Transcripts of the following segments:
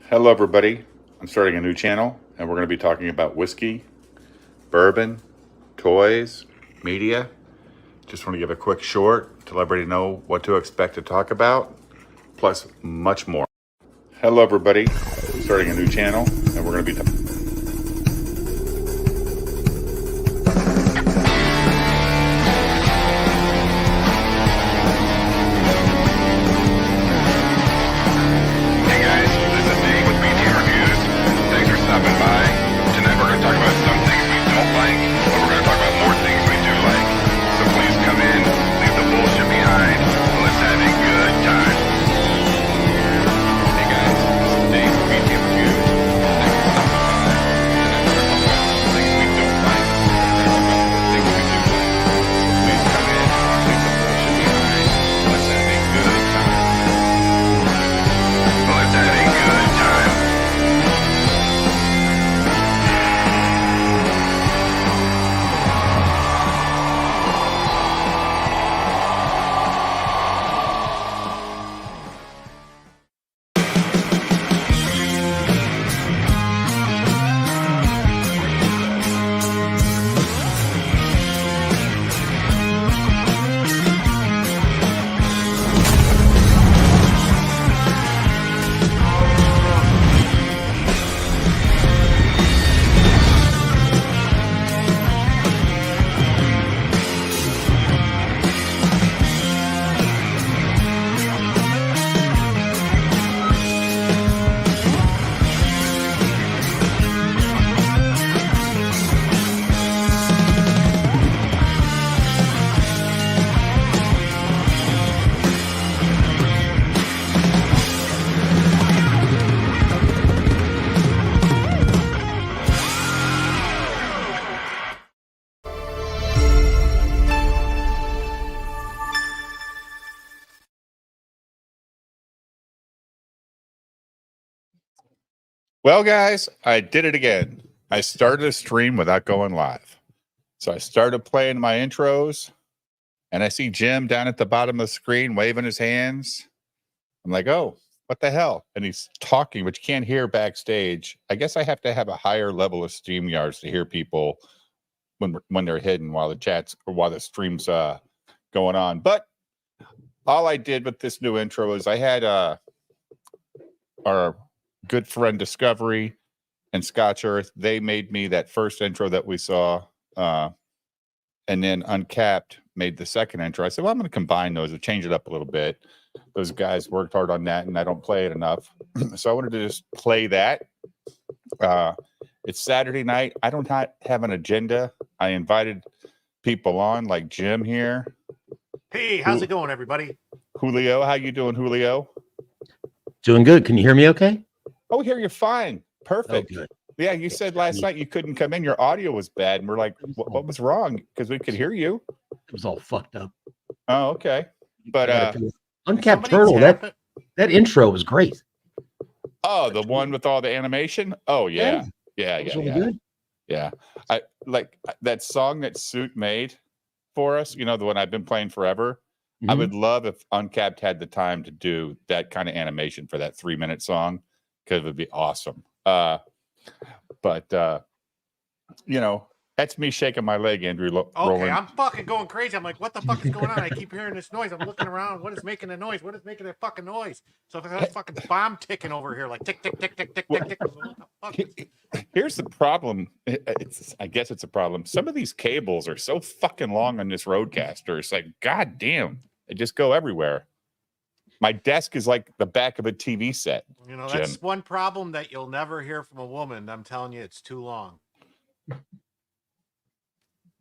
Hello, everybody. I'm starting a new channel, and we're going to be talking about whiskey, bourbon, toys, media. Just want to give a quick short to let everybody know what to expect to talk about, plus much more. Hello, everybody. I'm starting a new channel, and we're going to be Hey guys, this is Dave with BTM Reviews. Thanks for stopping by. Tonight we're going to talk about some things we don't like, but we're going to talk about more things we do like. So please come in, leave the bullshit behind, and let's have a good time. Hey guys, this is Dave with BTM Reviews. Thanks for stopping by. Tonight we're going to talk about some things we don't like, but we're going to talk about more things we do like. So please come in, leave the bullshit behind, and let's have a good time. Let's have a good time. Well, guys, I did it again. I started a stream without going live. So I started playing my intros, and I see Jim down at the bottom of the screen waving his hands. I'm like, oh, what the hell? And he's talking, but you can't hear backstage. I guess I have to have a higher level of StreamYards to hear people when they're hidden while the chats or while the stream's going on. But all I did with this new intro is I had our good friend Discovery and Scotch Earth. They made me that first intro that we saw, and then Uncapped made the second intro. I said, well, I'm going to combine those and change it up a little bit. Those guys worked hard on that, and I don't play it enough. So I wanted to just play that. It's Saturday night. I don't have an agenda. I invited people on like Jim here. Hey, how's it going, everybody? Julio, how you doing, Julio? Doing good. Can you hear me okay? Oh, here you're fine. Perfect. Oh, good. Yeah, you said last night you couldn't come in. Your audio was bad. And we're like, what was wrong? Because we could hear you. It was all fucked up. Oh, okay. But Uncapped Turtle, that intro was great. oh, the one with all the animation? Oh, yeah. Yeah, It was yeah, really yeah. good. Yeah. I like that song that Suit made for us, you know, the one I've been playing forever. I would love if Uncapped had the time to do that kind of animation for that 3-minute song, because it would be awesome. But you know, that's me shaking my leg, Andrew. Okay, rolling. I'm fucking going crazy. I'm like, what the fuck is going on? I keep hearing this noise. I'm looking around. What is making the noise? What is making that fucking noise? So if I got a fucking bomb ticking over here, like tick, tick, tick, tick, tick, tick, tick. What the fuck? Here's the problem. I guess it's a problem. Some of these cables are so fucking long on this Roadcaster. It's like, god damn, they just go everywhere. My desk is like the back of a TV set. You know, that's one problem that you'll never hear from a woman. I'm telling you, it's too long.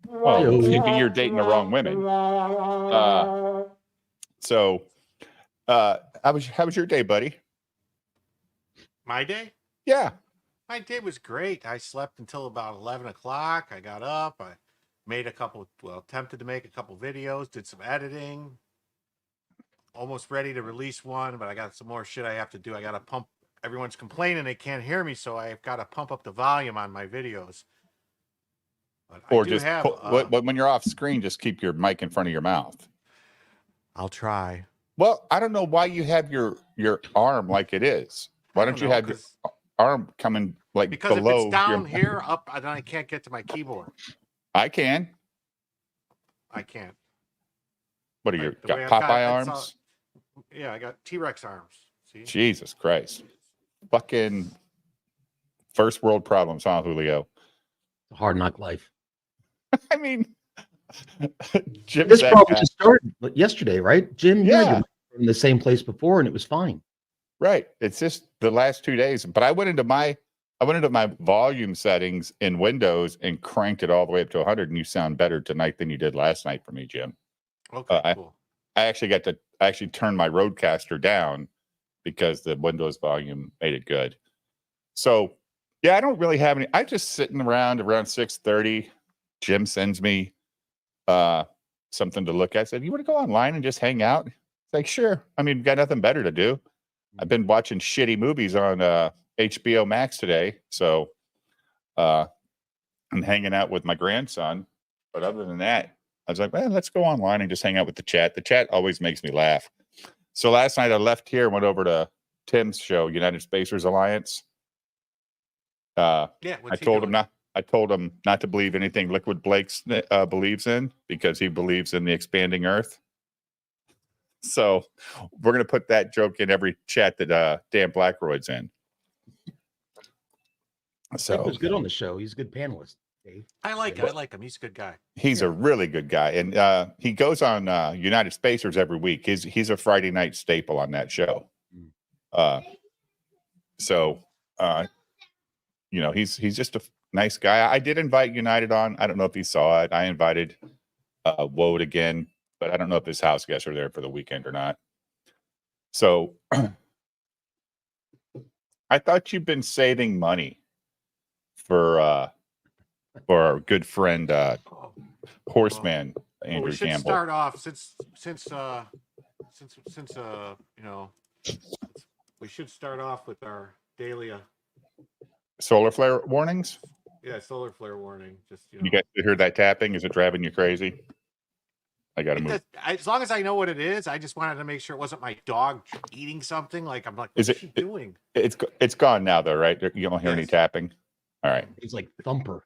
Well, maybe you're dating the wrong women. How was your day, buddy? My day? Yeah. My day was great. I slept until about 11 o'clock. I got up. I made attempted to make a couple videos, did some editing. Almost ready to release one, but I got some more shit I have to do. I got to pump. Everyone's complaining they can't hear me, so I've got to pump up the volume on my videos. But or just when you're off screen, just keep your mic in front of your mouth. I'll try. Well, I don't know why you have your arm like it is. Why don't you have your arm coming like because below? if it's down here, up, then I can't get to my keyboard. I can. I can't. What are you The got? way I've Popeye got- it's arms? Yeah, I got T-Rex arms. See? Jesus Christ! Fucking first world problems, huh, Julio? Hard knock life. I mean, Jim This said problem that. just started yesterday, right? Jim, you had Yeah. your from the same place before, and it was fine. Right. It's just the last 2 days. But I went into my volume settings in Windows and cranked it all the way up to 100, and you sound better tonight than you did last night for me, Jim. Okay, cool. I actually turned my Rodecaster down because the Windows volume made it good. So yeah, I don't really have any. I'm just sitting around 6:30. Jim sends me something to look at. I said, "You want to go online and just hang out?" It's like, sure. I mean, got nothing better to do. I've been watching shitty movies on HBO Max today, so I'm hanging out with my grandson. But other than that, I was like, well, let's go online and just hang out with the chat. The chat always makes me laugh. So last night I left here, went over to Tim's show, United Spacers Alliance. Yeah, I told him not to believe anything Liquid Blake's believes in, because he believes in the expanding Earth. So we're gonna put that joke in every chat that Dan Blackroyd's in. So He was good on the show. He's a good panelist, Dave. I like him. He's a good guy. he's a really good guy, and he goes on United Spacers every week. He's a Friday night staple on that show. He's just a nice guy. I did invite United on. I don't know if he saw it. I invited Wode again, but I don't know if his house guests are there for the weekend or not. So I thought you've been saving money for our good friend Horseman Andrew we should Campbell. start off since we should start off with our daily Solar flare warnings. solar flare warning. Just You guys hear that tapping? Is it driving you crazy? I gotta move. As long as I know what it is, I just wanted to make sure it wasn't my dog eating something. Like I'm like, what's she doing? It's gone now though, right? You don't hear any tapping. All right. He's like Thumper.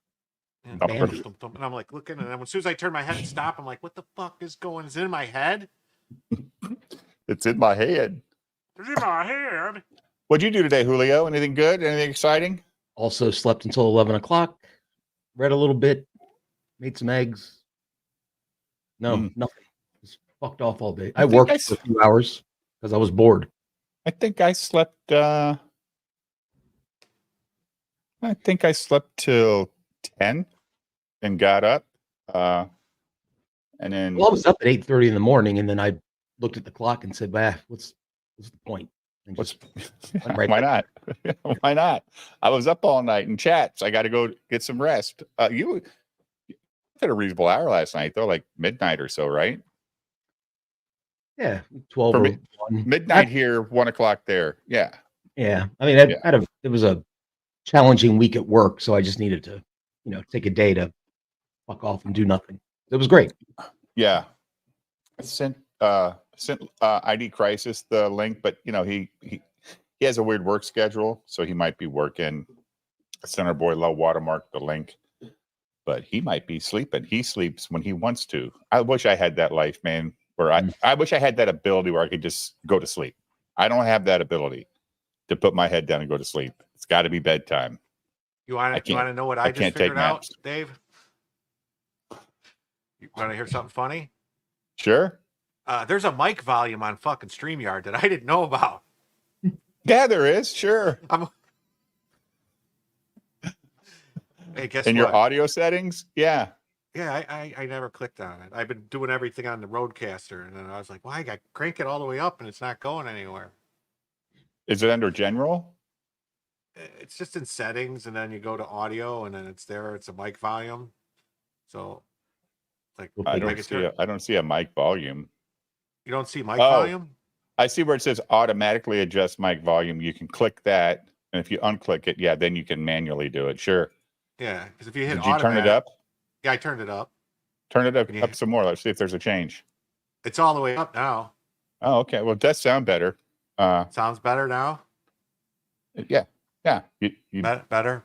And Thumper. I'm like looking, and then as soon as I turn my head and stop, I'm like, what the fuck is going? Is it in my head? It's in my head. It's in my head. What'd you do today, Julio? Anything good? Anything exciting? Also slept until 11 o'clock. Read a little bit. Made some eggs. No, nothing. Just fucked off all day. I worked for a few hours because I was bored. I think I slept. I think I slept till 10 and got up. And then Well, I was up at 8:30 in the morning, and then I looked at the clock and said, "Bah, what's the point?" And just went right why back. not? Why not? I was up all night in chats. I got to go get some rest. You had a reasonable hour last night, though, like midnight or so, right? Yeah, 12 For or me, 1. midnight here, 1 o'clock there. Yeah. Yeah, I mean, it was a challenging week at work, so I just needed to, take a day to fuck off and do nothing. It was great. Yeah. I sent ID Crisis the link, but he has a weird work schedule, so he might be working. Center Boy Low watermarked the link, but he might be sleeping. He sleeps when he wants to. I wish I had that life, man, where I wish I had that ability where I could just go to sleep. I don't have that ability to put my head down and go to sleep. It's got to be bedtime. You want to know what I just figured out, Dave? You want to hear something funny? Sure. There's a mic volume on fucking StreamYard that I didn't know about. Yeah, there is. Sure. Hey, guess In what? your audio settings? Yeah. Yeah, I never clicked on it. I've been doing everything on the Rodecaster, and then I was like, "Why? I crank it all the way up, and it's not going anywhere." Is it under general? It's just in settings, and then you go to audio, and then it's there. It's a mic volume. So, like, I don't see a mic volume. You don't see mic volume? I see where it says automatically adjust mic volume. You can click that, and if you unclick it, then you can manually do it. Sure. Yeah, because if you hit Did you turn it up? Yeah, I turned it up. Turn it up some more. Let's see if there's a change. It's all the way up now. Oh, okay. Well, it does sound better. Sounds better now? Yeah. You, Better.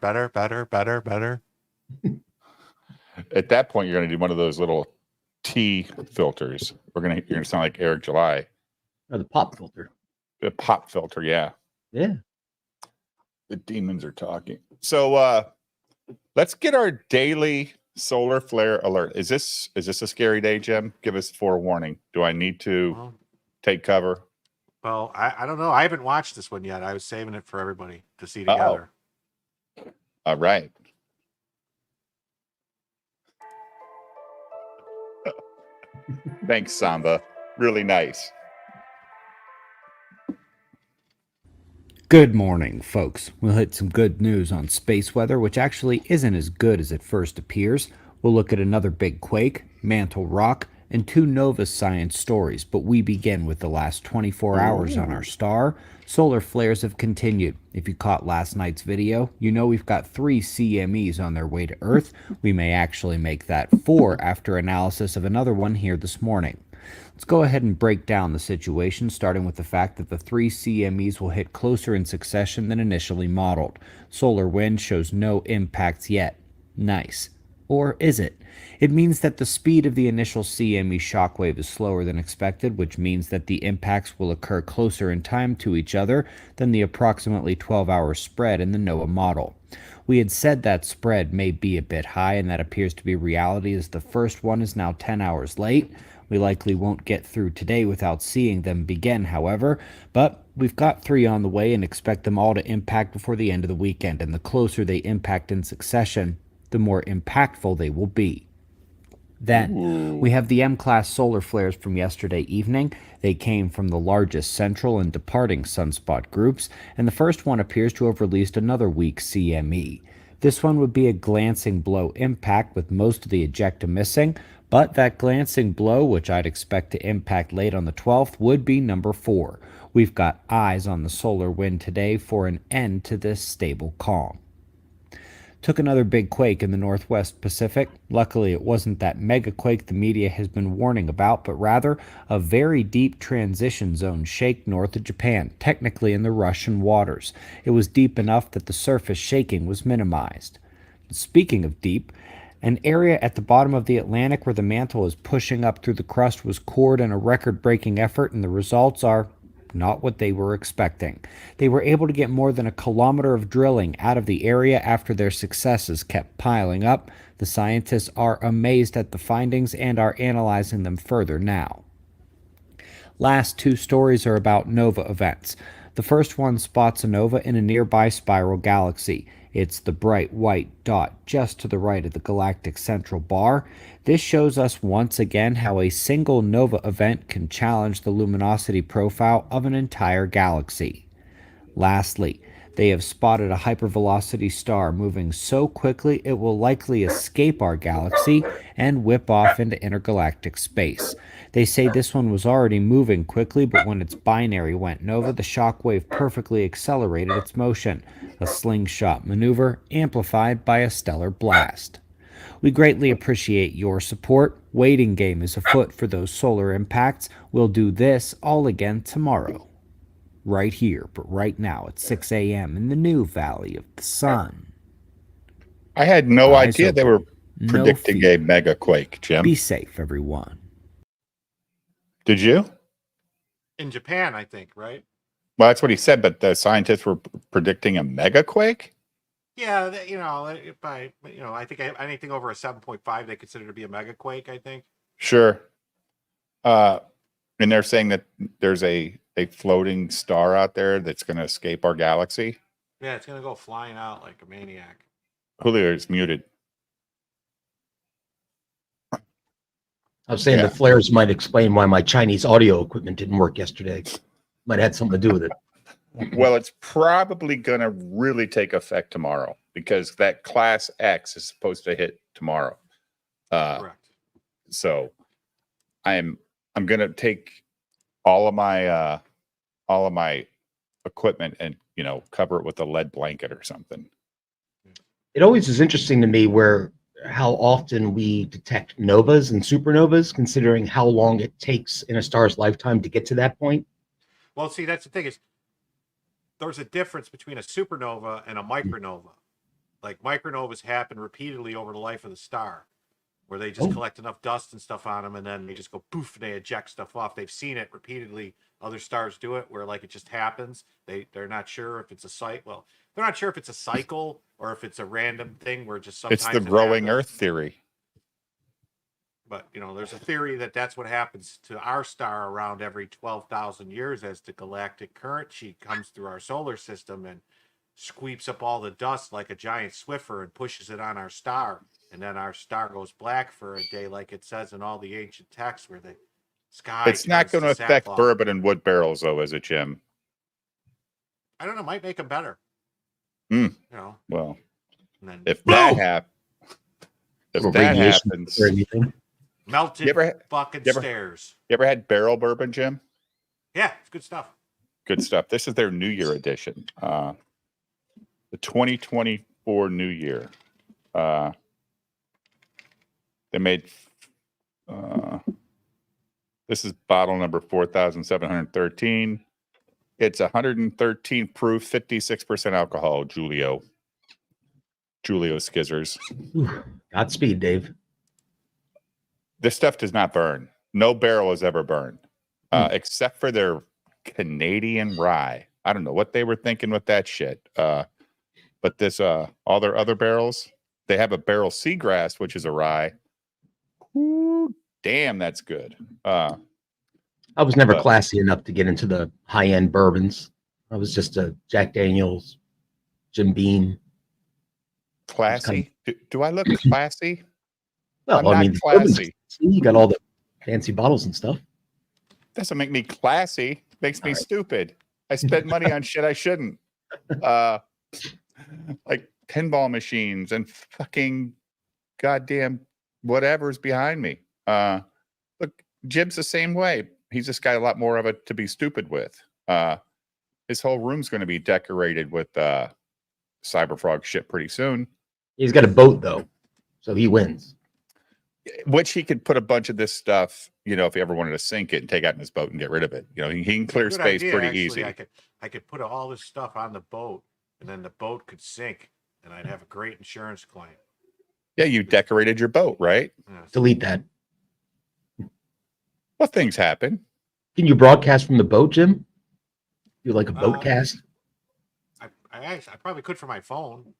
at that point, you're going to do one of those little T filters. You're going to sound like Eric July. Or the pop filter. The pop filter, yeah. Yeah. The demons are talking. So let's get our daily solar flare alert. Is this a scary day, Jim? Give us forewarning. Do I need to take cover? Well, I don't know. I haven't watched this one yet. I was saving it for everybody to see together. All right. Thanks, Samba. Really nice. Good morning, folks. We'll hit some good news on space weather, which actually isn't as good as it first appears. We'll look at another big quake, mantle rock, and 2 Nova science stories, but we begin with the last 24 hours on our star. Solar flares have continued. If you caught last night's video, you know we've got 3 CMEs on their way to Earth. We may actually make that 4 after analysis of another one here this morning. Let's go ahead and break down the situation, starting with the fact that the 3 CMEs will hit closer in succession than initially modeled. Solar wind shows no impacts yet. Nice. Or is it? It means that the speed of the initial CME shockwave is slower than expected, which means that the impacts will occur closer in time to each other than the approximately 12-hour spread in the NOAA model. We had said that spread may be a bit high, and that appears to be reality as the first one is now 10 hours late. We likely won't get through today without seeing them begin, however, but we've got 3 on the way and expect them all to impact before the end of the weekend, and the closer they impact in succession, the more impactful they will be. Then, we have the M-class solar flares from yesterday evening. They came from the largest central and departing sunspot groups, and the first one appears to have released another weak CME. This one would be a glancing blow impact with most of the ejecta missing, but that glancing blow, which I'd expect to impact late on the 12th, would be number 4. We've got eyes on the solar wind today for an end to this stable calm. Took another big quake in the Northwest Pacific. Luckily, it wasn't that mega quake the media has been warning about, but rather a very deep transition zone shake north of Japan, technically in the Russian waters. It was deep enough that the surface shaking was minimized. Speaking of deep, an area at the bottom of the Atlantic where the mantle is pushing up through the crust was cored in a record-breaking effort, and the results are not what they were expecting. They were able to get more than 1 kilometer of drilling out of the area after their successes kept piling up. The scientists are amazed at the findings and are analyzing them further now. Last 2 stories are about nova events. The first one spots a nova in a nearby spiral galaxy. It's the bright white dot just to the right of the galactic central bar. This shows us once again how a single nova event can challenge the luminosity profile of an entire galaxy. Lastly, they have spotted a hypervelocity star moving so quickly it will likely escape our galaxy and whip off into intergalactic space. They say this one was already moving quickly, but when its binary went nova, the shockwave perfectly accelerated its motion, a slingshot maneuver amplified by a stellar blast. We greatly appreciate your support. Waiting game is afoot for those solar impacts. We'll do this all again tomorrow. Right here, but right now at 6 a.m. in the new Valley of the Sun. I had no Eyes idea they were open. No predicting fear. a mega quake, Jim. Be safe, everyone. Did you? In Japan, I think, right? Well, that's what he said, but the scientists were predicting a mega quake? Yeah, I think anything over a 7.5 they consider to be a mega quake, I think. Sure. And they're saying that there's a floating star out there that's going to escape our galaxy. Yeah, it's going to go flying out like a maniac. Julio is muted. I was saying Yeah. the flares might explain why my Chinese audio equipment didn't work yesterday. Might have had something to do with it. Well, it's probably going to really take effect tomorrow because that class X is supposed to hit tomorrow. Correct. So I'm going to take all of my equipment and, cover it with a lead blanket or something. It always is interesting to me how often we detect novas and supernovas, considering how long it takes in a star's lifetime to get to that point. Well, see, that's the thing is there's a difference between a supernova and a micronova. Like micronovas happen repeatedly over the life of the star, where they just collect enough dust and stuff on them, and then they just go poof, and they eject stuff off. They've seen it repeatedly. Other stars do it, where like it just happens. They're not sure if it's a cycle. Well, they're not sure if it's a cycle or if it's a random thing where just sometimes It's the growing Earth theory. But there's a theory that that's what happens to our star around every 12,000 years as the galactic current sheet comes through our solar system and sweeps up all the dust like a giant Swiffer and pushes it on our star. And then our star goes black for a day, like it says in all the ancient texts, where the sky. It's not going to affect bourbon and wood barrels, though, is it, Jim? I don't know. Might make them better. Well, then, if that happens, or anything. Melted fucking stairs. You ever had barrel bourbon, Jim? Yeah, it's good stuff. Good stuff. This is their New Year edition. The 2024 New Year. They made this is bottle number 4,713. It's 113 proof, 56% alcohol, Julio Skizzers. Godspeed, Dave. This stuff does not burn. No barrel has ever burned, except for their Canadian rye. I don't know what they were thinking with that shit. But this, all their other barrels, they have a barrel seagrass, which is a rye. Ooh, damn, that's good. I was never classy enough to get into the high-end bourbons. I was just a Jack Daniels, Jim Beam. Classy? Do I look classy? Well, I mean, classy. You got all the fancy bottles and stuff. Doesn't make me classy. Makes me stupid. I spend money on shit I shouldn't. Like pinball machines and fucking goddamn whatever's behind me. Look, Jim's the same way. He's just got a lot more of it to be stupid with. His whole room's going to be decorated with Cyberfrog shit pretty soon. He's got a boat though, so he wins. Which he could put a bunch of this stuff, if he ever wanted to sink it and take out in his boat and get rid of it. He can clear space pretty easy. I could put all this stuff on the boat, and then the boat could sink, and I'd have a great insurance claim. Yeah, you decorated your boat, right? Yes. Delete that. Well, things happen. Can you broadcast from the boat, Jim? You like a boat cast? I probably could for my phone.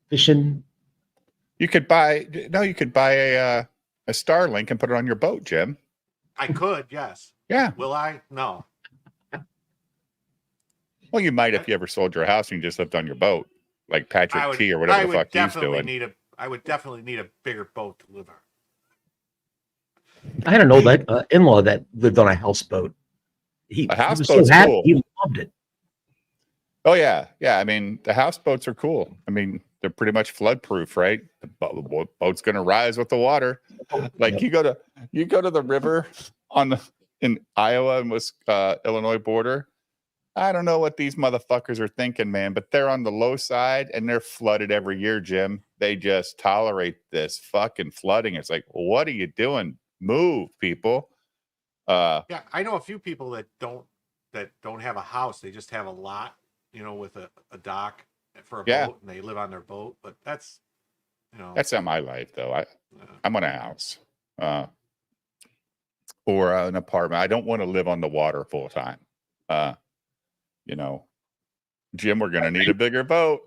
Fishing. You could buy a Starlink and put it on your boat, Jim. I could, yes. Yeah. Will I? No. Well, you might if you ever sold your house and you just lived on your boat, like Patrick T or whatever the fuck he's doing. I would definitely need a bigger boat to live on. I had an old in-law that lived on a houseboat. A houseboat's he was so happy. cool. He loved it. Oh yeah, yeah. I mean, the houseboats are cool. I mean, they're pretty much flood proof, right? The boat's going to rise with the water. Like you go to the river in Iowa and Illinois border. I don't know what these motherfuckers are thinking, man, but they're on the low side and they're flooded every year, Jim. They just tolerate this fucking flooding. It's like, what are you doing? Move, people. Yeah, I know a few people that don't have a house. They just have a lot, with a dock for a boat, and they live on their boat. But that's not my life, though. I'm on a house or an apartment. I don't want to live on the water full time. Jim, we're gonna need a bigger boat.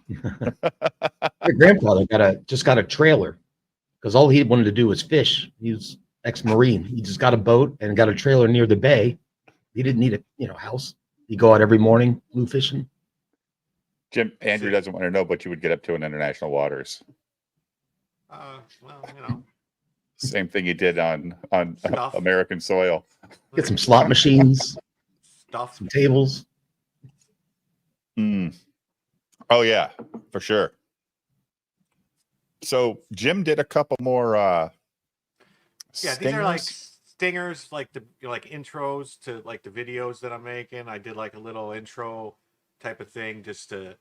My grandfather just got a trailer because all he wanted to do was fish. He was ex-Marine. He just got a boat and got a trailer near the bay. He didn't need a house. He'd go out every morning, blue fishing. Jim, Andrew doesn't want to know what you would get up to in international waters. Same thing you did on American soil. Get some slot machines, stuff, some tables. Oh yeah, for sure. So Jim did a couple more. These are like stingers, like the like intros to like the videos that I'm making. I did like a little intro type of thing just to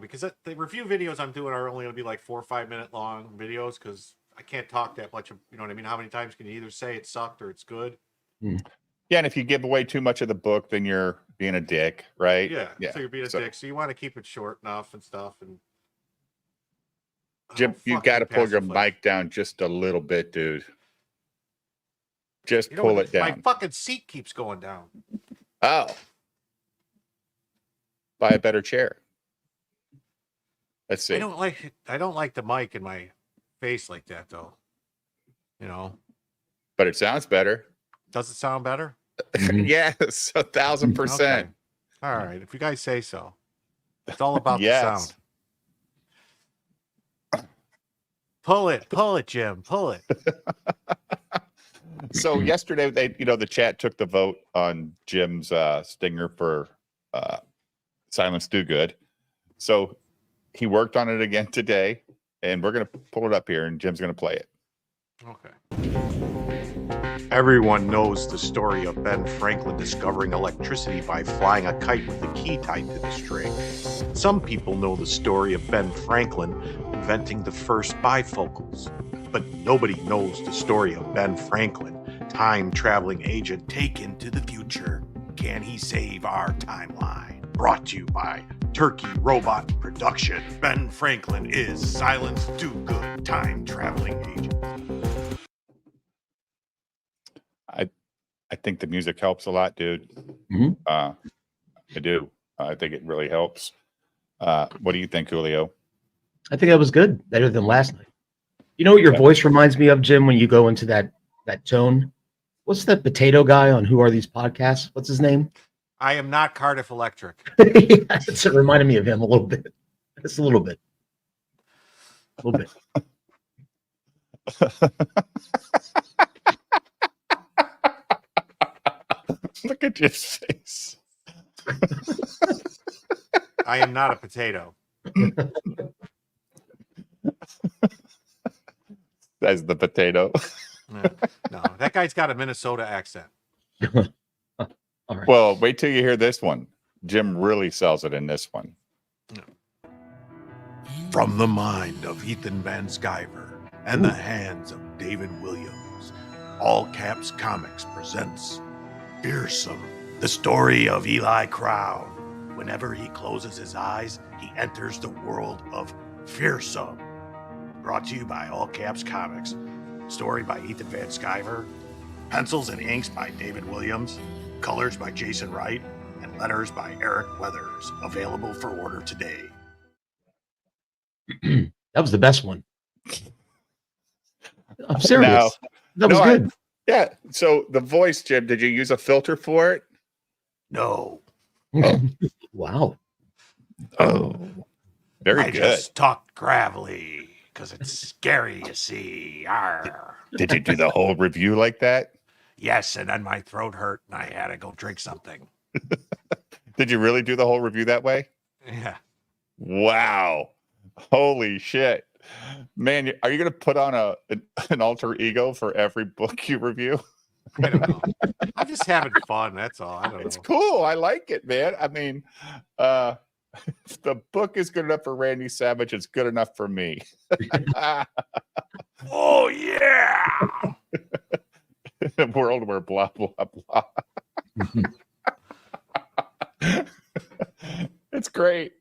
because the review videos I'm doing are only going to be like 4 or 5 minute long videos because I can't talk that much. You know what I mean? How many times can you either say it sucked or it's good? Yeah, and if you give away too much of the book, then you're being a dick, right? Yeah. So you're being a dick. So you want to keep it short enough and stuff. And Jim, you got to pull your mic down just a little bit, dude. Just pull it down. My fucking seat keeps going down. Oh. Buy a better chair. Let's see. I don't like the mic in my face like that, though. You know. But it sounds better. Does it sound better? Yes, 1,000%. Okay. All right, if you guys say so. It's all about the sound. Pull it, Jim. Pull it. So yesterday, the chat took the vote on Jim's stinger for Silence Do Good. So he worked on it again today, and we're gonna pull it up here, and Jim's gonna play it. Okay. Everyone knows the story of Ben Franklin discovering electricity by flying a kite with the key tied to the string. Some people know the story of Ben Franklin inventing the first bifocals. But nobody knows the story of Ben Franklin, time-traveling agent taken to the future. Can he save our timeline? Brought to you by Turkey Robot Production. Ben Franklin is Silence Do Good, time-traveling agent. I think the music helps a lot, dude. Mm-hmm. I do. I think it really helps. What do you think, Julio? I think that was good. Better than last night. You know what your voice reminds me of, Jim, when you go into that tone? What's that potato guy on Who Are These Podcasts? What's his name? I am not Cardiff Electric. It reminded me of him a little bit. Just a little bit. A little bit. Look at your face. I am not a potato. That's the potato. No, that guy's got a Minnesota accent. All right. Well, wait till you hear this one. Jim really sells it in this one. From the mind of Ethan Van Sciver and the hands of David Williams, All Caps Comics presents Fearsome, the story of Eli Crown. Whenever he closes his eyes, he enters the world of Fearsome. Brought to you by All Caps Comics. Story by Ethan Van Sciver. Pencils and inks by David Williams. Colors by Jason Wright. And letters by Eric Weathers. Available for order today. That was the best one. I'm serious. No, that was good. Yeah. So the voice, Jim, did you use a filter for it? No. Wow. Oh, very I good. just talked gravelly because it's scary, you see. Arr. Did you do the whole review like that? Yes, and then my throat hurt and I had to go drink something. Did you really do the whole review that way? Yeah. Wow. Holy shit. Man, are you going to put on an alter ego for every book you review? I don't know. I'm just having fun. That's all. I don't know. It's cool. I like it, man. I mean, if the book is good enough for Randy Savage, it's good enough for me. Oh, yeah. A world where blah, blah, blah. It's great.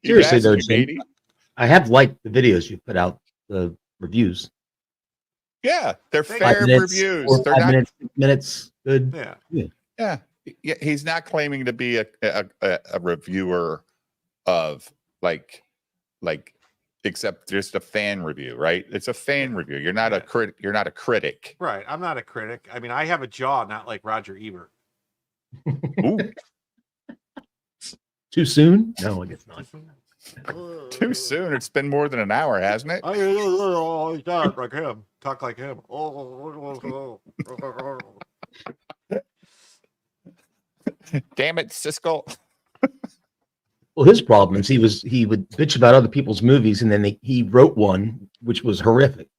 Seriously, though, Jim, I have liked the videos you put out, the reviews. Yeah, they're fair reviews. They're 5 not minutes. Good. Yeah. He's not claiming to be a reviewer of like except just a fan review, right? It's a fan review. You're not a critic. You're not a critic. Right. I'm not a critic. I mean, I have a jaw, not like Roger Ebert. Ooh. Too soon? No, I guess not. Too soon. It's been more than an hour, hasn't it? I talk like him. Talk like him. Damn it, Siskel. Well, his problem is he would bitch about other people's movies, and then he wrote one which was horrific.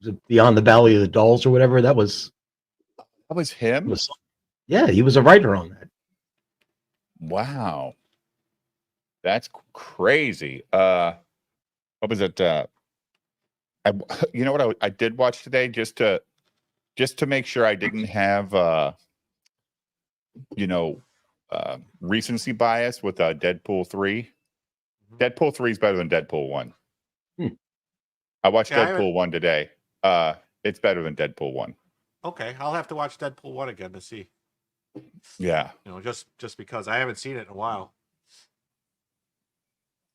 Was it Beyond the Valley of the Dolls or whatever? That was him? Yeah, he was a writer on that. Wow. That's crazy. What was it? You know what I did watch today just to make sure I didn't have recency bias with Deadpool 3. Deadpool 3 is better than Deadpool 1. I watched Deadpool 1 today. It's better than Deadpool 1. Okay, I'll have to watch Deadpool 1 again to see. Yeah. Just because I haven't seen it in a while.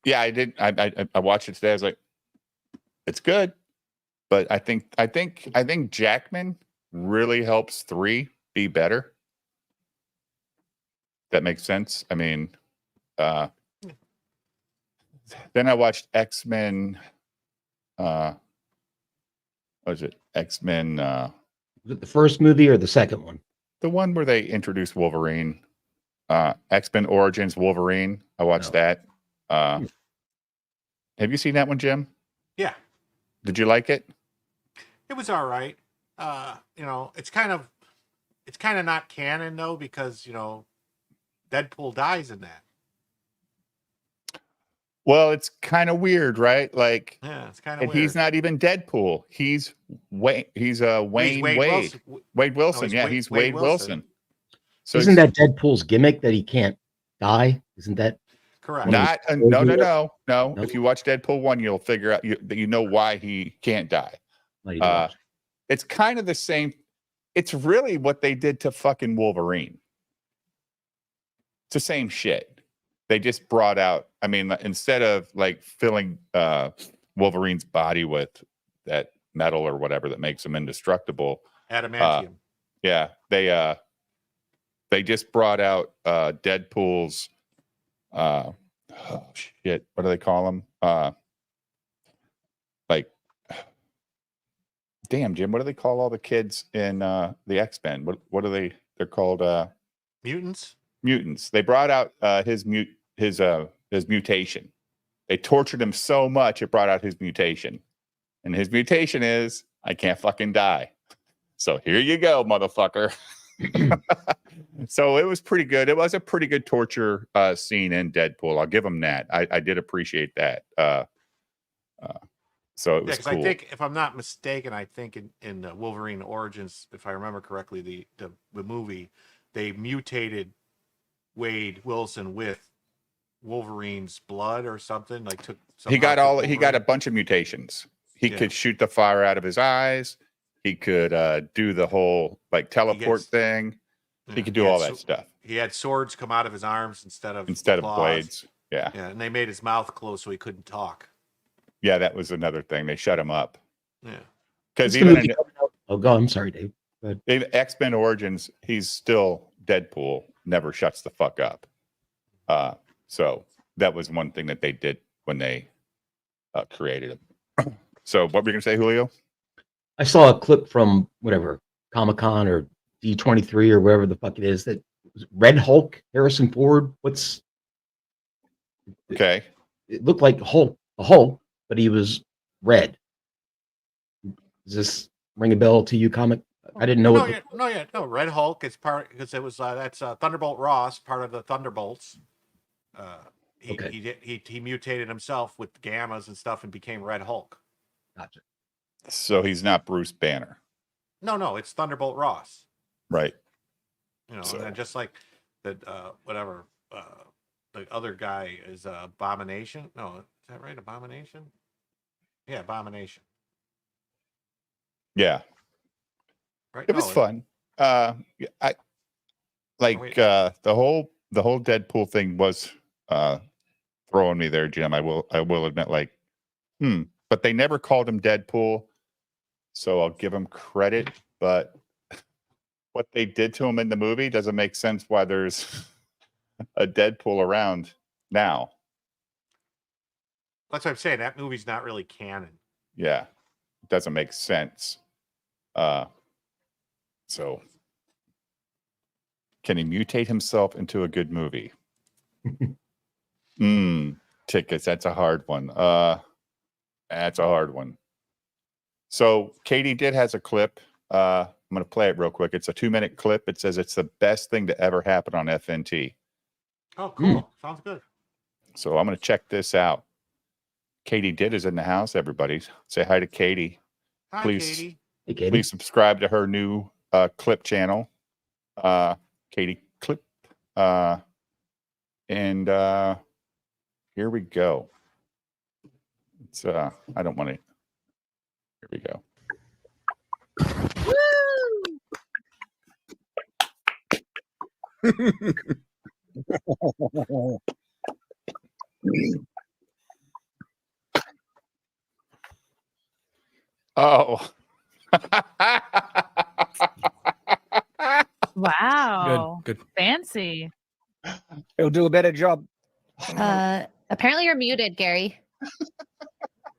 Yeah, I did. I watched it today. I was like, it's good. But I think Jackman really helps 3 be better. That makes sense. I mean, then I watched X-Men. What was it? X-Men. Was it the first movie or the second one? The one where they introduced Wolverine. X-Men Origins Wolverine. I watched that. Have you seen that one, Jim? Yeah. Did you like it? It was all right. It's kind of not canon though, because Deadpool dies in that. Well, it's kind of weird, right? Like, yeah, it's kind of and weird. he's not even Deadpool. He's Wayne. He's Wade Wilson. Wilson. Yeah, he's Wade Wilson. So isn't that Deadpool's gimmick that he can't die? Isn't that correct? Not no. If you watch Deadpool 1, you'll figure out that you know why he can't die. It's kind of the same. It's really what they did to fucking Wolverine. It's the same shit. They just brought out, I mean, instead of like filling Wolverine's body with that metal or whatever that makes him indestructible. Adamantium. Yeah. They just brought out Deadpool's what do they call him? Like, damn, Jim, what do they call all the kids in the X-Men? What are they're called Mutants. Mutants. They brought out his mutation. They tortured him so much it brought out his mutation. And his mutation is I can't fucking die. So here you go, motherfucker. So it was pretty good. It was a pretty good torture scene in Deadpool. I'll give him that. I did appreciate that. So it was cool. I think, if I'm not mistaken, I think in Wolverine Origins, if I remember correctly, the movie, they mutated Wade Wilson with Wolverine's blood or something. Like he got a bunch of mutations. He could shoot the fire out of his eyes. He could do the whole like teleport thing. He could do all that stuff. He had swords come out of his arms instead of blades. Yeah. Yeah, and they made his mouth closed so he couldn't talk. Yeah, that was another thing. They shut him up. Yeah. Because even I'm sorry, Dave. X-Men Origins, he's still Deadpool. Never shuts the fuck up. So that was one thing that they did when they created him. So what were you gonna say, Julio? I saw a clip from whatever Comic-Con or D23 or wherever the fuck it is that Red Hulk, Harrison Ford. Okay. It looked like a Hulk, but he was red. Does this ring a bell to you, comic? I didn't know. No. Red Hulk is part because it was that's Thunderbolt Ross, part of the Thunderbolts. He mutated himself with gammas and stuff and became Red Hulk. Gotcha. So he's not Bruce Banner. No, it's Thunderbolt Ross. Right. And just like the the other guy is Abomination. No, is that right? Abomination. Yeah, Abomination. Yeah. Right. It was fun. The whole Deadpool thing was throwing me there, Jim. I will admit, but they never called him Deadpool, so I'll give him credit. But what they did to him in the movie doesn't make sense. Why there's a Deadpool around now? That's what I'm saying. That movie's not really canon. Yeah, it doesn't make sense. So can he mutate himself into a good movie? Tickets. That's a hard one. That's a hard one. So Katie has a clip. I'm going to play it real quick. It's a 2-minute clip. It says it's the best thing to ever happen on FNT. Oh, cool. Sounds good. So I'm going to check this out. Katie Ditt is in the house. Everybody, say hi to Katie. Hi, Please. Katie. Hey, Katie. Please subscribe to her new clip channel, Katie Clip. And here we go. It's I don't want to. Here we go. Oh. Wow. Good. Fancy. It'll do a better job. Apparently you're muted, Gary.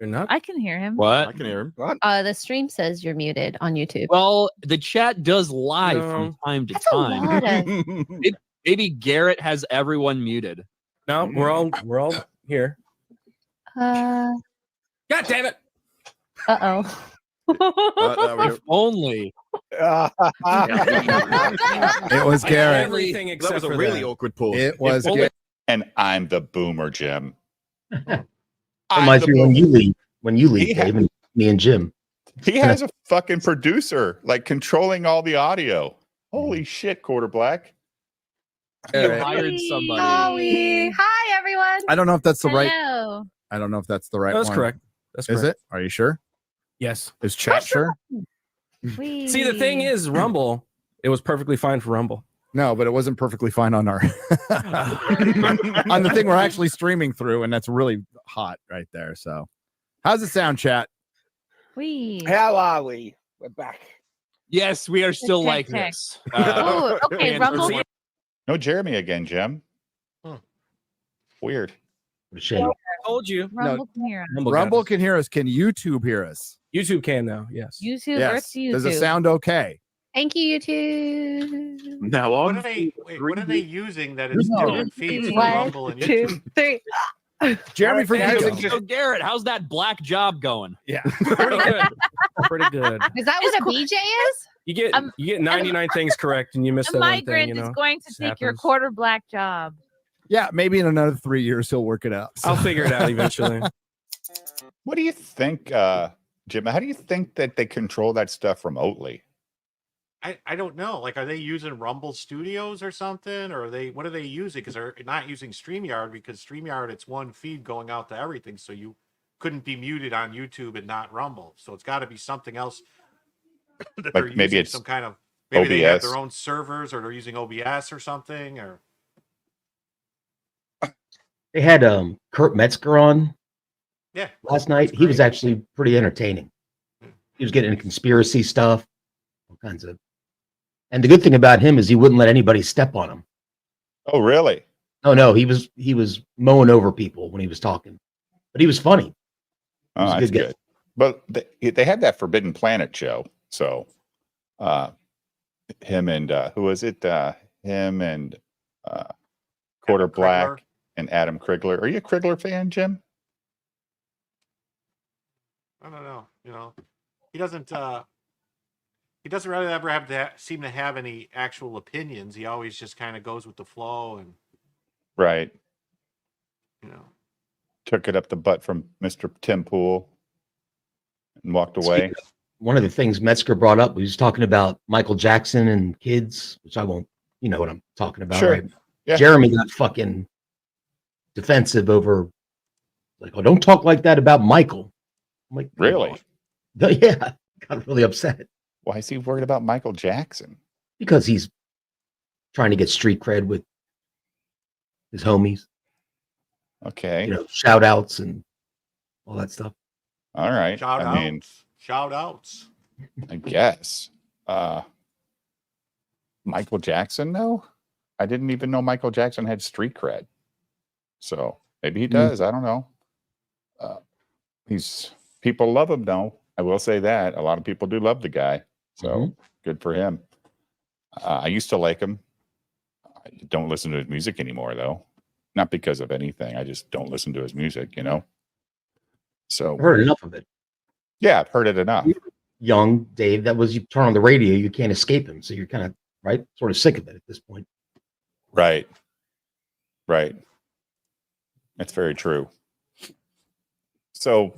You're not. I can hear him. What? can hear him. What? The stream says you're muted on YouTube. Well, the chat does lie No. from time to That's a time. lot of. Maybe Garrett has everyone muted. No, we're all here. Uh God damn it! oh. If only. It was Garrett. Everything except That was a for really that. awkward pause. If It only- Garrett. And I'm the boomer, Jim. Reminds me when you leave. When you leave, He ha- Dave, and me and Jim. He has a fucking producer like controlling all the audio. Holy shit, Quarter Black. You Alright. hired somebody. Ollie. Hi, everyone. I don't know if that's the right. Hello. I don't know if that's the right That's one. correct. That's Is correct. it? Are you sure? Yes. Is chat sure? See, the thing is, Rumble. It was perfectly fine for Rumble. No, but it wasn't perfectly fine on our on the thing we're actually streaming through, and that's really hot right there. So, how's it sound, chat? We. How are we? We're back. Yes, we are still Check, like check. this. Oh, okay. and- Rumble. No Jeremy again, Jim. Hmm. Weird. What a shame. I told you. Rumble can hear us. Rumble can hear us. Can YouTube hear us? YouTube can now. Yes. YouTube, Yes. Earth to YouTube. Does it sound okay? Thank you, YouTube. Now What on. are they? Wait, what are they using that it's No. different feeds for One, Rumble and YouTube? 2, 3. Jeremy Garrett, Forgico. So Garrett, how's that black job going? Yeah. Pretty good. Pretty good. Is that what a BJ is? You get Um, 99 things correct, and you miss The that one thing. migrant You know. is going to This take your happens. quarter black job. Yeah, maybe in another 3 years he'll work it out. So- I'll figure it out eventually. What do you think, Jim? How do you think that they control that stuff remotely? I don't know. Like, are they using Rumble Studios or something, or are they? What are they using? Because they're not using StreamYard, because StreamYard, it's one feed going out to everything, so you couldn't be muted on YouTube and not Rumble. So it's got to be something else that Like they're maybe using, it's some kind of. Maybe they have OBS. their own servers, or they're using OBS or something, or. They had Kurt Metzger on Yeah. last night. He was actually pretty entertaining. He was getting into conspiracy stuff, all kinds of. And the good thing about him is he wouldn't let anybody step on him. Oh, really? Oh no, he was mowing over people when he was talking, but he was funny. Oh, He's a that's good guy. good. But they had that Forbidden Planet show. So, him and who was it? Him and Quarter Adam Black Krigler. and Adam Krigler. Are you a Krigler fan, Jim? I don't know. You know, he doesn't really ever have to seem to have any actual opinions. He always just kind of goes with the flow, and Right. you know. Took it up the butt from Mr. Tim Pool and walked away. One of the things Metzger brought up, he was talking about Michael Jackson and kids, which I won't, you know what I'm talking about, Sure. right? Yeah. Jeremy got fucking defensive over, like, oh, don't talk like that about Michael. I'm like, Really? yeah, got really upset Why is he worried about Michael Jackson? because he's trying to get street cred with his homies, Okay. you know, shout outs and all that stuff. All right. Shout I mean, outs. Shout outs. I guess. Michael Jackson, though? I didn't even know Michael Jackson had street cred. So maybe he does. I don't know. People love him, though. I will say that. A lot of people do love the guy. So Mhm. good for him. I used to like him. I don't listen to his music anymore, though. Not because of anything. I just don't listen to his music, you know? So, I've heard enough of it. yeah, I've heard it enough. Young Dave, that was, you turn on the radio, you can't escape him. So you're kind of, right, sort of sick of it at this point. Right. Right. That's very true. So,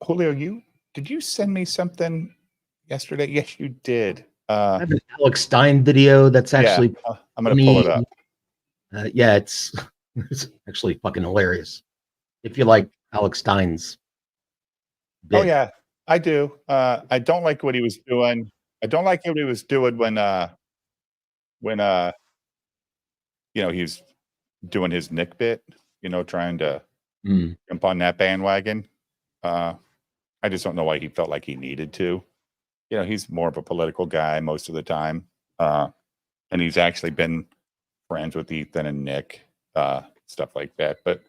Julio, did you send me something yesterday? Yes, you did. I have an Alex Stein video that's actually I'm going to pull it up. yeah, it's actually fucking hilarious. If you like Alex Stein's bit. Oh yeah, I do. I don't like what he was doing. I don't like what he was doing when he's doing his Nick bit, trying to jump on that bandwagon. I just don't know why he felt like he needed to. He's more of a political guy most of the time. And he's actually been friends with Ethan and Nick, stuff like that. But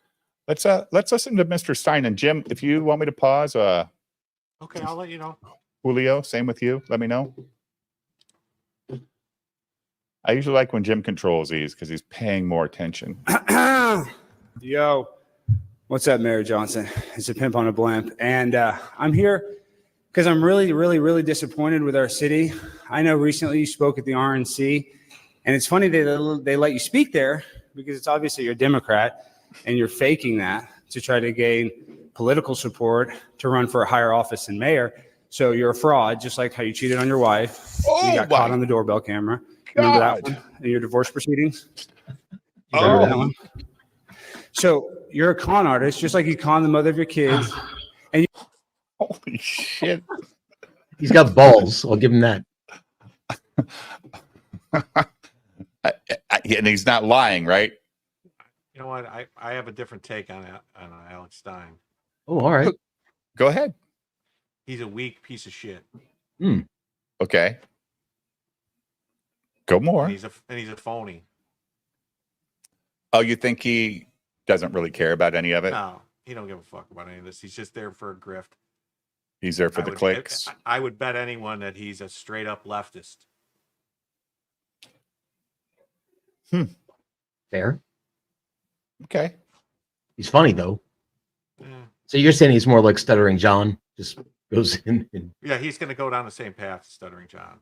let's listen to Mr. Stein. And Jim, if you want me to pause, Okay, I'll let you know. Julio, same with you. Let me know. I usually like when Jim controls these because he's paying more attention. Yo, what's up, Mary Johnson? It's a pimp on a blimp. And I'm here because I'm really, really, really disappointed with our city. I know recently you spoke at the RNC, and it's funny they let you speak there because it's obviously you're a Democrat and you're faking that to try to gain political support to run for a higher office than mayor. So you're a fraud, just like how you cheated on your wife. You got caught on the doorbell camera. Remember that one in your divorce proceedings? Remember that one? So you're a con artist, just like you con the mother of your kids. And holy shit. He's got balls. I'll give him that. And he's not lying, right? You know what? I have a different take on Alex Stein. Oh, all right. Go ahead. He's a weak piece of shit. Okay. Go more. And he's a phony. Oh, you think he doesn't really care about any of it? No, he don't give a fuck about any of this. He's just there for a grift. He's there for the clicks. I would bet anyone that he's a straight up leftist. Fair. Okay. He's funny though. Yeah. So you're saying he's more like Stuttering John, just goes in and Yeah, he's going to go down the same path as Stuttering John.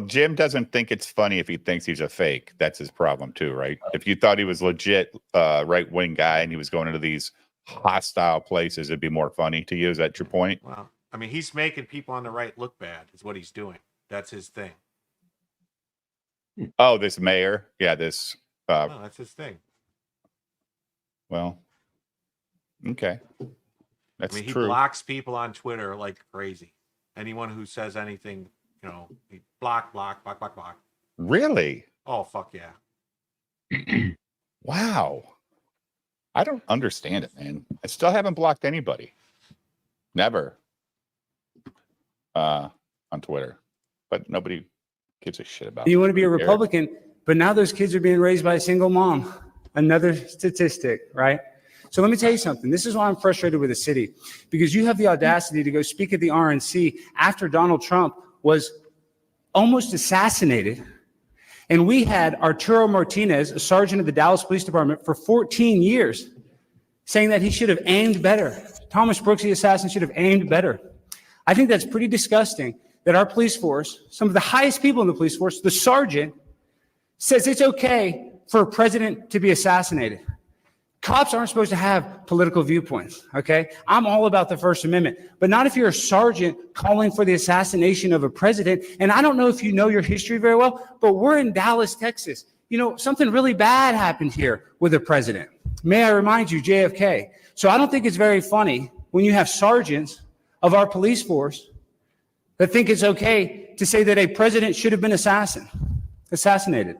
Jim doesn't think it's funny if he thinks he's a fake. That's his problem too, right? If you thought he was legit right-wing guy and he was going into these hostile places, it'd be more funny to you. Is that your point? Well, I mean, he's making people on the right look bad is what he's doing. That's his thing. Oh, this mayor. Yeah, this. No, that's his thing. Well, okay. That's he true. blocks people on Twitter like crazy. Anyone who says anything, he block. Really? Oh, fuck yeah. Wow. I don't understand it, man. I still haven't blocked anybody. Never. On Twitter. But nobody gives a shit about it. you want to be a Republican, but now those kids are being raised by a single mom. Another statistic, right? So let me tell you something. This is why I'm frustrated with the city, because you have the audacity to go speak at the RNC after Donald Trump was almost assassinated. And we had Arturo Martinez, a sergeant of the Dallas Police Department for 14 years, saying that he should have aimed better. Thomas Brooks, the assassin, should have aimed better. I think that's pretty disgusting that our police force, some of the highest people in the police force, the sergeant, says it's okay for a president to be assassinated. Cops aren't supposed to have political viewpoints, okay? I'm all about the First Amendment, but not if you're a sergeant calling for the assassination of a president. And I don't know if you know your history very well, but we're in Dallas, Texas. Something really bad happened here with a president. May I remind you, JFK. So I don't think it's very funny when you have sergeants of our police force that think it's okay to say that a president should have been assassinated.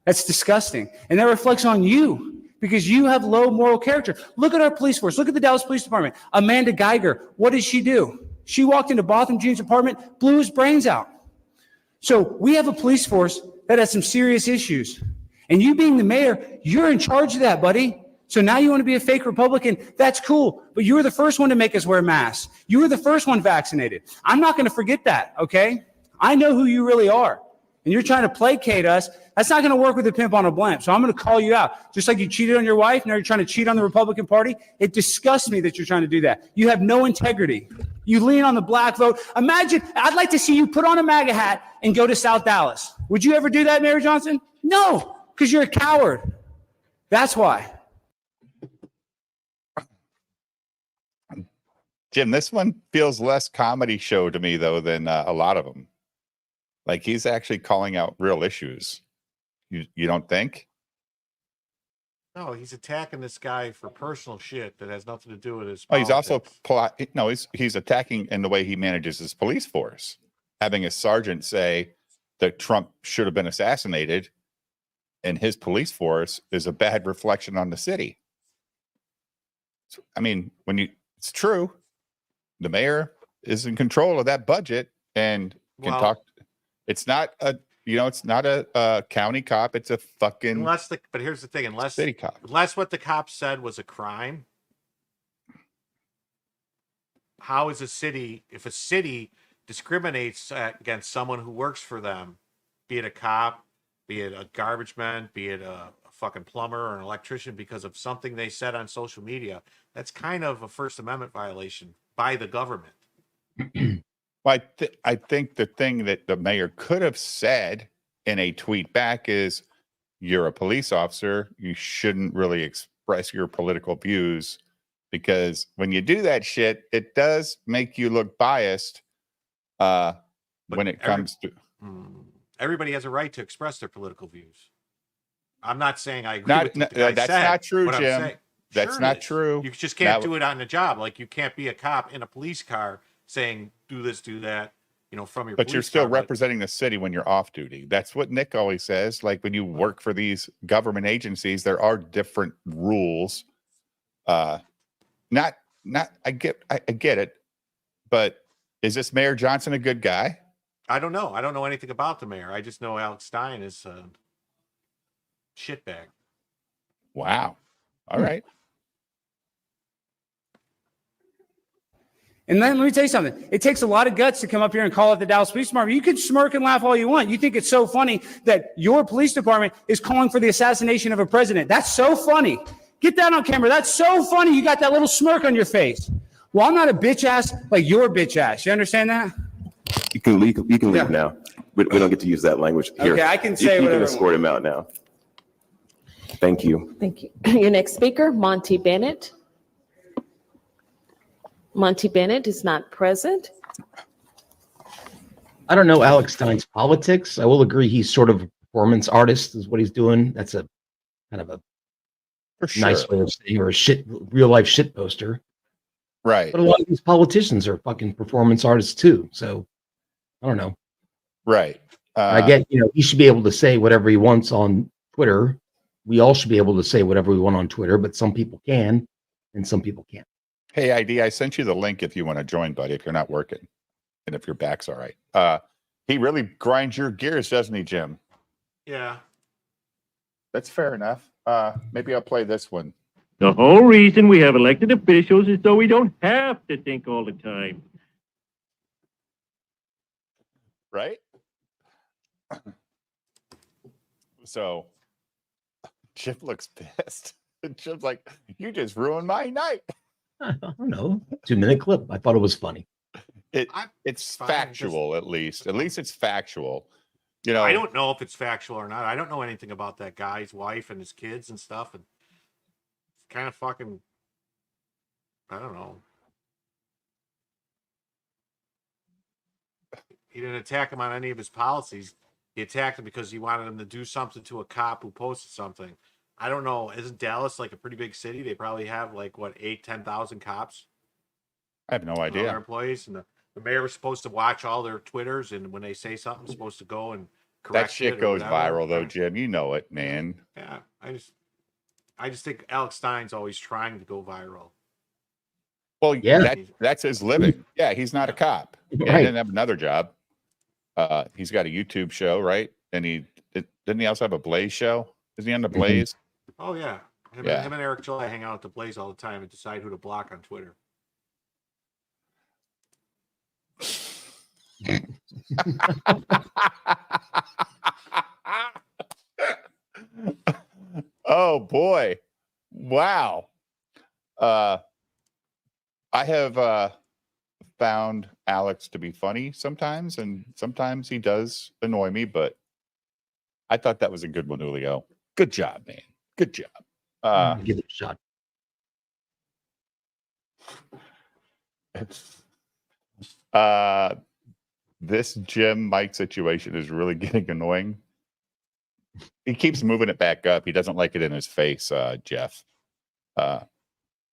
That's disgusting. And that reflects on you, because you have low moral character. Look at our police force. Look at the Dallas Police Department. Amanda Geiger, what did she do? She walked into Botham Jean's apartment, blew his brains out. So we have a police force that has some serious issues. And you being the mayor, you're in charge of that, buddy. So now you want to be a fake Republican. That's cool. But you were the first one to make us wear masks. You were the first one vaccinated. I'm not going to forget that, okay? I know who you really are. And you're trying to placate us. That's not going to work with a pimp on a blimp. So I'm going to call you out. Just like you cheated on your wife, now you're trying to cheat on the Republican Party. It disgusts me that you're trying to do that. You have no integrity. You lean on the black vote. Imagine, I'd like to see you put on a MAGA hat and go to South Dallas. Would you ever do that, Mary Johnson? No, because you're a coward. That's why. Jim, this one feels less comedy show to me though than a lot of them. Like he's actually calling out real issues. You don't think? No, he's attacking this guy for personal shit that has nothing to do with his Oh, he's also politics. he's attacking in the way he manages his police force, having a sergeant say that Trump should have been assassinated, and his police force is a bad reflection on the city. I mean, it's true, the mayor is in control of that budget and can Well- talk. It's not it's not a county cop. It's a fucking But here's the thing, city cop. unless what the cop said was a crime, how is if a city discriminates against someone who works for them, be it a cop, be it a garbage man, be it a fucking plumber or an electrician, because of something they said on social media, that's kind of a First Amendment violation by the government. Well, I think the thing that the mayor could have said in a tweet back is, you're a police officer. You shouldn't really express your political views, because when you do that shit, it does make you look biased when it comes to... Everybody has a right to express their political views. I'm not saying I agree with what the guy that's said. not true, What I'm Jim. saying- That's Sure it not is. true. You just can't do it on the job. Like you can't be a cop in a police car saying do this, do that, from your But you're police still car, but- representing the city when you're off duty. That's what Nick always says. Like when you work for these government agencies, there are different rules. I get it, but is this Mayor Johnson a good guy? I don't know. I don't know anything about the mayor. I just know Alex Stein is a shitbag. Wow. All right. And then let me tell you something. It takes a lot of guts to come up here and call out the Dallas Police Department. You can smirk and laugh all you want. You think it's so funny that your police department is calling for the assassination of a president. That's so funny. Get that on camera. That's so funny. You got that little smirk on your face. Well, I'm not a bitch ass like your bitch ass. You understand that? You can leave. You can leave now. We don't get to use that language here. Okay, I can say you whatever can I escort him out now. Thank you. Thank you. Your next speaker, Monty Bennett. Monty Bennett is not present. I don't know Alex Stein's politics. I will agree he's sort of a performance artist is what he's doing. That's a kind of a nice way of saying, or a real life shit poster. Right. But a lot of these politicians are fucking performance artists too. So I don't know. Right. I get, he should be able to say whatever he wants on Twitter. We all should be able to say whatever we want on Twitter, but some people can and some people can't. Hey, ID, I sent you the link if you want to join, buddy, if you're not working and if your back's all right. He really grinds your gears, doesn't he, Jim? Yeah. That's fair enough. Maybe I'll play this one. The whole reason we have elected officials is so we don't have to think all the time. Right? So Jim looks pissed. Jim's like, you just ruined my night. I don't know. 2-minute clip. I thought it was funny. It's factual, at least. At least it's factual. I don't know if it's factual or not. I don't know anything about that guy's wife and his kids and stuff. And it's kind of fucking, I don't know. He didn't attack him on any of his policies. He attacked him because he wanted him to do something to a cop who posted something. I don't know. Isn't Dallas like a pretty big city? They probably have like 8,000-10,000 cops. I have no All idea. their employees, and the mayor was supposed to watch all their Twitters, and when they say something, supposed to go and correct That shit it or goes whatever. viral, though, Jim. You know it, man. Yeah, I just think Alex Stein's always trying to go viral. Well, yeah, that's his living. Yeah, he's not a cop. Yeah, Right. He didn't have another job. He's got a YouTube show, right? And didn't he also have a Blaze show? Is he on the Blaze? Oh yeah, him and Eric July hang out at the Blaze all the time and decide who to block on Twitter. Oh boy. Wow. I have found Alex to be funny sometimes, and sometimes he does annoy me, but I thought that was a good one, Julio. Good job, man. Good job. Give it a shot. This Jim mic situation is really getting annoying. He keeps moving it back up. He doesn't like it in his face, Jeff. I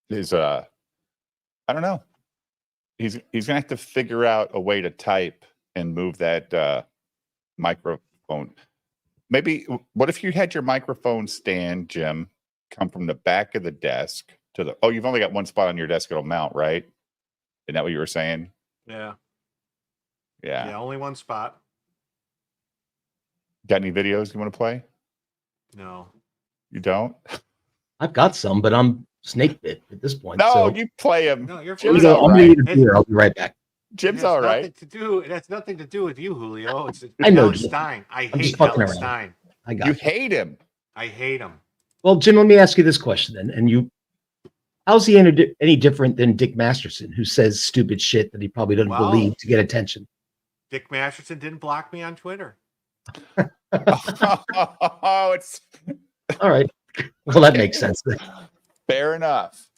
don't know. He's gonna have to figure out a way to type and move that microphone. Maybe what if you had your microphone stand, Jim, come from the back of the desk to the you've only got one spot on your desk it'll mount, right? Isn't that what you were saying? Yeah. Yeah. Yeah, only one spot. Got any videos you want to play? No. You don't? I've got some, but I'm snake bit at this point. No, so. you play him. No, you're Jim's fine. all I'm right. gonna eat a beer. I'll be right back. Jim's It has all right. nothing to do. It has nothing to do with you, Julio. It's I know, Alex Jim. Stein. I I'm just hate fucking Alex around. Stein. I got You hate him. I hate him. Well, Jim, let me ask you this question then. And how's he any different than Dick Masterson, who says stupid shit that he probably doesn't Well- believe to get attention? Dick Masterson didn't block me on Twitter. Oh, it's All right. Well, that makes sense. fair enough.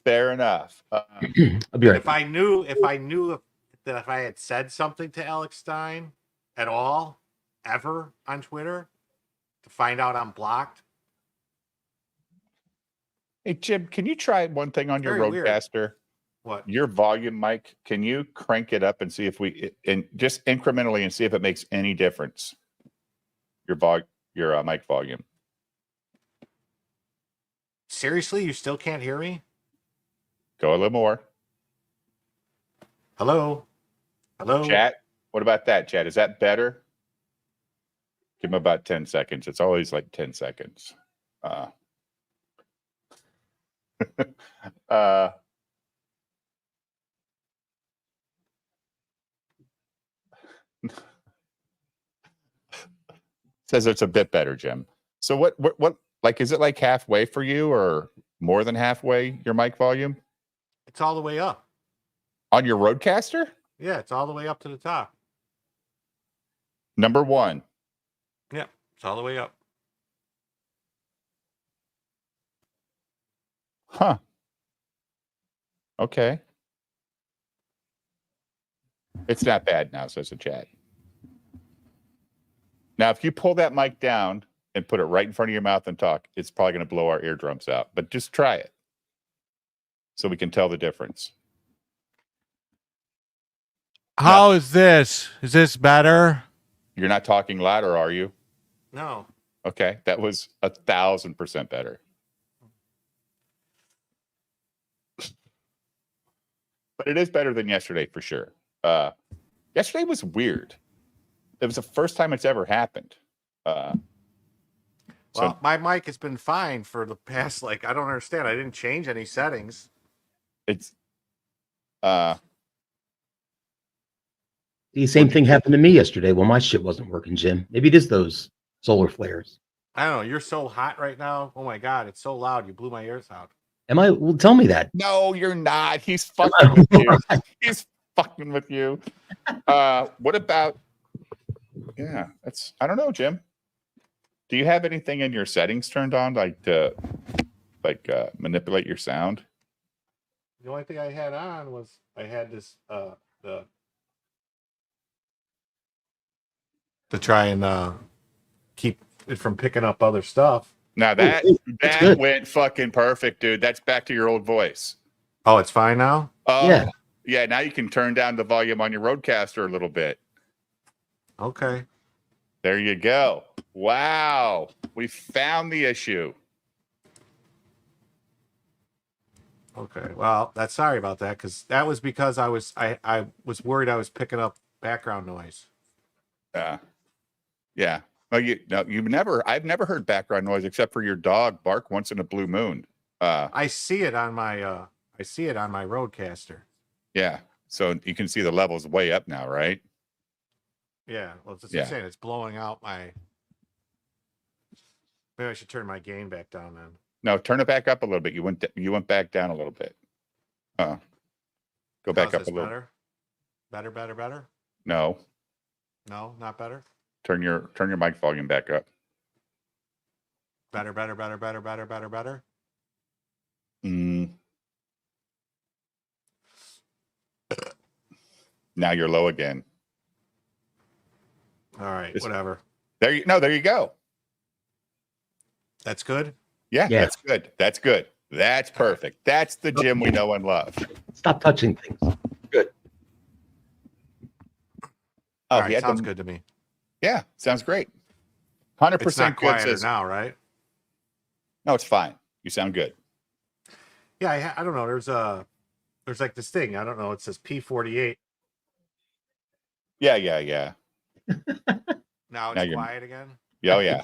Fair enough. I'll be right If back. I knew that if I had said something to Alex Stein at all, ever on Twitter, to find out I'm blocked. Hey, Jim, can you try one thing on your Very weird. Roadcaster? What? Your volume mic, can you crank it up and see if and just incrementally and see if it makes any difference? Your mic volume. Seriously, you still can't hear me? Go a little more. Hello? Hello? Chat. What about that, chat? Is that better? Give him about 10 seconds. It's always like 10 seconds. Says it's a bit better, Jim. So what like is it like halfway for you or more than halfway your mic volume It's all the way up. on your Roadcaster? Yeah, it's all the way up to the top. Number 1. Yeah, it's all the way up. Huh. Okay. It's not bad now, says the chat. Now, if you pull that mic down and put it right in front of your mouth and talk, it's probably going to blow our eardrums out. But just try it so we can tell the difference. How is this? Is this better? You're not talking louder, are you? No. Okay, that was 1,000% better. But it is better than yesterday for sure. Yesterday was weird. It was the first time it's ever happened. Well, my mic has been fine for the past, I don't understand. I didn't change any settings. It's The same thing happened to me yesterday when my shit wasn't working, Jim. Maybe it is those solar flares. I don't know. You're so hot right now. Oh my God, it's so loud. You blew my ears out. Am I? Well, tell me that. no, you're not. He's fucking with you. He's fucking with you. What about? Yeah, I don't know, Jim. Do you have anything in your settings turned on, like to manipulate your sound? The only thing I had on was I had this to try and keep it from picking up other stuff. Now that good. went fucking perfect, dude. That's back to your old voice. Oh, it's fine now? Oh, Yeah. yeah. Now you can turn down the volume on your Roadcaster a little bit. Okay. There you go. Wow, we found the issue. Okay. Well, sorry about that, because that was because I was worried I was picking up background noise. Yeah. No, I've never heard background noise except for your dog bark once in a blue moon. I see it on my Roadcaster. Yeah. So you can see the levels way up now, right? Yeah. Well, it's just Yeah. saying it's blowing out my. Maybe I should turn my gain back down then. No, turn it back up a little bit. You went back down a little bit. Go back How's up this a little. Better. No, No, not better. turn your mic volume back up. Better. Mm. Now you're low again. All right, Just- whatever. There you go. That's good. Yeah, Yeah. that's good. That's good. That's perfect. That's the Jim we know and love. Stop touching things. Good. Oh, All he right, had sounds the- good to me. Yeah, sounds great. 100% It's not good quieter says now, right? no. It's fine. You sound good. Yeah, I don't know. There's like this thing. I don't know. It says P48. Yeah. Now Now it's you're- quiet again. Oh yeah.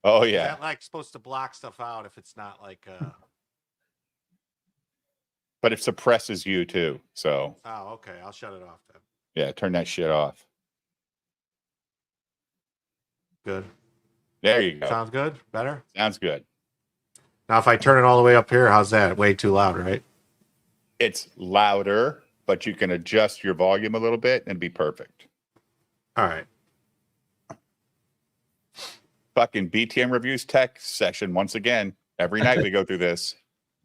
Oh Is yeah. that like supposed to block stuff out if it's not like But it suppresses you too. So Oh, okay. I'll shut it off then. yeah, turn that shit off. Good. There you go. Sounds good? Better? Sounds good. Now if I turn it all the way up here, how's that? Way too loud, right? It's louder, but you can adjust your volume a little bit and be perfect. All right. Fucking BTM Reviews tech session once again. Every night we go through this.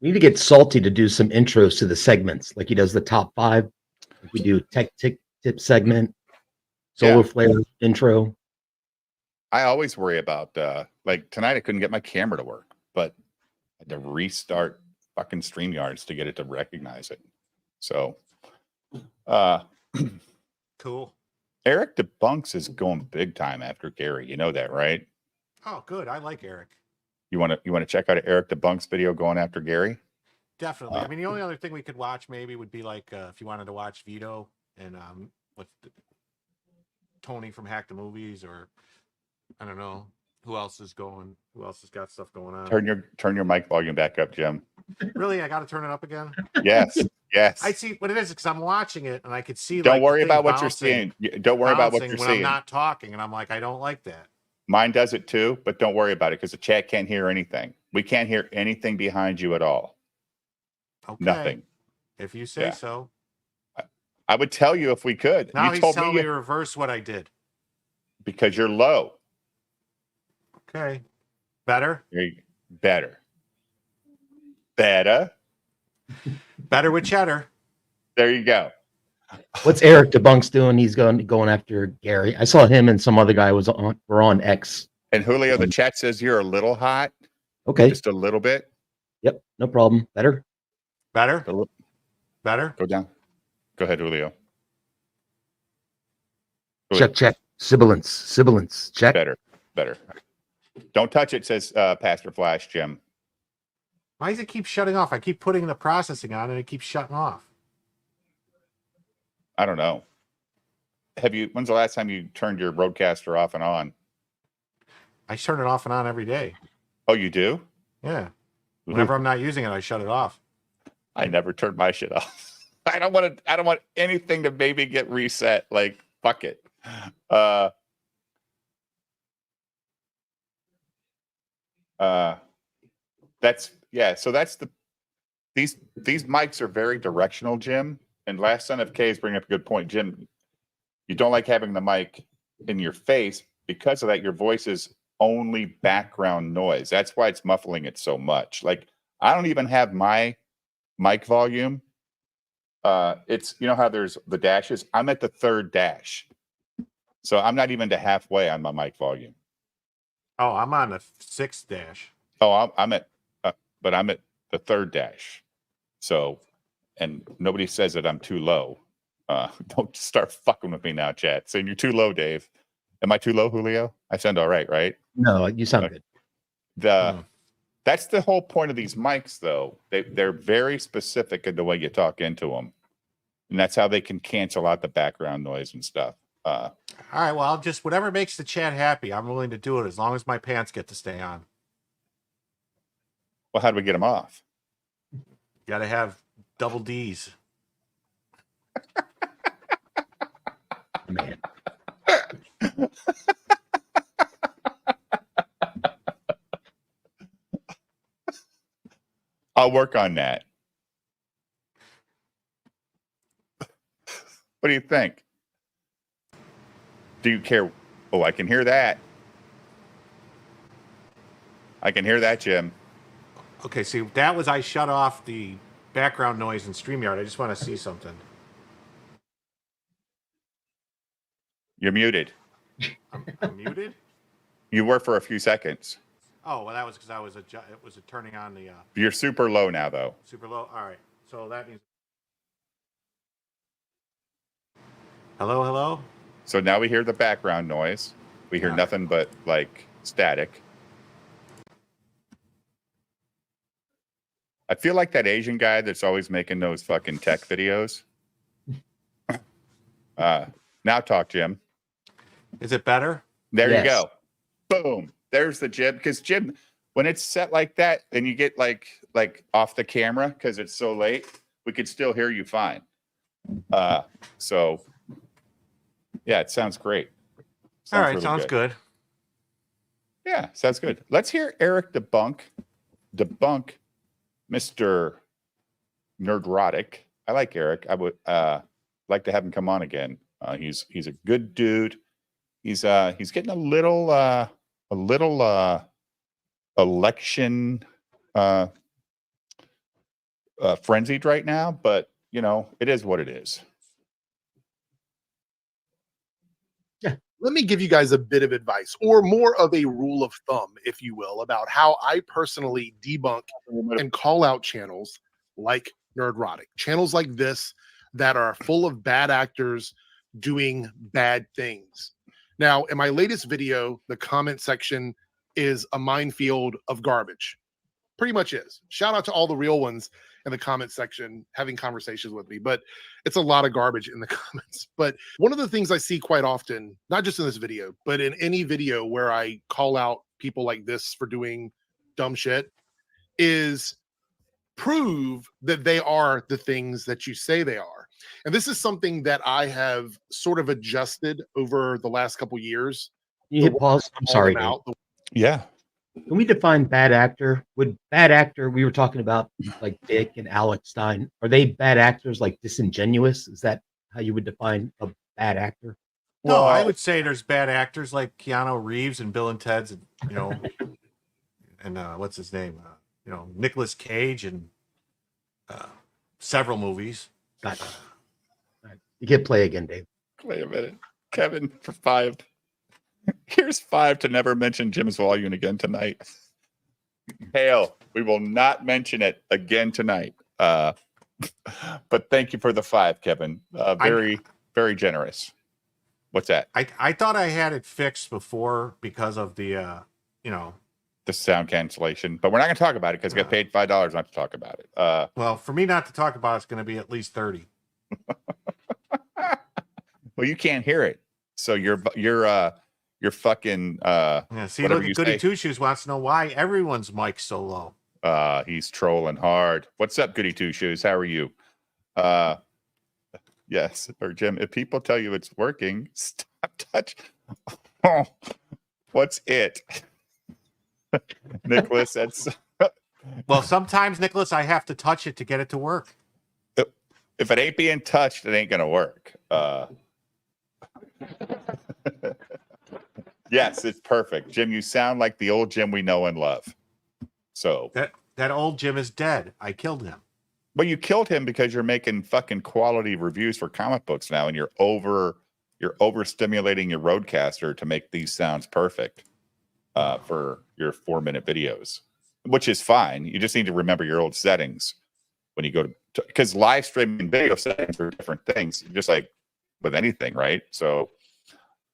We need to get Salty to do some intros to the segments, like he does the top 5. Like we do tech tip segment, solar Yeah. flare intro. I always worry about like tonight I couldn't get my camera to work, but I had to restart fucking StreamYards to get it to recognize it. So Cool. Eric DeBunks is going big time after Gary. You know that, right? Oh, good. I like Eric. You want to check out Eric DeBunk's video going after Gary? Definitely. I mean, the only other thing we could watch maybe would be like if you wanted to watch Vito and with Tony from Hack the Movies, or I don't know who else is going. Who else has got stuff going on? Turn your mic volume back up, Jim. Really, I got to turn it up again. Yes, yes. I see what it is because I'm watching it and I could see. Don't like, worry the thing about what you're bouncing- seeing. Don't worry about what bouncing you're when seeing. I'm not talking, and I'm like, I don't like that. Mine does it too, but don't worry about it because the chat can't hear anything. We can't hear anything behind you at all. Okay. Nothing. If you say Yeah. so. I would tell you if we could. Now You he's told telling me me to reverse what I did. because you're low. Okay. Better? Better. Better. Better with cheddar. There you go. What's Eric DeBunk's doing? He's going after Gary. I saw him and some other guy were on X. And Julio, the chat says you're a little hot. Okay. Just a little bit. Yep. No problem. Better. Better? Better? Go down. Go ahead, Julio. Check. Sibilance. Check. Better. Don't touch it, says Pastor Flash, Jim. Why does it keep shutting off? I keep putting the processing on and it keeps shutting off. I don't know. When's the last time you turned your Roadcaster off and on? I turn it off and on every day. Oh, you do? Yeah. Whenever I'm not using it, I shut it off. I never turned my shit off. I don't want anything to maybe get reset. Like, fuck it. So these mics are very directional, Jim. And Last Son of K is bringing up a good point, Jim. You don't like having the mic in your face. Because of that, your voice is only background noise. That's why it's muffling it so much. Like, I don't even have my mic volume. It's, you know how there's the dashes? I'm at the 3rd dash. So I'm not even to halfway on my mic volume. Oh, I'm on the 6th dash. Oh, I'm at the 3rd dash. So, and nobody says that I'm too low. Don't start fucking with me now, chat. Saying you're too low, Dave. Am I too low, Julio? I sound all right, right? No, you sound good. That's the whole point of these mics, though. They're very specific in the way you talk into them, and that's how they can cancel out the background noise and stuff. All right, well, I'll just whatever makes the chat happy. I'm willing to do it as long as my pants get to stay on. Well, how do we get them off? Got to have double D's. Man. I'll work on that. What do you think? Do you care? Oh, I can hear that. I can hear that, Jim. Okay, see, that was I shut off the background noise in StreamYard. I just want to see something. You're muted. I'm muted. You were for a few seconds. Oh, well, that was because I was turning on the You're super low now, though. super low. All right, so that means. Hello, hello. So now we hear the background noise. We hear nothing but like static. I feel like that Asian guy that's always making those fucking tech videos. Now talk, Jim. Is it better? There you go. Boom. There's the Jim. Because Jim, when it's set like that, and you get like off the camera because it's so late, we could still hear you fine. So yeah, it sounds great. All right, really sounds good. Yeah, sounds good. Let's hear Eric debunk Mr. Nerdrotic. I like Eric. I would like to have him come on again. He's a good dude. He's getting a little election frenzied right now, but you know, it is what it is. Yeah. Let me give you guys a bit of advice, or more of a rule of thumb, if you will, about how I personally debunk and call out channels like Nerdrotic, channels like this that are full of bad actors doing bad things. Now, in my latest video, the comment section is a minefield of garbage. Pretty much is. Shout out to all the real ones in the comment section having conversations with me, but it's a lot of garbage in the comments. But one of the things I see quite often, not just in this video, but in any video where I call out people like this for doing dumb shit, is prove that they are the things that you say they are. And this is something that I have sort of adjusted over the last couple years. You hit pause. I'm sorry. Yeah. Can we define bad actor? Would bad actor, we were talking about like Dick and Alex Stein, are they bad actors like disingenuous? Is that how you would define a bad actor? No, I would say there's bad actors like Keanu Reeves and Bill and Ted's, and you know, and what's his name? You know, Nicolas Cage and several movies. Gotcha. You can't play again, Dave. Wait a minute. Kevin, for 5. Here's 5 to never mention Jim's volume again tonight. Hail. We will not mention it again tonight. But thank you for the 5, Kevin. Very generous. What's that? I thought I had it fixed before because of the you know, the sound cancellation, but we're not going to talk about it because I got paid $5 not to talk about it. Well, for me not to talk about it's going to be at least 30. Well, you can't hear it, so you're fucking yeah. See, look at Goody Two Shoes wants to know why everyone's mic's so low. He's trolling hard. What's up, Goody Two Shoes? How are you? Yes, or Jim. If people tell you it's working, stop touch. Oh, what's it? Nicholas, that's well, sometimes, Nicholas, I have to touch it to get it to work. If it ain't being touched, it ain't gonna work. Yes, it's perfect. Jim, you sound like the old Jim we know and love. So that old Jim is dead. I killed him. But you killed him because you're making fucking quality reviews for comic books now, and you're overstimulating your roadcaster to make these sounds perfect for your 4-minute videos, which is fine. You just need to remember your old settings when you go to, because live streaming video settings are different things, just like with anything, right? So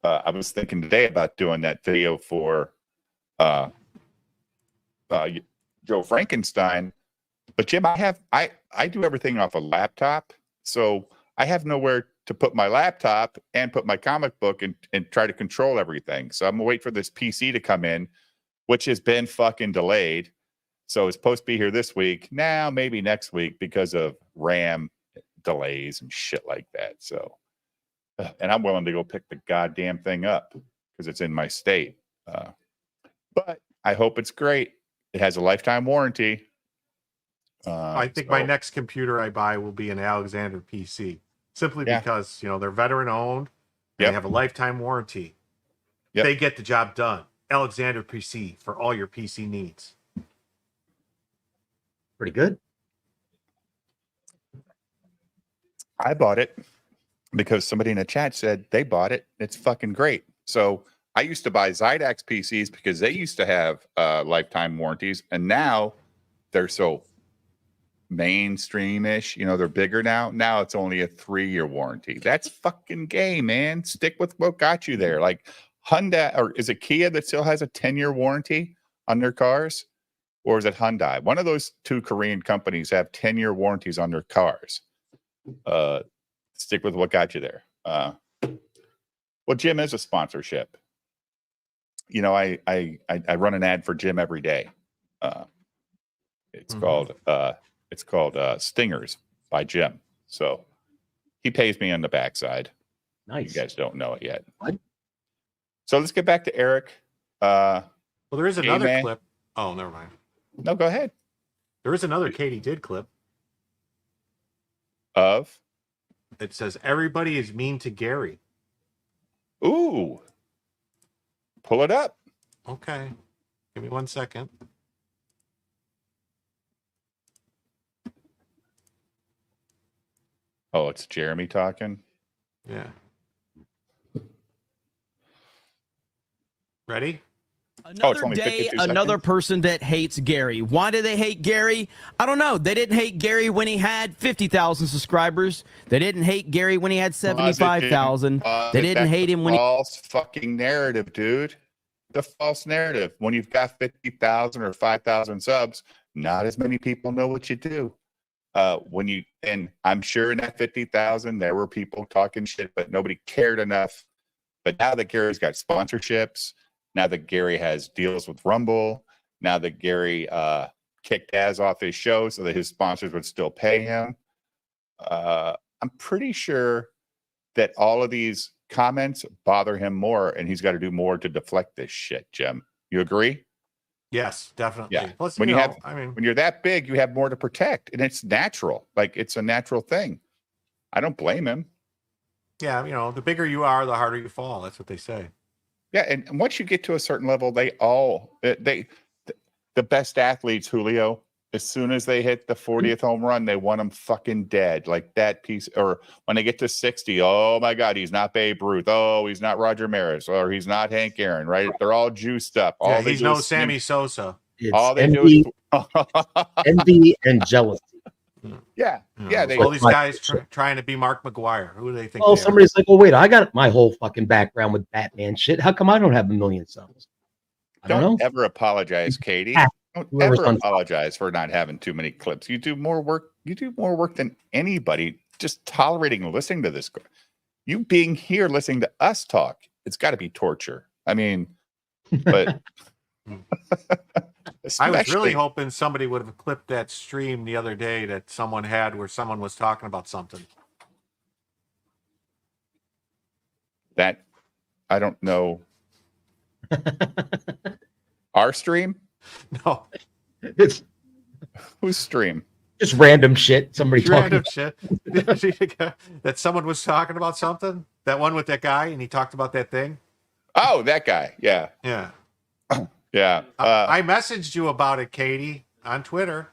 I was thinking today about doing that video for Joe Frankenstein, but Jim, I do everything off a laptop, so I have nowhere to put my laptop and put my comic book and try to control everything. So I'm gonna wait for this PC to come in, which has been fucking delayed. So it's supposed to be here this week. Now, maybe next week because of RAM delays and shit like that. So, and I'm willing to go pick the goddamn thing up because it's in my state. But I hope it's great. It has a lifetime warranty. I think my next computer I buy will be an Alexander PC, simply because, you know, they're veteran owned and they have a lifetime warranty. They get the job done. Alexander PC for all your PC needs. Pretty good. I bought it. because somebody in the chat said they bought it. It's fucking great. So I used to buy Zydax PCs because they used to have lifetime warranties, and now they're so mainstream-ish. You know, they're bigger now. Now it's only a 3-year warranty. That's fucking gay, man. Stick with what got you there. Like Hyundai, or is it Kia that still has a 10-year warranty on their cars? Or is it Hyundai? One of those two Korean companies have 10-year warranties on their cars. Stick with what got you there. Well, Jim is a sponsorship. You know, I run an ad for Jim every day. It's called Stingers by Jim. So he pays me on the backside. Nice. You guys don't know it yet. What? So let's get back to Eric. Well, there is another Hey, man. clip. Oh, never mind. No, go ahead. There is another Katie did clip. Of? It says, everybody is mean to Gary. Ooh. Pull it up. Okay. Give me 1 second. Oh, it's Jeremy talking? Yeah. Ready? Another only day, 52 another seconds. person that hates Gary. Why do they hate Gary? I don't know. They didn't hate Gary when he had 50,000 subscribers. They didn't hate Gary when he had 75,000. They didn't hate him when he... False fucking narrative, dude. The false narrative. When you've got 50,000 or 5,000 subs, not as many people know what you do. And I'm sure in that 50,000, there were people talking shit, but nobody cared enough. But now that Gary's got sponsorships, now that Gary has deals with Rumble, now that Gary kicked Daz off his show so that his sponsors would still pay him, I'm pretty sure that all of these comments bother him more, and he's got to do more to deflect this shit, Jim. You agree? Yes, definitely. Yeah. Plus, When you you know, have, I mean, when you're that big, you have more to protect, and it's natural. Like, it's a natural thing. I don't blame him. yeah, you know, the bigger you are, the harder you fall. That's what they say. Yeah, and once you get to a certain level, the best athletes, Julio, as soon as they hit the 40th home run, they want them fucking dead. Like that piece, or when they get to 60, oh my God, he's not Babe Ruth. Oh, he's not Roger Maris, or he's not Hank Aaron, right? They're all juiced up. All Yeah, they he's do no is Sammy Sosa. It's all they envy, do is envy and jealousy. yeah, You know, yeah. They, all these guys trying to be Mark McGuire. Who do they think? Well, they are? somebody's like, "Oh, wait, I got my whole fucking background with Batman shit. How come I don't have a million subs?" I don't know. ever apologize, Katie. Don't Whoever's ever on- apologize for not having too many clips. You do more work. You do more work than anybody. Just tolerating and listening to this. You being here listening to us talk, it's got to be torture. I mean, but I was really especially- hoping somebody would have clipped that stream the other day that someone had where someone was talking about something. that I don't know. Our stream? No, It's Whose stream? just random shit. Somebody talking. random shit. That someone was talking about something. That one with that guy, and he talked about that thing. Oh, that guy. Yeah, Yeah. yeah. I messaged you about it, Katie, on Twitter.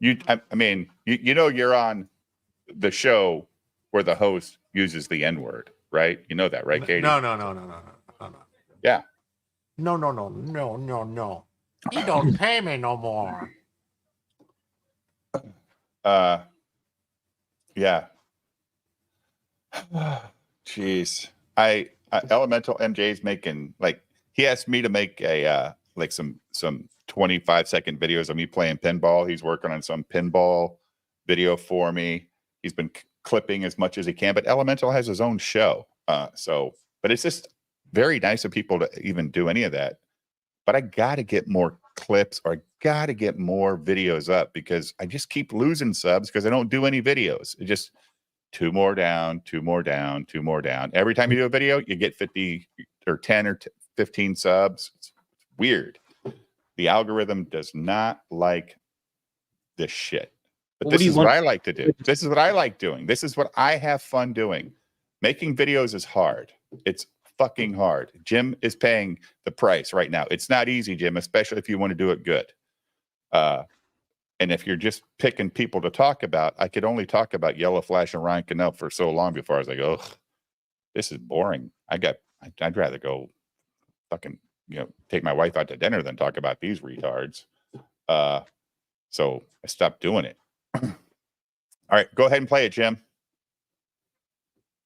I mean, you know, you're on the show where the host uses the N-word, right? You know that, right, Katie? No. Yeah. No. You don't pay me no more. Yeah. Jeez. I Elemental MJ's making, like, he asked me to make a like some 25-second videos of me playing pinball. He's working on some pinball video for me. He's been clipping as much as he can, but Elemental has his own show. But it's just very nice of people to even do any of that. But I got to get more clips, or I got to get more videos up, because I just keep losing subs because I don't do any videos. It just 2 more down, 2 more down, 2 more down. Every time you do a video, you get 50 or 10 or 15 subs. It's weird. The algorithm does not like this shit. But What this do you is want- what I like to do. This is what I like doing. This is what I have fun doing. Making videos is hard. It's fucking hard. Jim is paying the price right now. It's not easy, Jim, especially if you want to do it good. And if you're just picking people to talk about, I could only talk about Yellow Flash and Ryan Cannell for so long before I was like, oh, this is boring. I'd rather go fucking, take my wife out to dinner than talk about these retards. So I stopped doing it. All right, go ahead and play it, Jim.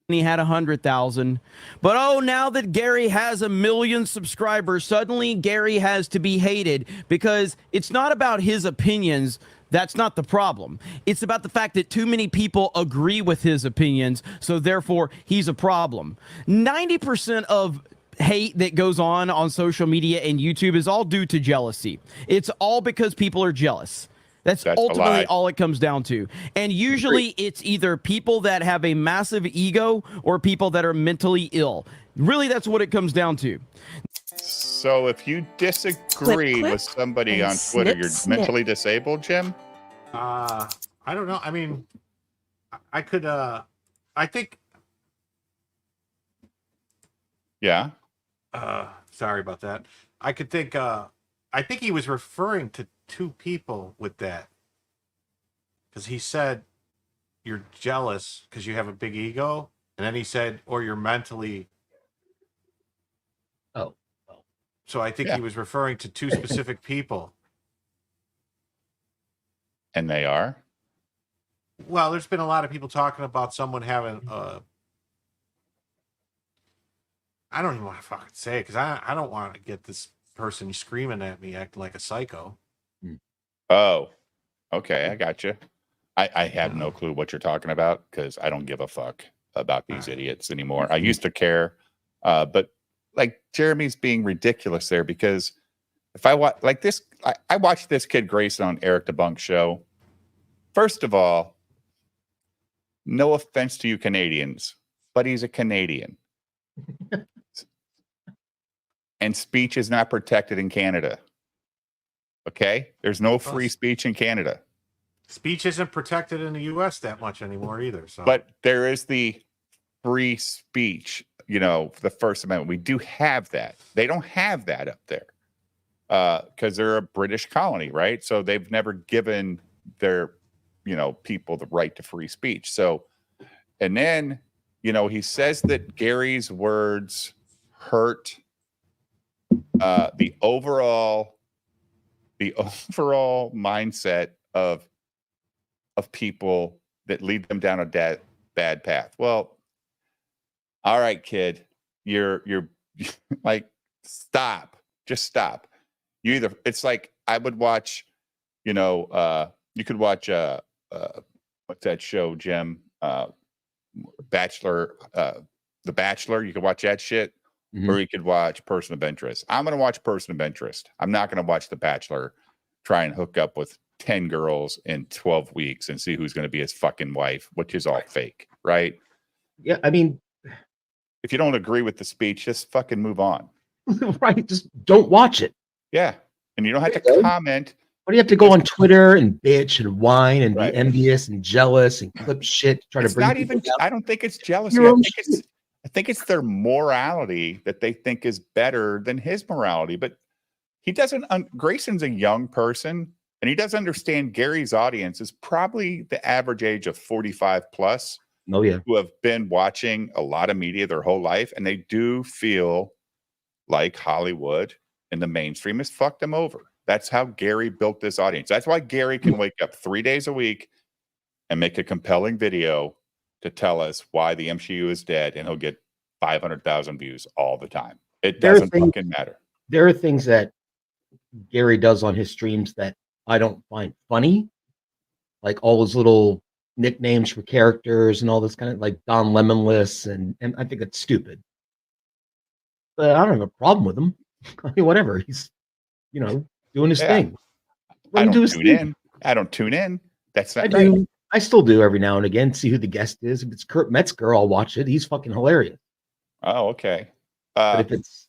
He had 100,000, but now that Gary has 1 million subscribers, suddenly Gary has to be hated because it's not about his opinions. That's not the problem. It's about the fact that too many people agree with his opinions, so therefore he's a problem. 90% of hate that goes on social media and YouTube is all due to jealousy. It's all because people are jealous. That's ultimately all it comes down to. And usually it's either people that have a massive ego or people that are mentally ill. Really, that's what it comes down to. So if you disagree with somebody on Twitter, you're mentally disabled, Jim? I don't know. I mean, I could, I think. Yeah. Sorry about that. I could think, I think he was referring to two people with that. Because he said, you're jealous because you have a big ego. And then he said, or you're mentally. Oh. So I think he was referring to two specific people. And they are? Well, there's been a lot of people talking about someone having I don't even want to fucking say it because I don't want to get this person screaming at me acting like a psycho. Oh, okay. I got you. I have no clue what you're talking about because I don't give a fuck about these idiots anymore. I used to care, but like Jeremy's being ridiculous there because if I watch like this, I watched this kid Grayson on Eric DeBunk's show. First of all, no offense to you Canadians, but he's a Canadian. And speech is not protected in Canada. Okay? There's no free speech in Canada. Speech isn't protected in the U.S. that much anymore either. So, but there is the free speech, the First Amendment. We do have that. They don't have that up there because they're a British colony, right? So they've never given their, people the right to free speech. So, and then, he says that Gary's words hurt the overall mindset of people that lead them down a bad path. Well, all right, kid, you're like, just stop. It's like I would watch, you could watch what's that show, Jim? Bachelor, The Bachelor. You could watch that shit. Or you could watch Person of Interest. I'm going to watch Person of Interest. I'm not going to watch The Bachelor try and hook up with 10 girls in 12 weeks and see who's going to be his fucking wife, which is all fake, right? Yeah, I mean, if you don't agree with the speech, just fucking move on. Right, just don't watch it. Yeah, and you don't have to comment. Why do you have to go on Twitter and bitch and whine and be envious and jealous and clip shit? Try to bring not even. I don't think it's jealousy. I think it's their morality that they think is better than his morality. But he doesn't. Grayson's a young person, and he doesn't understand Gary's audience is probably the average age of 45 plus. Oh yeah, who have been watching a lot of media their whole life, and they do feel like Hollywood and the mainstream has fucked them over. That's how Gary built this audience. That's why Gary can wake up 3 days a week and make a compelling video to tell us why the MCU is dead, and he'll get 500,000 views all the time. It doesn't fucking matter. There are things that Gary does on his streams that I don't find funny, like all his little nicknames for characters and all this kind of like Don Lemonless, and I think it's stupid. But I don't have a problem with him. I mean, whatever. He's, doing his thing. I don't tune in. I don't tune in. That's not. I do. I still do every now and again. See who the guest is. If it's Kurt Metzger, I'll watch it. He's fucking hilarious. Oh, okay. But if it's,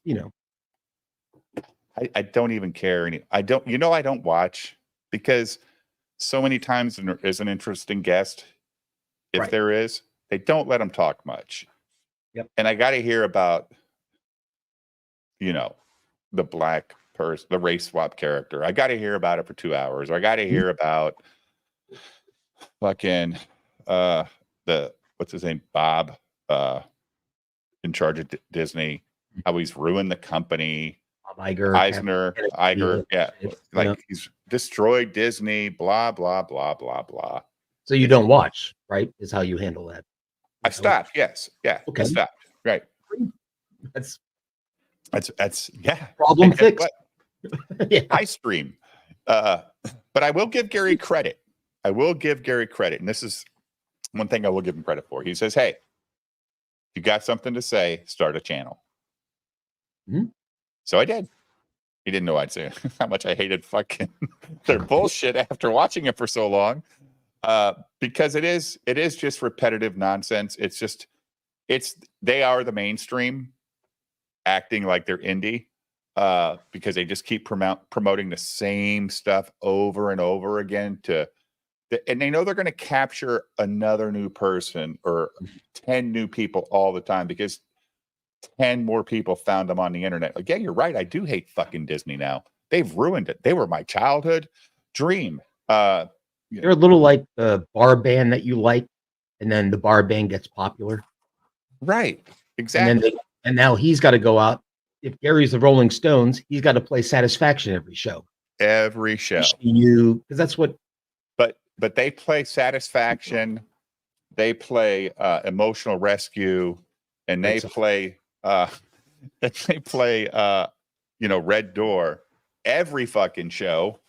I don't even care. I don't watch because so many times there is an interesting guest. If there is, they don't let them talk much. Yep. And I got to hear about, the black person, the race swap character. I got to hear about it for 2 hours. Or I got to hear about fucking the what's his name, Bob, in charge of Disney, how he's ruined the company. Iger, yeah, like he's destroyed Disney. Blah blah blah blah blah. So you don't watch, right? Is how you handle that. I stopped. Yes, yeah. Okay. I stopped. Right. That's yeah. problem fixed. Yeah. I stream, but I will give Gary credit. I will give Gary credit, and this is one thing I will give him credit for. He says, "Hey, if you got something to say, start a channel." Mm-hmm. So I did. He didn't know I'd say how much I hated fucking their bullshit after watching it for so long. Because it is just repetitive nonsense. They are the mainstream acting like they're indie, because they just keep promoting the same stuff over and over again and they know they're going to capture another new person or 10 new people all the time because 10 more people found them on the internet. Like, yeah, you're right. I do hate fucking Disney now. They've ruined it. They were my childhood dream. They're a little like the bar band that you like, and then the bar band gets popular. Right. Exactly. And now he's got to go out. If Gary's the Rolling Stones, he's got to play Satisfaction every show. Because that's what. But they play Satisfaction. They play Emotional Rescue, and they play Red Door every fucking show.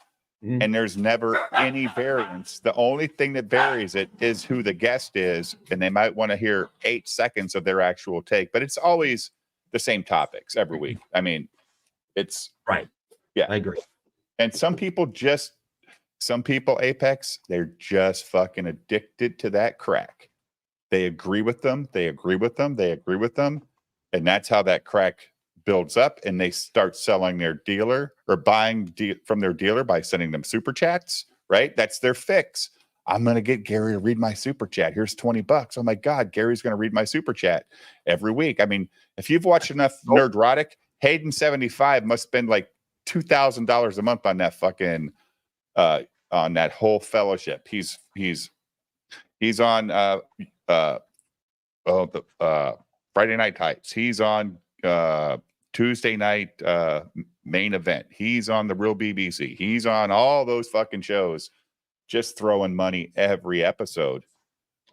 And there's never any variance. The only thing that varies it is who the guest is, and they might want to hear 8 seconds of their actual take, but it's always the same topics every week. I mean, it's right. Yeah, I agree. And some people, Apex, they're just fucking addicted to that crack. They agree with them. They agree with them. They agree with them. And that's how that crack builds up, and they start selling their dealer or buying from their dealer by sending them super chats, right? That's their fix. I'm going to get Gary to read my super chat. Here's $20. Oh my God, Gary's going to read my super chat every week. I mean, if you've watched enough Nerdrotic, Hayden 75 must spend like $2,000 a month on that fucking, on that whole fellowship. He's on, Friday Night Heights. He's on, Tuesday night main event. He's on the Real BBC. He's on all those fucking shows, just throwing money every episode.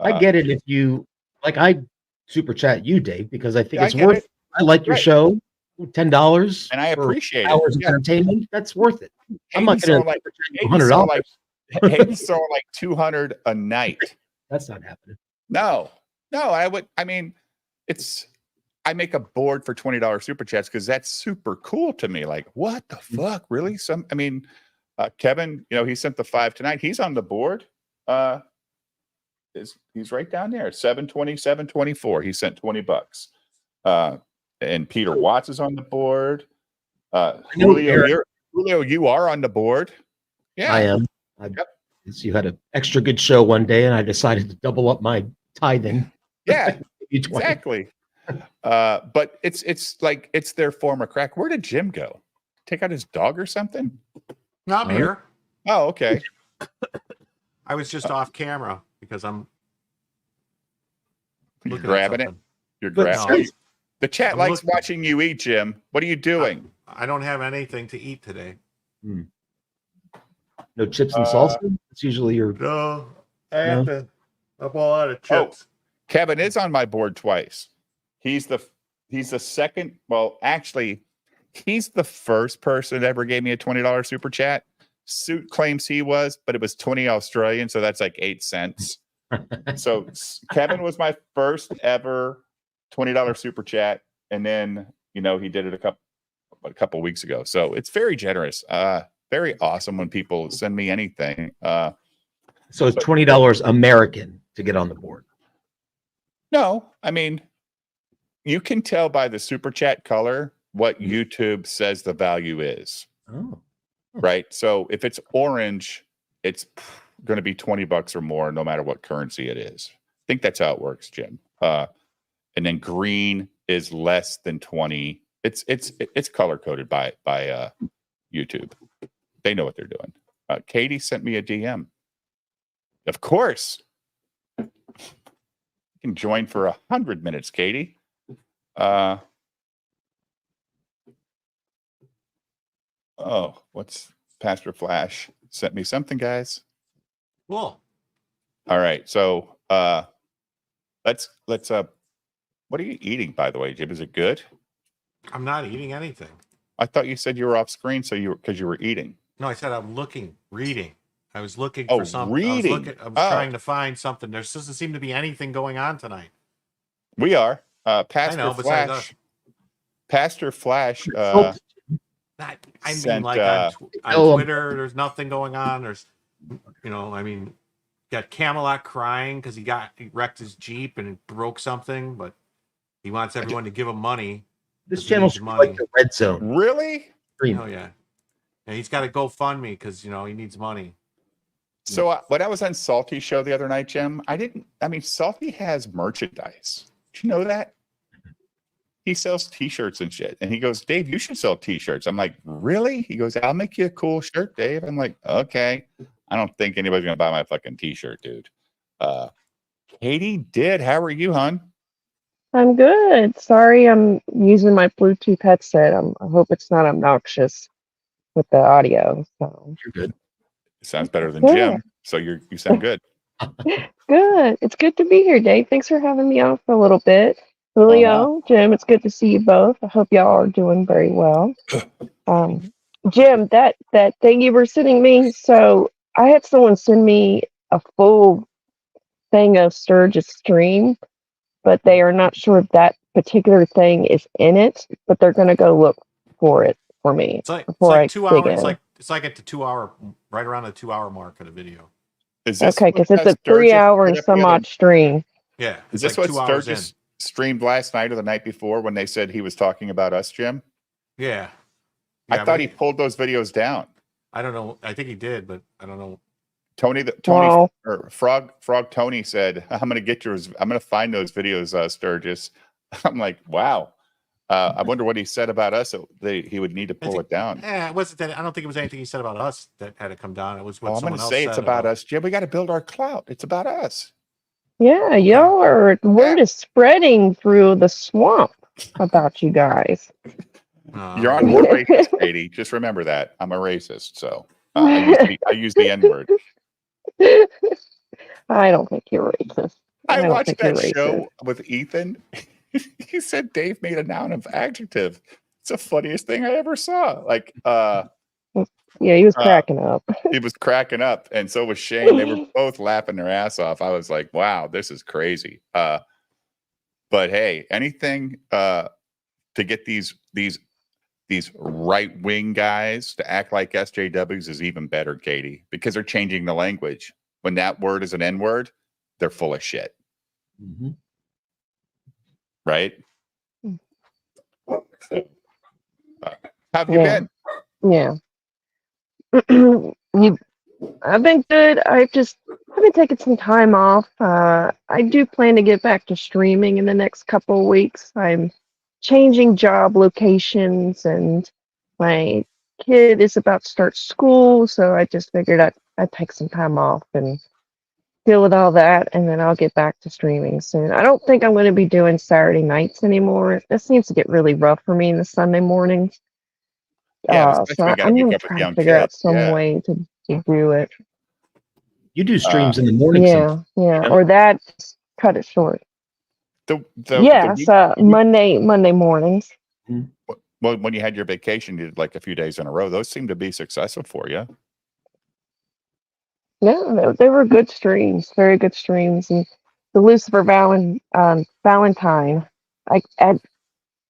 I get it if you like. I super chat you, Dave, because I think it's worth it. I like your show. $10, and I appreciate hours of entertainment. That's worth it. I'm not going to $100. Hayden's throwing like $200 a night. That's not happening. No, I would. I mean, I make a board for $20 super chats because that's super cool to me. Like, what the fuck? Really? Kevin, he sent the 5 tonight. He's on the board. He's right down there. 720, 724. He sent $20. And Peter Watts is on the board. Julio, you are on the board. Yeah, I am. You had an extra good show one day, and I decided to double up my tithing. Yeah, exactly. But it's like it's their form of crack. Where did Jim go? Take out his dog or something? No, I'm here. Oh, okay. I was just off camera because You're grabbing it. You're grabbing it. The chat likes watching you eat, Jim. What are you doing? I don't have anything to eat today. No chips and salsa? It's usually your. No, I have to. I'm all out of chips. Kevin is on my board twice. He's the second. Well, actually, he's the first person that ever gave me a $20 super chat. Suit claims he was, but it was 20 Australian, so that's like 8 cents. So Kevin was my first ever $20 super chat, and then he did it a couple weeks ago. So it's very generous, very awesome when people send me anything. So it's $20 American to get on the board. No, I mean, you can tell by the super chat color what YouTube says the value is. Oh. Right. So if it's orange, it's going to be $20 or more, no matter what currency it is. I think that's how it works, Jim. And then green is less than 20. It's color coded by YouTube. They know what they're doing. Katie sent me a DM. Of course. You can join for 100 minutes, Katie. What's Pastor Flash sent me something, guys. Cool. All right. So let's what are you eating, by the way, Jim? Is it good? I'm not eating anything. I thought you said you were off screen, so because you were eating. No, I said I'm reading. I was looking Oh, for something. reading. I was trying to find something. There doesn't seem to be anything going on tonight. We are. I Pastor know, besides us. Flash. Pastor Flash. I mean, sent, like on Twitter, there's nothing going on. There's, got Camelot crying because he wrecked his Jeep and it broke something, but he wants everyone to give him money. This channel's like the red zone. Really? Oh yeah. And he's got to GoFundMe because he needs money. So when I was on Salty's show the other night, Jim, Salty has merchandise. Did you know that? He sells t-shirts and shit. And he goes, Dave, you should sell t-shirts. I'm like, really? He goes, I'll make you a cool shirt, Dave. I'm like, okay. I don't think anybody's going to buy my fucking t-shirt, dude. Katie did. How are you, hon? I'm good. Sorry, I'm using my Bluetooth headset. I hope it's not obnoxious with the audio. So You're good. It sounds better than Good. Jim. So you sound good. Good. It's good to be here, Dave. Thanks for having me on for a little bit. Julio, Jim, it's good to see you both. I hope y'all are doing very well. Jim, that thing you were sending me, so I had someone send me a full thing of Sturgis stream, but they are not sure if that particular thing is in it, but they're going to go look for it for me. It's like before I 2 hours. dig in. It's like at the 2 hour, right around the 2 hour mark of the video. Is this Okay, because what, it's a Sturgis 3 hour put and up some the other- odd stream. Yeah. Is It's this like what 2 hours in. Sturgis streamed last night or the night before when they said he was talking about us, Jim? Yeah. I thought he pulled those videos down. I don't know. I think he did, but I don't know. Tony Wow. or Frog Tony said, I'm going to find those videos, Sturgis. I'm like, wow. I wonder what he said about us. He would need to pull it down. Yeah, it wasn't that. I don't think it was anything he said about us that had to come down. It was what I'm someone going to else say said it's about us, Jim. We got to build our clout. It's about us. Yeah, y'all are, word is spreading through the swamp about you guys. You're on more racist, Katie. Just remember that. I'm a racist, so I use the N-word. I don't think you're racist. I don't watched think you're that show racist. with Ethan. He said Dave made a noun of adjective. It's the funniest thing I ever saw. Like, Yeah, he was cracking up. He was cracking up, and so was Shane. They were both laughing their ass off. I was like, wow, this is crazy. But hey, anything to get these right-wing guys to act like SJWs is even better, Katie, because they're changing the language. When that word is an N-word, they're full of shit. Mm-hmm. Right? How have you been? Yeah. I've been good. I've been taking some time off. I do plan to get back to streaming in the next couple of weeks. I'm changing job locations and my kid is about to start school, so I just figured I'd take some time off and deal with all that, and then I'll get back to streaming soon. I don't think I'm going to be doing Saturday nights anymore. That seems to get really rough for me in the Sunday mornings. Yeah, So especially when you gotta I'm wake going to up with try young to figure out kids. some Yeah. way to do it. You do streams in the morning. Yeah, sometimes, yeah, you know? or that, cut it short. Yes, Monday mornings. Well, when you had your vacation, you did like a few days in a row. Those seem to be successful for you. Yeah, they were good streams, very good streams. And the Lucifer Valentine, I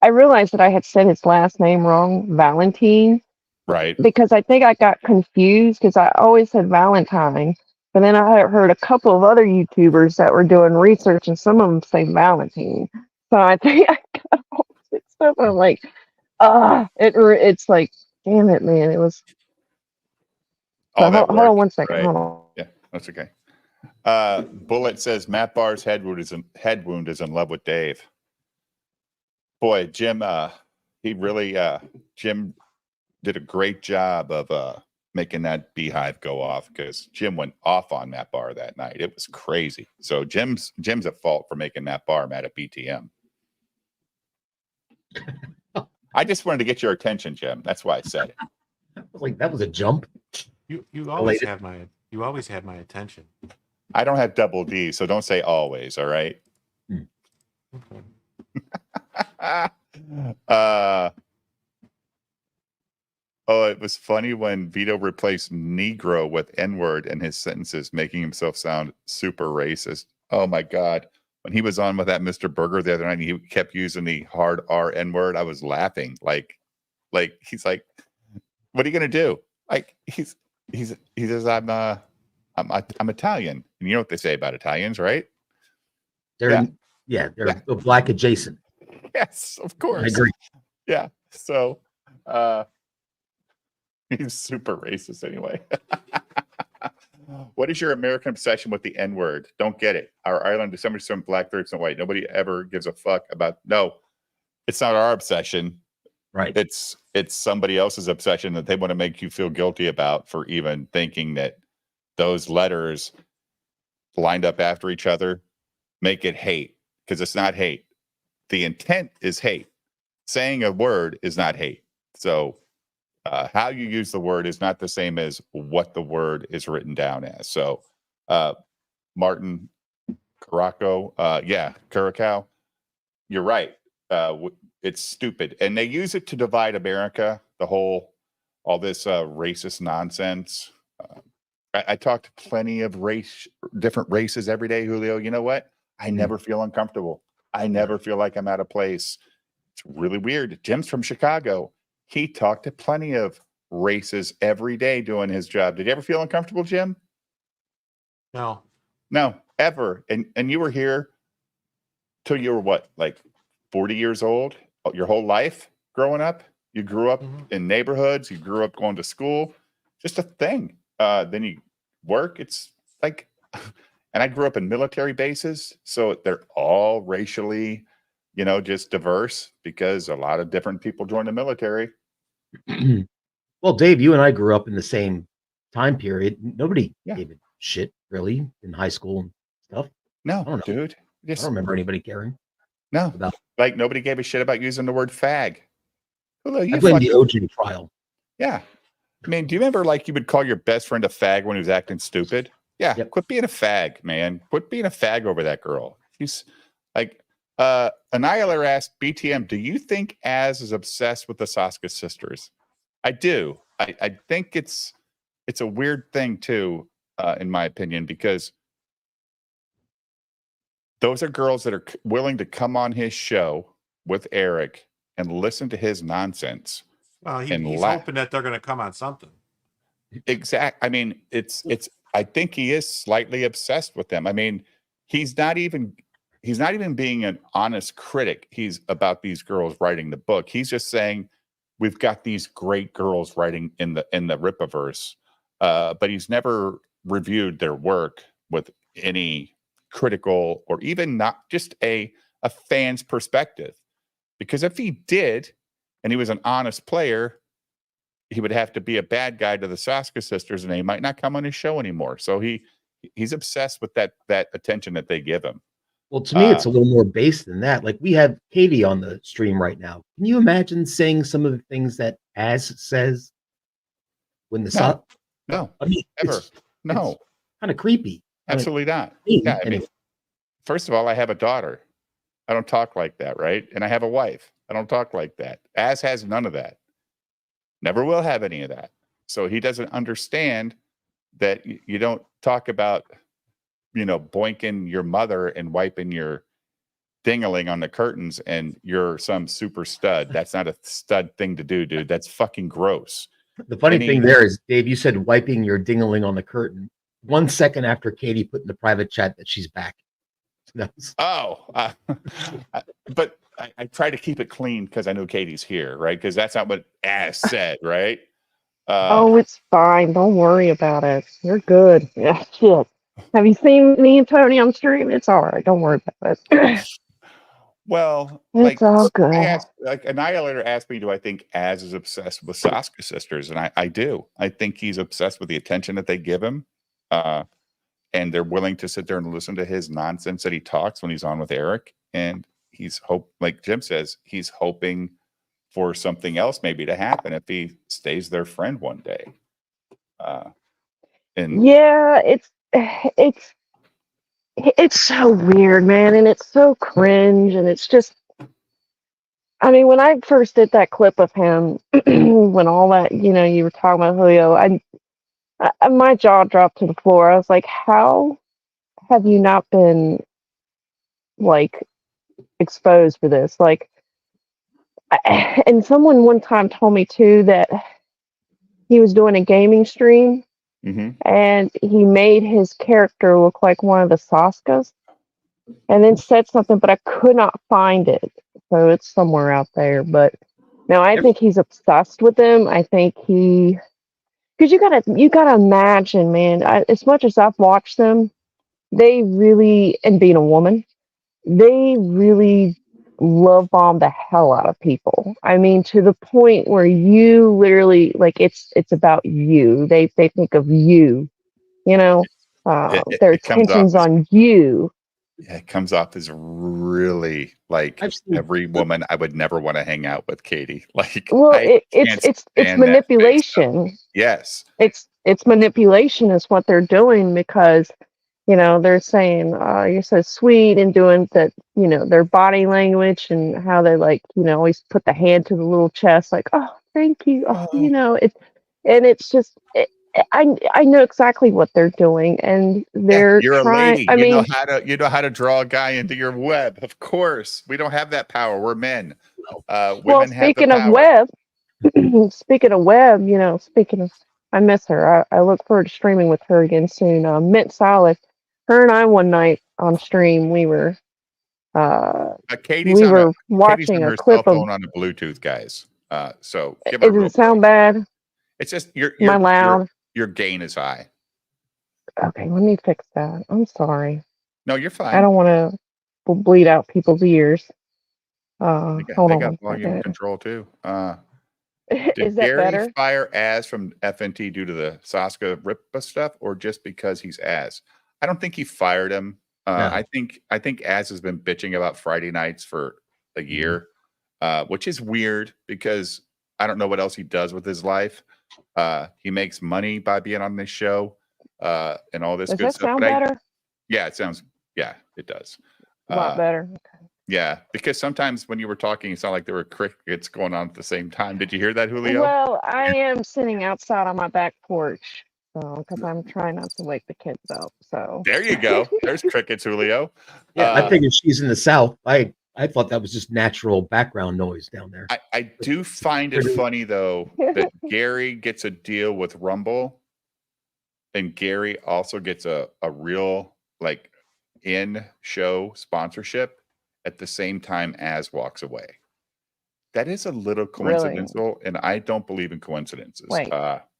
realized that I had said his last name wrong, Valentine, Right. because I think I got confused because I always said Valentine, but then I had heard a couple of other YouTubers that were doing research, and some of them say Valentine. So I think I got all mixed up. I'm like, it's like, damn it, man, it was. So All that hold on work, one second. right. Hold on. Yeah, that's okay. Bullet says Matt Barr's head wound is in love with Dave. Boy, Jim, he really Jim did a great job of making that beehive go off because Jim went off on Matt Barr that night. It was crazy. So Jim's at fault for making Matt Barr mad at BTM. I just wanted to get your attention, Jim. That's why I said it. Like that was a jump. You always have my attention. I don't have double D, so don't say always. All right. Oh, it was funny when Vito replaced Negro with N-word in his sentences, making himself sound super racist. Oh my God. When he was on with that Mr. Burger the other night, he kept using the hard R N-word. I was laughing. Like he's like, what are you gonna do? Like he says, I'm Italian. And you know what they say about Italians, right? They're black adjacent. Yes, of course. I agree. Yeah. So he's super racist anyway. What is your American obsession with the N-word? Don't get it. Our island is 70% black, 30% white. Nobody ever gives a fuck about. No, it's not our obsession. Right. It's somebody else's obsession that they want to make you feel guilty about for even thinking that those letters lined up after each other make it hate, because it's not hate. The intent is hate. Saying a word is not hate. So how you use the word is not the same as what the word is written down as. So Martin Curacao, you're right. It's stupid. And they use it to divide America, all this racist nonsense. I talk to plenty of different races every day, Julio. You know what? I never feel uncomfortable. I never feel like I'm out of place. It's really weird. Jim's from Chicago. He talked to plenty of races every day doing his job. Did you ever feel uncomfortable, Jim? No, ever. And you were here till you were what, like 40 years old? Your whole life growing up? You grew up in neighborhoods. You grew up going to school. Just a thing. Then you work. It's like, and I grew up in military bases, so they're all racially, just diverse because a lot of different people join the military. Well, Dave, you and I grew up in the same time period. Nobody gave a shit really in high school and stuff. No, I don't know. dude. I don't remember anybody caring. No, like nobody gave a shit about using the word fag. I blame the OJ trial. Yeah. I mean, do you remember like you would call your best friend a fag when he was acting stupid? Yeah. Yep. Quit being a fag, man. Quit being a fag over that girl. She's like, Annihilator asked BTM, do you think Az is obsessed with the Saska sisters? I do. I think it's a weird thing too, in my opinion, because those are girls that are willing to come on his show with Eric and listen to his nonsense. Well, he's hoping that they're going to come on something. I mean, I think he is slightly obsessed with them. I mean, he's not even being an honest critic. He's about these girls writing the book. He's just saying we've got these great girls writing in the Rippaverse, but he's never reviewed their work with any critical or even not just a fan's perspective. Because if he did, and he was an honest player, he would have to be a bad guy to the Saska sisters, and he might not come on his show anymore. So he's obsessed with that attention that they give him. Well, to me, it's a little more base than that. Like we have Katie on the stream right now. Can you imagine saying some of the things that Az says when the No, I mean, ever. No, it's kind of creepy. Absolutely not. Yeah, I mean, first of all, I have a daughter. I don't talk like that, right? And I have a wife. I don't talk like that. Az has none of that. Never will have any of that. So he doesn't understand that you don't talk about, boinking your mother and wiping your dingling on the curtains and you're some super stud. That's not a stud thing to do, dude. That's fucking gross. The funny thing there is, Dave, you said wiping your dingling on the curtain 1 second after Katie put in the private chat that she's back. But I try to keep it clean because I know Katie's here, right? Because that's not what Az said, right? Oh, it's fine. Don't worry about it. You're good. Yeah, shit. Have you seen me and Tony on stream? It's all right. Don't worry about it. Well, It's all I good. asked, like Annihilator asked me, do I think Az is obsessed with Sasuke sisters? And I do. I think he's obsessed with the attention that they give him. And they're willing to sit there and listen to his nonsense that he talks when he's on with Eric. And he's like Jim says, he's hoping for something else maybe to happen if he stays their friend one day. And Yeah, it's so weird, man, and it's so cringe, and it's just. I mean, when I first did that clip of him, when all that you were talking about Julio, my jaw dropped to the floor. I was like, how have you not been like exposed for this? Like, and someone one time told me too that he was doing a gaming stream and he made his character look like one of the Saskas and then said something, but I could not find it. So it's somewhere out there. But no, I think he's obsessed with them. I think because you gotta imagine, man, as much as I've watched them, they really, and being a woman, they really love bomb the hell out of people. I mean, to the point where you literally like it's about you. They think of you, their it comes off attention's as, on you. yeah, it comes off as really like every woman I would never want to hang out with, Katie. Like, Well, I can't it's stand that manipulation. yes. It's manipulation is what they're doing because they're saying you're so sweet and doing that, their body language and how they like always put the hand to the little chest like, oh, thank you, it's just I know exactly what they're doing and they're You're a trying. lady. I mean, you know how to draw a guy into your web. Of course, we don't have that power. We're men. well, Women have the speaking of power. web, speaking of, I miss her. I look forward to streaming with her again soon. Mint Solid, her and I one night on stream, we were Katie's on watching a her clip cell of. phone on the Bluetooth, guys. So give her a Does real it sound bad? It's just Am I loud? your gain is high. Okay, let me fix that. I'm sorry. No, you're fine. I don't want to bleed out people's ears. Hold They on got one volume second. control too. Is Did that Gary better? fire Az from FNT due to the Sasuke Rippa stuff, or just because he's Az? I don't think he fired him. No. I think Az has been bitching about Friday nights for a year, which is weird because I don't know what else he does with his life. He makes money by being on this show and all this Does good that stuff. sound But better? yeah, it sounds. Yeah, it does. A lot better. Yeah, because sometimes when you were talking, it sounded like there were crickets going on at the same time. Did you hear that, Julio? Well, I am sitting outside on my back porch, because I'm trying not to wake the kids up. So There you go. There's crickets, Julio. Yeah, I figured she's in the South. I thought that was just natural background noise down there. I do find it funny though that Gary gets a deal with Rumble, and Gary also gets a real like in-show sponsorship at the same time as walks away. That is a little coincidental, and I don't believe in coincidences.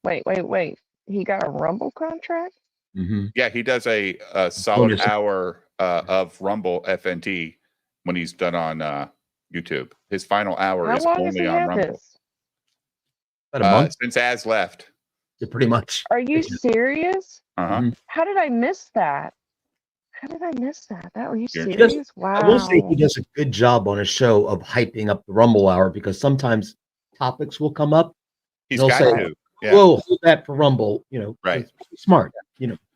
wait. He got a Rumble contract? Yeah, he does a solid hour of Rumble FNT when he's done on YouTube. His final hour How is long does he only on have Rumble. this? About a month. Since Az left. Yeah, pretty much. Are you serious? Uh-huh. How did I miss that? Are you He does- serious? Wow. I will say he does a good job on a show of hyping up the Rumble Hour because sometimes topics will come up. He's They'll got say, to. Yeah. "Whoa, hold that for Rumble." Right. He's smart.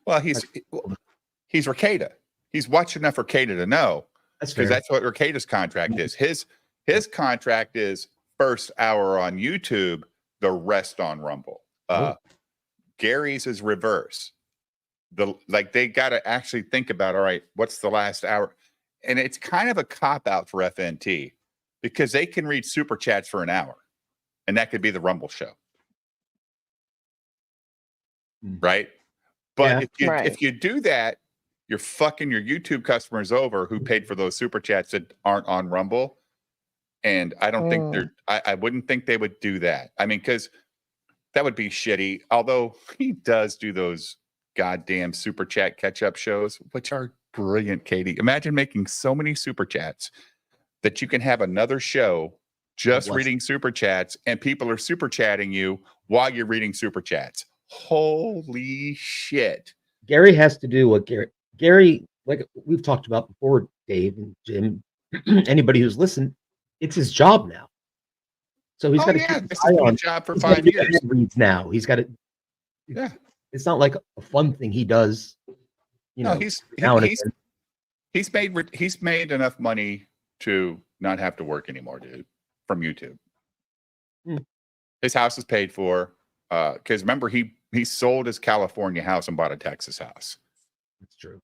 Well, he's Ricada. He's watching enough Ricada to know. That's fair. Because that's what Ricada's contract is. His contract is first hour on YouTube, the rest on Rumble. Gary's is reverse. They got to actually think about, all right, what's the last hour? And it's kind of a cop out for FNT because they can read super chats for an hour, and that could be the Rumble show, right? But if you do that, you're fucking your YouTube customers over who paid for those super chats that aren't on Rumble. And I don't think I wouldn't think they would do that. I mean, because that would be shitty. Although he does do those goddamn super chat catch up shows, which are brilliant, Katie. Imagine making so many super chats that you can have another show just Bless. reading super chats and people are super chatting you while you're reading super chats. Holy shit. Gary has to do what Gary, like we've talked about before, Dave and Jim, anybody who's listened, it's his job now. So he's got to keep his this eye has been on a job for he's gotta 5 get the years. head reads now. He's got to. Yeah. It's not like a fun thing he does. You know, now and again. He's made enough money to not have to work anymore, dude, from YouTube. His house is paid for. Because remember, he sold his California house and bought a Texas house. That's true.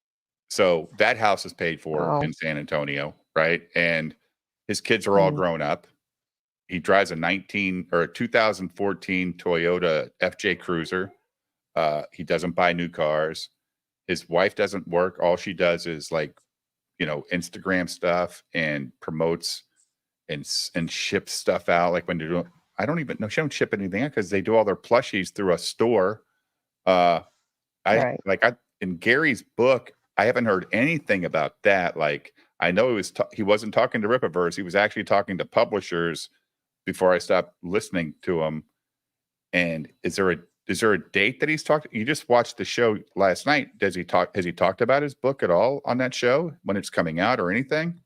So that house is paid for Wow. in San Antonio, right? And his kids are all grown up. He drives a 2014 Toyota FJ Cruiser. He doesn't buy new cars. His wife doesn't work. All she does is Instagram stuff and promotes and ships stuff out. Like when they're doing, I don't even know. She don't ship anything out because they do all their plushies through a store. In Gary's book, I haven't heard anything about that. Like I know he wasn't talking to Rippaverse. He was actually talking to publishers before I stopped listening to him. And is there a date that he's talked? You just watched the show last night. Has he talked about his book at all on that show when it's coming out or anything?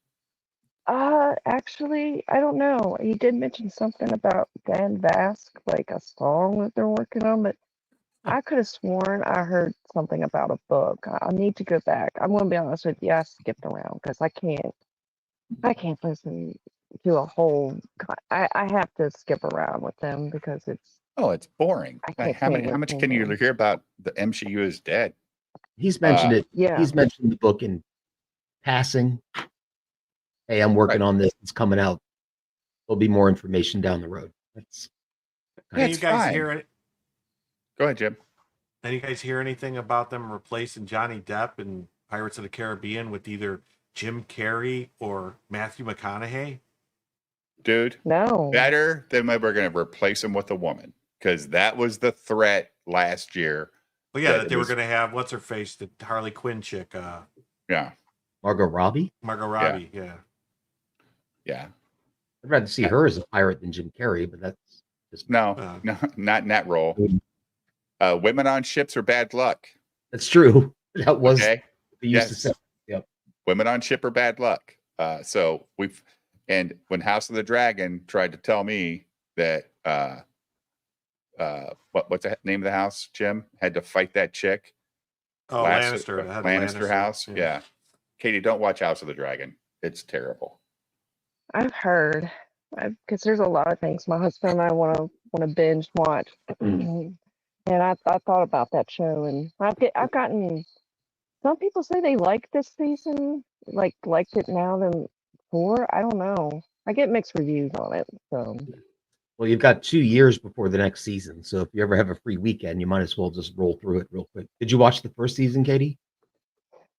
Actually, I don't know. He did mention something about Dan Vask, like a song that they're working on, but I could have sworn I heard something about a book. I need to go back. I'm going to be honest with you. I skipped around because I can't listen to a whole. I have to skip around with them because it's boring. I can't How much can you hear about the MCU is dead? He's mentioned it. Yeah. He's mentioned the book in passing. Hey, I'm working on this. It's coming out. There'll be more information down the road. Can you guys hear it? Go ahead, Jim. Did you guys hear anything about them replacing Johnny Depp in Pirates of the Caribbean with either Jim Carrey or Matthew McConaughey? Dude, no. Better than we're going to replace him with a woman because that was the threat last year. Well, yeah, that they were going to have what's her face, the Harley Quinn chick. Yeah, Margot Robbie. Yeah. I'd rather see her as a pirate than Jim Carrey, but that's just no, not in that role. Women on ships are bad luck. That's true. That was okay. They used to say. Yep. Women on ship are bad luck. So and when House of the Dragon tried to tell me that what's the name of the house, Jim? Had to fight that chick. Oh, Lannister house. Yeah. Katie, don't watch House of the Dragon. It's terrible. I've heard because there's a lot of things my husband and I want to binge watch, and I thought about that show, and I've gotten some people say they like this season, liked it now than before. I don't know. I get mixed reviews on it. So, well, you've got 2 years before the next season, so if you ever have a free weekend, you might as well just roll through it real quick. Did you watch the first season, Katie?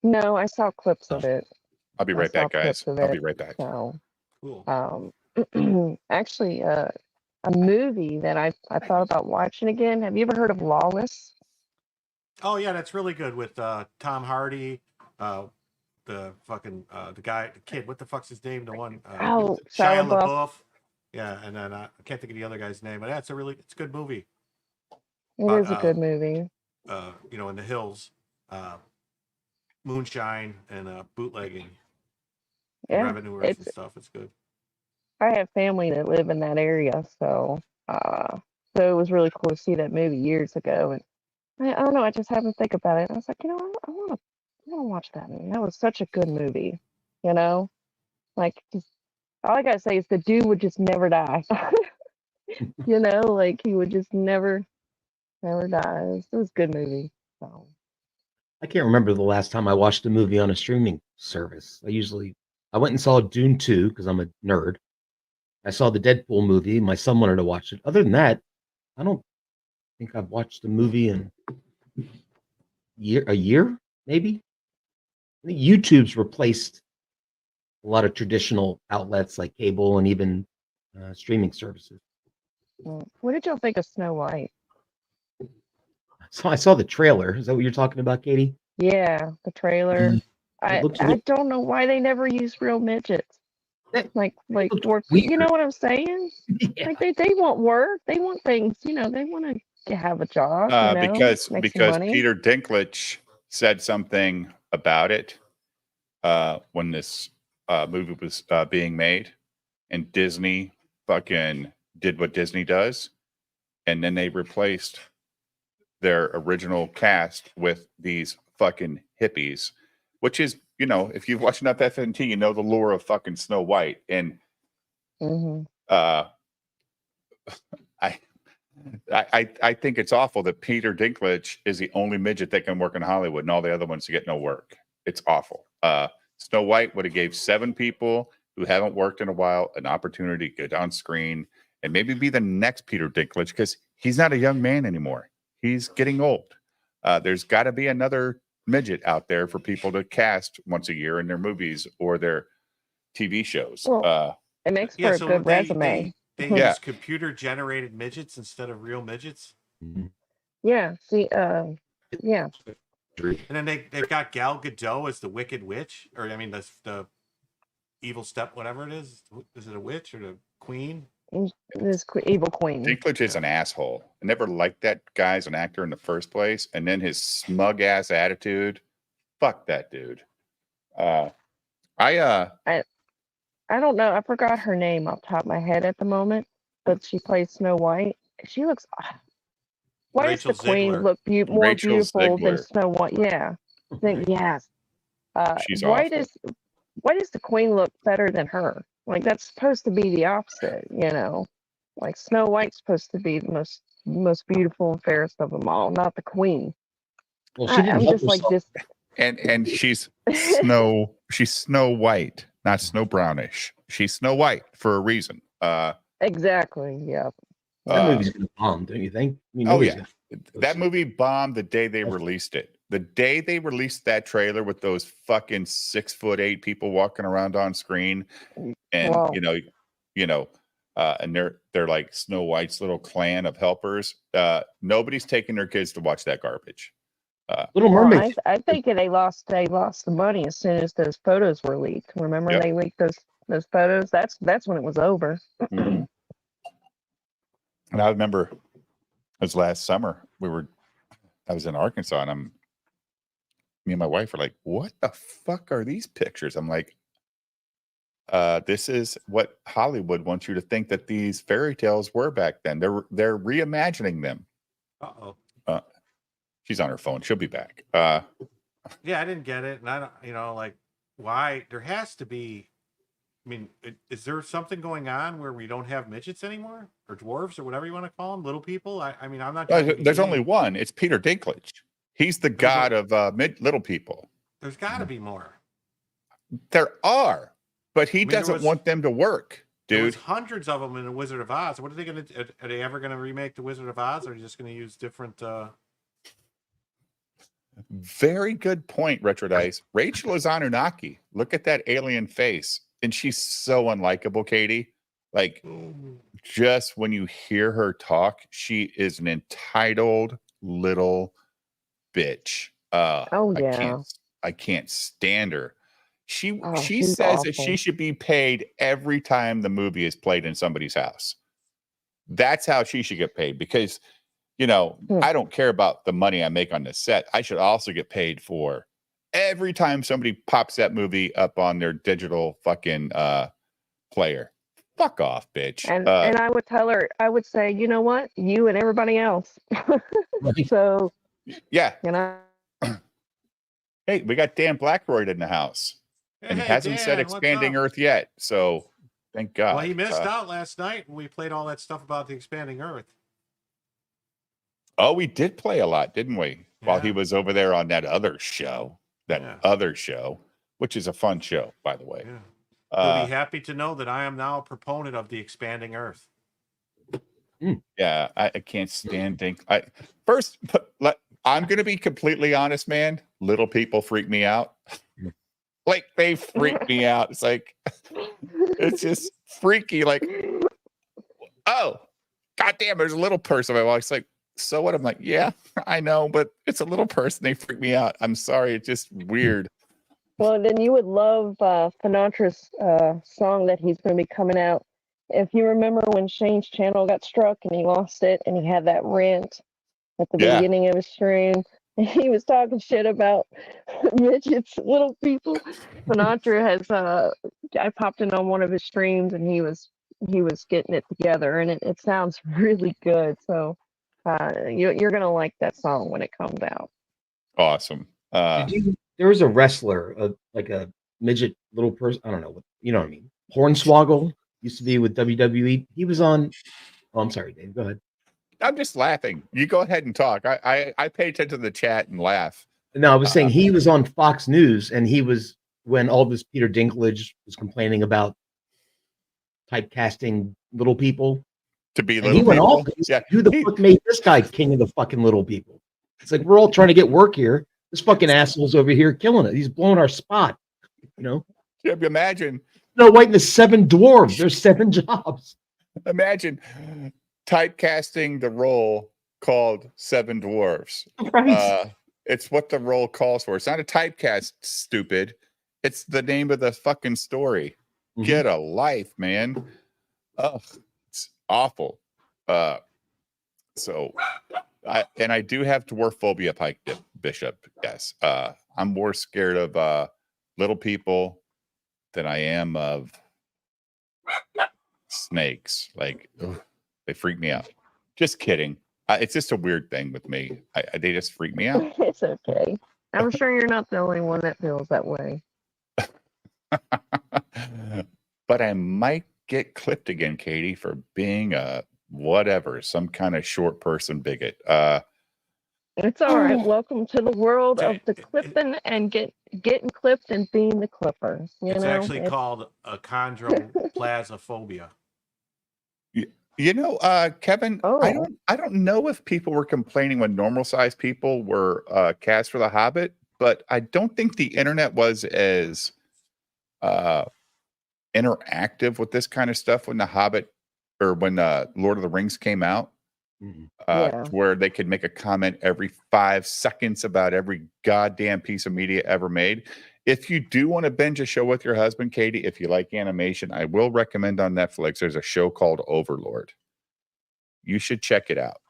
No, I saw clips of it. I'll be right back, guys. I'll be right back. So, cool. Actually, a movie that I thought about watching again. Have you ever heard of Lawless? Oh yeah, that's really good with Tom Hardy, the kid. What the fuck's his name? The one. Shia LaBeouf. Yeah, and then I can't think of the other guy's name, but it's a good movie. It is a good movie. In the hills, moonshine and bootlegging. Yeah, revenue and stuff. It's good. I have family that live in that area, so it was really cool to see that movie years ago. And I don't know, I just happened to think about it. I was like, I want to watch that movie. That was such a good movie, like just all I gotta say is the dude would just never die. Like he would just never die. It was a good movie. So I can't remember the last time I watched a movie on a streaming service. I went and saw Dune 2 because I'm a nerd. I saw the Deadpool movie. My son wanted to watch it. Other than that, I don't think I've watched a movie in a year, maybe. I think YouTube's replaced a lot of traditional outlets like cable and even streaming services. what did y'all think of Snow White? So I saw the trailer. Is that what you're talking about, Katie? Yeah, the trailer. I don't know why they never use real midgets. Like work. weird. You know what I'm saying? Like they want work. They want things. They want to have a job. Because make some money. Peter Dinklage said something about it when this movie was being made, and Disney fucking did what Disney does, and then they replaced their original cast with these fucking hippies, which is, if you've watched enough FNT, you know the lore of fucking Snow White, and I think it's awful that Peter Dinklage is the only midget that can work in Hollywood, and all the other ones get no work. It's awful. Snow White would have gave 7 people who haven't worked in a while an opportunity to get on screen and maybe be the next Peter Dinklage, because he's not a young man anymore. He's getting old. There's got to be another midget out there for people to cast once a year in their movies or their TV shows. Well, it makes for a good resume. They use computer-generated midgets instead of real midgets. Yeah. See. Yeah. And then they've got Gal Gadot as the Wicked Witch, or I mean the evil step, whatever it is. Is it a witch or the queen? This evil queen. Dinklage is an asshole. I never liked that guy as an actor in the first place, and then his smug ass attitude. Fuck that dude. I don't know. I forgot her name off the top of my head at the moment, but she plays Snow White. She looks. Why Rachel does the Queen Ziegler. look more Rachel beautiful Ziegler. than Snow White? Yeah. Yes. She's why awful. does the Queen look better than her? Like that's supposed to be the opposite, Like Snow White's supposed to be the most beautiful and fairest of them all, not the Queen. Well, she didn't I'm help just like herself. this. And she's Snow White, not Snow Brownish. She's Snow White for a reason. Exactly. Yeah. That movie's gonna bomb, don't you think? I mean, Oh nobody's yeah, that movie bombed the day they released it. The day they released that trailer with those fucking 6'8" people walking around on screen, and Wow. and they're like Snow White's little clan of helpers. Nobody's taking their kids to watch that garbage. Little Well, Mermaid. I think they lost the money as soon as those photos were leaked. Remember Yep. they leaked those photos? That's when it was over. Mhm. And I remember it was last summer. I was in Arkansas, and me and my wife were like, "What the fuck are these pictures?" I'm like, "This is what Hollywood wants you to think that these fairy tales were back then. They're reimagining them." Uh-oh. She's on her phone. She'll be back. Yeah, I didn't get it, and I don't, like, why? There has to be. I mean, is there something going on where we don't have midgets anymore, or dwarves, or whatever you want to call them, little people? I mean, I'm not. There's only one. It's Peter Dinklage. He's the god of little people. There's got to be more. There are, but he there doesn't was- want them to work, There was dude. hundreds of them in the Wizard of Oz. What are they going to? Are they ever going to remake the Wizard of Oz, or are you just going to use different? Very good point, Retro Dice. Rachel is Anunnaki. Look at that alien face. And she's so unlikable, Katie. Like, just when you hear her talk, she is an entitled little bitch. Oh yeah. I can't stand her. She she's says that awful. she should be paid every time the movie is played in somebody's house. That's how she should get paid, because I don't care about the money I make on the set. I should also get paid for every time somebody pops that movie up on their digital fucking player. Fuck off, bitch. And I would tell her, I would say, you know what, you and everybody else. So yeah. Hey, we got Dan Blackroyd in the house, and he Hey, hasn't said Dan, what's expanding up? Earth yet. So thank God. Well, he missed out last night when we played all that stuff about the expanding Earth. Oh, we did play a lot, didn't we? While he was over there on that other show, which is a fun show, by the way. You'll be happy to know that I am now a proponent of the expanding Earth. Yeah, I can't stand I'm going to be completely honest, man. Little people freak me out. Like, they freak me out. It's like, it's just freaky. Like, oh, goddamn, there's a little person. My wife's like, so what? I'm like, yeah, I know, but it's a little person. They freak me out. I'm sorry. It's just weird. Well, then you would love Sinatra's song that he's going to be coming out. If you remember when Shane's channel got struck and he lost it, and he had that rant at the Yeah. beginning of his stream, and he was talking shit about midgets, little people. Sinatra has I popped in on one of his streams, and he was getting it together, and it sounds really good. So you're gonna like that song when it comes out. Awesome. There was a wrestler, like a midget little person. I don't know. You know what I mean? Hornswoggle used to be with WWE. He was on. Oh, I'm sorry, Dave. Go ahead. I'm just laughing. You go ahead and talk. I pay attention to the chat and laugh. No, I was saying he was on Fox News, and he was when all this Peter Dinklage was complaining about typecasting little people to be and little he went people. off. Who the fuck made this guy king of the fucking little people? It's like we're all trying to get work here. This fucking asshole's over here killing it. He's blowing our spot. You know? Yeah, imagine. No, White and the 7 dwarves. There's 7 jobs. Imagine typecasting the role called 7 Dwarfs. Right. It's what the role calls for. It's not a typecast, stupid. It's the name of the fucking story. Mm-hmm. Get a life, man. Ugh, it's awful. So I do have dwarf phobia, Pike Bishop. Yes. I'm more scared of little people than I am of snakes. Like, ugh, they freak me out. Just kidding. It's just a weird thing with me. They just freak me out. It's okay. I'm sure you're not the only one that feels that way. But I might get clipped again, Katie, for being a whatever, some kind of short person bigot. It's all right. Welcome to the world of the clipping and getting clipped and being the clipper. It's actually called achondroplasophobia. You know, Kevin, I don't know if people were complaining when normal sized people were cast for The Hobbit, but I don't think the internet was as interactive with this kind of stuff when The Hobbit or when Lord of the Rings came out, where they could make a comment every 5 seconds about every goddamn piece of media ever made. If you do want to binge a show with your husband, Katie, if you like animation, I will recommend on Netflix, there's a show called Overlord. You should check it out.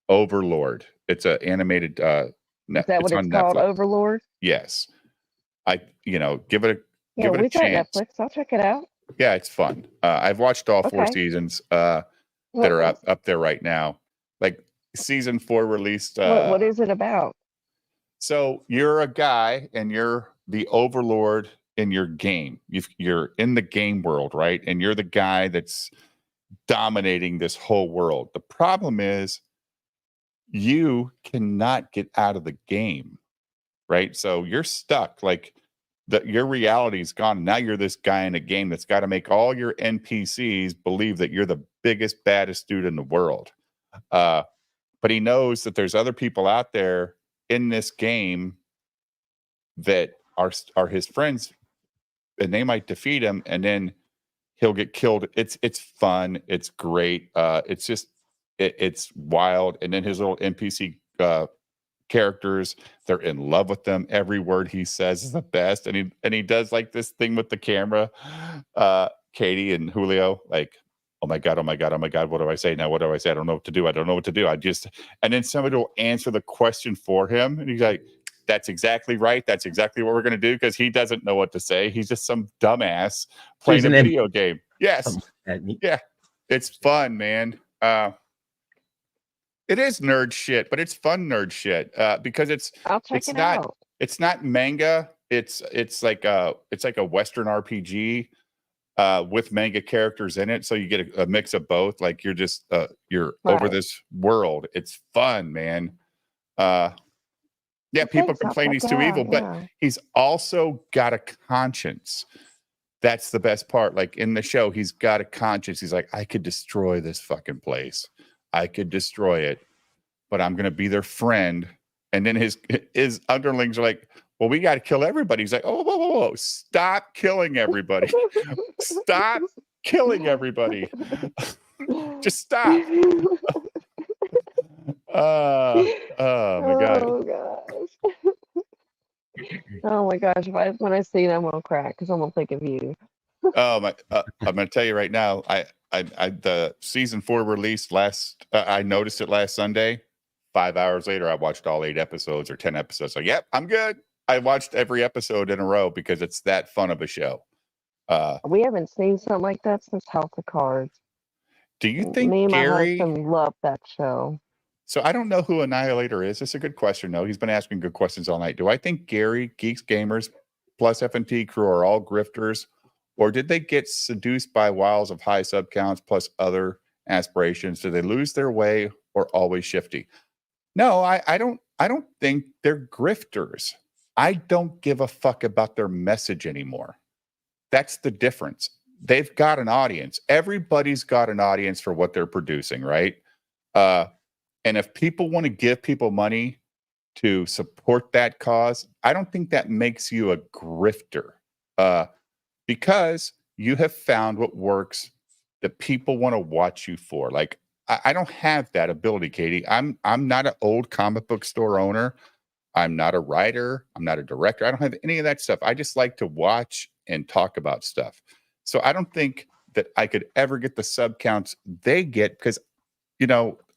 Overlord. It's an animated Is that what it's called? Netflix. Overlord? Yes. Give it Yeah, a we've got chance. Netflix. I'll check it out. Yeah, it's fun. I've watched all 4 Okay. seasons that are up there right now. Like season 4 released. What is it about? So you're a guy and you're the overlord in your game. You're in the game world, right? And you're the guy that's dominating this whole world. The problem is you cannot get out of the game, right? So you're stuck. Like your reality is gone. Now you're this guy in a game that's got to make all your NPCs believe that you're the biggest, baddest dude in the world. But he knows that there's other people out there in this game that are his friends, and they might defeat him, and then he'll get killed. It's fun. It's great. It's just it's wild. And then his little NPC characters, they're in love with them. Every word he says is the best. And he does like this thing with the camera, Katie and Julio, like, oh my God, what do I say now? What do I say? I don't know what to do. And then somebody will answer the question for him. And he's like, that's exactly right. That's exactly what we're going to do. Because he doesn't know what to say. He's just some dumbass playing a video game. Yes. Yeah. It's fun, man. It is nerd shit, but it's fun nerd shit. Because it's not manga. It's like a Western RPG. With manga characters in it, so you get a mix of both. Like you're just you're over this world. It's fun, man. People complain he's too evil, but he's also got a conscience. That's the best part. Like in the show, he's got a conscience. He's like, I could destroy this fucking place. I could destroy it, but I'm gonna be their friend. And then his underlings are like, well, we got to kill everybody. He's like, oh, whoa. Stop killing everybody. Stop killing everybody. Just stop. Oh my God. Oh, gosh. Oh my gosh! When I see it, I'm gonna crack because I'm gonna think of you. Oh my! I'm going to tell you right now. The season 4 released last. I noticed it last Sunday. 5 hours later, I watched all 8 episodes or 10 episodes. So, yep, I'm good. I watched every episode in a row because it's that fun of a show. We haven't seen something like that since House of Cards. Do you think Me and my Gary? husband love that show. So I don't know who Annihilator is. It's a good question, though. He's been asking good questions all night. Do I think Gary, Geeks, Gamers, plus FNT crew are all grifters, or did they get seduced by wiles of high sub counts plus other aspirations? Do they lose their way or always shifty? No, I don't think they're grifters. I don't give a fuck about their message anymore. That's the difference. They've got an audience. Everybody's got an audience for what they're producing, right? And if people want to give people money to support that cause, I don't think that makes you a grifter, because you have found what works that people want to watch you for. Like, I don't have that ability, Katie. I'm not an old comic book store owner. I'm not a writer. I'm not a director. I don't have any of that stuff. I just like to watch and talk about stuff. So I don't think that I could ever get the sub counts they get because,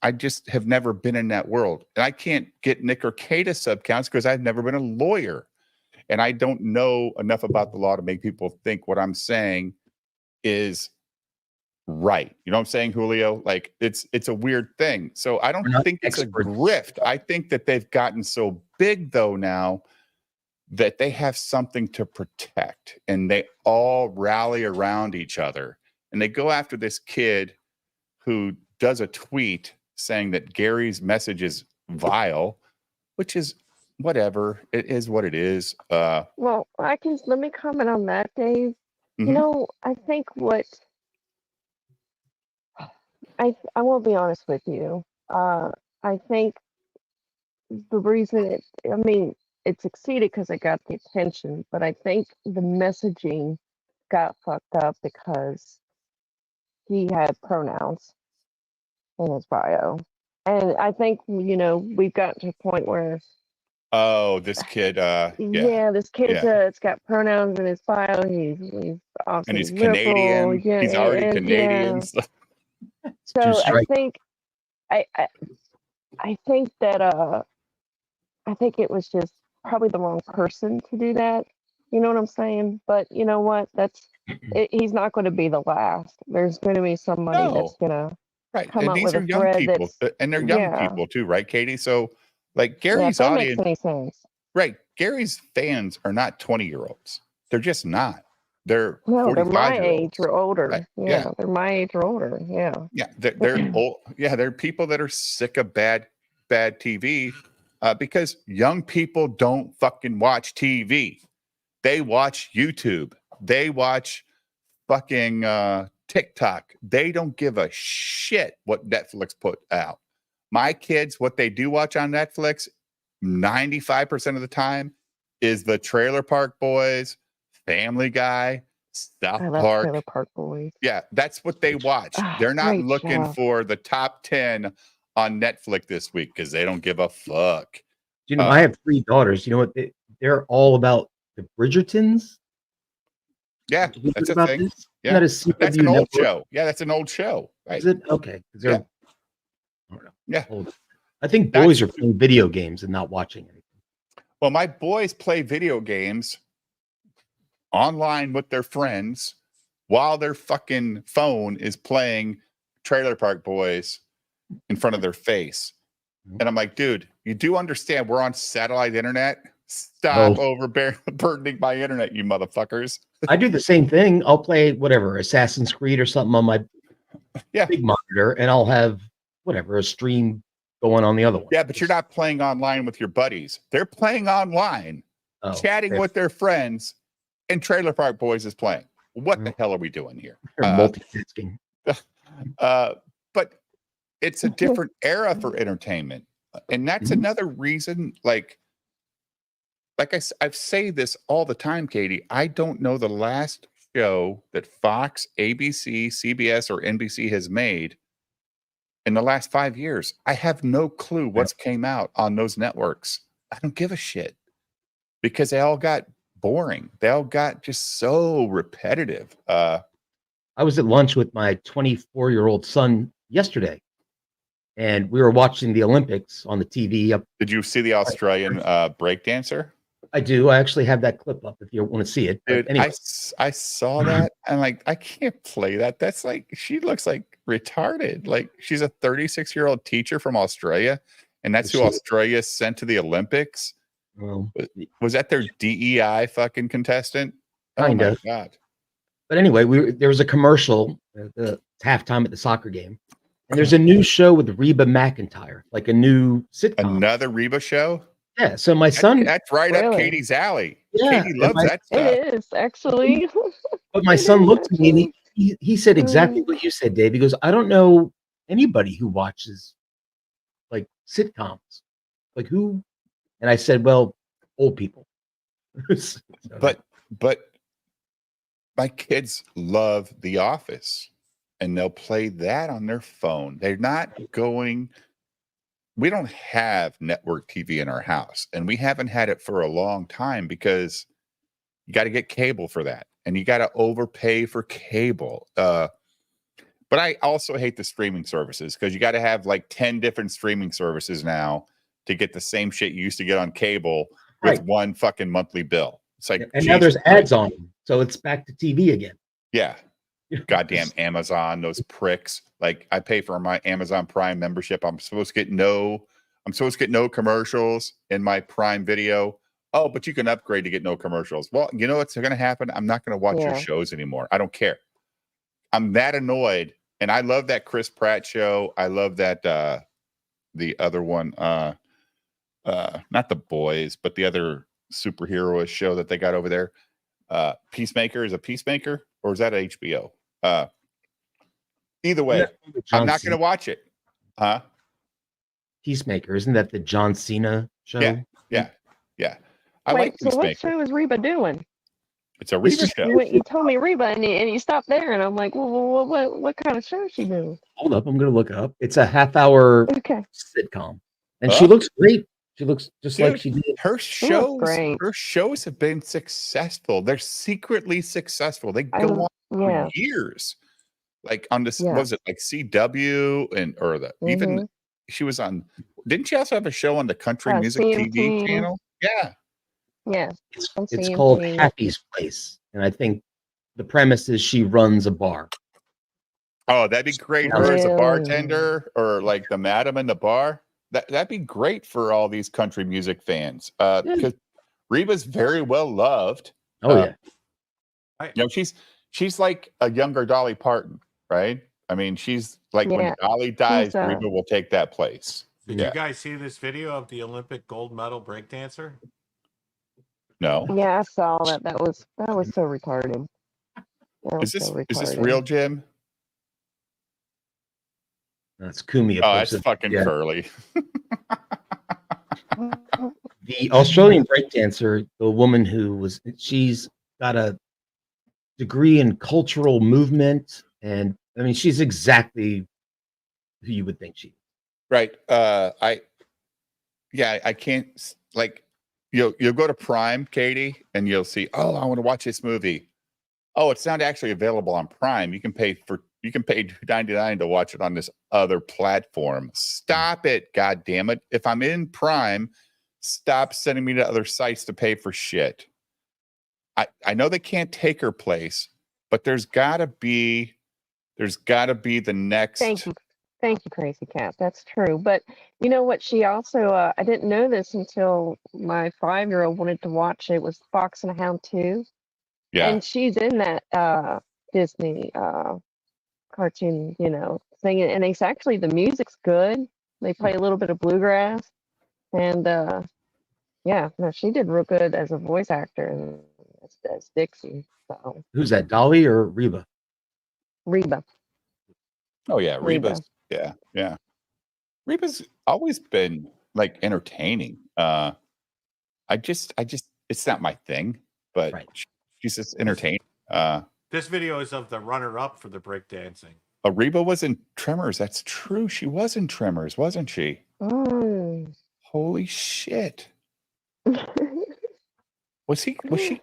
I just have never been in that world. And I can't get Nick or Kata sub counts because I've never been a lawyer. And I don't know enough about the law to make people think what I'm saying is right. You know what I'm saying, Julio? Like it's a weird thing. So I don't think it's a grift. I think that they've gotten so big though now that they have something to protect and they all rally around each other. And they go after this kid who does a tweet saying that Gary's message is vile, which is whatever. It is what it is. Well, let me comment on that, Dave. I think I will be honest with you. I think the reason it succeeded because it got the attention, but I think the messaging got fucked up because he had pronouns in his bio. And I think, we've gotten to a point where this kid, this kid's it's got pronouns in his bio. He's obviously and he's liberal. Canadian. Yeah, he's already Canadian. Yeah. So I think I think that I think it was just probably the wrong person to do that. You know what I'm saying? But you know what? He's not going to be the last. There's going to be somebody that's going to come and up these with are a young thread people, and they're young people too, right, Katie? So like Gary's if that audience, makes any sense. right? Gary's fans are not 20-year-olds. They're just not. They're they're my 45-year-olds. age or older. Right. Yeah, they're my age or older. Yeah. Yeah, they're old. Yeah, they're people that are sick of bad TV, because young people don't fucking watch TV. They watch YouTube. They watch fucking TikTok. They don't give a shit what Netflix put out. My kids, what they do watch on Netflix, 95% of the time is the Trailer Park Boys, Family Guy, South Park. Trailer Park Boys. Yeah, that's what they watch. They're not great looking show. for the top 10 on Netflix this week because they don't give a fuck. I have 3 daughters. You know what? They're all about the Bridgertons. Yeah, that's a thing. This? Yeah, that's an old show. Yeah, that's an old show. Right. Is it? Okay. Yeah. I don't know. Yeah. I think boys are playing video games and not watching anything. Well, my boys play video games online with their friends while their fucking phone is playing Trailer Park Boys in front of their face. And I'm like, dude, you do understand we're on satellite internet? Stop overburdening my internet, you motherfuckers. I do the same thing. I'll play whatever, Assassin's Creed or something on my big monitor, and I'll have whatever, a stream going on the other one. Yeah, but you're not playing online with your buddies. They're playing online, chatting with their friends, and Trailer Park Boys is playing. What the hell are we doing here? Multitasking. But it's a different era for entertainment. And that's another reason, like I say this all the time, Katie, I don't know the last show that Fox, ABC, CBS, or NBC has made in the last 5 years. I have no clue what's came out on those networks. I don't give a shit. because they all got boring. They all got just so repetitive. I was at lunch with my 24-year-old son yesterday, and we were watching the Olympics on the TV. Did you see the Australian breakdancer? I do. I actually have that clip up if you want to see it. But Dude, anyway. I saw that. I'm like, I can't play that. That's like, she looks like retarded. Like, she's a 36-year-old teacher from Australia, and that's who Australia sent to the Olympics. Well, was that their DEI fucking contestant? Kinda. Oh my God. But anyway, there was a commercial at the halftime at the soccer game, and there's a new show with Reba McEntire, like a new sitcom. Another Reba show? Yeah. So my son, that's right up Katie's alley. Yeah, Katie loves and that stuff. It is actually. but my son looked at me and he said exactly what you said, Dave. He goes, I don't know anybody who watches like sitcoms. Like who? And I said, well, old people. So, But my kids love The Office, and they'll play that on their phone. They're not going. We don't have network TV in our house, and we haven't had it for a long time because you got to get cable for that, and you got to overpay for cable. But I also hate the streaming services because you got to have like 10 different streaming services now to get the same shit you used to get on cable with one fucking monthly bill. It's like, and now there's ads on them, so it's back to TV again. Yeah. Goddamn Amazon, those pricks. Like, I pay for my Amazon Prime membership. I'm supposed to get no commercials in my Prime Video. Oh, but you can upgrade to get no commercials. Well, you know what's going to happen? I'm not going to watch your shows anymore. I don't care. I'm that annoyed. And I love that Chris Pratt show. I love that the other one, not The Boys, but the other superhero show that they got over there. Peacemaker. Is a Peacemaker, or is that HBO? Either way, I'm not going to watch it. Huh? Peacemaker, isn't that the John Cena show? Yeah. I Wait, like so what Peacemaker. show is Reba doing? It's a Reba show. You told me Reba, and you stopped there, and I'm like, well, what kind of show is she doing? Hold up, I'm going to look it up. It's a half-hour sitcom, and she looks great. She looks just like she did. Her shows have been successful. They're secretly successful. They go on for years. Like on this, what was it like CW even she was on. Didn't she also have a show on the Country Music TV channel? Yeah. Yes. It's called Happy's Place, and I think the premise is she runs a bar. Oh, that'd be great. Her as a bartender, or like the madam in the bar. That'd be great for all these country music fans. Because Reba's very well loved. Oh yeah. She's like a younger Dolly Parton, right? I mean, she's like when Dolly dies, Reba will take that place. Did you guys see this video of the Olympic gold medal breakdancer? No. Yeah, I saw that. That was so retarded. Is this real, Jim? That's Kumi. Oh, that's fucking curly. The Australian breakdancer, the woman she's got a degree in cultural movement, and I mean, she's exactly who you would think she is. Right. I can't, like, you'll go to Prime, Katie, and you'll see, oh, I want to watch this movie. Oh, it's not actually available on Prime. You can pay $2.99 to watch it on this other platform. Stop it, God damn it! If I'm in Prime, stop sending me to other sites to pay for shit. I know they can't take her place, but there's gotta be the next. Thank you, Crazy Cat. That's true. But you know what? She also, I didn't know this until my 5-year-old wanted to watch it. Was Fox and the Hound 2. Yeah. And she's in that Disney cartoon, singing. And it's actually, the music's good. They play a little bit of bluegrass. And she did real good as a voice actor and as Dixie. So Who's that, Dolly or Reba? Reba. Oh yeah, Reba's yeah. Reba's always been like entertaining. I just it's not my thing, but she's just entertaining. This video is of the runner-up for the breakdancing. Reba was in Tremors. That's true. She was in Tremors, wasn't she? Oh. Holy shit. Was she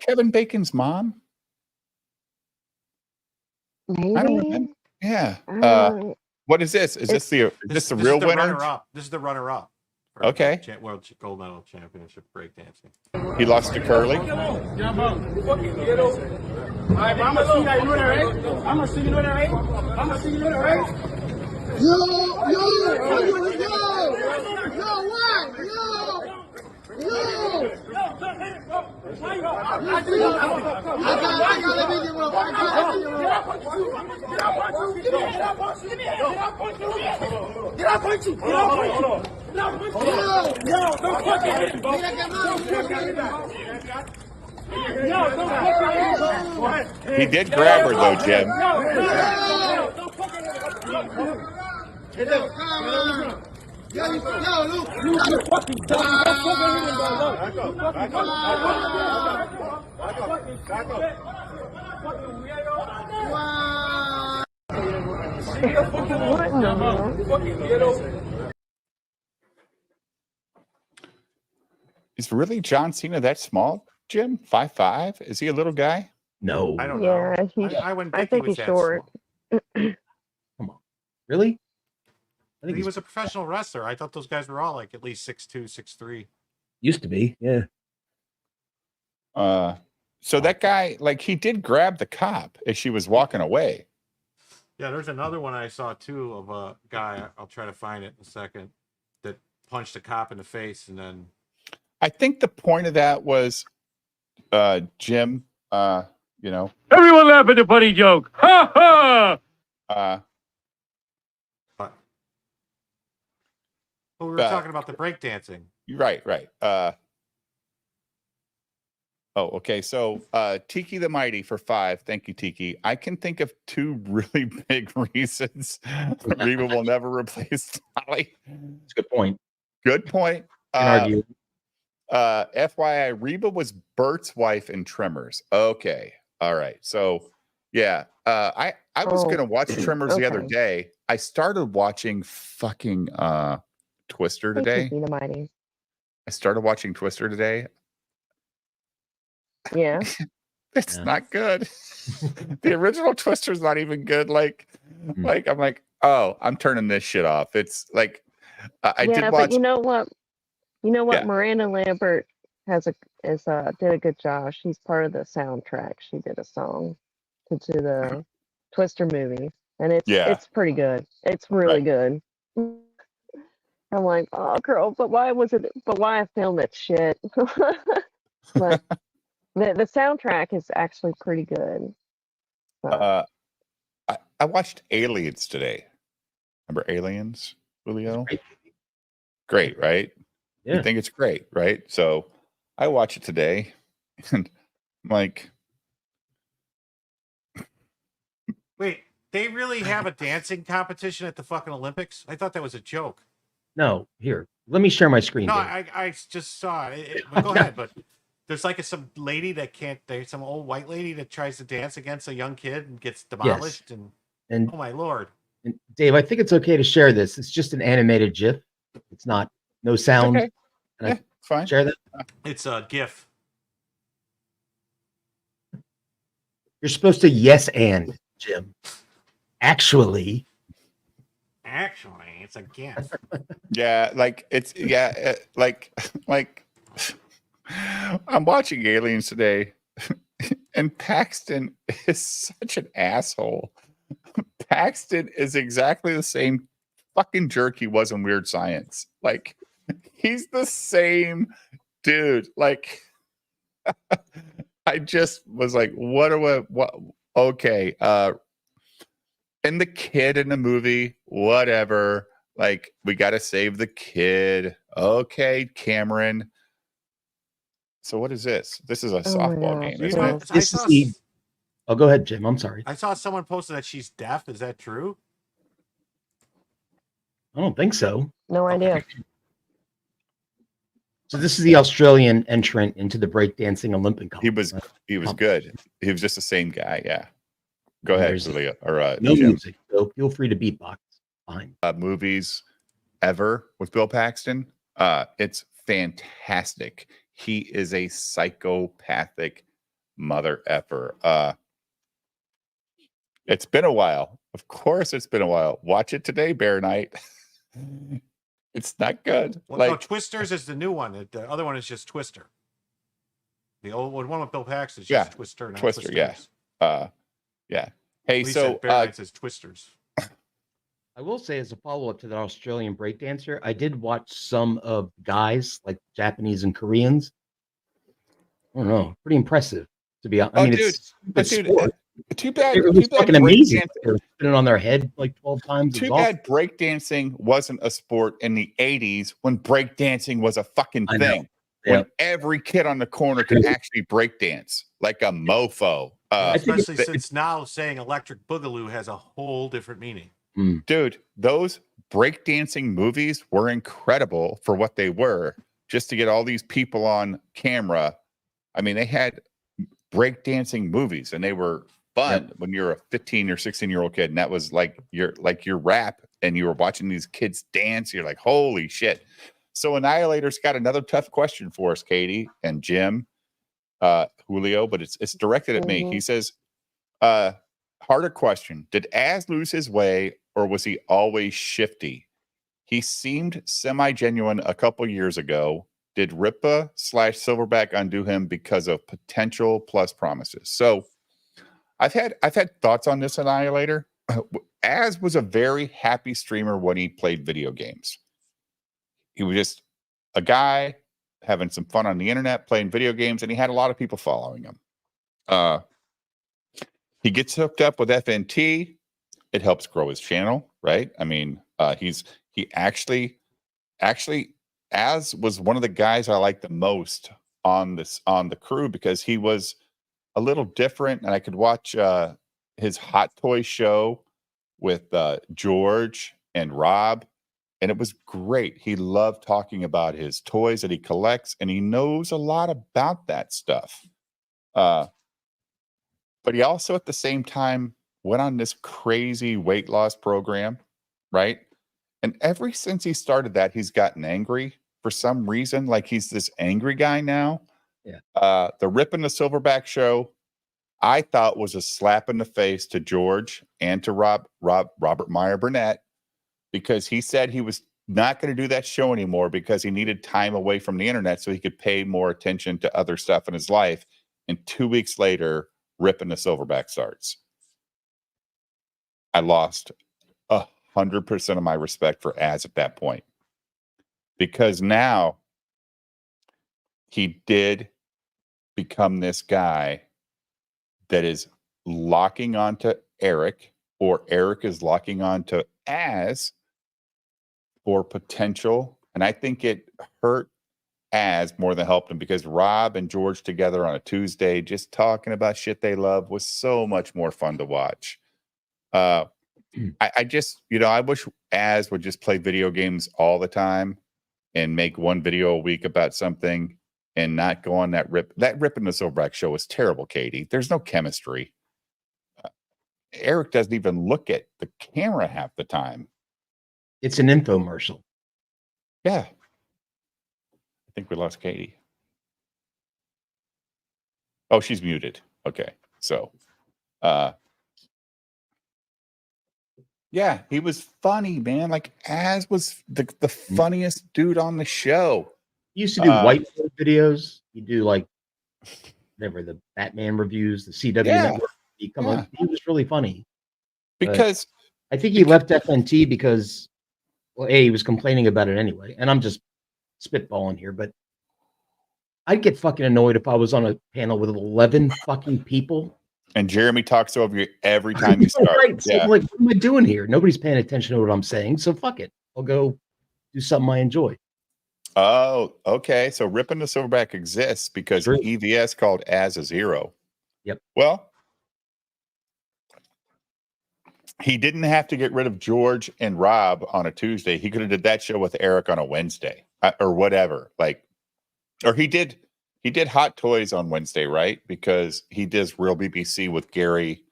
Kevin Bacon's mom? Maybe. I don't remember. Yeah. What is this? Is this the real winner? Runner-up. This is the runner-up. for Okay. World Gold Medal Championship breakdancing. He lost to Curly. I'm gonna see that, you know that, right? I'm gonna see, you know that, right? I'm gonna see, you know that, right? Yo, He did grab her though, Jim. Is really John Cena that small, Jim? 5'5"? Is he a little guy? No. I don't know. Yeah, he's. I wouldn't I think think he was he's that short. Really? I He think he's was a professional wrestler. I thought those guys were all like at least 6'2", 6'3". used to be. Yeah. So that guy, like, he did grab the cop as she was walking away. Yeah, there's another one I saw too of a guy. I'll try to find it in a second. That punched a cop in the face and then. I think the point of that was, Jim. You know. Everyone laugh at the funny joke. Ha ha! Well, we were talking about the breakdancing. Right. Okay. So Tiki the Mighty for 5. Thank you, Tiki. I can think of 2 really big reasons Reba will never replace Dolly. That's a good point. Good point. Can argue. FYI, Reba was Bert's wife in Tremors. Okay. All right. So yeah. I was gonna watch Tremors the other day. I started watching fucking Twister today. Thank you, the Mighty. I started watching Twister today. Yeah. It's not good. The original Twister's not even good. Like I'm like, oh, I'm turning this shit off. It's like I did watch. But you know what? Yeah. Miranda Lambert did a good job. She's part of the soundtrack. She did a song to the Twister movie, and it's pretty good. It's really good. I'm like, oh girl, but why I filmed that shit? But the soundtrack is actually pretty good. So. I watched Aliens today. Remember Aliens, Julio? Great, right? Yeah. You think it's great, right? So I watch it today, and I'm like, Wait, they really have a dancing competition at the fucking Olympics? I thought that was a joke. No, here. Let me share my screen. No, Dave. I just saw it. But go ahead, but there's like some lady that can't. There's some old white lady that tries to dance against a young kid and gets demolished. And oh my lord, and Dave, I think it's okay to share this. It's just an animated GIF. It's not no sound. Okay. Can Yeah, I fine. share that? it's a GIF. You're supposed to yes and Jim. Actually, it's a GIF. yeah, like it's like I'm watching Aliens today, and Paxton is such an asshole. Paxton is exactly the same fucking jerk he was in Weird Science. Like, he's the same dude. Like, I just was like, what? Okay. And the kid in the movie, whatever. Like, we got to save the kid. Okay, Cameron. So what is this? This is a softball game, isn't it? this is the. Oh, go ahead, Jim. I'm sorry. I saw someone posted that she's deaf. Is that true? I don't think so. No idea. So this is the Australian entrant into the breakdancing Olympic. He was good. He was just the same guy. Yeah. Go ahead, There's Julia. Or no Jim. music, so feel free to beatbox. Fine. Movies ever with Bill Paxton. It's fantastic. He is a psychopathic mother effer. It's been a while. Of course, it's been a while. Watch it today, Bear Night. It's not good. Well, no, Twisters is the new one. The other one is just Twister. The old one with Bill Paxton is just Twister, not Twister. Twisters. Yeah. Hey, At least so at Bear Night says Twisters. I will say, as a follow-up to that Australian breakdancer, I did watch some of guys like Japanese and Koreans. I don't know, pretty impressive to be honest. I mean, too bad. It was fucking amazing. breakdancing- They were spinning on their head like 12 times. It Too was bad breakdancing wasn't a sport in the 80s when breakdancing was a fucking I know. thing. Yeah. When every kid on the corner could actually breakdance like a mofo. Especially since now saying electric boogaloo has a whole different meaning. Dude, those breakdancing movies were incredible for what they were. Just to get all these people on camera. I mean, they had breakdancing movies and they were fun when you're a 15 or 16-year-old kid. And that was like your rap, and you were watching these kids dance. You're like, holy shit. So Annihilator's got another tough question for us, Katie and Jim, Julio, but it's directed at me. He says, harder question. Did Az lose his way, or was he always shifty? He seemed semi-genuine a couple years ago. Did Rippa/Silverback undo him because of potential plus promises? So I've had thoughts on this Annihilator. Az was a very happy streamer when he played video games. He was just a guy having some fun on the internet, playing video games, and he had a lot of people following him. He gets hooked up with FNT. It helps grow his channel, right? I mean, he actually Az was one of the guys I liked the most on the crew because he was a little different, and I could watch his Hot Toy show with George and Rob, and it was great. He loved talking about his toys that he collects, and he knows a lot about that stuff. But he also, at the same time, went on this crazy weight loss program, right? And ever since he started that, he's gotten angry for some reason. Like he's this angry guy now. Yeah. The Rip and the Silverback show, I thought was a slap in the face to George and to Robert Meyer Burnett, because he said he was not going to do that show anymore because he needed time away from the internet so he could pay more attention to other stuff in his life. And 2 weeks later, Rip and the Silverback starts. I lost 100% of my respect for Az at that point, because now he did become this guy that is locking onto Eric, or Eric is locking onto Az for potential. And I think it hurt Az more than helped him, because Rob and George together on a Tuesday just talking about shit they love was so much more fun to watch. I just, I wish Az would just play video games all the time and make one video a week about something and not go on that Rip. That Rip and the Silverback show was terrible, Katie. There's no chemistry. Eric doesn't even look at the camera half the time. It's an infomercial. Yeah. I think we lost Katie. Oh, she's muted. Okay. So, yeah, he was funny, man. Like Az was the funniest dude on the show. He used to do whiteboard videos. He'd do like whatever, the Batman reviews, the CW network. He was really funny. Because I think he left FNT because, well, he was complaining about it anyway. And I'm just spitballing here, but I'd get fucking annoyed if I was on a panel with 11 fucking people. And Jeremy talks over you every time you start. Right. So like, what am I doing here? Nobody's paying attention to what I'm saying. So fuck it. I'll go do something I enjoy. Oh, okay. So Ripping the Silverback exists because EVS called Az a zero. Yep. Well, he didn't have to get rid of George and Rob on a Tuesday. He could have did that show with Eric on a Wednesday or whatever. Like, or he did Hot Toys on Wednesday, right? Because he does Real BBC with Gary.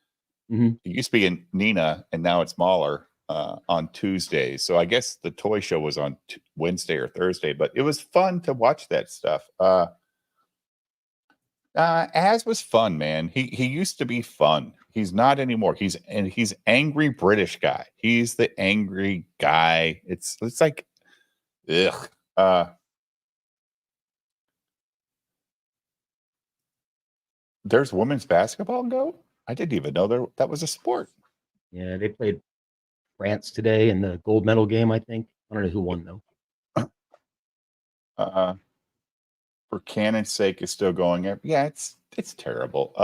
Mm-hmm. It used to be in Nina, and now it's Mahler on Tuesdays. So I guess the toy show was on Wednesday or Thursday, but it was fun to watch that stuff. Az was fun, man. He used to be fun. He's not anymore. He's angry British guy. He's the angry guy. It's like, ugh. There's women's basketball go. I didn't even know that was a sport. Yeah, they played France today in the gold medal game. I think I don't know who won though. For Cannon's sake, is still going. Yeah, it's terrible.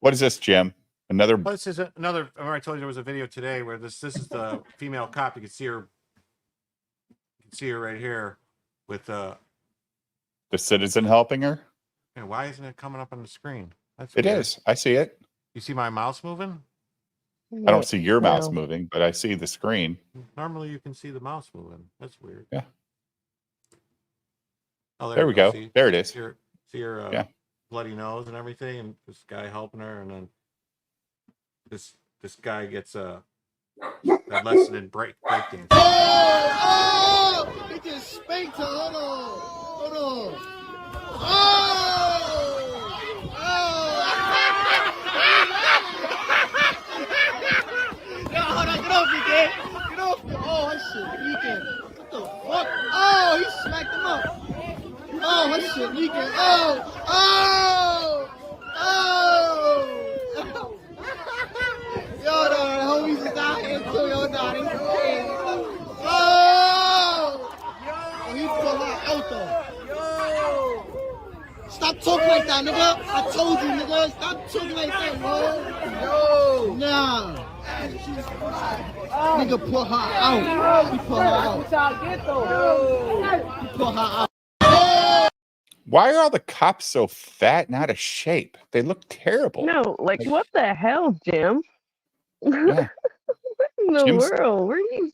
What is this, Jim? Another. Well, this is another. Remember, I told you there was a video today where this is the female cop. You can see her. You can see her right here with the citizen helping her. Man, why isn't it coming up on the screen? That's It weird. is. I see it. You see my mouse moving? I don't see your mouse moving, but I see the screen. Normally, you can see the mouse moving. That's weird. Yeah. Oh, there we go. See, there it is. See her yeah. bloody nose and everything, and this guy helping her, and then this guy gets a lesson in breakdance. Oh! He just spanked her. Hold on. Yo, hold on, get off me, kid. Get off me. Oh, that shit weekend. What the fuck? Oh, he smacked him up. Oh, that shit weekend. Yo, the homies is out here too. Yo, nah, they crazy. Oh, he pulled her out though. Stop talking like that, nigga. I told you, nigga. Stop talking like that, yo. Nah. Nigga pull her out. He pull her out. He pull her out. Why are all the cops so fat and out of shape? They look terrible. No, like what the hell, Jim? Yeah. What in the world? Where are you?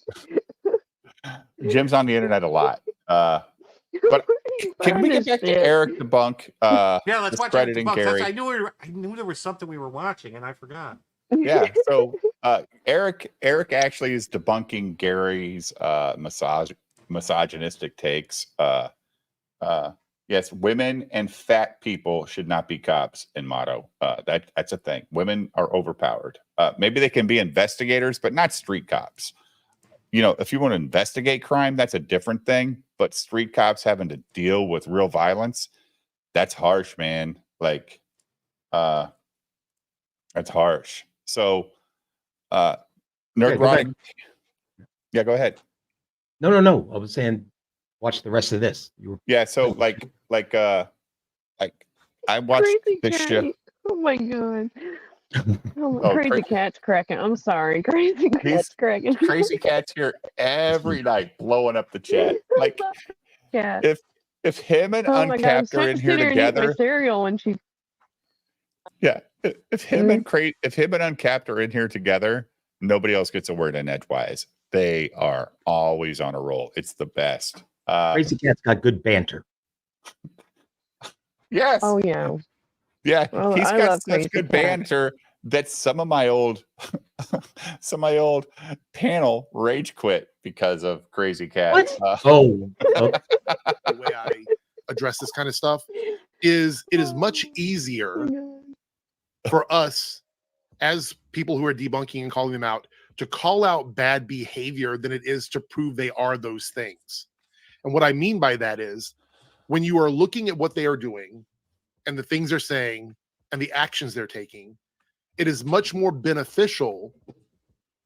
Jim's on the internet a lot. But can we get back to Eric DeBunk? Yeah, let's watch Eric discrediting DeBunk. Gary. I knew there was something we were watching, and I forgot. Yeah. So Eric actually is debunking Gary's misogynistic takes. Yes, women and fat people should not be cops in motto. That's a thing. Women are overpowered. Maybe they can be investigators, but not street cops. You know, if you want to investigate crime, that's a different thing. But street cops having to deal with real violence, that's harsh, man. Like, that's harsh. So, Nerdrotic. Yeah, go ahead. No. I was saying, watch the rest of this. Yeah. So, like I watched Crazy this Cat. show. Oh my god. Oh, Crazy Cat's cracking. I'm sorry. Crazy Cat's cracking. Crazy Cat's here every night blowing up the chat. Like, Cat. if him and Oh my god, I'm Uncapped are in here sitting there and eat my together, cereal when she. yeah. If him and Uncapped are in here together, nobody else gets a word in edgewise. They are always on a roll. It's the best. Crazy Cat's got good banter. Yes. Oh yeah. Yeah, Oh, he's I got love such Crazy good Cat. banter that some of my old panel rage quit because of Crazy Cat. What? The way I address this kind of stuff is it is much easier for us as people who are debunking and calling them out to call out bad behavior than it is to prove they are those things. And what I mean by that is when you are looking at what they are doing and the things they're saying and the actions they're taking, it is much more beneficial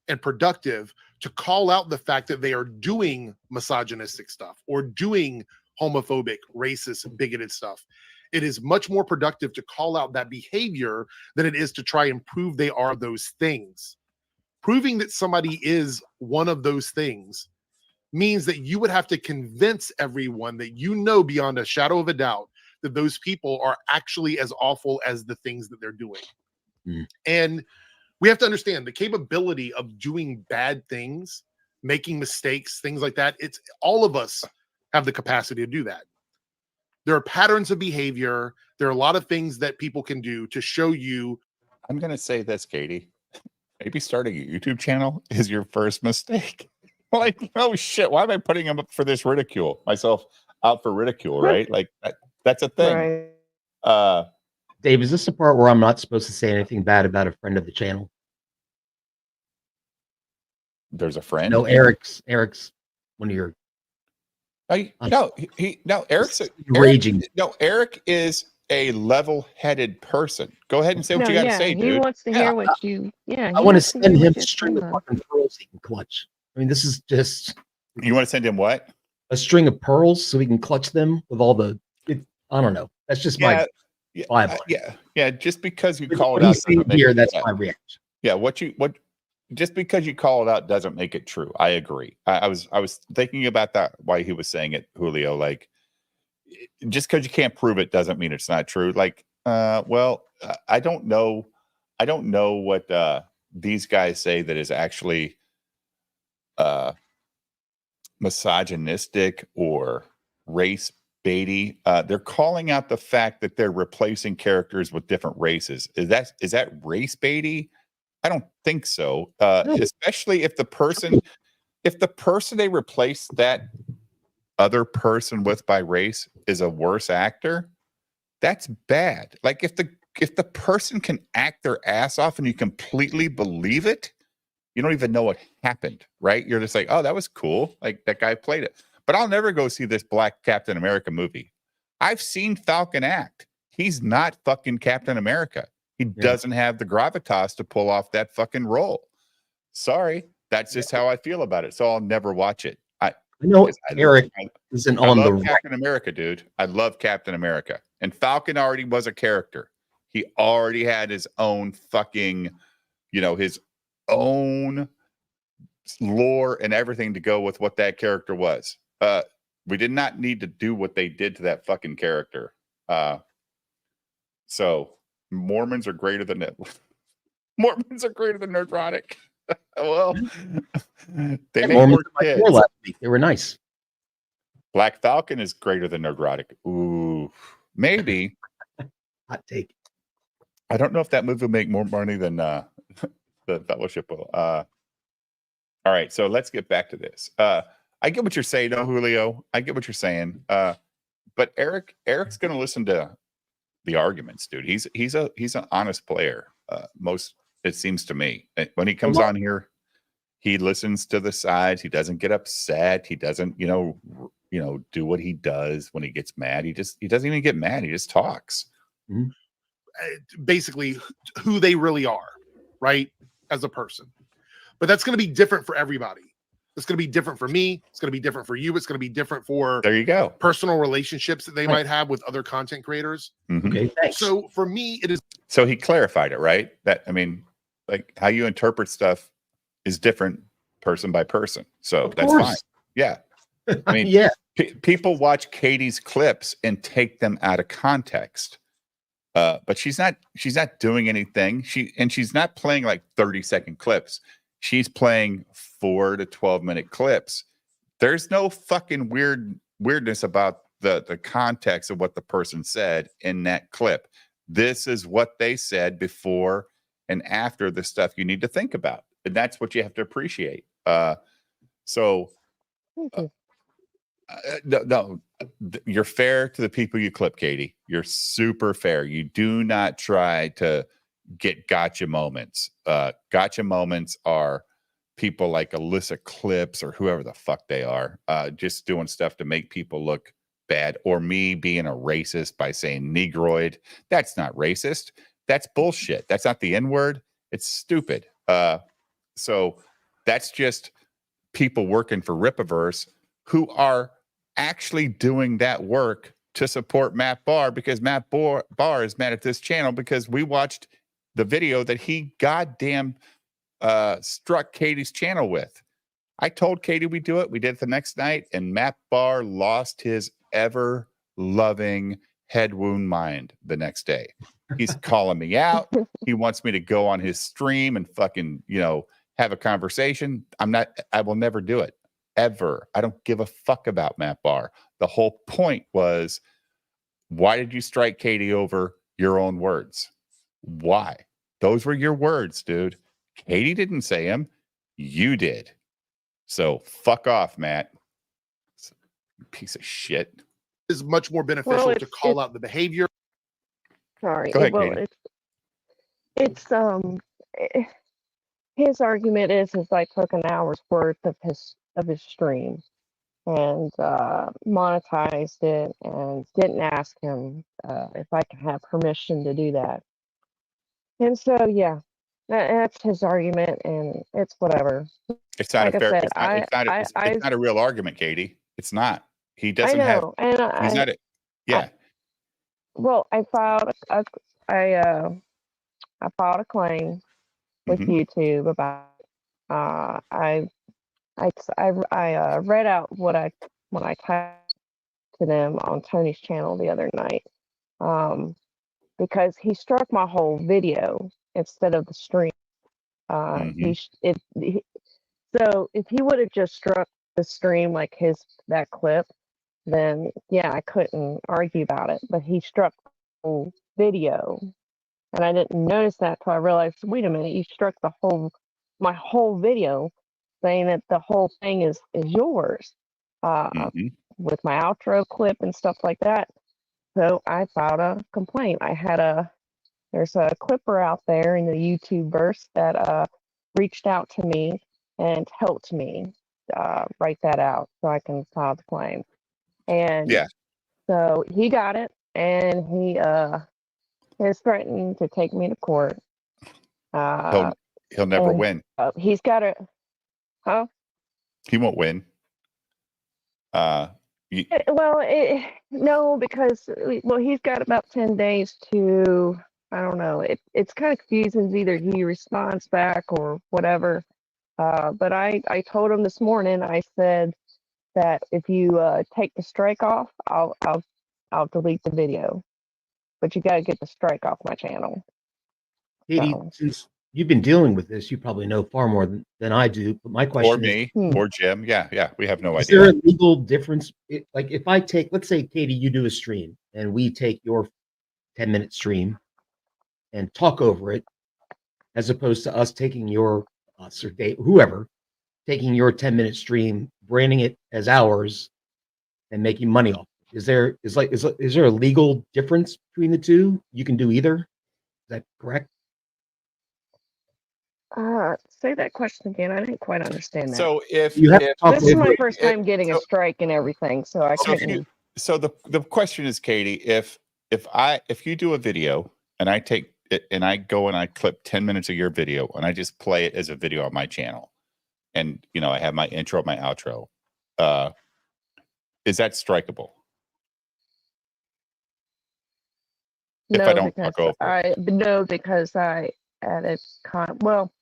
and productive to call out the fact that they are doing misogynistic stuff or doing homophobic, racist, bigoted stuff. It is much more productive to call out that behavior than it is to try and prove they are those things. Proving that somebody is one of those things means that you would have to convince everyone that you know beyond a shadow of a doubt that those people are actually as awful as the things that they're doing. And we have to understand the capability of doing bad things, making mistakes, things like that. It's all of us have the capacity to do that. There are patterns of behavior. There are a lot of things that people can do to show you. I'm going to say this, Katie. Maybe starting a YouTube channel is your first mistake. Like, oh shit, why am I putting him up for this ridicule? Myself out for ridicule, right? Like that's a thing. Right. Dave, is this the part where I'm not supposed to say anything bad about a friend of the channel? There's a friend. No, Eric's one of your. No, Eric's raging. Eric is a level-headed person. Go ahead and say what No, you got to yeah, say, he dude. wants to hear what you. Yeah, I want to send him a string of fucking pearls he can clutch. I mean, this is just. You want to send him what? A string of pearls so he can clutch them with all the. I don't know. That's just my. vibe. Yeah. Just because you What call it you out, see doesn't make here, it- that's yeah. my reaction. Yeah, just because you call it out doesn't make it true. I agree. I was thinking about that while he was saying it, Julio. Like, just because you can't prove it doesn't mean it's not true. Like, I don't know. I don't know what these guys say that is actually misogynistic or race baity. They're calling out the fact that they're replacing characters with different races. Is that race baity? I don't think so. Especially if the person they replace that other person with by race is a worse actor, that's bad. Like if the person can act their ass off and you completely believe it, you don't even know what happened, right? You're just like, oh, that was cool. Like that guy played it. But I'll never go see this Black Captain America movie. I've seen Falcon act. He's not fucking Captain America. He doesn't have the gravitas to pull off that fucking role. Sorry. That's just how I feel about it. So I'll never watch it. I know Eric isn't on the love Captain America, dude. I love Captain America. And Falcon already was a character. He already had his own fucking, his own lore and everything to go with what that character was. We did not need to do what they did to that fucking character. So Mormons are greater than it. Mormons are greater than Nerdrotic. Well, they make more kids. Last week. They were nice. Black Falcon is greater than Nerdrotic. Ooh, maybe. Hot take. I don't know if that movie will make more money than the Fellowship will. All right, so let's get back to this. I get what you're saying, Julio. I get what you're saying. But Eric's going to listen to the arguments, dude. He's an honest player. It seems to me when he comes on here, he listens to the sides. He doesn't get upset. He doesn't, do what he does when he gets mad. He doesn't even get mad. He just talks. Basically, who they really are, right, as a person. But that's going to be different for everybody. It's going to be different for me. It's going to be different for you. It's going to be different for there you go personal relationships that they might have with other content creators. Okay, thanks. So for me, it is. So he clarified it, right? That like how you interpret stuff is different person by person. So that's fine. Yeah. I mean, yeah. People watch Katie's clips and take them out of context. But she's not doing anything. She's not playing like 30-second clips. She's playing 4 to 12-minute clips. There's no fucking weirdness about the context of what the person said in that clip. This is what they said before and after the stuff you need to think about. And that's what you have to appreciate. No, you're fair to the people you clip, Katie. You're super fair. You do not try to get gotcha moments. Gotcha moments are people like Alyssa Clips or whoever the fuck they are, just doing stuff to make people look bad, or me being a racist by saying Negroid. That's not racist. That's bullshit. That's not the N-word. It's stupid. So that's just people working for Ripaverse who are actually doing that work to support Matt Barr, because Matt Barr is mad at this channel because we watched the video that he goddamn struck Katie's channel with. I told Katie we'd do it. We did it the next night, and Matt Barr lost his ever-loving head wound mind the next day. He's calling me out. He wants me to go on his stream and fucking, have a conversation. I will never do it. Ever. I don't give a fuck about Matt Barr. The whole point was, why did you strike Katie over your own words? Why? Those were your words, dude. Katie didn't say them. You did. So fuck off, Matt. Piece of shit. Is much more beneficial to call out the behavior. Sorry. Go ahead, Well, Katie. it's eh, his argument is I took an hour's worth of his stream and monetized it and didn't ask him if I could have permission to do that. And so yeah, that's his argument, and it's whatever. It's not Like a I fair. said, It's not. It's not. It's not a real argument, Katie. It's not. He I doesn't have. know, and He's not. Yeah. well, I filed I filed a claim with Mhm. YouTube about I read out what I typed to them on Tony's channel the other night, because he struck my whole video instead of the stream. Mhm. So if he would have just struck the stream like that clip, then yeah, I couldn't argue about it. But he struck the whole video, and I didn't notice that till I realized, wait a minute, you struck my whole video, saying that the whole thing is yours, Mhm. with my outro clip and stuff like that. So I filed a complaint. There's a clipper out there in the YouTube verse that reached out to me and helped me write that out so I can file the claim. And Yeah. so he got it, and he has threatened to take me to court. He'll never and, win. He's got a, huh? He won't win. No, because he's got about 10 days to. I don't know. It's kind of confusing. It's either he responds back or whatever. But I told him this morning. I said that if you take the strike off, I'll delete the video. But you got to get the strike off my channel. Katie, So. since you've been dealing with this, you probably know far more than I do. But my Or question me, is, or Jim. Yeah. We have no is idea. there a legal difference? Like if I take, let's say, Katie, you do a stream and we take your 10-minute stream and talk over it, as opposed to us taking your or Dave, whoever, taking your 10-minute stream, branding it as ours, and making money off it. Is there a legal difference between the two? You can do either. Is that correct? Say that question again. I didn't quite understand that. So if You have to talk this is my over it. first time getting a strike and everything, so I couldn't. So the question is, Katie, if you do a video and I take it and I go and I clip 10 minutes of your video and I just play it as a video on my channel, and I have my intro, my outro, is that strikeable? If I don't talk over. No, because I added well,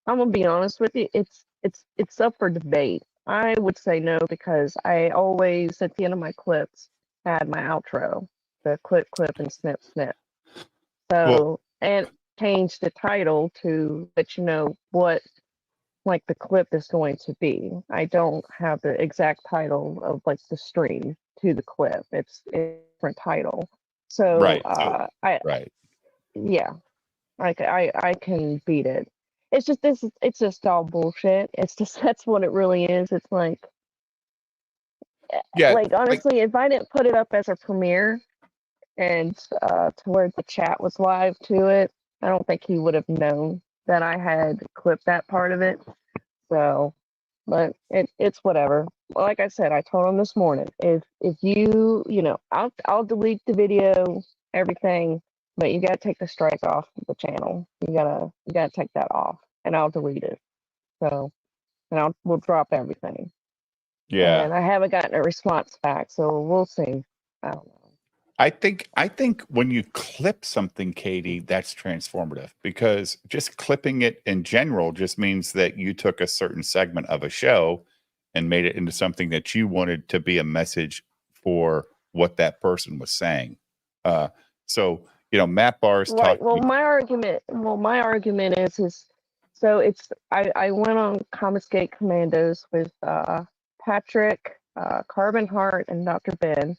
I'm gonna be honest with you. It's up for debate. I would say no, because I always at the end of my clips add my outro, the clip, and snip. So and change the title to let you know what like the clip is going to be. I don't have the exact title of like the stream to the clip. It's a different title. So Right. right. Yeah. Like I can beat it. It's just all bullshit. It's just that's what it really is. It's like like honestly, if I didn't put it up as a premiere and to where the chat was live to it, I don't think he would have known that I had clipped that part of it. So, but it's whatever. Like I said, I told him this morning, if I'll delete the video, everything, but you gotta take the strike off the channel. You gotta take that off, and I'll delete it. So, and we'll drop everything. Yeah. And I haven't gotten a response back, so we'll see. I don't know. I think when you clip something, Katie, that's transformative, because just clipping it in general just means that you took a certain segment of a show and made it into something that you wanted to be a message for what that person was saying. So Matt Barr's Right. talking. Well, my argument is so it's I went on Confiscate Commandos with Patrick, Carbon Heart, and Dr. Ben.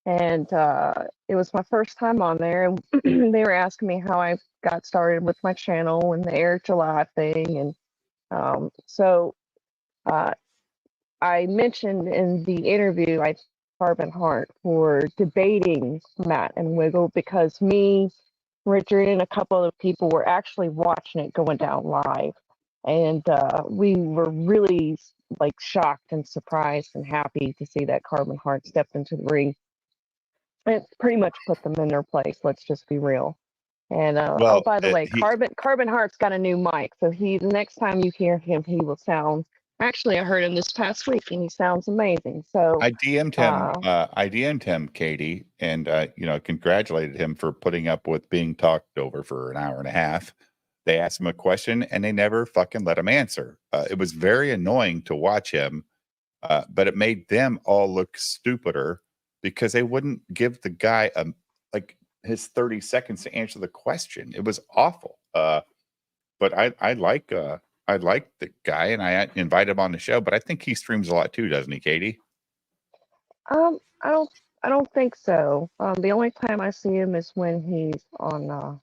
And it was my first time on there, and they were asking me how I got started with my channel and the Air July thing. And so I mentioned in the interview, I Carbon Heart for debating Matt and Wiggle, because me, Richard, and a couple of people were actually watching it going down live. And we were really like shocked and surprised and happy to see that Carbon Heart stepped into the ring. It pretty much put them in their place. Let's just be real. And Well, by the way, he, Carbon Heart's got a new mic, so the next time you hear him, he will sound. Actually, I heard him this past week, and he sounds amazing. So I DM'd him. I DM'd him, Katie, and congratulated him for putting up with being talked over for an hour and a half. They asked him a question, and they never fucking let him answer. It was very annoying to watch him, but it made them all look stupider because they wouldn't give the guy his 30 seconds to answer the question. It was awful. But I like the guy, and I invite him on the show. But I think he streams a lot too, doesn't he, Katie? I don't think so. The only time I see him is when he's on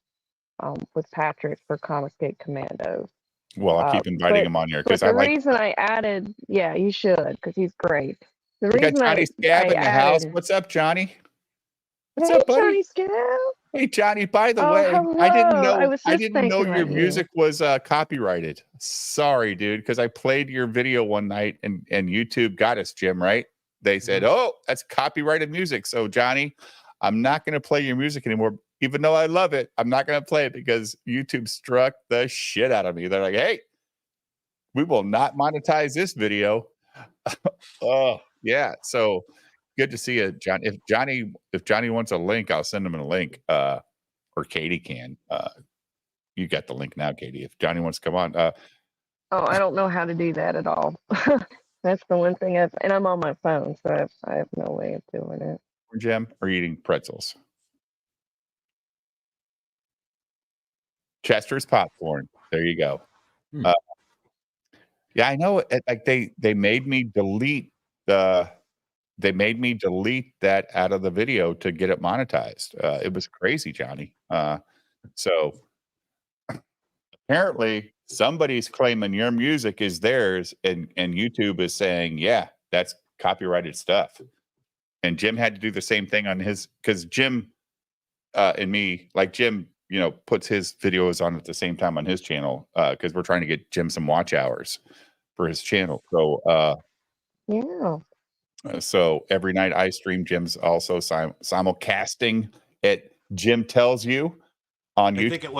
with Patrick for Comic Gate Commandos. Well, I'll keep inviting him on here because I the like. reason I added, yeah, you should, because he's great. The We got reason Johnny Scab in the house. What's up, Johnny? What's Hey, up, buddy? Johnny Scab. Hey, Johnny. By the Oh, way, hello. I didn't know. I was I just didn't know thinking your about you. music was copyrighted. Sorry, dude, because I played your video one night and YouTube got us, Jim. Right? They said, "Oh, that's copyrighted music." So, Johnny, I'm not going to play your music anymore, even though I love it. I'm not going to play it because YouTube struck the shit out of me. They're like, "Hey, we will not monetize this video." Oh, yeah. So good to see you, John. If Johnny wants a link, I'll send him a link. Or Katie can. You got the link now, Katie. If Johnny wants to come on. Oh, I don't know how to do that at all. That's the one thing and I'm on my phone, so I have no way of doing it. Jim, or eating pretzels. Chester's popcorn. There you go. Yeah, I know. Like they made me delete that out of the video to get it monetized. It was crazy, Johnny. So apparently somebody's claiming your music is theirs, and YouTube is saying, yeah, that's copyrighted stuff. And Jim had to do the same thing on his, because Jim and me, like Jim, puts his videos on at the same time on his channel because we're trying to get Jim some watch hours for his channel. So yeah. So every night I stream. Jim's also simulcasting it. Jim Tells You on YouTube. I think it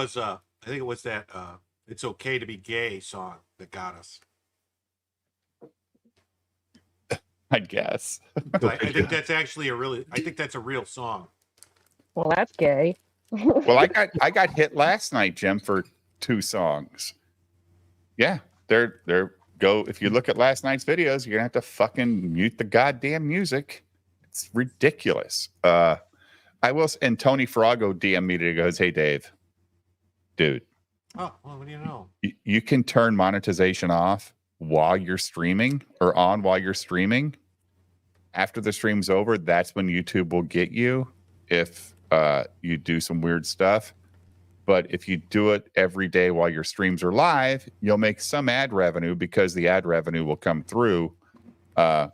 was that "It's Okay to Be Gay" song that got us. I guess. I think that's actually I think that's a real song. Well, that's gay. Well, I got hit last night, Jim, for 2 songs. Yeah, they're go. If you look at last night's videos, you're gonna have to fucking mute the goddamn music. It's ridiculous. I will. And Tony Farago DM me today, goes, "Hey, Dave, dude. Oh, well, what do you know? You can turn monetization off while you're streaming, or on while you're streaming. After the stream's over, that's when YouTube will get you if you do some weird stuff. But if you do it every day while your streams are live, you'll make some ad revenue, because the ad revenue will come through for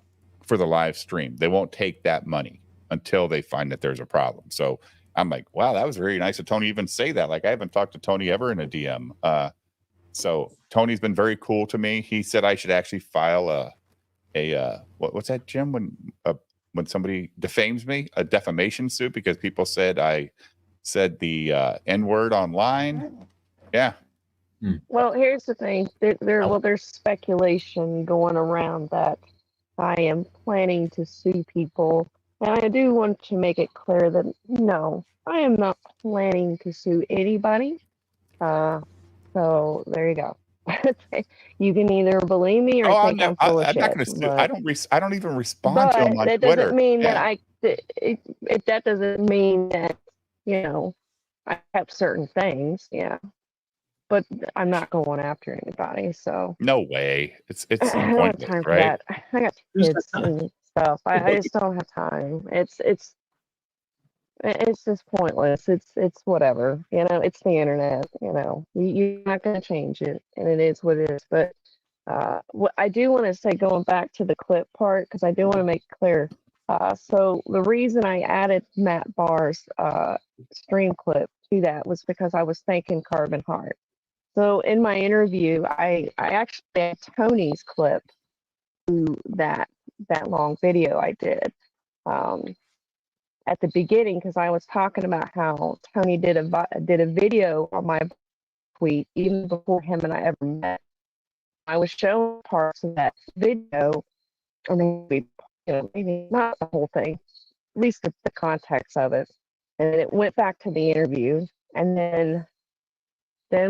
the live stream. They won't take that money until they find that there's a problem." So I'm like, wow, that was very nice of Tony to even say that. Like, I haven't talked to Tony ever in a DM. So Tony's been very cool to me. He said I should actually file what's that, Jim? When somebody defames me, a defamation suit, because people said I said the N-word online. Yeah. Well, here's the thing. There's speculation going around that I am planning to sue people. And I do want to make it clear that no, I am not planning to sue anybody. So there you go. You can either believe me or think I'm full of shit. I'm not going to sue. I don't even respond but to them on that Twitter. doesn't mean that that doesn't mean that, I have certain things. Yeah. But I'm not going after anybody. So no way. It's I don't have pointless, time for right? that. I got kids and stuff. I just don't have time. It's just pointless. It's whatever. It's the internet. You're not going to change it, and it is what it is. But what I do want to say, going back to the clip part, because I do want to make clear, So the reason I added Matt Barr's stream clip to that was because I was thanking Carbon Heart. So in my interview, I actually had Tony's clip to that long video I did at the beginning, because I was talking about how Tony did a video on my tweet even before him and I ever met. I was showing parts of that video, or maybe maybe not the whole thing, at least the context of it, and it went back to the interview, and then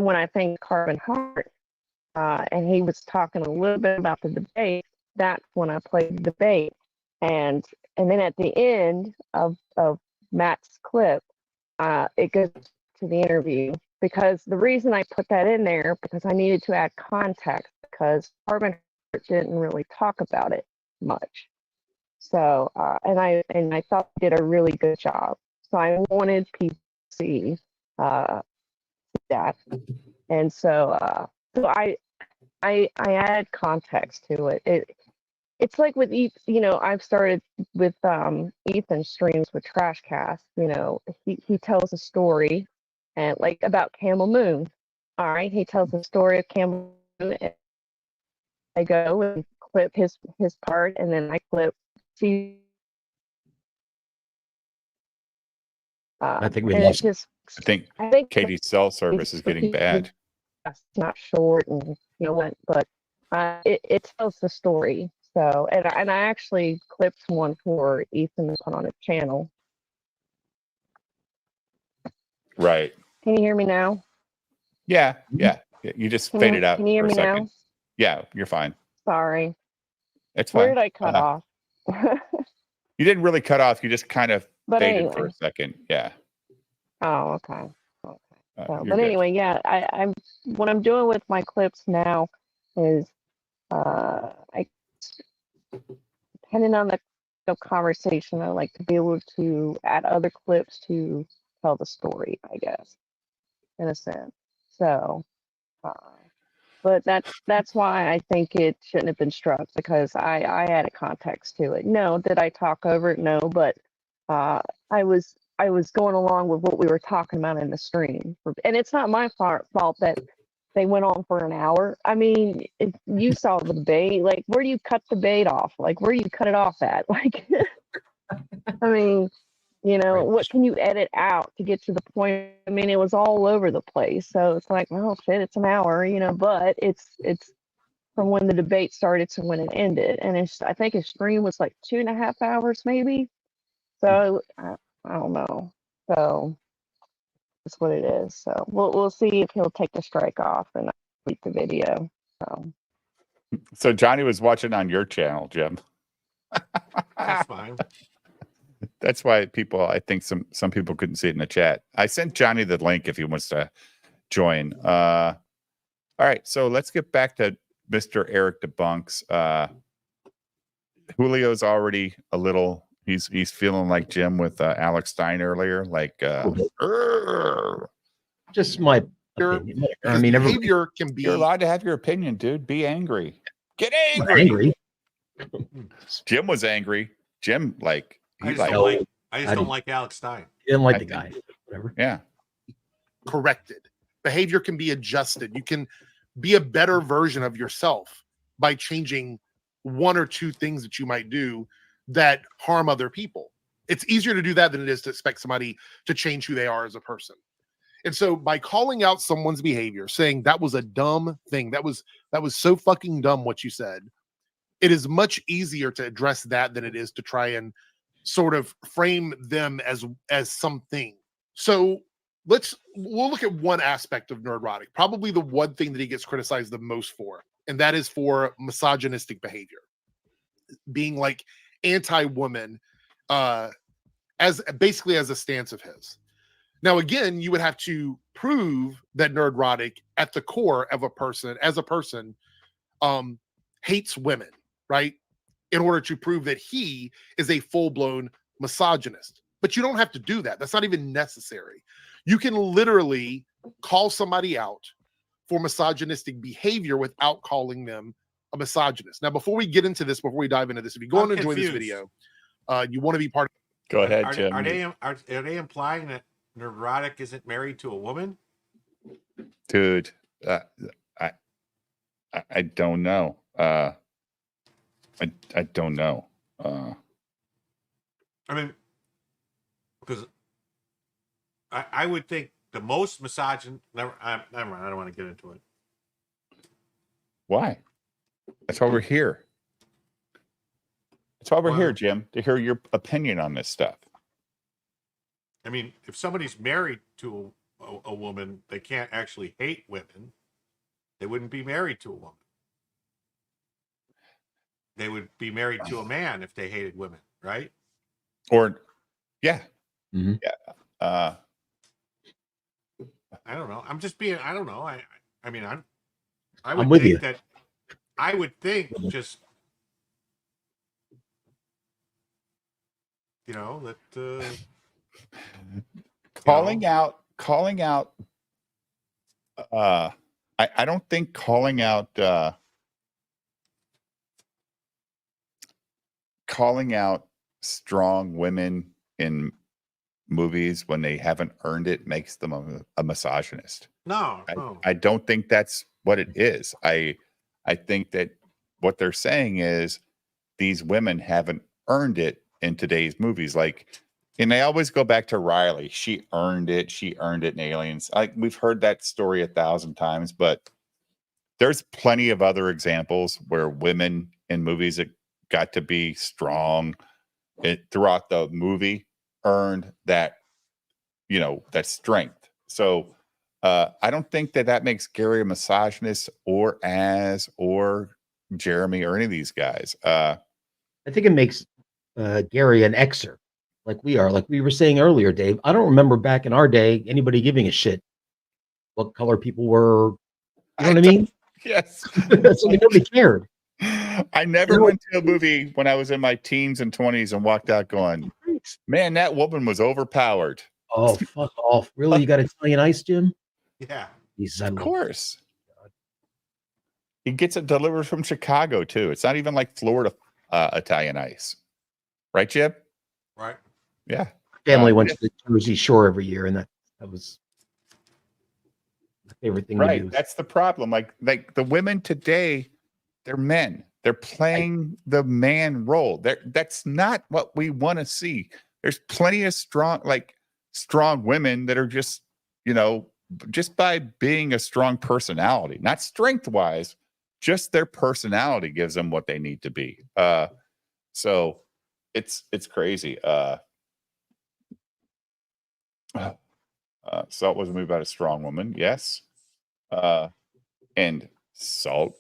when I thanked Carbon Heart, and he was talking a little bit about the debate, that's when I played the debate, and then at the end of Matt's clip, it goes to the interview, because the reason I put that in there, because I needed to add context, because Carbon Heart didn't really talk about it much. So, and I thought he did a really good job. So I wanted people to see that, and so I added context to it. It's like with I've started with Ethan streams with Trashcast. He tells a story, and like about Camel Moon. All right, he tells the story of Camel Moon. And I go and clip his part, and then I clip. I think we and lost. I think Katie's cell service is getting bad. It's not short, and what, but it tells the story. So, and I actually clipped one for Ethan to put on his channel. Right. Can you hear me now? Yeah. You just faded out Can you hear for a me second. now? Yeah, you're fine. Sorry. It's fine. Where did I cut off? You didn't really cut off. You just kind of But faded for anyway. a second. Yeah. Oh, okay. So, you're but good. anyway, yeah, I'm what I'm doing with my clips now is I depending on the conversation, I like to be able to add other clips to tell the story, I guess, in a sense. So, but that's why I think it shouldn't have been struck, because I added context to it. No, did I talk over it? No, but I was going along with what we were talking about in the stream, and it's not my fault that they went on for an hour. I mean, you saw the debate. Like, where do you cut the debate off? Like, where do you cut it off at? Like, I mean, what can you edit out to get to the point? I mean, it was all over the place. So it's like, oh shit, it's an hour, but it's from when the debate started to when it ended, and I think his stream was like 2.5 hours, maybe. So I don't know. So that's what it is. So we'll see if he'll take the strike off and delete the video. So Johnny was watching on your channel, Jim. That's fine. That's why I think some people couldn't see it in the chat. I sent Johnny the link if he wants to join. All right, so let's get back to Mr. Eric Debunks. Julio's already a little. He's feeling like Jim with Alex Stein earlier. Like, just my opinion. I mean, behavior can be. You're allowed to have your opinion, dude. Be angry. Get angry. Jim was angry. Jim, like, I just don't like Alex Stein. You didn't like the guy. Whatever. Yeah. Corrected. Behavior can be adjusted. You can be a better version of yourself by changing one or two things that you might do that harm other people. It's easier to do that than it is to expect somebody to change who they are as a person. And so by calling out someone's behavior, saying that was a dumb thing, that was so fucking dumb what you said, it is much easier to address that than it is to try and sort of frame them as something. So we'll look at one aspect of Nerdrotic, probably the one thing that he gets criticized the most for, and that is for misogynistic behavior, being like anti-woman, as basically as a stance of his. Now, again, you would have to prove that Nerdrotic at the core of a person, hates women, right? In order to prove that he is a full-blown misogynist. But you don't have to do that. That's not even necessary. You can literally call somebody out for misogynistic behavior without calling them a misogynist. Now, before we get into this, before we dive into this, if you go on and enjoy this video, You want to be part of. Go ahead, Are, Jim. are they implying that neurotic isn't married to a woman? Dude, I don't know. I don't know. I mean, because I would think the most misogynist. Never mind. I don't want to get into it. Why? That's why we're here. That's why we're here, Jim, to hear your opinion on this stuff. I mean, if somebody's married to a woman, they can't actually hate women. They wouldn't be married to a woman. They would be married to a man if they hated women, right? Or, yeah. Mm-hmm. Yeah. I don't know. I'm just being. I don't know. I mean, I I'm would with think you. that. I would think just. You know that. Calling out. I don't think calling out strong women in movies when they haven't earned it makes them a misogynist. No. I don't think that's what it is. I think that what they're saying is these women haven't earned it in today's movies. Like, and they always go back to Riley. She earned it. She earned it in Aliens. We've heard that story 1,000 times, but there's plenty of other examples where women in movies that got to be strong throughout the movie earned that, that strength. So I don't think that makes Gary a misogynist or Jeremy or any of these guys. I think it makes Gary an Xer, like we are. Like we were saying earlier, Dave. I don't remember back in our day anybody giving a shit what color people were. You know what I mean? Yes. So nobody cared. I never went to a movie when I was in my teens and 20s and walked out going, man, that woman was overpowered. Oh, fuck off. Really? You got Italian ice, Jim? Yeah. Of course. He gets it delivered from Chicago, too. It's not even like Florida Italian ice. Right, Jim? Right. Yeah. Family went to the Jersey Shore every year, and that was my favorite thing to do. That's the problem. Like the women today, they're men. They're playing the man role. That's not what we want to see. There's plenty of strong women that are just, just by being a strong personality, not strength wise, just their personality gives them what they need to be. So it's crazy. Salt was a movie about a strong woman. Yes. And Salt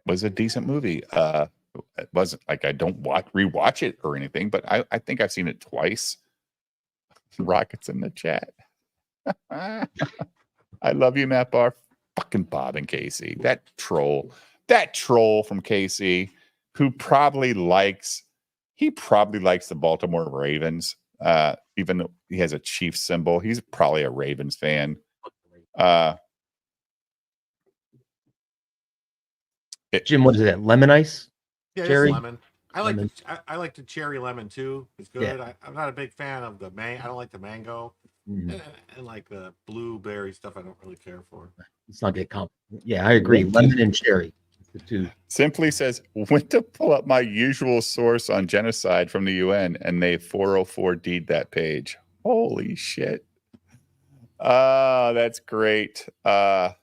was a decent movie. It wasn't like I don't rewatch it or anything, but I think I've seen it twice. Rockets in the chat. I love you, Matt Barr. Fucking Bob and Casey. That troll from KC who probably likes the Baltimore Ravens. Even though he has a Chiefs symbol, he's probably a Ravens fan. Jim, what is that? Lemon ice? Yeah, Cherry? it's lemon. I like Lemon. I like the cherry lemon too. It's good. Yeah. I'm not a big fan of the I don't like the mango, Mhm. and like the blueberry stuff. I don't really care for. Let's not get complicated. Yeah, I agree. Lemon and cherry. The two. Simply says, went to pull up my usual source on genocide from the UN, and they 404D'd that page. Holy shit. That's great. The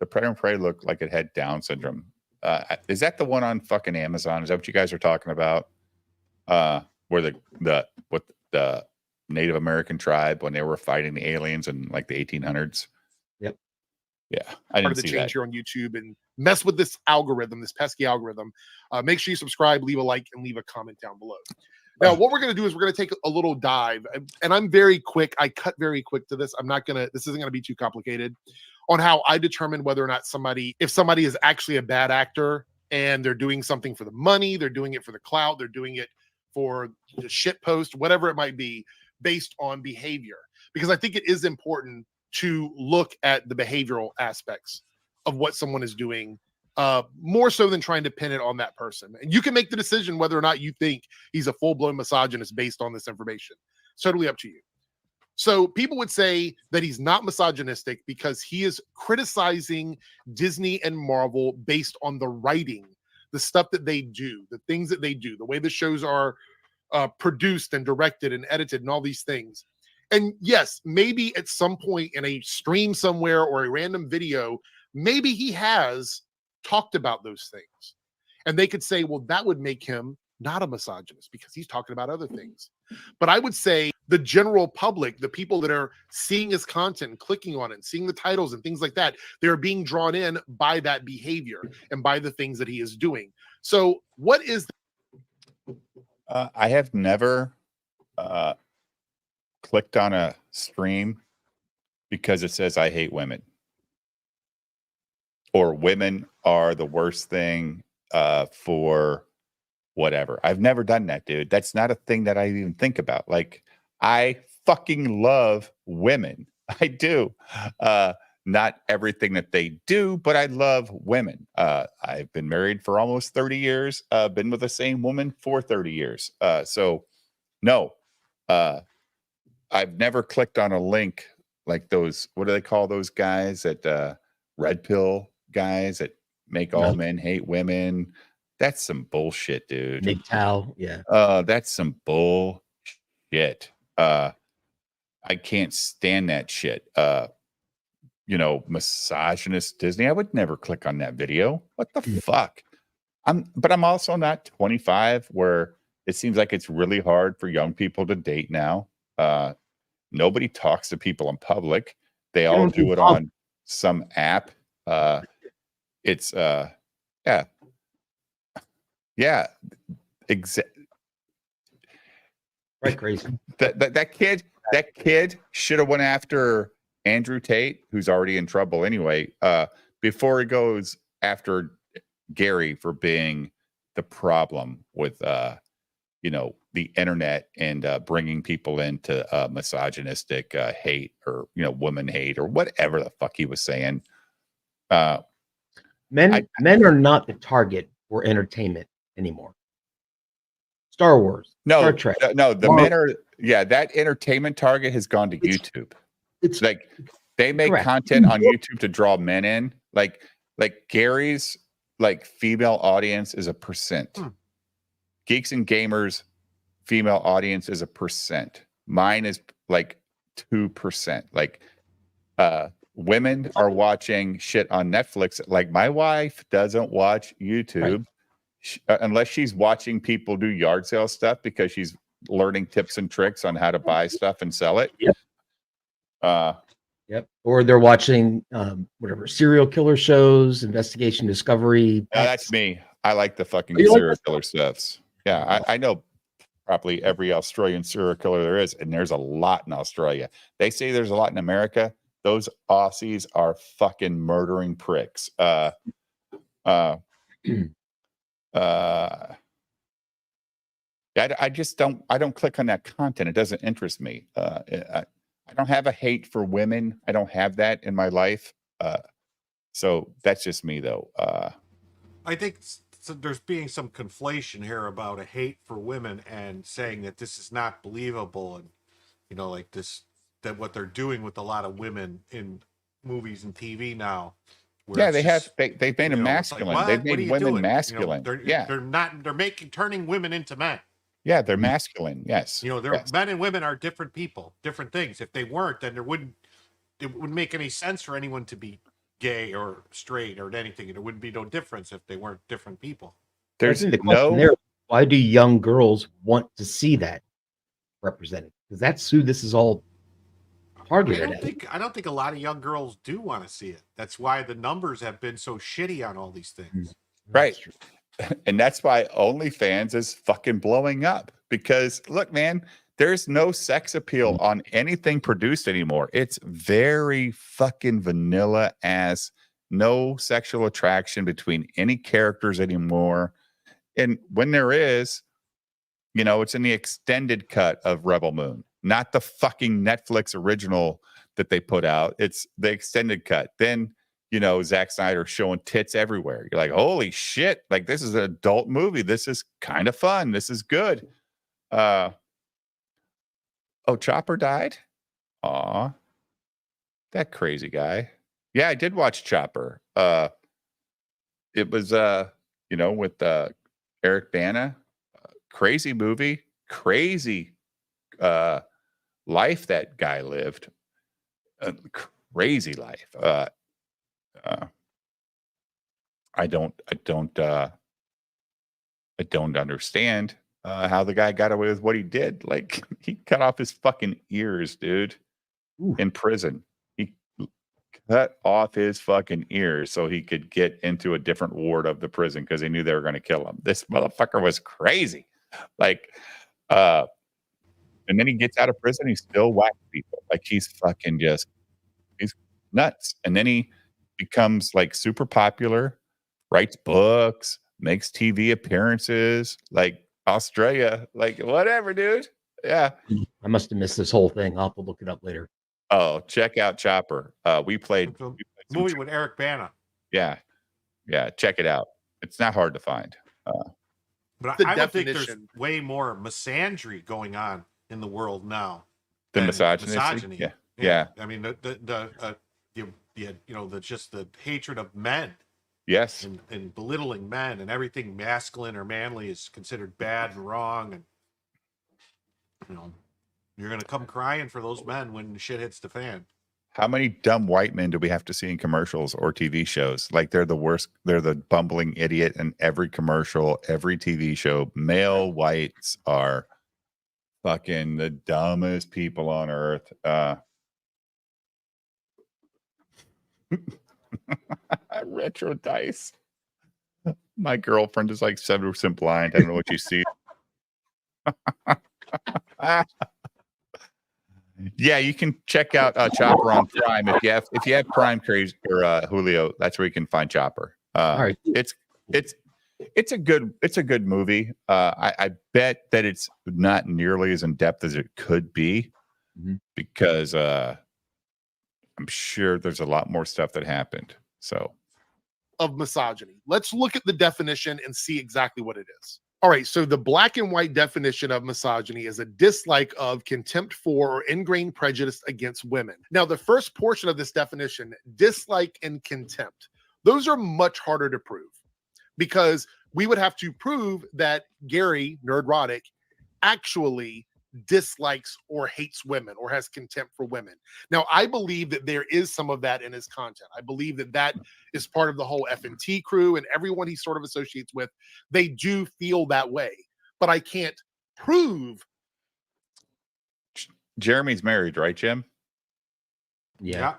Predator and Prey looked like it had Down syndrome. Is that the one on fucking Amazon? Is that what you guys are talking about? Where the Native American tribe, when they were fighting the aliens in like the 1800s? Yep. Yeah, I part of didn't the see change that. here on YouTube and mess with this algorithm, this pesky algorithm. Make sure you subscribe, leave a like, and leave a comment down below. Now, what we're going to do is we're going to take a little dive, and I'm very quick. I cut very quick to this. This isn't going to be too complicated on how I determine whether or not if somebody is actually a bad actor and they're doing something for the money, they're doing it for the clout, they're doing it for the shit post, whatever it might be, based on behavior. Because I think it is important to look at the behavioral aspects of what someone is doing more so than trying to pin it on that person. And you can make the decision whether or not you think he's a full-blown misogynist based on this information. It's totally up to you. So people would say that he's not misogynistic because he is criticizing Disney and Marvel based on the writing, the stuff that they do, the things that they do, the way the shows are produced and directed and edited and all these things. And yes, maybe at some point in a stream somewhere or a random video, maybe he has talked about those things. And they could say, well, that would make him not a misogynist because he's talking about other things. But I would say the general public, the people that are seeing his content and clicking on it and seeing the titles and things like that, they're being drawn in by that behavior and by the things that he is doing. So what is I have never clicked on a stream because it says I hate women or women are the worst thing for whatever. I've never done that, dude. That's not a thing that I even think about. Like, I fucking love women. I do. Not everything that they do, but I love women. I've been married for almost 30 years, been with the same woman for 30 years. So no, I've never clicked on a link like those, what do they call those guys that red pill guys that make all men hate women? That's some bullshit, dude. MGTOW, yeah. That's some bullshit. I can't stand that shit. Misogynist Disney. I would never click on that video. What the fuck? But I'm also not 25 where it seems like it's really hard for young people to date now. Nobody talks to people in public. They all do it on some app. Yeah. Right, crazy. That kid should have went after Andrew Tate, who's already in trouble anyway, before he goes after Gary for being the problem with the internet and bringing people into misogynistic hate or woman hate or whatever the fuck he was saying. Men are not the target for entertainment anymore. Star Wars, Star Trek. No, the men are. Yeah, that entertainment target has gone to YouTube. It's like they make content on YouTube to draw men in. Like Gary's female audience is 1%. Geeks and Gamers female audience is 1%. Mine is 2%. Women are watching shit on Netflix. Like my wife doesn't watch YouTube unless she's watching people do yard sale stuff because she's learning tips and tricks on how to buy stuff and sell it. Yep. Or they're watching whatever serial killer shows, Investigation Discovery. That's me. I like the fucking serial killer stuffs. Yeah, I know probably every Australian serial killer there is, and there's a lot in Australia. They say there's a lot in America. Those Aussies are fucking murdering pricks. I just don't click on that content. It doesn't interest me. I don't have a hate for women. I don't have that in my life. So that's just me though. I think there's being some conflation here about a hate for women and saying that this is not believable and that what they're doing with a lot of women in movies and TV now. Yeah, they've made them masculine. They've made women masculine. They're turning women into men. Yeah, they're masculine. Yes. Men and women are different people, different things. If they weren't, then it wouldn't make any sense for anyone to be gay or straight or anything. There wouldn't be no difference if they weren't different people. Why do young girls want to see that represented? Because that's who this is all targeted at. I don't think a lot of young girls do want to see it. That's why the numbers have been so shitty on all these things. Right. And that's why OnlyFans is fucking blowing up. Because look, man, there's no sex appeal on anything produced anymore. It's very fucking vanilla ass. No sexual attraction between any characters anymore. And when there is, it's in the extended cut of Rebel Moon, not the fucking Netflix original that they put out. It's the extended cut. Then, Zack Snyder showing tits everywhere. You're like, holy shit! Like this is an adult movie. This is kind of fun. This is good. Oh, Chopper died. Aw, that crazy guy. Yeah, I did watch Chopper. It was with Eric Bana. Crazy movie. Crazy life that guy lived. Crazy life. I don't understand how the guy got away with what he did. Like he cut off his fucking ears, dude, in prison. He cut off his fucking ears so he could get into a different ward of the prison because he knew they were going to kill him. This motherfucker was crazy. Like, and then he gets out of prison. He still whacks people. Like he's fucking he's nuts. And then he becomes like super popular, writes books, makes TV appearances, like Australia, like whatever, dude. Yeah. I must have missed this whole thing. I'll have to look it up later. Oh, check out Chopper. We played movie with Eric Bana. Yeah. Check it out. It's not hard to find. But The I would think there's definition- way more misandry going on in the world now. The than misogyny. Yeah. I mean, the hatred of men. Yes. And belittling men, and everything masculine or manly is considered bad and wrong. And you're gonna come crying for those men when shit hits the fan. How many dumb white men do we have to see in commercials or TV shows? Like they're the worst. They're the bumbling idiot in every commercial, every TV show. Male whites are fucking the dumbest people on earth. Retro dice. My girlfriend is like 7% blind. I don't know what you see. Yeah, you can check out Chopper on Prime if you have Prime, Crazy or Julio. That's where you can find Chopper. All right. It's a good movie. I bet that it's not nearly as in depth as it could be because I'm sure there's a lot more stuff that happened. So, of misogyny. Let's look at the definition and see exactly what it is. All right, so the black and white definition of misogyny is a dislike of, contempt for, or ingrained prejudice against women. Now, the first portion of this definition, dislike and contempt, those are much harder to prove because we would have to prove that Gary Nerdrotic actually dislikes or hates women or has contempt for women. Now, I believe that there is some of that in his content. I believe that that is part of the whole F&T crew and everyone he sort of associates with. They do feel that way, but I can't prove. Jeremy's married, right, Jim? Yeah.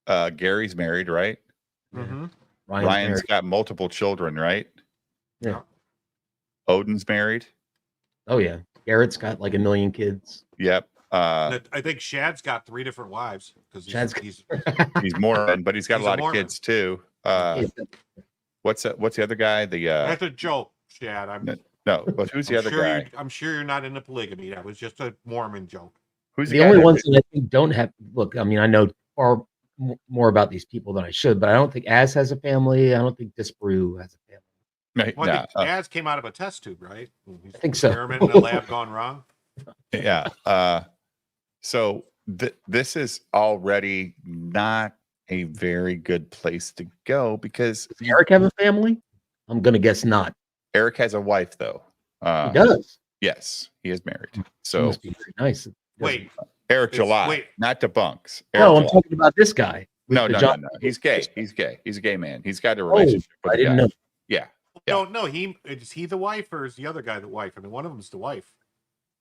Gary's married, right? Mm-hmm. Ryan's got multiple children, right? Yeah. Odin's married. Oh yeah. Garrett's got like 1 million kids. Yep. I think Shad's got 3 different wives because he's He's Mormon, but he's got He's a a lot of Mormon. kids too. What's the other guy? That's a joke, Shad. No, but who's the other guy? I'm sure you're not into polygamy. That was just a Mormon joke. Who's the only ones that I think don't have? Look, I mean, I know far more about these people than I should, but I don't think Az has a family. I don't think Disparu has a family. Right. Well, I think Az came out of a test tube, right? I think so. Experiment in a lab gone wrong. Yeah. So this is already not a very good place to go because Does Eric have a family? I'm gonna guess not. Eric has a wife though. He does. Yes, he is married. He So must be very nice. Wait, Eric July, wait. not debunks. No, I'm July. talking about this guy. with No, the no, no, John- no. He's gay. He's gay. He's a gay man. He's got a relationship with I a didn't guy. know. Yeah. No. Is he the wife or is the other guy the wife? I mean, one of them's the wife.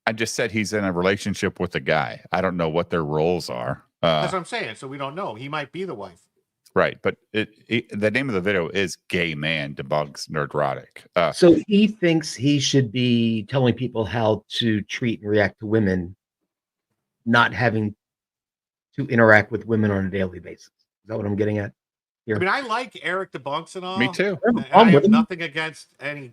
I just said he's in a relationship with a guy. I don't know what their roles are. That's what I'm saying. So we don't know. He might be the wife. Right, but the name of the video is "Gay Man Debunks Nerdrotic." So he thinks he should be telling people how to treat and react to women, not having to interact with women on a daily basis. Is that what I'm getting at here? I mean, I like Eric DeBunks and all. Me too. And I have nothing against any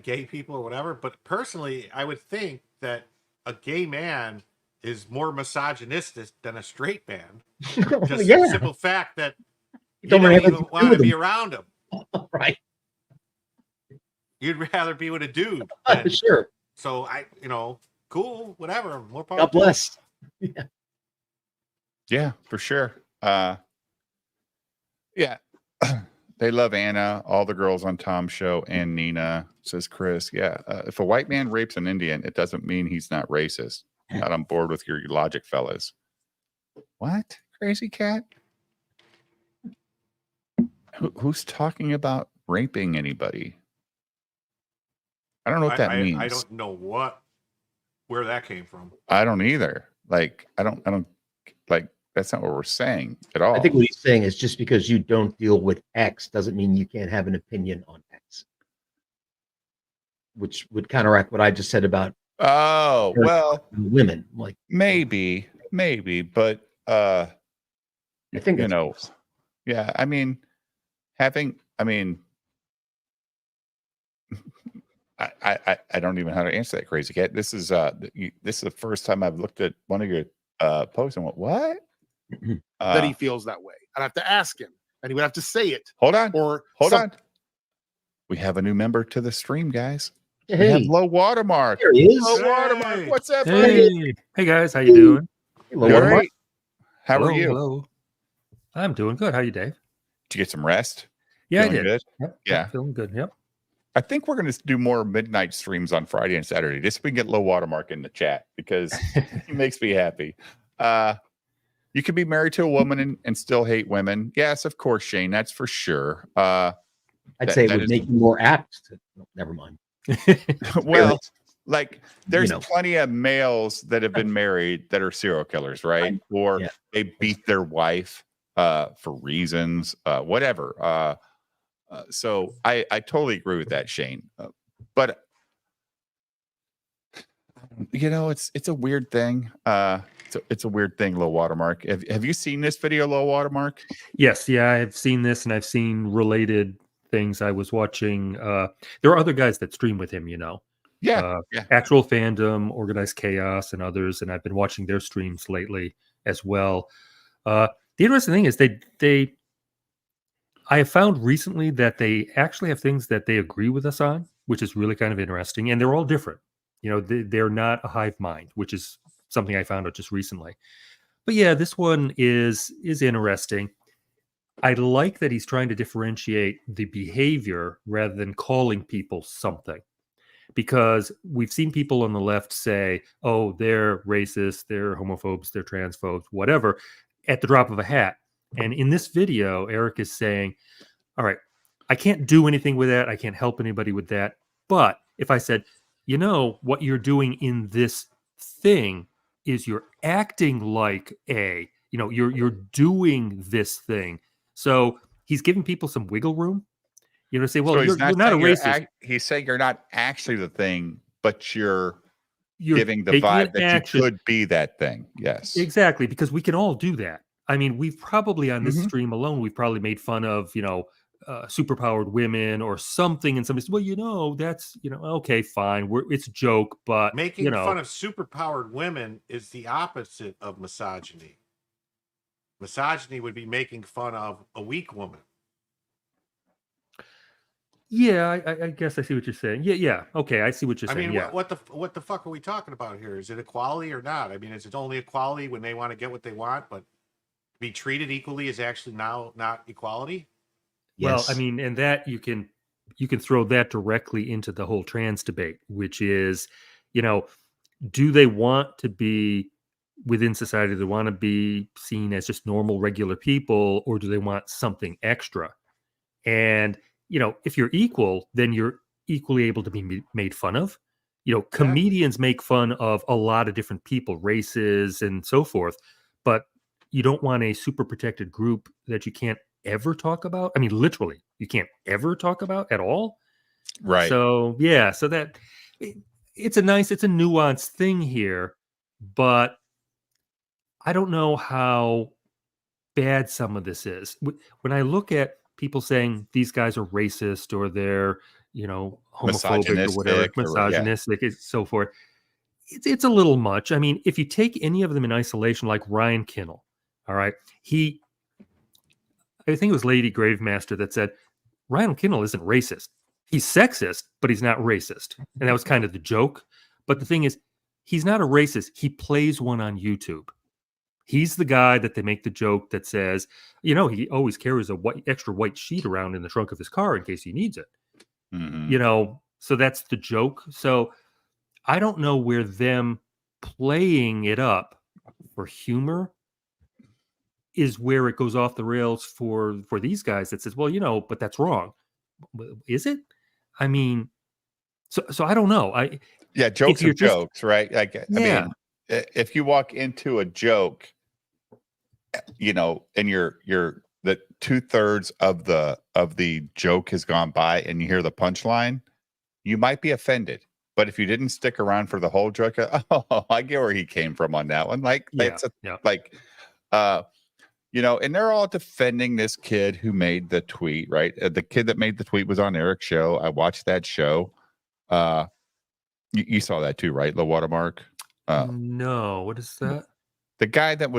gay people or whatever, but personally, I would think that a gay man is more misogynistic than a straight man. Just Yeah. the simple fact that You don't don't have even anything to do want to with be them. around him. Right. You'd rather be with a dude. Sure. So cool, whatever. More power. God bless. Yeah, for sure. Yeah. They love Anna, all the girls on Tom's show, and Nina, says Chris. Yeah. If a white man rapes an Indian, it doesn't mean he's not racist. Not on board with your logic, fellas. What? Crazy cat? Who's talking about raping anybody? I don't know what that means. I don't know where that came from. I don't either. Like, I don't like, that's not what we're saying at all. I think what he's saying is just because you don't deal with X doesn't mean you can't have an opinion on X, which would counteract what I just said about women. Like maybe, but I think yeah. I mean, I don't even know how to answer that, crazy cat. This is the first time I've looked at one of your posts and went, what? That he feels that way. I'd have to ask him, and he would have to say it. Hold on. Hold on. We have a new member to the stream, guys. We Hey. have Low Watermark. There he is. Low Watermark. What's up, buddy? Hey guys, how you doing? Hello, great. How are you? Hello. I'm doing good. How are you, Dave? Did you get some rest? Yeah, Feeling I did. Good? Yep, Yeah. feeling good. Yep. I think we're going to do more midnight streams on Friday and Saturday. Just so we can get Low Watermark in the chat because he makes me happy. You can be married to a woman and still hate women. Yes, of course, Shane. That's for sure. I'd say it would make you more apt to, never mind. Well, like there's plenty of males that have been married that are serial killers, right? Or they beat their wife for reasons, whatever. So I totally agree with that, Shane. But it's a weird thing. It's a weird thing, Low Watermark. Have you seen this video, Low Watermark? Yes, yeah, I've seen this and I've seen related things. I was watching. There are other guys that stream with him, Yeah. Actual Fandom, Organized Chaos, and others, and I've been watching their streams lately as well. The interesting thing is I have found recently that they actually have things that they agree with us on, which is really kind of interesting, and they're all different. They're not a hive mind, which is something I found out just recently. But yeah, this one is interesting. I like that he's trying to differentiate the behavior rather than calling people something. Because we've seen people on the left say, oh, they're racist, they're homophobes, they're transphobes, whatever, at the drop of a hat. And in this video, Eric is saying, all right, I can't do anything with that. I can't help anybody with that. But if I said, what you're doing in this thing is you're acting like you're doing this thing. So he's giving people some wiggle room. Say, well, So you're not a racist. He's saying you're not actually the thing, but you're giving the vibe that you could be that thing. Yes, exactly. Because we can all do that. I mean, we've probably on this stream alone, we've probably made fun of, superpowered women or something. And somebody says, well, that's, okay, fine. It's a joke, but making fun of superpowered women is the opposite of misogyny. Misogyny would be making fun of a weak woman. Yeah, I guess I see what you're saying. Yeah. Okay, I see what you're saying. I mean, yeah. what the fuck are we talking about here? Is it equality or not? I mean, is it only equality when they want to get what they want, but be treated equally is actually now not equality? Well, I mean, and that you can throw that directly into the whole trans debate, which is, do they want to be within society? Do they want to be seen as just normal, regular people, or do they want something extra? And if you're equal, then you're equally able to be made fun of. Comedians make fun of a lot of different people, races, and so forth, but you don't want a super protected group that you can't ever talk about. I mean, literally, you can't ever talk about at all. Right. So yeah, so that it's a nuanced thing here, but I don't know how bad some of this is. When I look at people saying these guys are racist or they're, homophobic or whatever, misogynistic, and so forth, it's a little much. I mean, if you take any of them in isolation, like Ryan Kinnell, all right, I think it was Lady Gravemaster that said Ryan Kindle isn't racist. He's sexist, but he's not racist. And that was kind of the joke. But the thing is, he's not a racist. He plays one on YouTube. He's the guy that they make the joke that says, he always carries a extra white sheet around in the trunk of his car in case he needs it. Mm-hmm. So that's the joke. So I don't know where them playing it up for humor is where it goes off the rails for these guys that says, well, but that's wrong. Is it? I mean, so I don't know. Jokes are jokes, right? Like, Yeah. I mean, if you walk into a joke, and you're the 2/3 of the joke has gone by and you hear the punchline, you might be offended. But if you didn't stick around for the whole joke, I get where he came from on that one. Like, and they're all defending this kid who made the tweet, right? The kid that made the tweet was on Eric's show. I watched that show. You saw that too, right? Low watermark. No, what is that? The guy that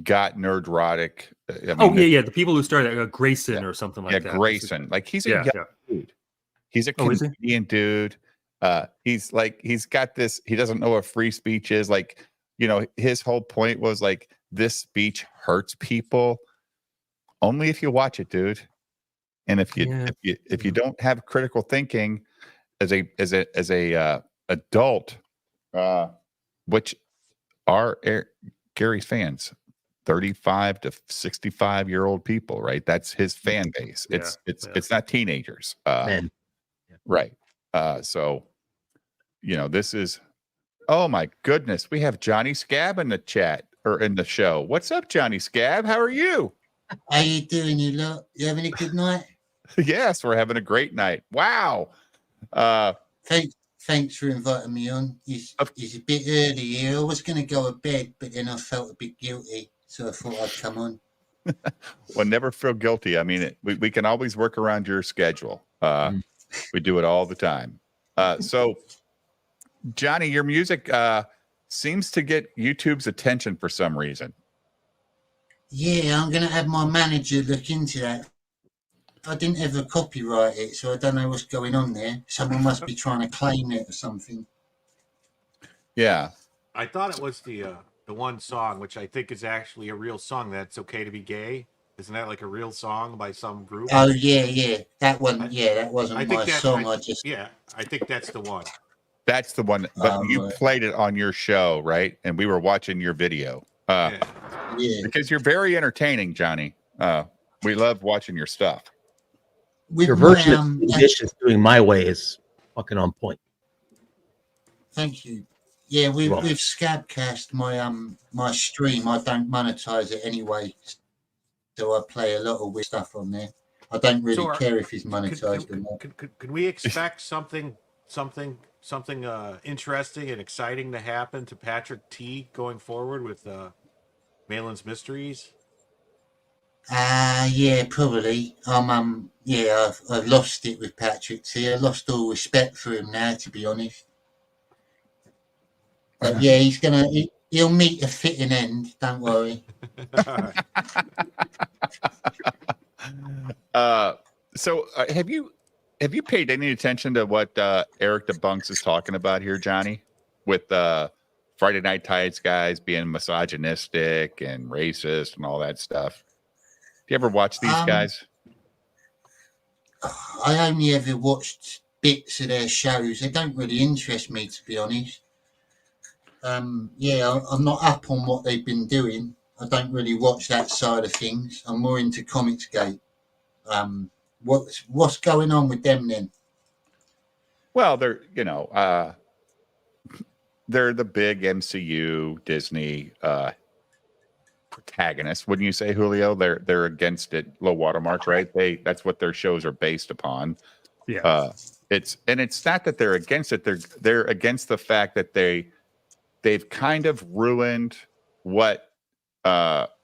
got Nerdrotic. The people who started Grayson or something like that. Yeah, Grayson. Like, he's a young dude. He's a Canadian dude. He's got this. He doesn't know what free speech is. Like, his whole point was like, this speech hurts people only if you watch it, dude. And if you don't have critical thinking as a adult, which are Gary's fans, 35 to 65-year-old people, right? That's his fan base. It's not teenagers. Men. Right. So, this is, oh my goodness, we have Johnny Scab in the chat or in the show. What's up, Johnny Scab? How are you? How you doing, you lot? You having a good night? Yes, we're having a great night. Wow. Thanks for inviting me on. It's a bit early here. I was going to go to bed, but then I felt a bit guilty, so I thought I'd come on. Well, never feel guilty. I mean, we can always work around your schedule. We do it all the time. So, Johnny, your music seems to get YouTube's attention for some reason. Yeah, I'm going to have my manager look into that. I didn't ever copyright it, so I don't know what's going on there. Someone must be trying to claim it or something. Yeah. I thought it was the one song, which I think is actually a real song. That's Okay to Be Gay. Isn't that like a real song by some group? Oh yeah, that one. Yeah, that wasn't my song. I think that's the one. That's the one. But you played it on your show, right? And we were watching your video. Yeah. Because you're very entertaining, Johnny. We love watching your stuff. Your version of Dishes doing My Way is fucking on point. Thank you. Yeah, with Scabcast, my stream, I don't monetize it anyway, so I play a lot of weird stuff on there. I don't really care if it's monetized or not. Could we expect something interesting and exciting to happen to Patrick T going forward with Malin's Mysteries? Yeah, probably. I've lost it with Patrick T. I lost all respect for him now, to be honest. But yeah, he'll meet a fitting end. Don't worry. So have you paid any attention to what Eric DeBunks is talking about here, Johnny, with Friday Night Tights guys being misogynistic and racist and all that stuff? Do you ever watch these guys? I only ever watched bits of their shows. They don't really interest me, to be honest. I'm not up on what they've been doing. I don't really watch that side of things. I'm more into Comicsgate. What's going on with them then? Well, they're the big MCU Disney protagonists, wouldn't you say, Julio? They're against it, low watermark, right? That's what their shows are based upon. Yeah. It's not that they're against it. They're against the fact that they've kind of ruined what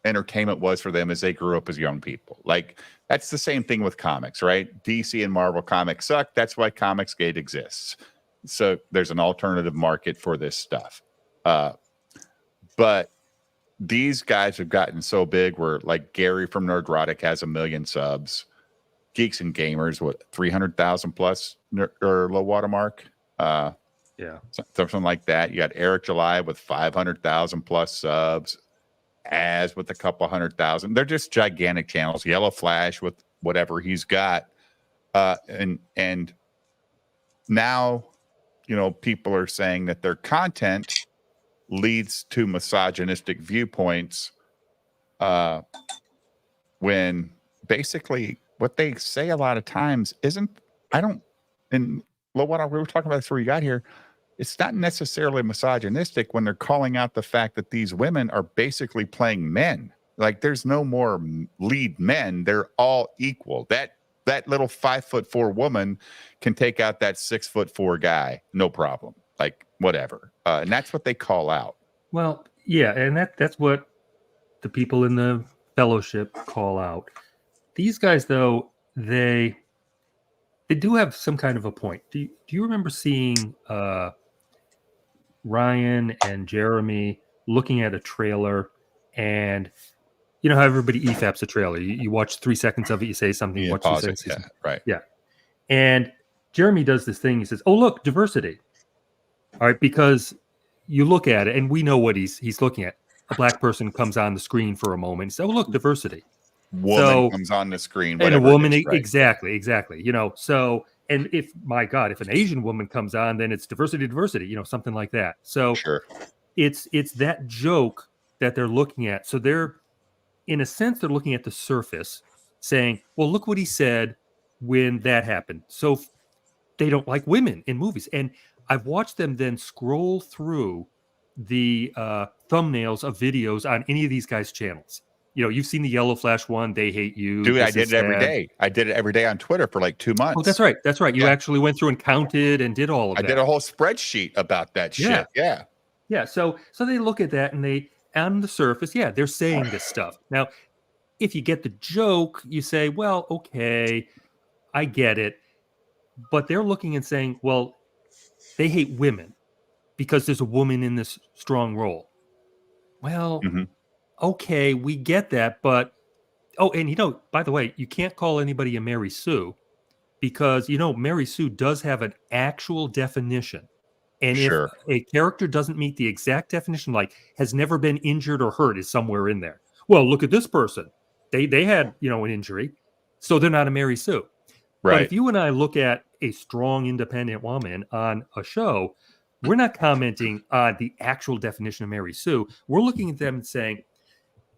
entertainment was for them as they grew up as young people. Like, that's the same thing with comics, right? DC and Marvel comics suck. That's why Comicsgate exists. So there's an alternative market for this stuff. But these guys have gotten so big where like Gary from Nerdrotic has 1 million subs. Geeks and Gamers, what, 300,000 plus or low watermark? Yeah. Something like that. You got Eric July with 500,000 plus subs, Az with a couple 100,000. They're just gigantic channels. Yellow Flash with whatever he's got. And now, you know, people are saying that their content leads to misogynistic viewpoints when basically what they say a lot of times isn't, and low water, we were talking about this before you got here. It's not necessarily misogynistic when they're calling out the fact that these women are basically playing men. Like there's no more lead men. They're all equal. That little 5'4" woman can take out that 6'4" guy. No problem. Like whatever. And that's what they call out. Well, yeah. And that's what the people in the fellowship call out. These guys, though, they do have some kind of a point. Do you remember seeing Ryan and Jeremy looking at a trailer, and you know how everybody EFAPs a trailer? You watch 3 seconds of it, you say something, watch 2 seconds. Yeah, right. Yeah. And Jeremy does this thing. He says, "Oh, look, diversity." All right, because you look at it, and we know what he's looking at. A black person comes on the screen for a moment. He says, "Oh, look, diversity." Woman comes on the screen, and a woman, right? exactly. You know, so, and if an Asian woman comes on, then it's diversity, you know, something like that. So sure, it's that joke that they're looking at. So they're, in a sense, they're looking at the surface, saying, "Well, look what he said when that happened." So they don't like women in movies, and I've watched them then scroll through the thumbnails of videos on any of these guys' channels. You know, you've seen the Yellow Flash one. They hate you. Dude, I did it every day. I did it every day on Twitter for like 2 months. Oh, that's right. That's right. You actually went through and counted and did all of that. I did a whole spreadsheet about that shit. Yeah. Yeah. So they look at that and they, on the surface, yeah, they're saying this stuff. Now, if you get the joke, you say, well, okay, I get it. But they're looking and saying, well, they hate women because there's a woman in this strong role. Well, okay, we get that, but and you know, by the way, you can't call anybody a Mary Sue because you know Mary Sue does have an actual definition, and if a character doesn't meet the exact definition, like has never been injured or hurt, is somewhere in there. Well, look at this person; they had an injury, so they're not a Mary Sue. Right. But if you and I look at a strong, independent woman on a show, we're not commenting on the actual definition of Mary Sue. We're looking at them and saying,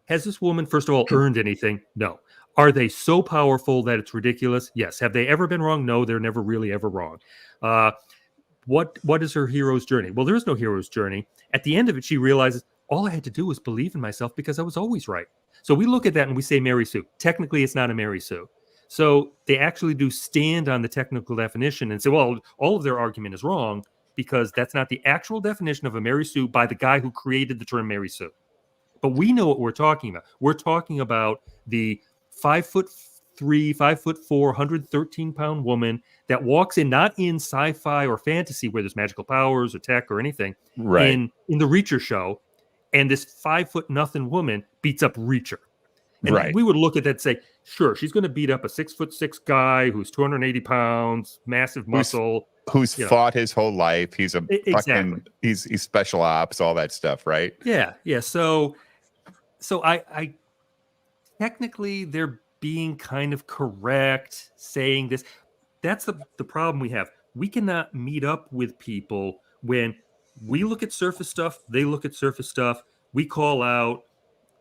has this woman, first of all, earned anything? No. Are they so powerful that it's ridiculous? Yes. Have they ever been wrong? No, they're never really ever wrong. What is her hero's journey? Well, there is no hero's journey. At the end of it, she realizes all I had to do was believe in myself because I was always right. So we look at that and we say Mary Sue. Technically, it's not a Mary Sue. So they actually do stand on the technical definition and say, well, all of their argument is wrong because that's not the actual definition of a Mary Sue by the guy who created the term Mary Sue. But we know what we're talking about. We're talking about the 5'3", 5'4", 113-pound woman that walks in, not in sci-fi or fantasy where there's magical powers or tech or anything, right? In the Reacher show, and this 5'0" woman beats up Reacher. And right. We would look at that and say, sure, she's going to beat up a 6'6" guy who's 280 pounds, massive muscle. Who's fought his whole life. He's a fucking, he's special ops, all that stuff, right? Yeah. So I technically they're being kind of correct saying this. That's the problem we have. We cannot meet up with people when we look at surface stuff, they look at surface stuff. We call out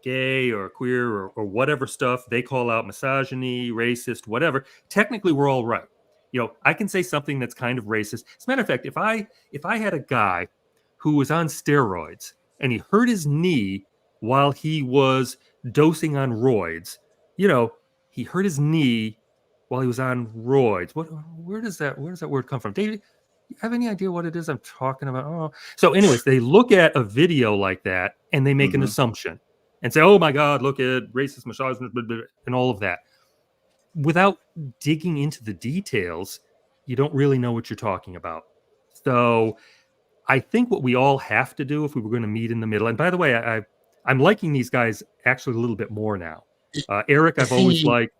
gay or queer or whatever stuff. They call out misogyny, racist, whatever. Technically, we're all right. I can say something that's kind of racist. As a matter of fact, if I had a guy who was on steroids and he hurt his knee while he was dosing on roids, he hurt his knee while he was on roids. Where does that word come from? David, you have any idea what it is I'm talking about? Oh, so anyways, they look at a video like that and they make an assumption and say, "Oh my God, look at racist, misogynist, and all of that." Without digging into the details, you don't really know what you're talking about. So I think what we all have to do if we were going to meet in the middle, and by the way, I'm liking these guys actually a little bit more now. Eric, I've thing always is- liked.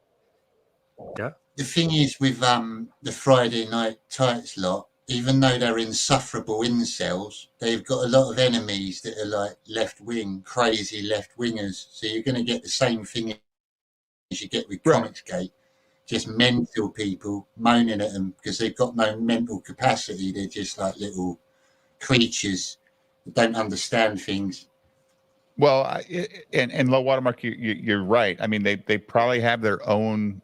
Yeah. The thing is with the Friday Night Tights lot, even though they're insufferable incels, they've got a lot of enemies that are like left wing, crazy left wingers. So you're going to get the same thing as you get with Comicsgate, just mental people moaning at them because they've got no mental capacity. They're just like little creatures that don't understand things. Well, and low watermark, you're right. I mean, they probably have their own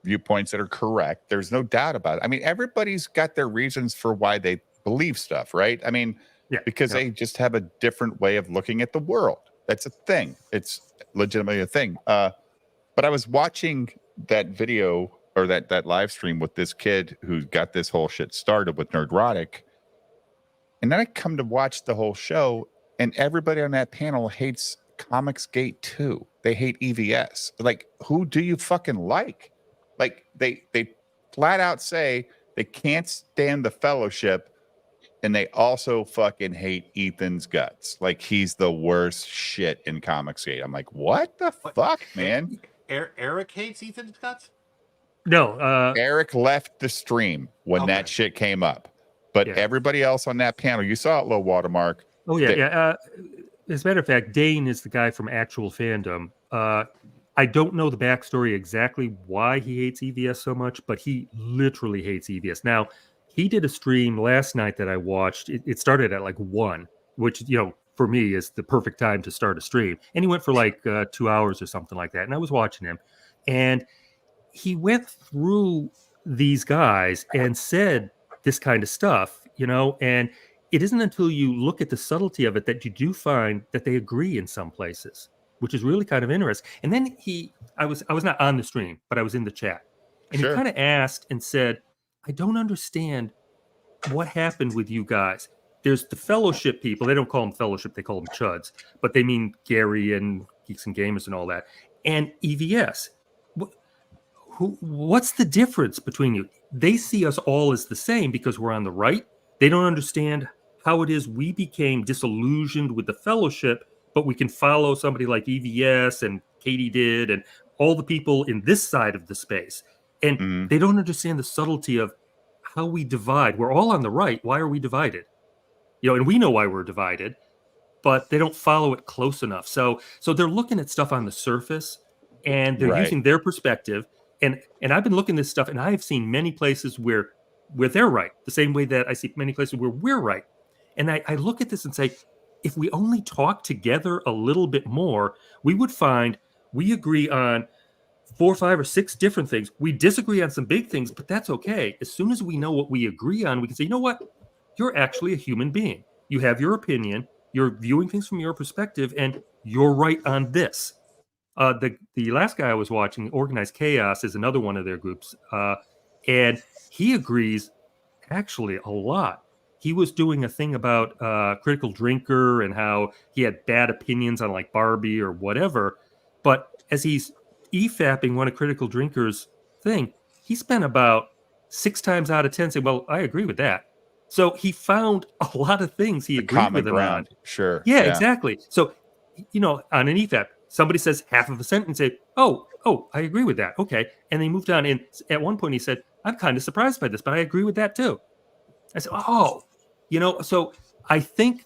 viewpoints that are correct. There's no doubt about it. I mean, everybody's got their reasons for why they believe stuff, right? I mean, because they just have a different way of looking at the world. That's a thing. It's legitimately a thing. But I was watching that video or that live stream with this kid who got this whole shit started with Nerdrotic. And then I come to watch the whole show, and everybody on that panel hates Comicsgate too. They hate EVS. Like, who do you fucking like? Like, they flat out say they can't stand the Fellowship, and they also fucking hate Ethan's guts. Like, he's the worst shit in Comicsgate. I'm like, what the fuck, man? Eric hates Ethan's guts? No, Eric left the stream when that shit came up. But everybody else on that panel, you saw it, low watermark. Oh yeah. As a matter of fact, Dane is the guy from Actual Fandom. I don't know the backstory exactly why he hates EVS so much, but he literally hates EVS. Now, he did a stream last night that I watched. It started at like 1, which, for me is the perfect time to start a stream. And he went for like 2 hours or something like that. And I was watching him. And he went through these guys and said this kind of stuff, and it isn't until you look at the subtlety of it that you do find that they agree in some places, which is really kind of interesting. And then I was not on the stream, but I was in the chat, and he kind of asked and said, I don't understand what happened with you guys. There's the Fellowship people. They don't call them Fellowship. They call them Chuds, but they mean Gary and Geeks and Gamers and all that. And EVS. What's the difference between you? They see us all as the same because we're on the right. They don't understand how it is we became disillusioned with the Fellowship, but we can follow somebody like EVS and Katie did and all the people in this side of the space. And they don't understand the subtlety of how we divide. We're all on the right. Why are we divided? And we know why we're divided, but they don't follow it close enough. So they're looking at stuff on the surface, and they're using their perspective. And I've been looking at this stuff, and I have seen many places where they're right, the same way that I see many places where we're right. And I look at this and say, if we only talk together a little bit more, we would find we agree on 4, 5, or 6 different things. We disagree on some big things, but that's okay. As soon as we know what we agree on, we can say, you know what? You're actually a human being. You have your opinion. You're viewing things from your perspective, and you're right on this. The last guy I was watching, Organized Chaos, is another one of their groups, and he agrees actually a lot. He was doing a thing about Critical Drinker and how he had bad opinions on like Barbie or whatever, but as he's EFAPing one of Critical Drinker's thing, he spent about 6 times out of 10 saying, well, I agree with that. So he found a lot of things he agreed with him on. Sure. Yeah, exactly. So, on an EFAP, somebody says half of a sentence, say, oh, I agree with that. Okay. And they moved on. And at one point he said, I'm kind of surprised by this, but I agree with that too. I said, so I think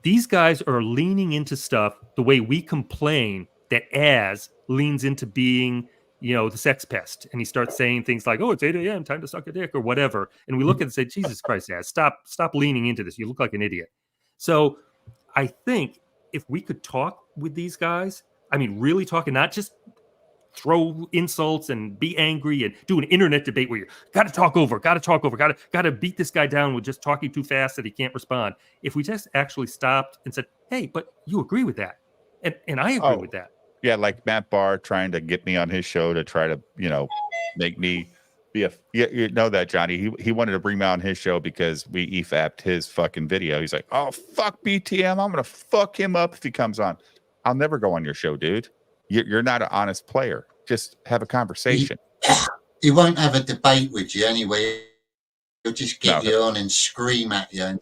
these guys are leaning into stuff the way we complain that Az leans into being, the sex pest. And he starts saying things like, oh, it's 8 a.m., time to suck a dick or whatever. And we look at it and say, Jesus Christ, Az, stop leaning into this. You look like an idiot. So I think if we could talk with these guys, really talk and not just throw insults and be angry and do an internet debate where you got to talk over, got to beat this guy down with just talking too fast that he can't respond. If we just actually stopped and said, hey, but you agree with that. And I agree with that. Yeah, like Matt Barr trying to get me on his show to try to, make me be you know that, Johnny. He wanted to bring me on his show because we EFAP'd his fucking video. He's like, oh, fuck BTM. I'm going to fuck him up if he comes on. I'll never go on your show, dude. You're not an honest player. Just have a conversation. He won't have a debate with you anyway. He'll just get you on and scream at you.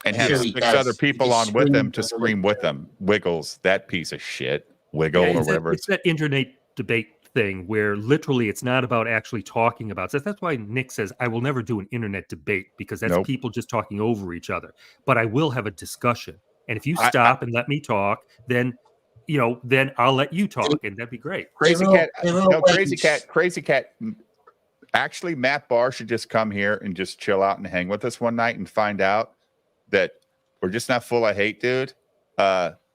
And I'm have sure he 6 does. other He people just on with him to screams. scream with them. Wiggles, that piece of shit. Wiggle Yeah, or it's, whatever. it's that internet debate thing where literally it's not about actually talking about stuff. That's why Nick says, I will never do an internet debate because that's Nope. people just talking over each other. But I will have a discussion. And if you stop and let me talk, then then I'll let you talk, and that'd be great. Crazy Cat. they're No, always- Crazy Cat. Actually, Matt Barr should just come here and just chill out and hang with us one night and find out that we're just not full of hate, dude.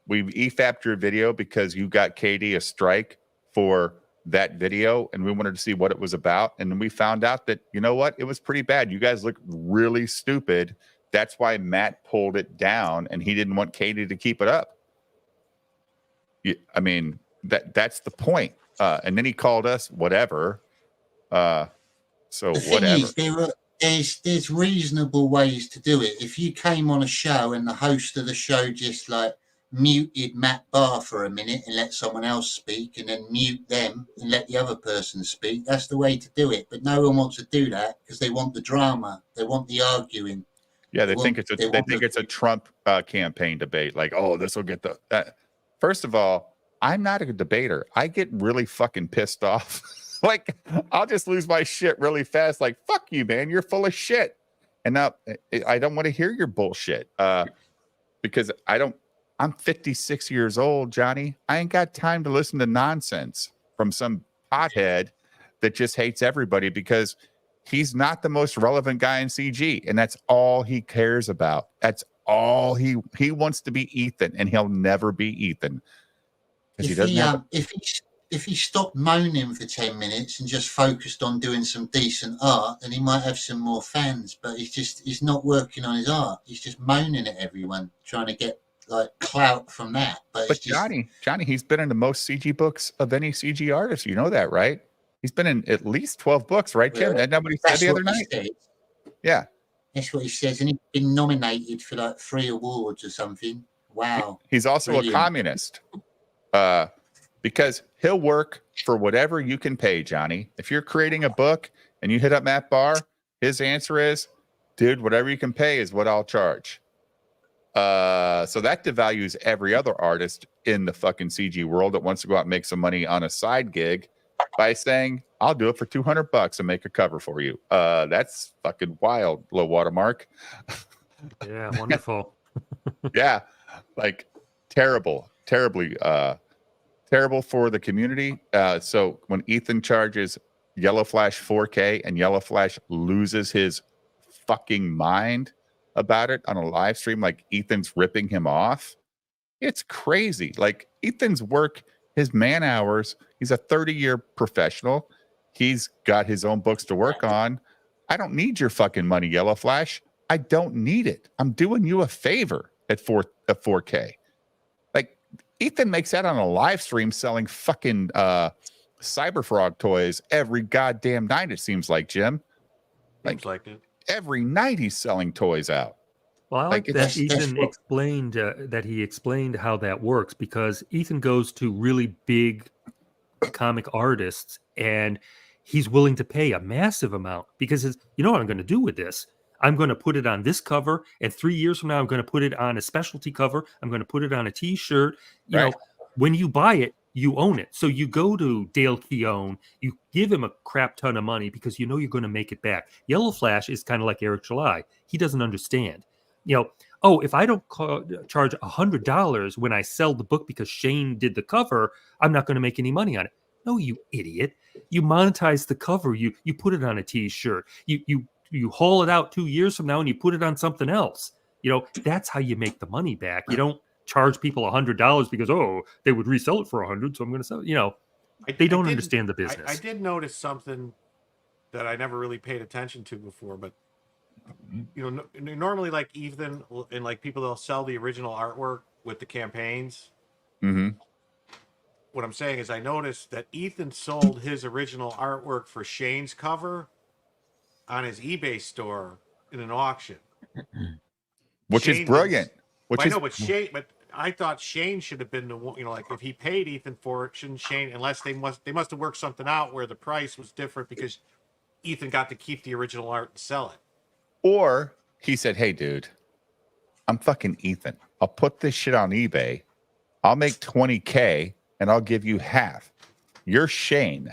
We EFAP'd your video because you got Katie a strike for that video, and we wanted to see what it was about. And then we found out that, you know what? It was pretty bad. You guys look really stupid. That's why Matt pulled it down, and he didn't want Katie to keep it up. I mean, that's the point. And then he called us whatever. So The thing whatever. is, there's reasonable ways to do it. If you came on a show and the host of the show just like muted Matt Barr for a minute and let someone else speak, and then mute them and let the other person speak, that's the way to do it. But no one wants to do that because they want the drama, they want the arguing. Yeah, they think it's a Trump campaign debate. Like, oh, this will get the. First of all, I'm not a debater. I get really fucking pissed off. Like, I'll just lose my shit really fast. Like, fuck you, man. You're full of shit. And now I don't want to hear your bullshit. Because I'm 56 years old, Johnny. I ain't got time to listen to nonsense from some pothead that just hates everybody because he's not the most relevant guy in CG. And that's all he cares about. That's all he wants to be Ethan, and he'll never be Ethan. Because he doesn't have If he stopped moaning for 10 minutes and just focused on doing some decent art, then he might have some more fans. But he's not working on his art. He's just moaning at everyone, trying to get like clout from that. But Johnny, he's been in the most CG books of any CG artist. You know that, right? He's been in at least 12 books, right, Jim? Isn't that what he said the other night? Yeah. That's what he says. And he's been nominated for like 3 awards or something. Wow. He's also Brilliant. a communist. Because he'll work for whatever you can pay, Johnny. If you're creating a book and you hit up Matt Barr, his answer is, dude, whatever you can pay is what I'll charge. So that devalues every other artist in the fucking CG world that wants to go out and make some money on a side gig by saying, I'll do it for $200 and make a cover for you. That's fucking wild, low watermark. Yeah, wonderful. Yeah, like terribly terrible for the community. So when Ethan charges Yellow Flash 4K and Yellow Flash loses his fucking mind about it on a live stream, like Ethan's ripping him off, it's crazy. Like Ethan's work, his man hours, he's a 30-year professional. He's got his own books to work on. I don't need your fucking money, Yellow Flash. I don't need it. I'm doing you a favor at 4K. Ethan makes that on a live stream selling fucking Cyberfrog toys every goddamn night, it seems like, Jim. Seems like it. Every night he's selling toys out. Well, I like that Ethan explained how that works, because Ethan goes to really big comic artists and he's willing to pay a massive amount because you know what I'm going to do with this? I'm going to put it on this cover, and 3 years from now, I'm going to put it on a specialty cover. I'm going to put it on a T-shirt. You know, when you buy it, you own it. So you go to Dale Keown, you give him a crap ton of money because you know you're going to make it back. Yellow Flash is kind of like Eric July. He doesn't understand. You know, oh, if I don't charge $100 when I sell the book because Shane did the cover, I'm not going to make any money on it. No, you idiot. You monetize the cover. You put it on a T-shirt. You haul it out 2 years from now and you put it on something else. You know, that's how you make the money back. You don't charge people $100 because, oh, they would resell it for $100, so I'm going to sell it. You know, they don't understand the business. I did notice something that I never really paid attention to before, but you know, normally like Ethan and like people, they'll sell the original artwork with the campaigns. Mm-hmm. What I'm saying is I noticed that Ethan sold his original artwork for Shane's cover on his eBay store in an auction, which is brilliant. But I thought Shane should have been the one. You know, like if he paid Ethan for it, shouldn't Shane? Unless they must have worked something out where the price was different because Ethan got to keep the original art and sell it. Or he said, "Hey, dude, I'm fucking Ethan. I'll put this shit on eBay. I'll make 20K and I'll give you half. You're Shane.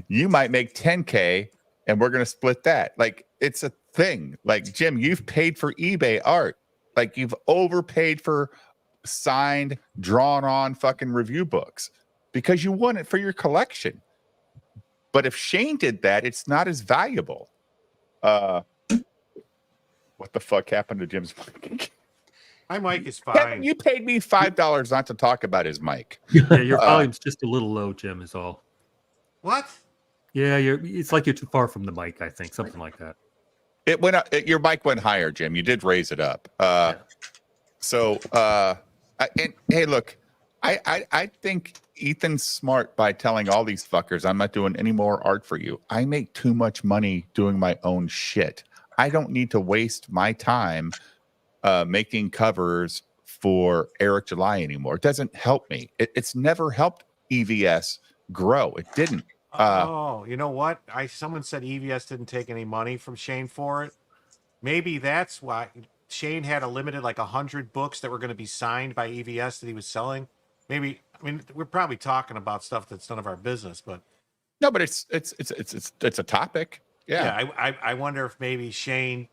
You might make 10K and we're going to split that. Like, it's a thing. Like, Jim, you've paid for eBay art. Like, you've overpaid for signed, drawn on fucking review books because you want it for your collection. But if Shane did that, it's not as valuable. What the fuck happened to Jim's mic? My mic is fine. Kevin, you paid me $5 not to talk about his mic. Yeah, your volume's just a little low, Jim, is all. What? Yeah, it's like you're too far from the mic, I think. Something like that. It went up, your mic went higher, Jim. You did raise it up. And hey, look, I think Ethan's smart by telling all these fuckers, I'm not doing any more art for you. I make too much money doing my own shit. I don't need to waste my time making covers for Eric July anymore. It doesn't help me. It's never helped EVS grow. It didn't. You know what? Someone said EVS didn't take any money from Shane for it. Maybe that's why Shane had a limited 100 books that were going to be signed by EVS that he was selling. Maybe, I mean, we're probably talking about stuff that's none of our business, but no, but it's a topic. Yeah. I wonder if maybe Shane,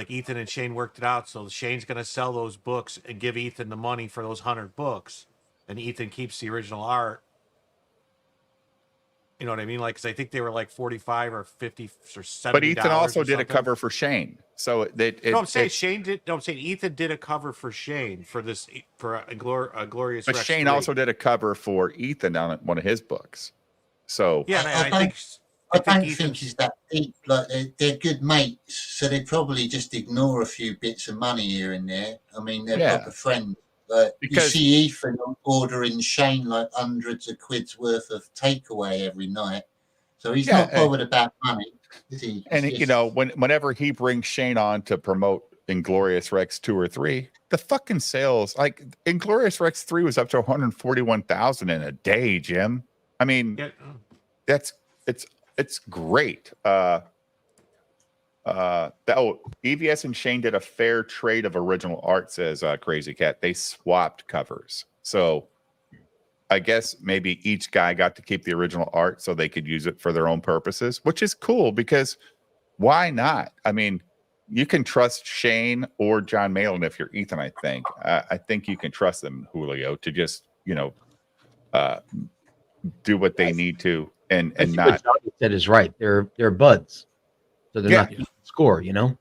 Ethan and Shane worked it out. So Shane's going to sell those books and give Ethan the money for those 100 books, and Ethan keeps the original art. You know what I mean? Because I think they were 45 or 50 or $70. But Ethan also did a cover for Shane. So I'm saying Shane did. No, I'm saying Ethan did a cover for Shane for a glorious. But Rex Shane 3. also did a cover for Ethan on one of his books. So yeah, I don't think it's that deep. They're good mates, so they probably just ignore a few bits of money here and there. I mean, they're proper friends. You see Ethan ordering Shane hundreds of quid's worth of takeaway every night, so he's not bothered about money, is he? And whenever he brings Shane on to promote Inglorious Rex 2 or 3, the fucking sales, Inglorious Rex 3 was up to 141,000 in a day, Jim. I mean, it's great. EVS and Shane did a fair trade of original art, says Crazy Cat. They swapped covers. So I guess maybe each guy got to keep the original art so they could use it for their own purposes, which is cool because why not? I mean, you can trust Shane or John Malin if you're Ethan, I think. I think you can trust them, Julio, to just, do what they need to and not. What Johnny said is right. They're buds. So they're not keeping score, Yep.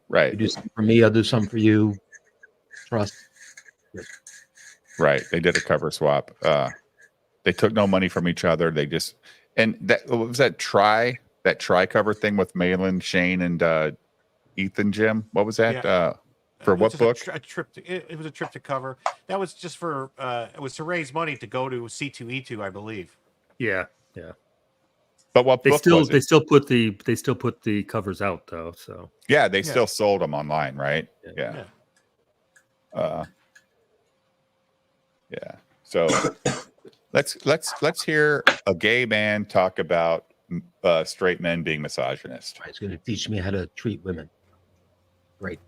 Right. You do something for me, I'll do something for you. Trust. Right. They did a cover swap. They took no money from each other. They just, and that, what was that try cover thing with Malin, Shane, and Ethan, Jim? What was that? Yeah. For what book? It was a trip to cover. That was just for, it was to raise money to go to C2E2, I believe. Yeah. But what they book still was it? they still put the covers out though. So yeah, they still sold them online, right? Yeah. So let's hear a gay man talk about straight men being misogynist. He's going to teach me how to treat women. Great.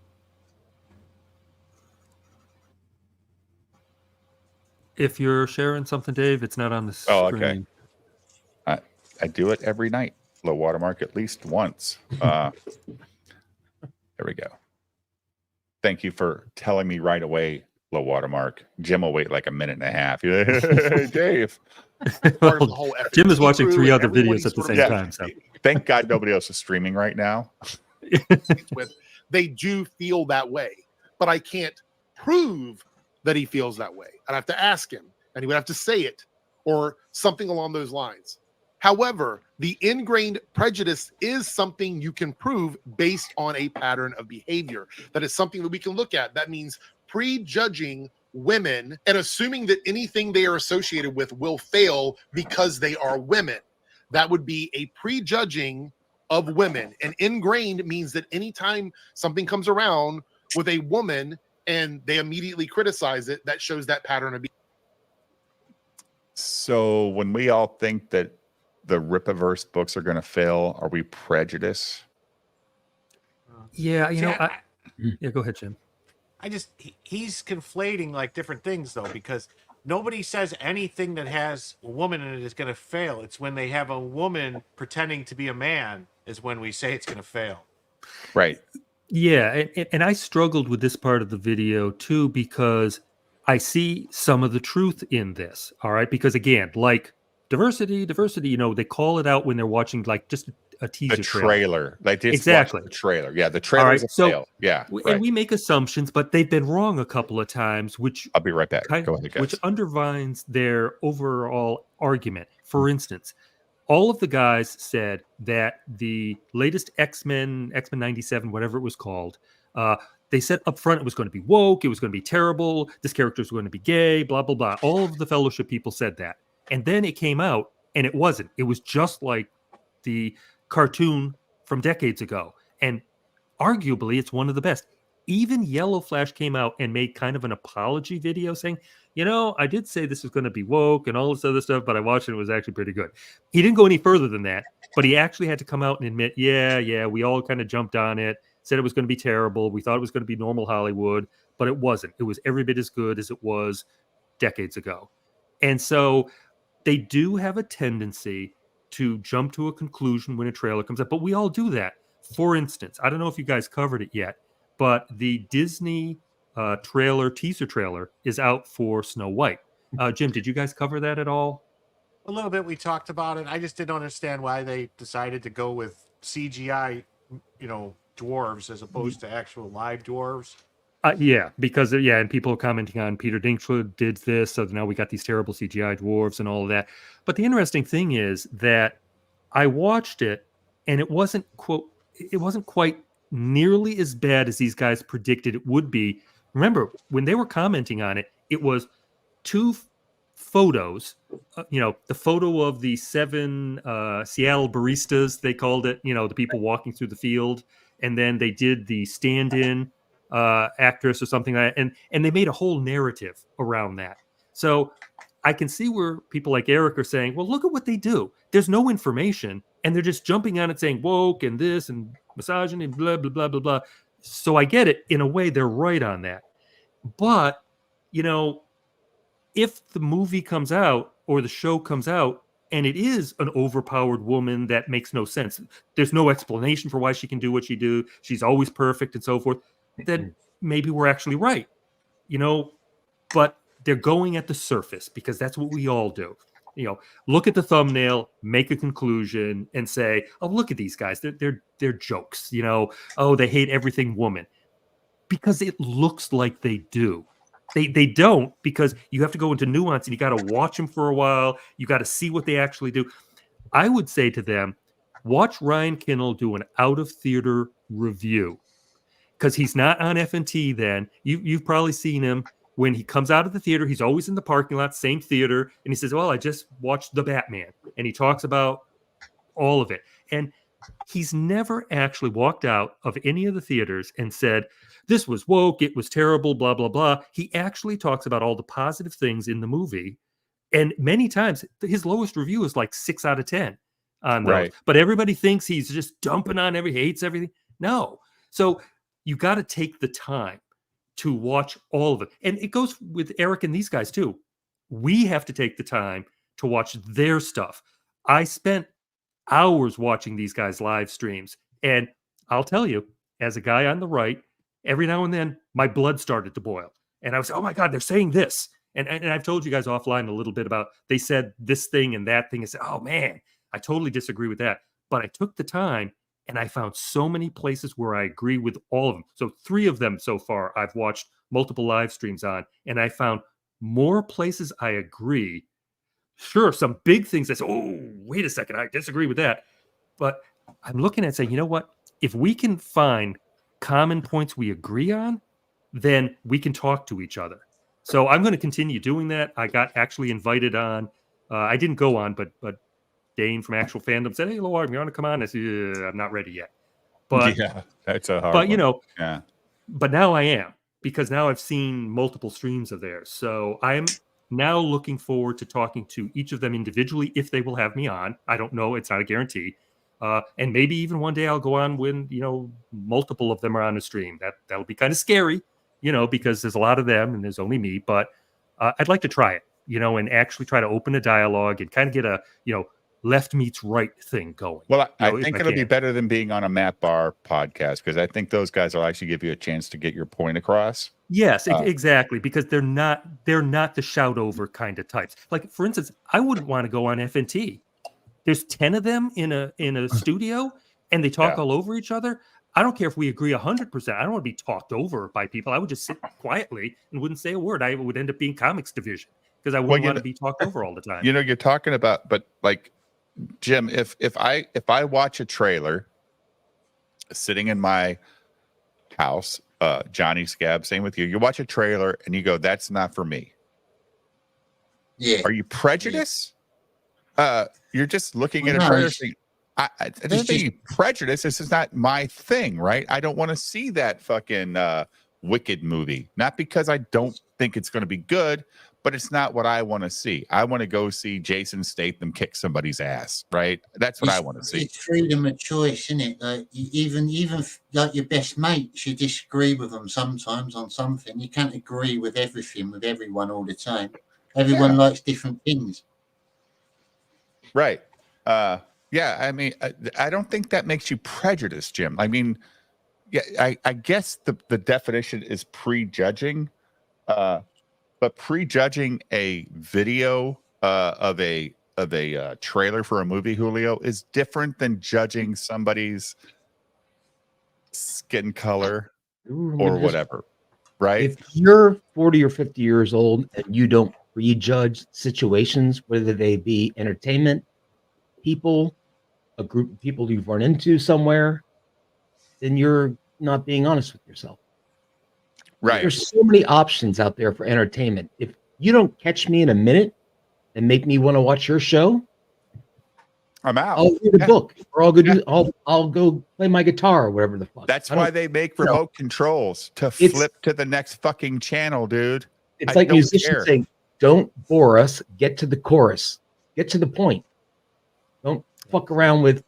if you're sharing something, Dave, it's not on the screen. Oh, okay. I do it every night. Low watermark at least once. There we go. Thank you for telling me right away, low watermark. Jim will wait like a minute and a half. Hey, Dave. Jim is watching 3 other videos at the same time. So thank God nobody else is streaming right now. They do feel that way, but I can't prove that he feels that way. I'd have to ask him, and he would have to say it or something along those lines. However, the ingrained prejudice is something you can prove based on a pattern of behavior. That is something that we can look at. That means prejudging women and assuming that anything they are associated with will fail because they are women. That would be a prejudging of women. And ingrained means that anytime something comes around with a woman and they immediately criticize it, that shows that pattern of behavior. So when we all think that the Ripaverse books are going to fail, are we prejudiced? yeah, you know, yeah, go ahead, Jim. he's conflating like different things though, because nobody says anything that has a woman in it is going to fail. It's when they have a woman pretending to be a man is when we say it's going to fail. Right. Yeah, and I struggled with this part of the video too because I see some of the truth in this. All right, because again, like diversity, you know, they call it out when they're watching like just a teaser trailer. Like this exactly the trailer. Yeah, the All trailer right, is a so fail. Yeah, and we make assumptions, but they've been wrong a couple of times, which I'll be right back. Go ahead, guys. which undermines their overall argument. For instance, all of the guys said that the latest X-Men 97, whatever it was called, they said up front it was going to be woke, it was going to be terrible, this character was going to be gay, blah, blah, blah. All of the Fellowship people said that. And then it came out, and it wasn't. It was just like the cartoon from decades ago. And arguably, it's one of the best. Even Yellow Flash came out and made kind of an apology video saying, you know, I did say this was going to be woke and all this other stuff, but I watched it. It was actually pretty good. He didn't go any further than that, but he actually had to come out and admit, yeah, we all kind of jumped on it, said it was going to be terrible. We thought it was going to be normal Hollywood, but it wasn't. It was every bit as good as it was decades ago. And so they do have a tendency to jump to a conclusion when a trailer comes up, but we all do that. For instance, I don't know if you guys covered it yet, but the Disney teaser trailer is out for Snow White. Jim, did you guys cover that at all? A little bit. We talked about it. I just didn't understand why they decided to go with CGI, you know, dwarves as opposed to actual live dwarves. Yeah, because and people are commenting on Peter Dinklage did this, so now we got these terrible CGI dwarves and all of that. But the interesting thing is that I watched it, and it wasn't quite nearly as bad as these guys predicted it would be. Remember, when they were commenting on it, it was two photos, the photo of the 7 Seattle baristas, they called it, the people walking through the field. And then they did the stand-in actress or something like that. And they made a whole narrative around that. So I can see where people like Eric are saying, well, look at what they do. There's no information. And they're just jumping on it saying woke and this and misogyny and blah, blah, blah, blah, blah. So I get it. In a way, they're right on that. But, if the movie comes out or the show comes out and it is an overpowered woman that makes no sense, there's no explanation for why she can do what she do, she's always perfect and so forth, then maybe we're actually right. But they're going at the surface because that's what we all do. Look at the thumbnail, make a conclusion, and say, "Oh, look at these guys. They're jokes." "Oh, they hate everything woman," because it looks like they do. They don't, because you have to go into nuance and you got to watch them for a while. You got to see what they actually do. I would say to them, watch Ryan Kinnell do an out of theater review, because he's not on FNT. Then you've probably seen him. When he comes out of the theater, he's always in the parking lot, same theater. And he says, well, I just watched The Batman. And he talks about all of it. And he's never actually walked out of any of the theaters and said, this was woke, it was terrible, blah, blah, blah. He actually talks about all the positive things in the movie. And many times his lowest review is like 6 out of 10 on those. Right. But everybody thinks he's just dumping on hates everything. No. So you got to take the time to watch all of it. And it goes with Eric and these guys too. We have to take the time to watch their stuff. I spent hours watching these guys' live streams. And I'll tell you, as a guy on the right, every now and then my blood started to boil. And I was, oh my God, they're saying this. And I've told you guys offline a little bit about, they said this thing and that thing. I said, oh man, I totally disagree with that. But I took the time and I found so many places where I agree with all of them. So 3 of them so far I've watched multiple live streams on, and I found more places I agree. Sure, some big things I say, oh, wait a second, I disagree with that. But I'm looking at saying, you know what? If we can find common points we agree on, then we can talk to each other. So I'm going to continue doing that. I got actually invited on. I didn't go on, but Dane from Actual Fandom said, hey, Lord, you want to come on? I said, I'm not ready yet. But yeah, that's a hard one. Yeah. But now I am, because now I've seen multiple streams of theirs. So I'm now looking forward to talking to each of them individually if they will have me on. I don't know. It's not a guarantee. And maybe even one day I'll go on when, multiple of them are on a stream. That'll be kind of scary. because there's a lot of them and there's only me, but I'd like to try it, and actually try to open a dialogue and kind of get a, left meets right thing going. Well, I if think it'll be can. better than being on a Matt Barr podcast, because I think those guys will actually give you a chance to get your point across. Yes, exactly, because they're not the shout over kind of types. Like, for instance, I wouldn't want to go on FNT. There's 10 of them in a studio, and they talk all over each other. I don't care if we agree 100%. I don't want to be talked over by people. I would just sit quietly and wouldn't say a word. I would end up being comics division because I wouldn't want to be talked over all the time. You're talking about, but like, Jim, if I watch a trailer sitting in my house, Johnny Scab, same with you. You watch a trailer and you go, "That's not for me." Yeah. Are you prejudiced? You're just looking at a no, trailer. it's- Saying, I don't think prejudice. This is not my thing, right? I don't want to see that fucking Wicked movie. Not because I don't think it's going to be good, but it's not what I want to see. I want to go see Jason Statham kick somebody's ass, right? That's what I want to see. It's freedom of choice, isn't it? Like even like your best mates, you disagree with them sometimes on something. You can't agree with everything with everyone all the time. Everyone likes different things. Right. Yeah. I mean, I don't think that makes you prejudiced, Jim. I mean, yeah, I guess the definition is prejudging, but prejudging a video of a trailer for a movie, Julio, is different than judging somebody's skin color or whatever, right? If you're 40 or 50 years old and you don't prejudge situations, whether they be entertainment, people, a group of people you've run into somewhere, then you're not being honest with yourself. Right. There's so many options out there for entertainment. If you don't catch me in a minute and make me want to watch your show, I'm out. I'll read a book, or I'll go play my guitar or whatever the fuck. That's why they make remote controls to flip to the next fucking channel, dude. It's like musicians saying, "Don't bore us. Get to the chorus. Get to the point. Don't fuck around with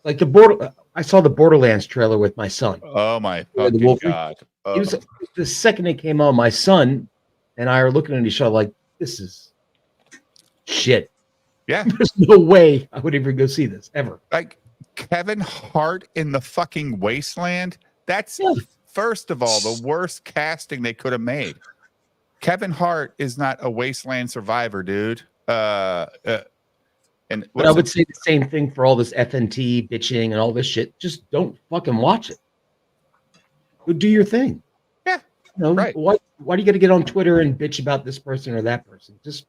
like the border." I saw the Borderlands trailer with my son. Oh my fucking god! It was the second it came on. My son and I are looking at each other like, "This is shit." Yeah, there's no way I would ever go see this ever. Like Kevin Hart in the fucking Wasteland. That's first of all the worst casting they could have made. Kevin Hart is not a Wasteland survivor, dude. But I would say the same thing for all this FNT bitching and all this shit. Just don't fucking watch it. Go do your thing. Yeah. Right. Why do you got to get on Twitter and bitch about this person or that person? Just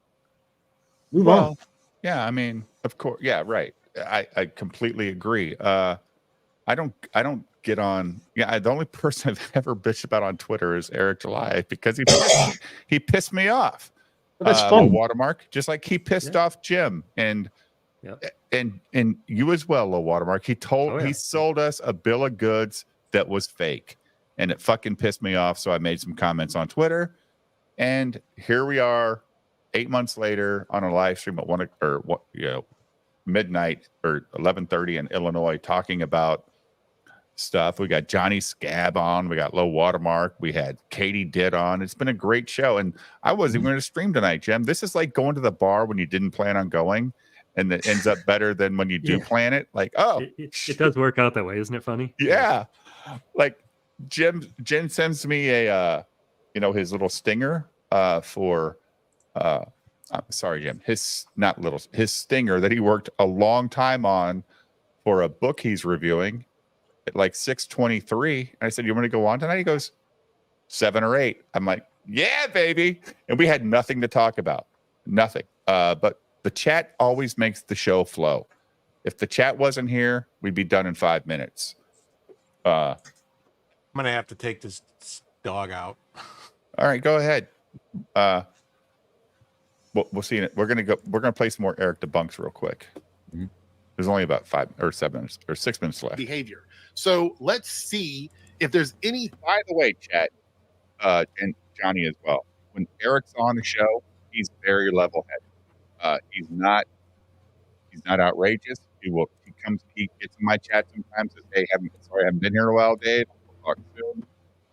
move on. Yeah, I mean, of course. Yeah, right. I completely agree. I don't get on. Yeah, the only person I've ever bitched about on Twitter is Eric July because he pissed me off. But that's fun. Watermark, just like he pissed off Jim and you as well, low watermark. He sold us a bill of goods that was fake, and it fucking pissed me off. So I made some comments on Twitter, and here we are, 8 months later on a live stream at midnight or 11:30 in Illinois, talking about stuff. We got Johnny Scab on, we got low watermark, we had Katie Didd on. It's been a great show, and I wasn't even going to stream tonight, Jim. This is like going to the bar when you didn't plan on going, and it ends up better than when you do plan it. Like, it does work out that way, isn't it funny? Yeah. Like Jim sends me a his little stinger for I'm sorry, Jim. His stinger that he worked a long time on for a book he's reviewing at like 6:23. And I said, "You want to go on tonight?" He goes, 7 or 8. I'm like, "Yeah, baby." And we had nothing to talk about. Nothing. But the chat always makes the show flow. If the chat wasn't here, we'd be done in 5 minutes. I'm gonna have to take this dog out. All right, go ahead. We'll see. We're gonna play some more Eric Debunks real quick. There's only about 5 or 7 minutes or 6 minutes left. Behavior. So let's see if there's any. By the way, chat, and Johnny as well. When Eric's on the show, he's very level-headed. He's not outrageous. He gets in my chat sometimes and say, "Sorry, I haven't been here in a while, Dave. We'll talk soon."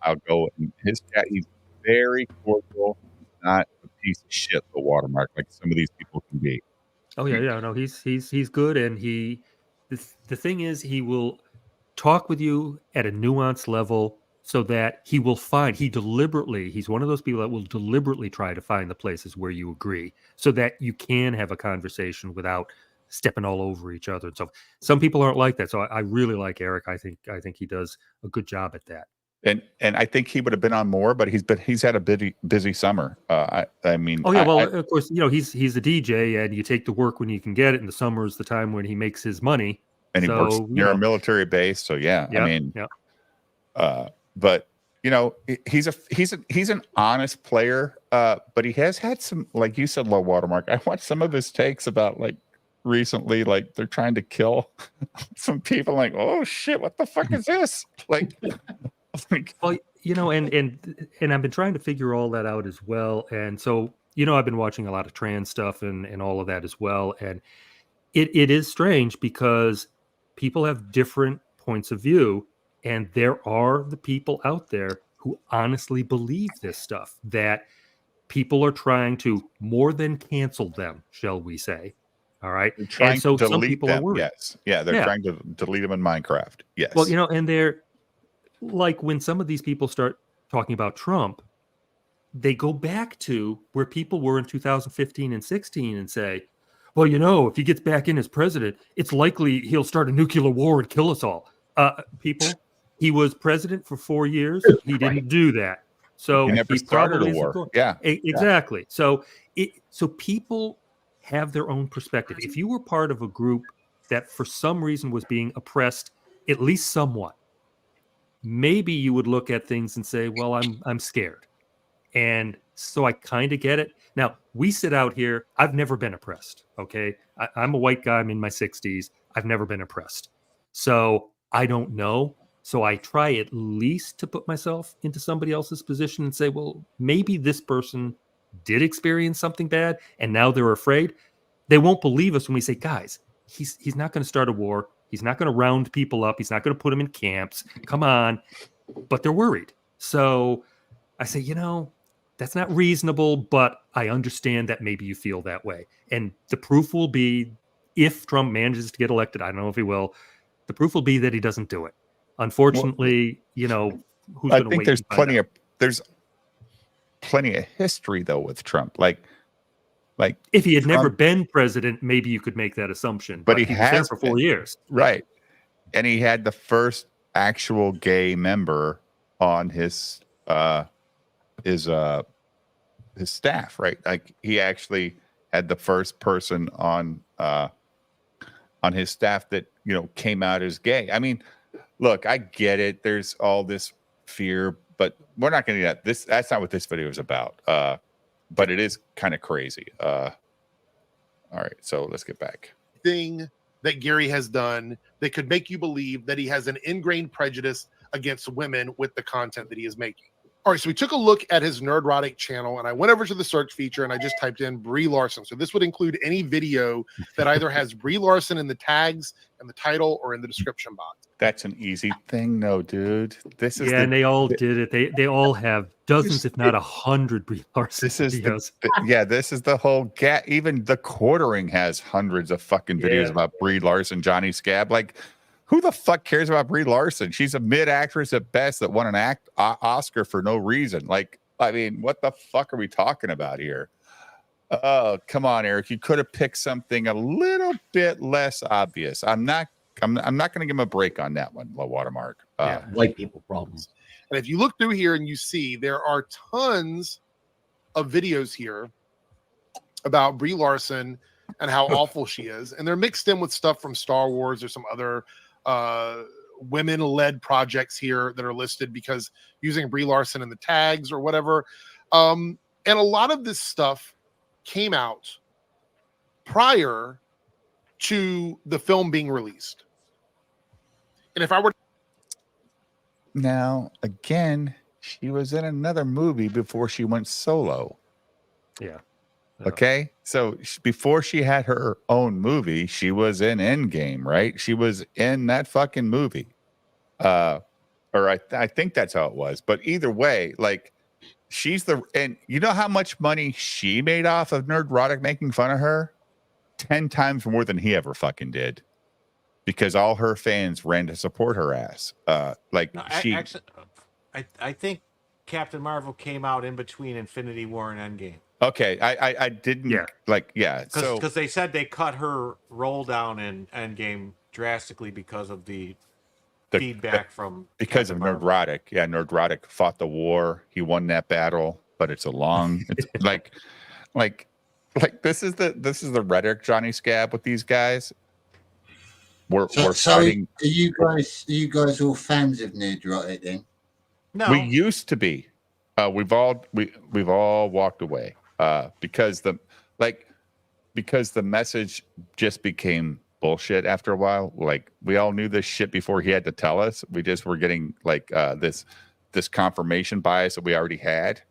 I'll go. And his cat, he's very cordial, not a piece of shit. The watermark, like some of these people can be. Oh yeah. No, he's good, and the thing is, he will talk with you at a nuanced level so that he's one of those people that will deliberately try to find the places where you agree so that you can have a conversation without stepping all over each other. So some people aren't like that. So I really like Eric. I think he does a good job at that. And I think he would have been on more, but he's had a busy summer. I mean, oh yeah, well, of course, he's a DJ, and you take the work when you can get it. And the summer is the time when he makes his money. And he works near a military base, so yeah. I mean, but he's an honest player. But he has had some, like you said, low watermark. I watched some of his takes about like recently, like they're trying to kill some people. Like, oh shit, what the fuck is this? Like, well, and I've been trying to figure all that out as well. And so, I've been watching a lot of trans stuff and all of that as well. And it is strange because people have different points of view, and there are the people out there who honestly believe this stuff, that people are trying to more than cancel them, shall we say. All right. And so some people are worried. Yes. Yeah. They're trying to delete them in Minecraft. Yes. Well, and they're like, when some of these people start talking about Trump, they go back to where people were in 2015 and 16 and say, well, if he gets back in as president, it's likely he'll start a nuclear war and kill us all. People, he was president for 4 years. He didn't do that. So he never started a war. Yeah. Exactly. So people have their own perspective. If you were part of a group that for some reason was being oppressed, at least somewhat, maybe you would look at things and say, well, I'm scared. And so I kind of get it. Now, we sit out here. I've never been oppressed. Okay. I'm a white guy. I'm in my 60s. I've never been oppressed. So I don't know. So I try at least to put myself into somebody else's position and say, well, maybe this person did experience something bad and now they're afraid. They won't believe us when we say, guys, he's not going to start a war. He's not going to round people up. He's not going to put them in camps. Come on. But they're worried. So I say, that's not reasonable, but I understand that maybe you feel that way. And the proof will be, if Trump manages to get elected, I don't know if he will, the proof will be that he doesn't do it. Unfortunately, who's going to wait? I think there's plenty of history though with Trump. Like if he had never been president, maybe you could make that assumption. But he was has there for 4 years. Right. And he had the first actual gay member on his staff, right? Like he actually had the first person on his staff that came out as gay. I mean, look, I get it. There's all this fear, but we're not going to do that. That's not what this video is about. But it is kind of crazy. All right, so let's get back. Thing that Gary has done that could make you believe that he has an ingrained prejudice against women with the content that he is making. All right, so we took a look at his Nerdrotic channel, and I went over to the search feature, and I just typed in Brie Larson. So this would include any video that either has Brie Larson in the tags and the title or in the description box. That's an easy thing, no, dude. This is and they all did it. They all have dozens, if not 100 Brie Larson videos. This is the whole even the Quartering has hundreds of fucking videos about Brie Larson, Johnny Scab. Like, who the fuck cares about Brie Larson? She's a mid actress at best that won an Oscar for no reason. Like, I mean, what the fuck are we talking about here? Oh, come on, Eric. You could have picked something a little bit less obvious. I'm not going to give him a break on that one, low watermark. White people problems. And if you look through here and you see there are tons of videos here about Brie Larson and how awful she is, and they're mixed in with stuff from Star Wars or some other women-led projects here that are listed because using Brie Larson in the tags or whatever. And a lot of this stuff came out prior to the film being released. And if I were now again, she was in another movie before she went solo. Yeah. Okay, so before she had her own movie, she was in Endgame, right? She was in that fucking movie. or I think that's how it was. But either way, like and you know how much money she made off of Nerdrotic making fun of her? 10 times more than he ever fucking did, because all her fans ran to support her ass. No, I think Captain Marvel came out in between Infinity War and Endgame. Okay, I didn't so because they said they cut her roll down in Endgame drastically because of the feedback from because Captain of Marvel. Nerdrotic. Yeah, Nerdrotic fought the war. He won that battle, but it's like this is the rhetoric, Johnny Scab, with these guys. We're fighting. Are you guys all fans of Nerdrotic then? No, we used to be. We've all walked away because the message just became bullshit after a while. Like, we all knew this shit before he had to tell us. We just were getting this confirmation bias that we already had.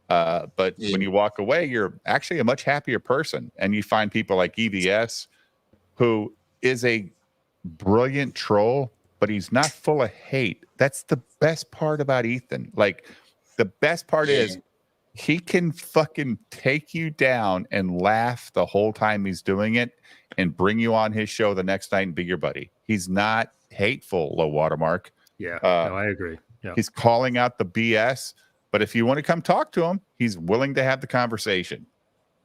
But when you walk away, you're actually a much happier person, and you find people like EVS, who is a brilliant troll, but he's not full of hate. That's the best part about Ethan. Like, the best part is he can fucking take you down and laugh the whole time he's doing it and bring you on his show the next night and be your buddy. He's not hateful, low watermark. Yeah, no, I agree. Yeah. He's calling out the BS, but if you want to come talk to him, he's willing to have the conversation.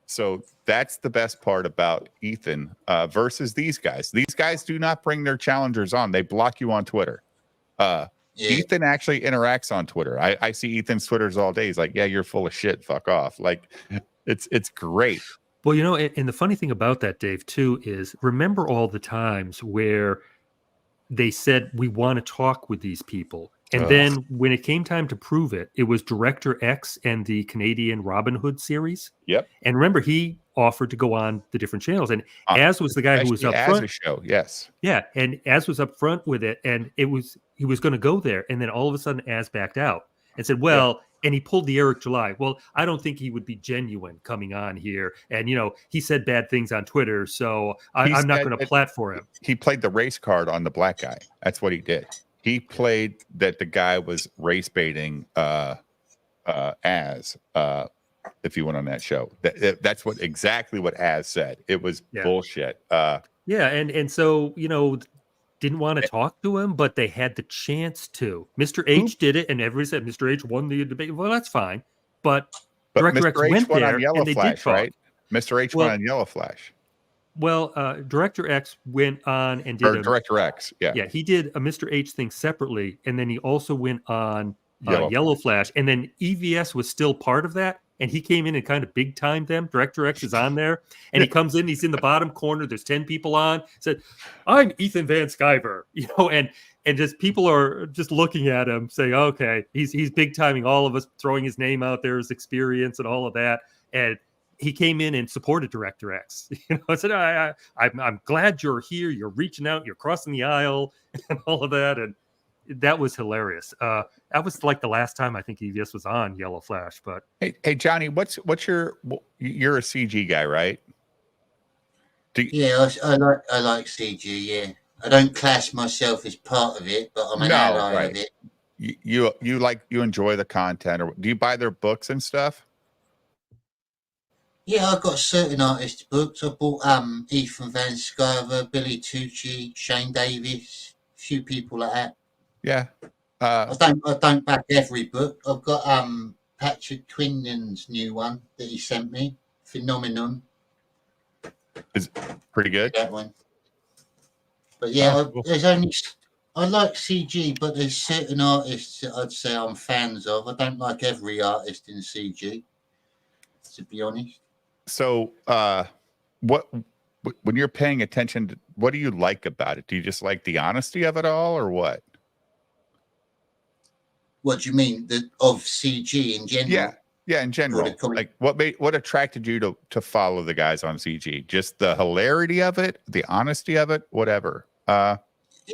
So that's the best part about Ethan versus these guys. These guys do not bring their challengers on. They block you on Twitter. Ethan actually interacts on Twitter. I see Ethan's Twitters all day. He's like, yeah, you're full of shit. Fuck off. Like, it's great. Well, you know, and the funny thing about that, Dave, too, is remember all the times where they said, we want to talk with these people. And then when it came time to prove it, it was Director X and the Canadian Robin Hood series. Yep. And remember, he offered to go on the different channels. And Az was the guy who was up front. A show, yes. Yeah. And Az was up front with it. And he was going to go there. And then all of a sudden, Az backed out and said, well, and he pulled the Eric July. Well, I don't think he would be genuine coming on here. And, you know, he said bad things on Twitter. So I'm not going to platform him. He played the race card on the black guy. That's what he did. He played that the guy was race baiting Az, if you went on that show. That's exactly what Az said. It was bullshit. And so, you know, didn't want to talk to him, but they had the chance to. Mr. H did it, and everybody said Mr. H won the debate. Well, that's fine. But Director X went there, and they did talk. Right? Mr. H went on Yellow Flash. Well, Director X went on and did Director X, yeah, he did a Mr. H thing separately, and then he also went on Yellow Flash, and then EVS was still part of that, and he came in and kind of big timed them. Director X is on there, and he comes in, he's in the bottom corner. There's 10 people on. Said, "I'm Ethan Van Sciver," you know, and just people are just looking at him, saying, "Okay, he's big timing all of us, throwing his name out there, his experience, and all of that," and he came in and supported Director X. You know, I said, I'm glad you're here. You're reaching out. You're crossing the aisle and all of that. And that was hilarious. That was like the last time I think EVS was on Yellow Flash. But hey, Johnny, what's you're a CG guy, right? Yeah, I like CG. Yeah, I don't class myself as part of it, but I'm an ally of it. You enjoy the content, or do you buy their books and stuff? Yeah, I've got certain artist books. I bought Ethan Van Sciver, Billy Tucci, Shane Davis, a few people like that. Yeah. I don't back every book. I've got Patrick Twinden's new one that he sent me, Phenomenon. Is pretty good. That one. But yeah, there's only I like CG, but there's certain artists that I'd say I'm fans of. I don't like every artist in CG, to be honest. So, when you're paying attention to, what do you like about it? Do you just like the honesty of it all, or what? What do you mean, of CG in general? Yeah, in general. Like, what attracted you to follow the guys on CG? Just the hilarity of it, the honesty of it, whatever. Yeah,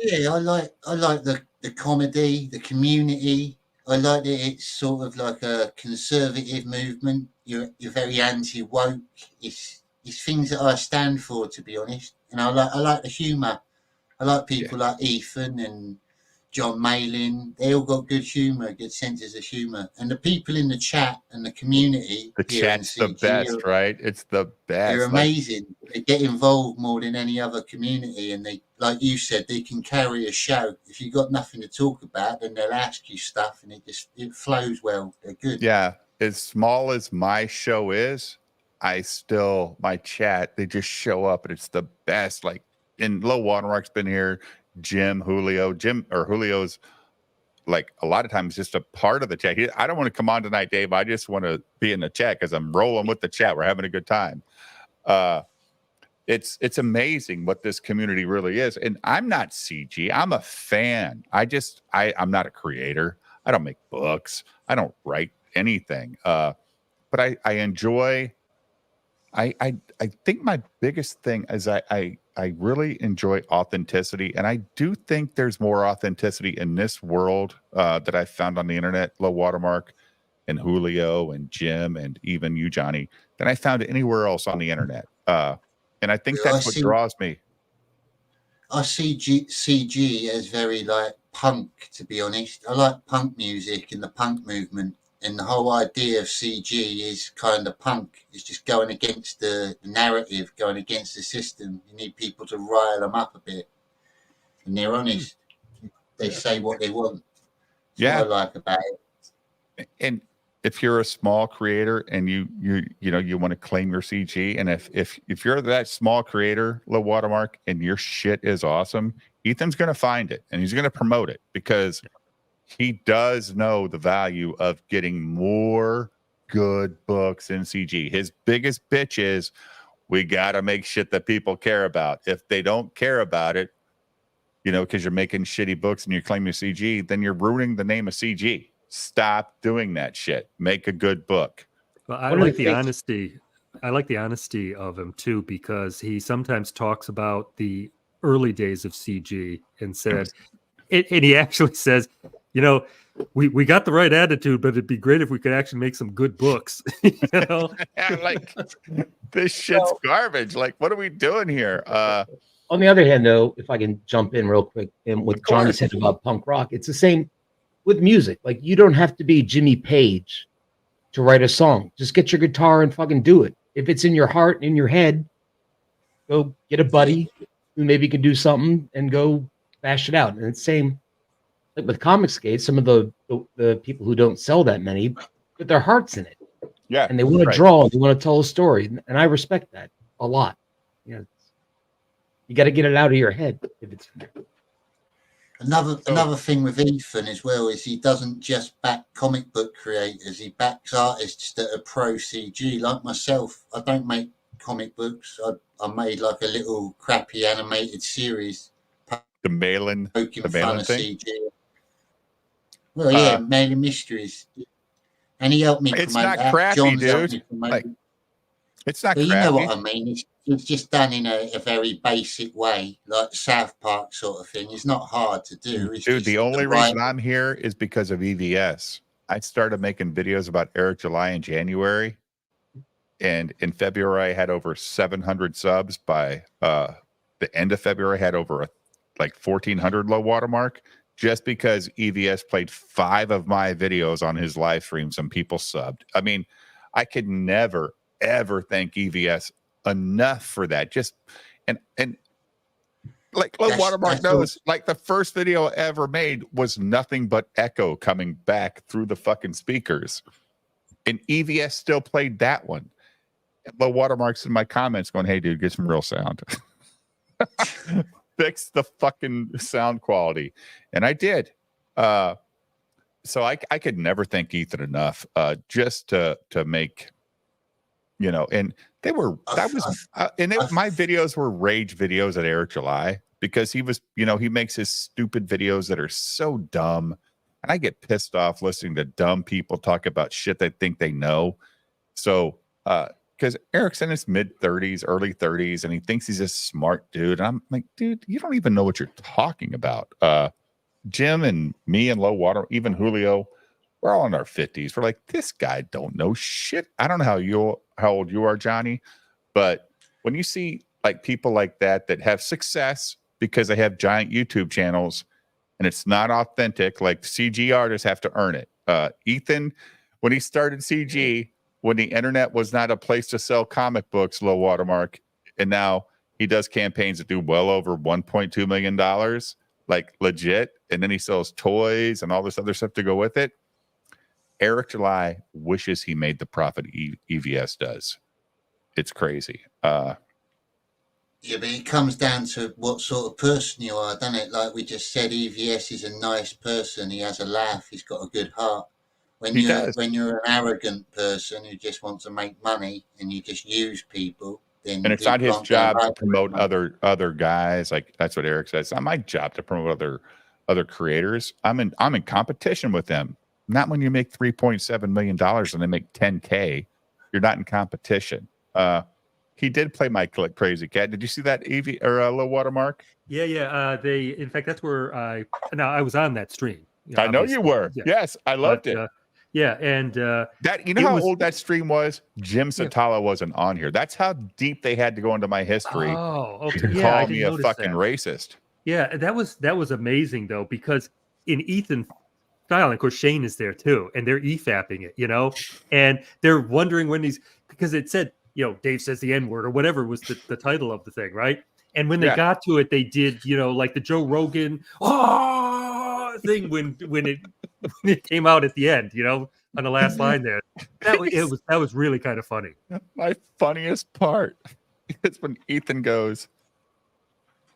I like the comedy, the community. I like that it's sort of like a conservative movement. You're very anti-woke. It's things that I stand for, to be honest. And I like the humour. I like people like Ethan and John Malin, they all got good humour, good senses of humour. And the people in the chat and the community The here in chat's the CG best, right? It's the they're best. Like, amazing. They get involved more than any other community, and they, like you said, they can carry a show. If you've got nothing to talk about, then they'll ask you stuff, and it flows well. They're good. yeah, as small as my show is, my chat, they just show up and it's the best. Like, and Low Watermark's been here, Julio's like a lot of times just a part of the chat. I don't want to come on tonight, Dave. I just want to be in the chat because I'm rolling with the chat. We're having a good time. It's amazing what this community really is. And I'm not CG. I'm a fan. I'm not a creator. I don't make books. I don't write anything. But I enjoy. I think my biggest thing is I really enjoy authenticity, and I do think there's more authenticity in this world that I found on the internet, Low Watermark and Julio and Jim and even you, Johnny, than I found anywhere else on the internet. And I think that's what draws me. I see CG as very like punk, to be honest. I like punk music and the punk movement. And the whole idea of CG is kind of punk. It's just going against the narrative, going against the system. You need people to rile them up a bit. And they're honest. They say what they want. That's what I like about it. And if you're a small creator and you want to claim your CG, and if you're that small creator, Low Watermark, and your shit is awesome, Ethan's going to find it and he's going to promote it because he does know the value of getting more good books in CG. His biggest bitch is we got to make shit that people care about. If they don't care about it, because you're making shitty books and you're claiming CG, then you're ruining the name of CG. Stop doing that shit. Make a good book. Well, I like the honesty. I like the honesty of him too, because he sometimes talks about the early days of CG and said, and he actually says, we got the right attitude, but it'd be great if we could actually make some good books. Yeah, like this shit's garbage. Like, what are we doing here? On the other hand, though, if I can jump in real quick, and what Johnny said about punk rock, it's the same with music. Like, you don't have to be Jimmy Page to write a song. Just get your guitar and fucking do it. If it's in your heart and in your head, go get a buddy who maybe can do something and go bash it out. And it's same like with comic skates. Some of the people who don't sell that many put their hearts in it. Yeah, and they want to draw. They want to tell a story, and I respect that a lot. You got to get it out of your head if it's. Another thing with Ethan as well is he doesn't just back comic book creators. He backs artists that are pro CG. Like myself, I don't make comic books. I made like a little crappy animated series. The Malin thing. CG. Well, yeah, Malin Mysteries, and he helped me promote It's not that. crappy, John's helped me dude. promote Like, it. it's not But crappy. you know what I mean? It's just done in a very basic way, like South Park sort of thing. It's not hard to do. It's Dude, just the only right- reason I'm here is because of EVS. I started making videos about Eric July in January, and in February I had over 700 subs. By the end of February, I had over 1,400 Low Watermark, just because EVS played 5 of my videos on his live stream. Some people subbed. I mean, I could never ever thank EVS enough for that. Just and like Low Watermark knows, like the first video I ever made was nothing but echo coming back through the fucking speakers, and EVS still played that one. And Low Watermark's in my comments going, "Hey, dude, get some real sound." Fix the fucking sound quality, and I did. So I could never thank Ethan enough. Just to make, and they were my videos were rage videos at Eric July because he was, he makes his stupid videos that are so dumb, and I get pissed off listening to dumb people talk about shit they think they know. So, because Eric's in his mid-30s, early 30s, and he thinks he's a smart dude. And I'm like, dude, you don't even know what you're talking about. Jim and me and Low Water, even Julio, we're all in our 50s. We're like, this guy don't know shit. I don't know how old you are, Johnny, but when you see like people like that have success because they have giant YouTube channels, and it's not authentic. Like CG artists have to earn it. Ethan, when he started CG, when the internet was not a place to sell comic books, low watermark, and now he does campaigns that do well over $1.2 million, like legit, and then he sells toys and all this other stuff to go with it. Eric July wishes he made the profit EVS does. It's crazy. Yeah, but it comes down to what sort of person you are, doesn't it? Like we just said, EVS is a nice person. He has a laugh. He's got a good heart. When you're an arrogant person who just wants to make money and you just use people, then And it's not his people aren't gonna job to like promote money. other guys. Like that's what Eric says. It's not my job to promote other creators. I'm in competition with them. Not when you make $3.7 million and they make 10K. You're not in competition. He did play My Crazy Cat. Did you see that Evie or Low Watermark? Yeah. In fact, that's where I was on that stream. I know you were. Yeah. Yes, I loved it. Yeah, and that you know how old that stream was? Jim Satala wasn't on here. That's how deep they had to go into my history to call me a fucking racist. Yeah, that was amazing though, because in Ethan's style, and of course Shane is there too, and they're EFAPing it, and they're wondering when because it said, Dave says the N-word or whatever was the title of the thing, right? And when they got to it, they did, like the Joe Rogan thing when it came out at the end, on the last line there. That was really kind of funny. My funniest part is when Ethan goes,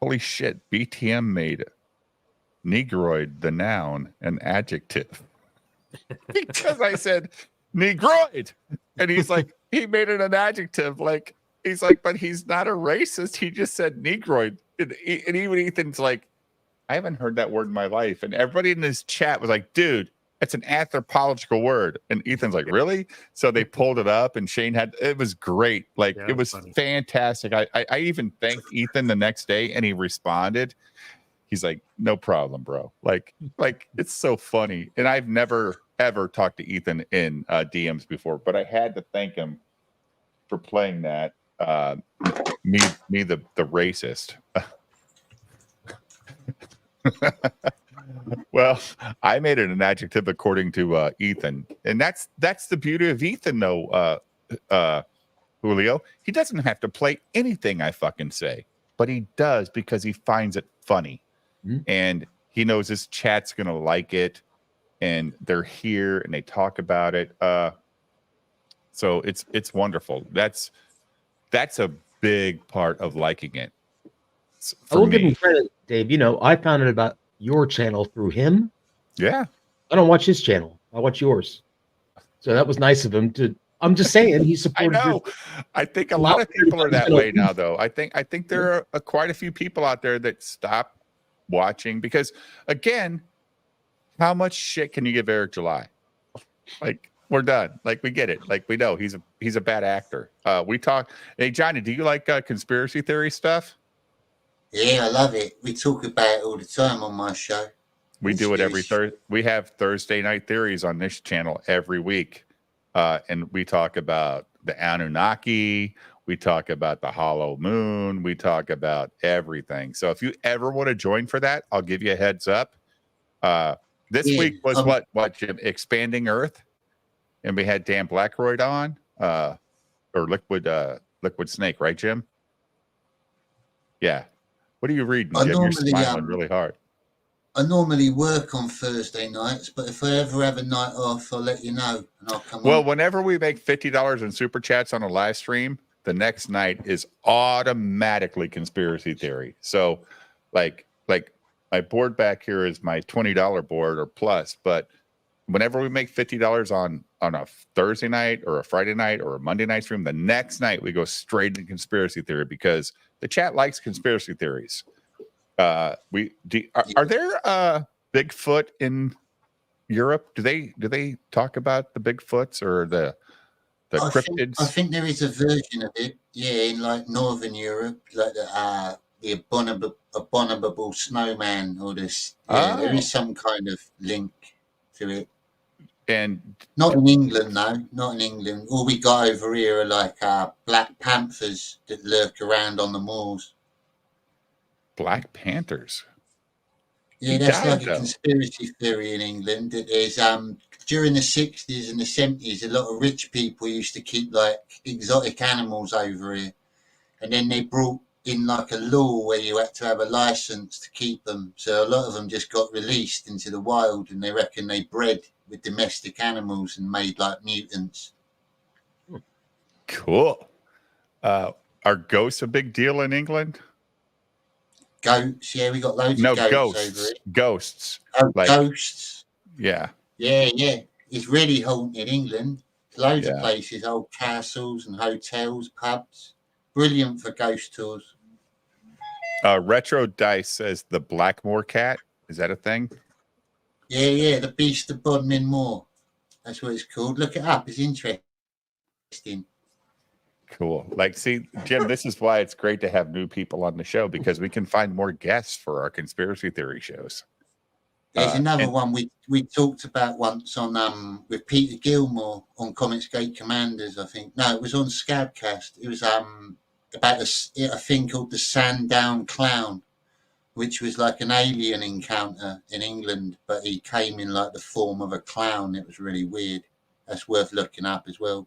"Holy shit, BTM made Negroid the noun an adjective." Because I said Negroid, and he's like, he made it an adjective. Like he's like, but he's not a racist. He just said Negroid, and even Ethan's like, I haven't heard that word in my life. And everybody in this chat was like, dude, it's an anthropological word. And Ethan's like, really? So they pulled it up, and Shane it was great. Like it was fantastic. I even thanked Ethan the next day, and he responded. He's like, no problem, bro. Like it's so funny. And I've never ever talked to Ethan in DMs before, but I had to thank him for playing that. Me the racist. Well, I made it an adjective according to Ethan, and that's the beauty of Ethan, though. Julio, he doesn't have to play anything I fucking say, but he does because he finds it funny, and he knows his chat's gonna like it, and they're here and they talk about it. So it's wonderful. That's a big part of liking it. I will give him credit, Dave. I found out about your channel through him. Yeah. I don't watch his channel. I watch yours. So that was nice of him to. I'm just saying he supported. I know. I think a lot of people are that way now, though. I think there are quite a few people out there that stop watching because, again, how much shit can you give Eric July? Like, we're done. Like, we get it. Like, we know he's a bad actor. We talk. Hey, Johnny, do you like conspiracy theory stuff? Yeah, I love it. We talk about it all the time on my show. We do it every Thursday. We have Thursday Night Theories on this channel every week. And we talk about the Anunnaki. We talk about the hollow moon. We talk about everything. So if you ever want to join for that, I'll give you a heads up. This week was what, Jim? Expanding Earth. And we had Dan Blackroyd on, or Liquid Snake, right, Jim? Yeah. What are you reading, Jim? You're smiling really hard. I normally work on Thursday nights, but if I ever have a night off, I'll let you know, and I'll come on. Whenever we make $50 in super chats on a live stream, the next night is automatically conspiracy theory. So, like my board back here is my $20 board or plus, but whenever we make $50 on a Thursday night or a Friday night or a Monday night stream, the next night we go straight into conspiracy theory because the chat likes conspiracy theories. Are there Bigfoot in Europe? Do they talk about the Bigfoots or the cryptids? I think there is a version of it, in like Northern Europe, like the abominable snowman or this. Yeah, there is some kind of link to it. And not in England, though. Not in England. All we got over here are like black panthers that lurk around on the moors. Black Panthers. Yeah, that's like a conspiracy theory in England. That there's during the 60s and the 70s, a lot of rich people used to keep like exotic animals over here, and then they brought in like a law where you had to have a license to keep them. So a lot of them just got released into the wild, and they reckon they bred with domestic animals and made like mutants. Cool. Are ghosts a big deal in England? Goats, yeah, we got loads No, of goats ghosts. over here. Ghosts. Oh, Like, ghosts. yeah. Yeah, yeah. It's really haunted England. Loads of Yeah. places, old castles and hotels, pubs. Brilliant for ghost tours. Retro Dice says the Blackmore cat. Is that a thing? Yeah, yeah, the Beast of Bodmin Moor. That's what it's called. Look it up. It's interesting. Cool. Like, see, Jim, this is why it's great to have new people on the show, because we can find more guests for our conspiracy theory shows. There's another one we talked about once on with Peter Gilmore on Comics Gate Commanders, I think. No, it was on Scabcast. It was about a thing called the Sandown Clown, which was like an alien encounter in England, but he came in like the form of a clown. It was really weird. That's worth looking up as well.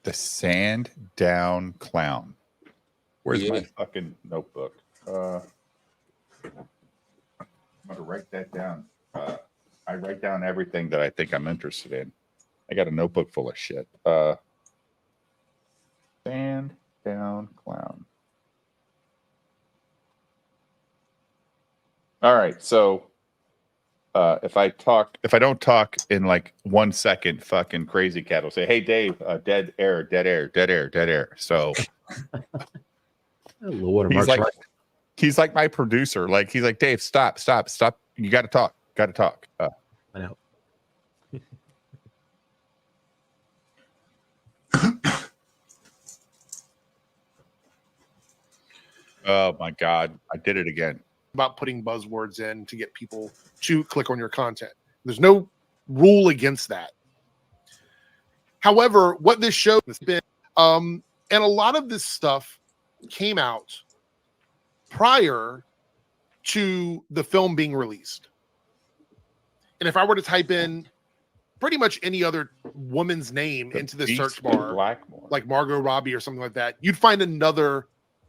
The Sandown Clown. Where's my fucking notebook? I'm gonna write that down. I write down everything that I think I'm interested in. I got a notebook full of shit. Sandown Clown. All right, so if I don't talk in like 1 second, fucking Crazy Cat will say, "Hey Dave, dead air, dead air, dead air, dead air." So he's like my producer. Like he's like, "Dave, stop. You got to talk. I know. Oh my God, I did it again. About putting buzzwords in to get people to click on your content. There's no rule against that. However, what this show has been, and a lot of this stuff came out prior to the film being released. And if I were to type in pretty much any other woman's name into the search bar, Blackmore, like Margot Robbie or something like that, you'd find another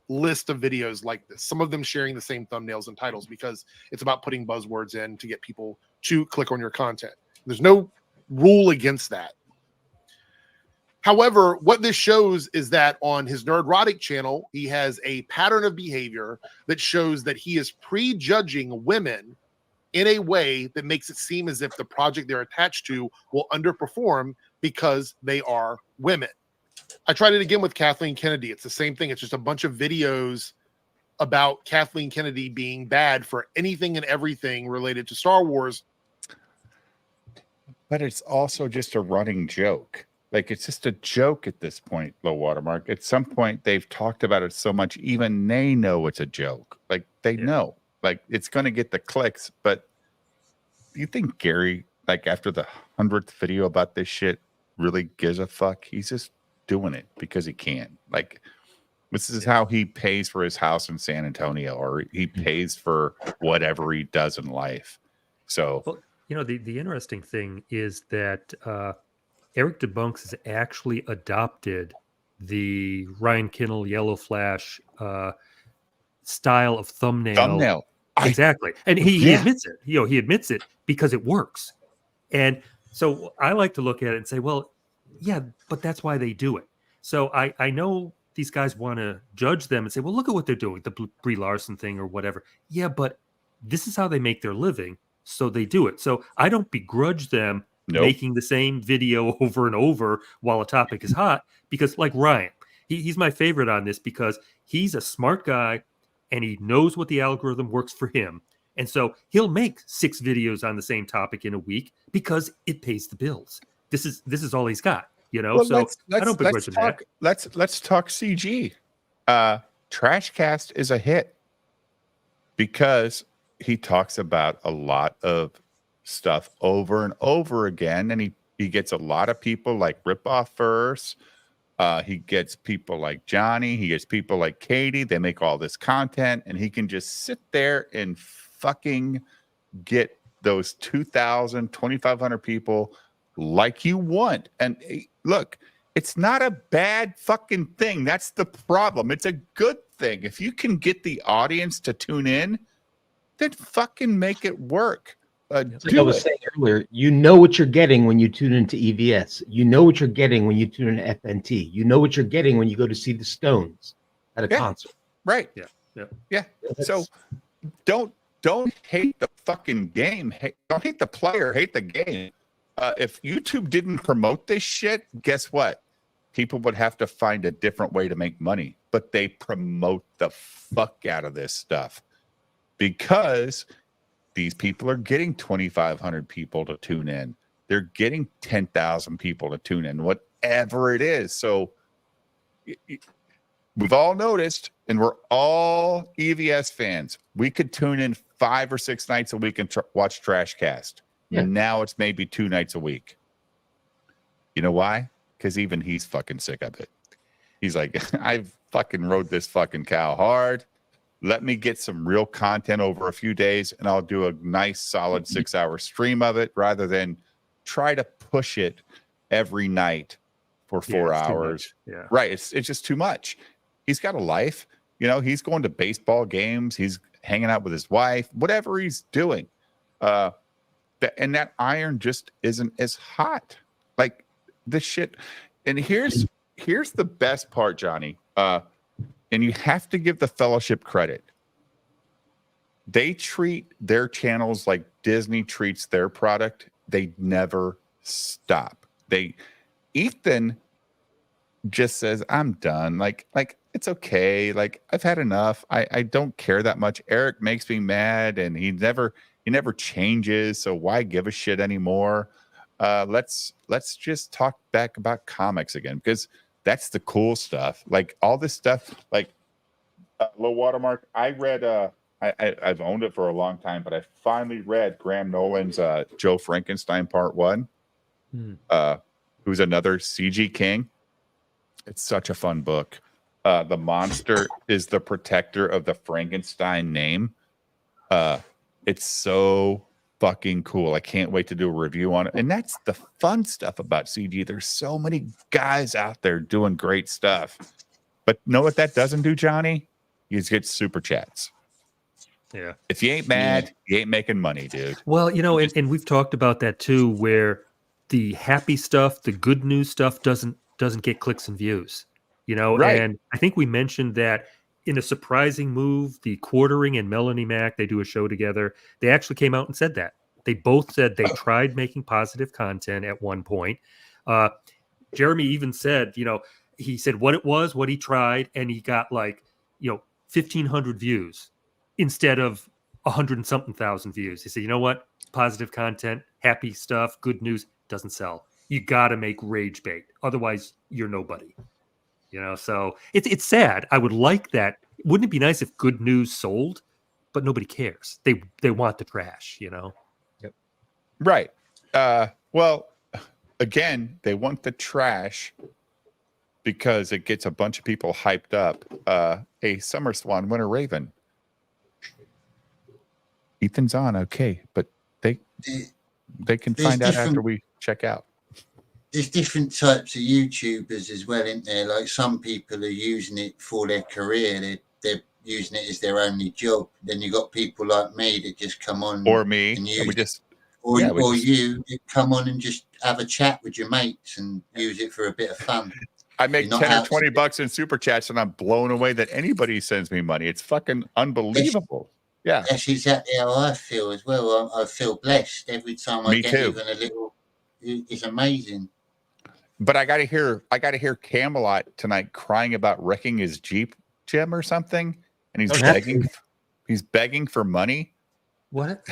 list of videos like this, some of them sharing the same thumbnails and titles, because it's about putting buzzwords in to get people to click on your content. There's no rule against that. However, what this shows is that on his Nerdrotic channel, he has a pattern of behavior that shows that he is prejudging women in a way that makes it seem as if the project they're attached to will underperform because they are women. I tried it again with Kathleen Kennedy. It's the same thing. It's just a bunch of videos about Kathleen Kennedy being bad for anything and everything related to Star Wars. But it's also just a running joke. Like, it's just a joke at this point, Low Watermark. At some point, they've talked about it so much, even they know it's a joke. Like, they know. Like, it's going to get the clicks. But do you think Gary, like, after the 100th video about this shit, really gives a fuck? He's just doing it because he can. Like, this is how he pays for his house in San Antonio, or he pays for whatever he does in life. So, well, you know, the interesting thing is that Eric DeBunks has actually adopted the Ryan Kinnell Yellow Flash style of thumbnail. Exactly. And he admits it. You know, he admits it because it works. And so I like to look at it and say, well, yeah, but that's why they do it. So I know these guys want to judge them and say, well, look at what they're doing, the Brie Larson thing or whatever. Yeah, but this is how they make their living, so they do it. So I don't begrudge them making the same video over and over while a topic is hot, because like Ryan, he's my favorite on this because he's a smart guy and he knows what the algorithm works for him. And so he'll make 6 videos on the same topic in a week because it pays the bills. This is all he's got, you know. Well, so I don't begrudge him that. Let's talk CG. Trashcast is a hit because he talks about a lot of stuff over and over again, and he gets a lot of people like Ripoff First. He gets people like Johnny. He gets people like Katie. They make all this content, and he can just sit there and fucking get those 2,000, 2,500 people like you want. And look, it's not a bad fucking thing. That's the problem. It's a good thing. If you can get the audience to tune in, then fucking make it work. Like I was saying earlier, you know what you're getting when you tune into EVS. You know what you're getting when you tune into FNT. You know what you're getting when you go to see the Stones at a concert. Right. Yeah. So don't hate the fucking game. Don't hate the player. Hate the game. If YouTube didn't promote this shit, guess what? People would have to find a different way to make money. But they promote the fuck out of this stuff because these people are getting 2,500 people to tune in. They're getting 10,000 people to tune in, whatever it is. So we've all noticed, and we're all EVS fans. We could tune in 5 or 6 nights a week and watch Trashcast. Yeah. Now it's maybe 2 nights a week. You know why? Because even he's fucking sick of it. He's like, I've fucking rode this fucking cow hard. Let me get some real content over a few days, and I'll do a nice, solid 6-hour stream of it rather than try to push it every night for 4 hours. Yeah. Right. It's just too much. He's got a life. You know, he's going to baseball games. He's hanging out with his wife, whatever he's doing. And that iron just isn't as hot. Like this shit. And here's the best part, Johnny. And you have to give the fellowship credit. They treat their channels like Disney treats their product. They never stop. Ethan just says, I'm done. Like it's okay. Like I've had enough. I don't care that much. Eric makes me mad and he never changes. So why give a shit anymore? Let's just talk back about comics again, because that's the cool stuff. Like all this stuff, like Low Watermark. I read. I've owned it for a long time, but I finally read Graham Nolan's Joe Frankenstein Part 1. Who's another CG king. It's such a fun book. The monster is the protector of the Frankenstein name. It's so fucking cool. I can't wait to do a review on it. And that's the fun stuff about CG. There's so many guys out there doing great stuff. But know what that doesn't do, Johnny? You get super chats. Yeah. If you ain't mad, you ain't making money, dude. Well, you know, and we've talked about that too, where the happy stuff, the good news stuff doesn't get clicks and views. You know, Right. And I think we mentioned that in a surprising move, the Quartering and Melanie Mac, they do a show together. They actually came out and said that. They both said they tried making positive content at one point. Jeremy even said, you know, he said what it was, what he tried, and he got like, 1,500 views instead of 100 and something thousand views. He said, you know what? Positive content, happy stuff, good news doesn't sell. You got to make rage bait. Otherwise, you're nobody. So it's sad. I would like that. Wouldn't it be nice if good news sold? But nobody cares. They want the trash, Yep. Right. Well, again, they want the trash because it gets a bunch of people hyped up. A Summer Swan Winter Raven. Ethan's on, okay, but they can find out after we check out. There's different types of YouTubers as well, isn't there? Like some people are using it for their career. They're using it as their only job. Then you got people like me that just come on, or me, and and we just, you come on and just have a chat with your mates and use it for a bit of fun. I make 10 or 20 bucks in super chats, and I'm blown away that anybody sends me money. It's fucking unbelievable. Yeah, that's exactly how I feel as well. I feel blessed every time I get even a little. It's amazing. But I gotta hear Camelot tonight crying about wrecking his Jeep, Jim, or something, and he's begging for money. What?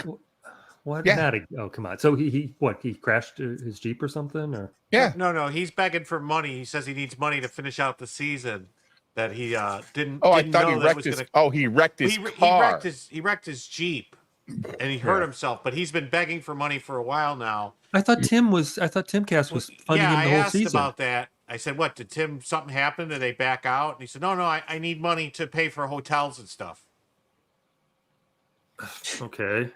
Yeah. Oh, come on. So he crashed his Jeep or something, or yeah? No. He's begging for money. He says he needs money to finish out the season. That he didn't. Oh, I didn't thought know he that wrecked was his. gonna, Oh, he wrecked his car. He wrecked his Jeep, and he hurt himself. But he's been begging for money for a while now. I thought Timcast was funding him the whole season. I asked about that. I said, "What did Tim? Something happened? Did they back out?" And he said, "No. I need money to pay for hotels and stuff." Okay.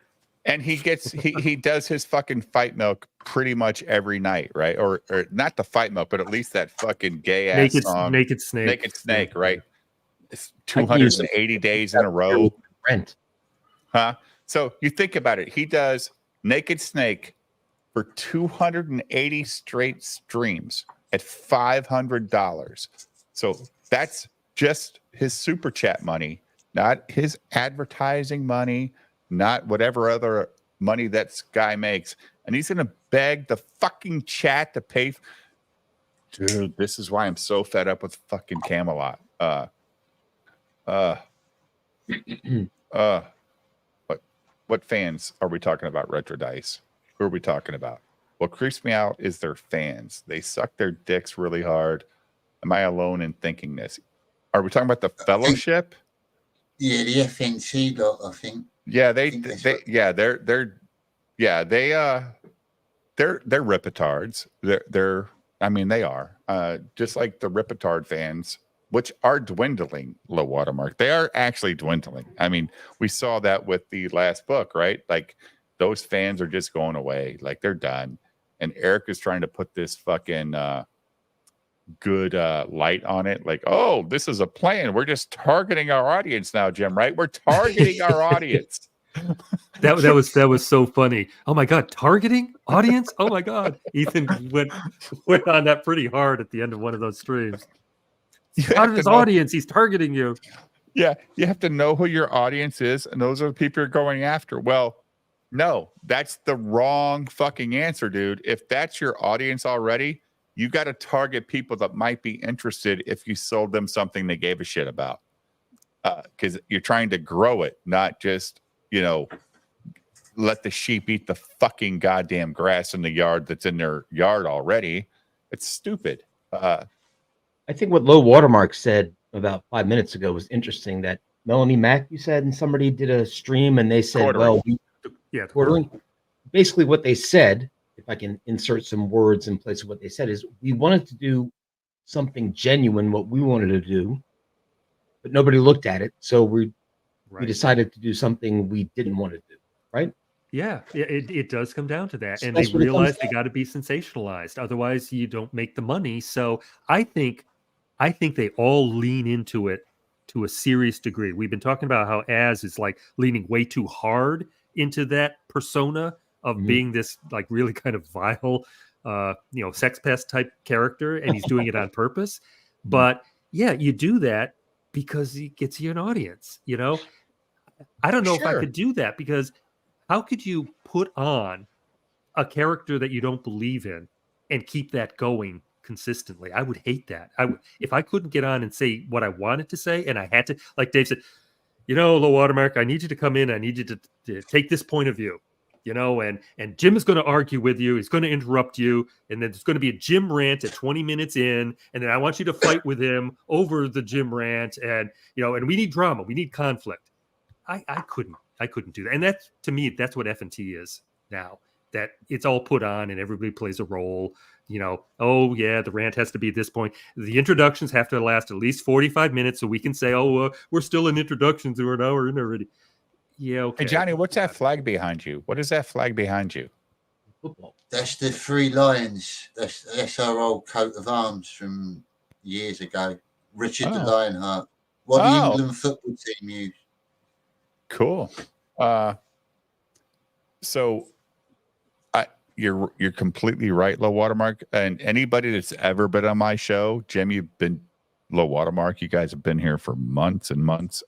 And he gets he does his fucking fight milk pretty much every night, right? Or not the fight milk, but at least that fucking gay ass song, Naked Snake. Naked Snake, right? It's I can use 280 days in a row. Rent. Huh? So you think about it. He does Naked Snake for 280 straight streams at $500. So that's just his super chat money, not his advertising money, not whatever other money that guy makes. And he's going to beg the fucking chat to pay. Dude, this is why I'm so fed up with fucking Camelot. What fans are we talking about, Retro Dice? Who are we talking about? What creeps me out is their fans. They suck their dicks really hard. Am I alone in thinking this? Are we talking about the Fellowship? Yeah, the FNC lot, I think. Yeah, they're ripitards. They're I mean, they are just like the ripitard fans, which are dwindling. Low watermark. They are actually dwindling. I mean, we saw that with the last book, right? Like those fans are just going away. Like they're done. And Eric is trying to put this fucking good light on it. Like, oh, this is a plan. We're just targeting our audience now, Jim, right? We're targeting our audience. That was so funny. Oh my god, targeting audience? Oh my god. Ethan went on that pretty hard at the end of one of those streams. Out of his audience, he's targeting you. Yeah, you have to know who your audience is, and those are the people you're going after. Well, no, that's the wrong fucking answer, dude. If that's your audience already, you got to target people that might be interested if you sold them something they gave a shit about. Because you're trying to grow it, not just, let the sheep eat the fucking goddamn grass in the yard that's in their yard already. It's stupid. I think what Low Watermark said about 5 minutes ago was interesting. That Melanie Mack, you said, and somebody did a stream and they said, Quartering. Quartering. Basically, what they said, if I can insert some words in place of what they said, is we wanted to do something genuine, what we wanted to do, but nobody looked at it. So we decided to do something we didn't want to do, right? Yeah, it does come down to that. So And they that's what it comes realize they down got to be sensationalized. Otherwise, you don't make the money. So I think they all lean into it to a serious degree. We've been talking about how Az is like leaning way too hard into that persona of being this like really kind of vile, sex pest type character, and he's doing it on purpose. But yeah, you do that because he gets you an audience. I don't know if I could do that, because how could you put on a character that you don't believe in and keep that going consistently? I would hate that. If I couldn't get on and say what I wanted to say, and I had to, like Dave said, Low Watermark, I need you to come in. I need you to take this point of view, and Jim is going to argue with you. He's going to interrupt you. And then there's going to be a Jim rant at 20 minutes in. And then I want you to fight with him over the Jim rant. And, and we need drama. We need conflict. I couldn't do that. And that's, to me, that's what F&T is now, that it's all put on and everybody plays a role. Oh yeah, the rant has to be at this point. The introductions have to last at least 45 minutes so we can say, we're still in introductions, we're an hour in already. Yeah, okay. Hey, Johnny, what's that flag behind you? What is that flag behind you? That's the Three Lions. That's our old coat of arms from years ago. Richard the Lionheart. What the England football team used. Cool. So you're completely right, Low Watermark. And anybody that's ever been on my show, Jim, you've been Low Watermark. You guys have been here for months and months.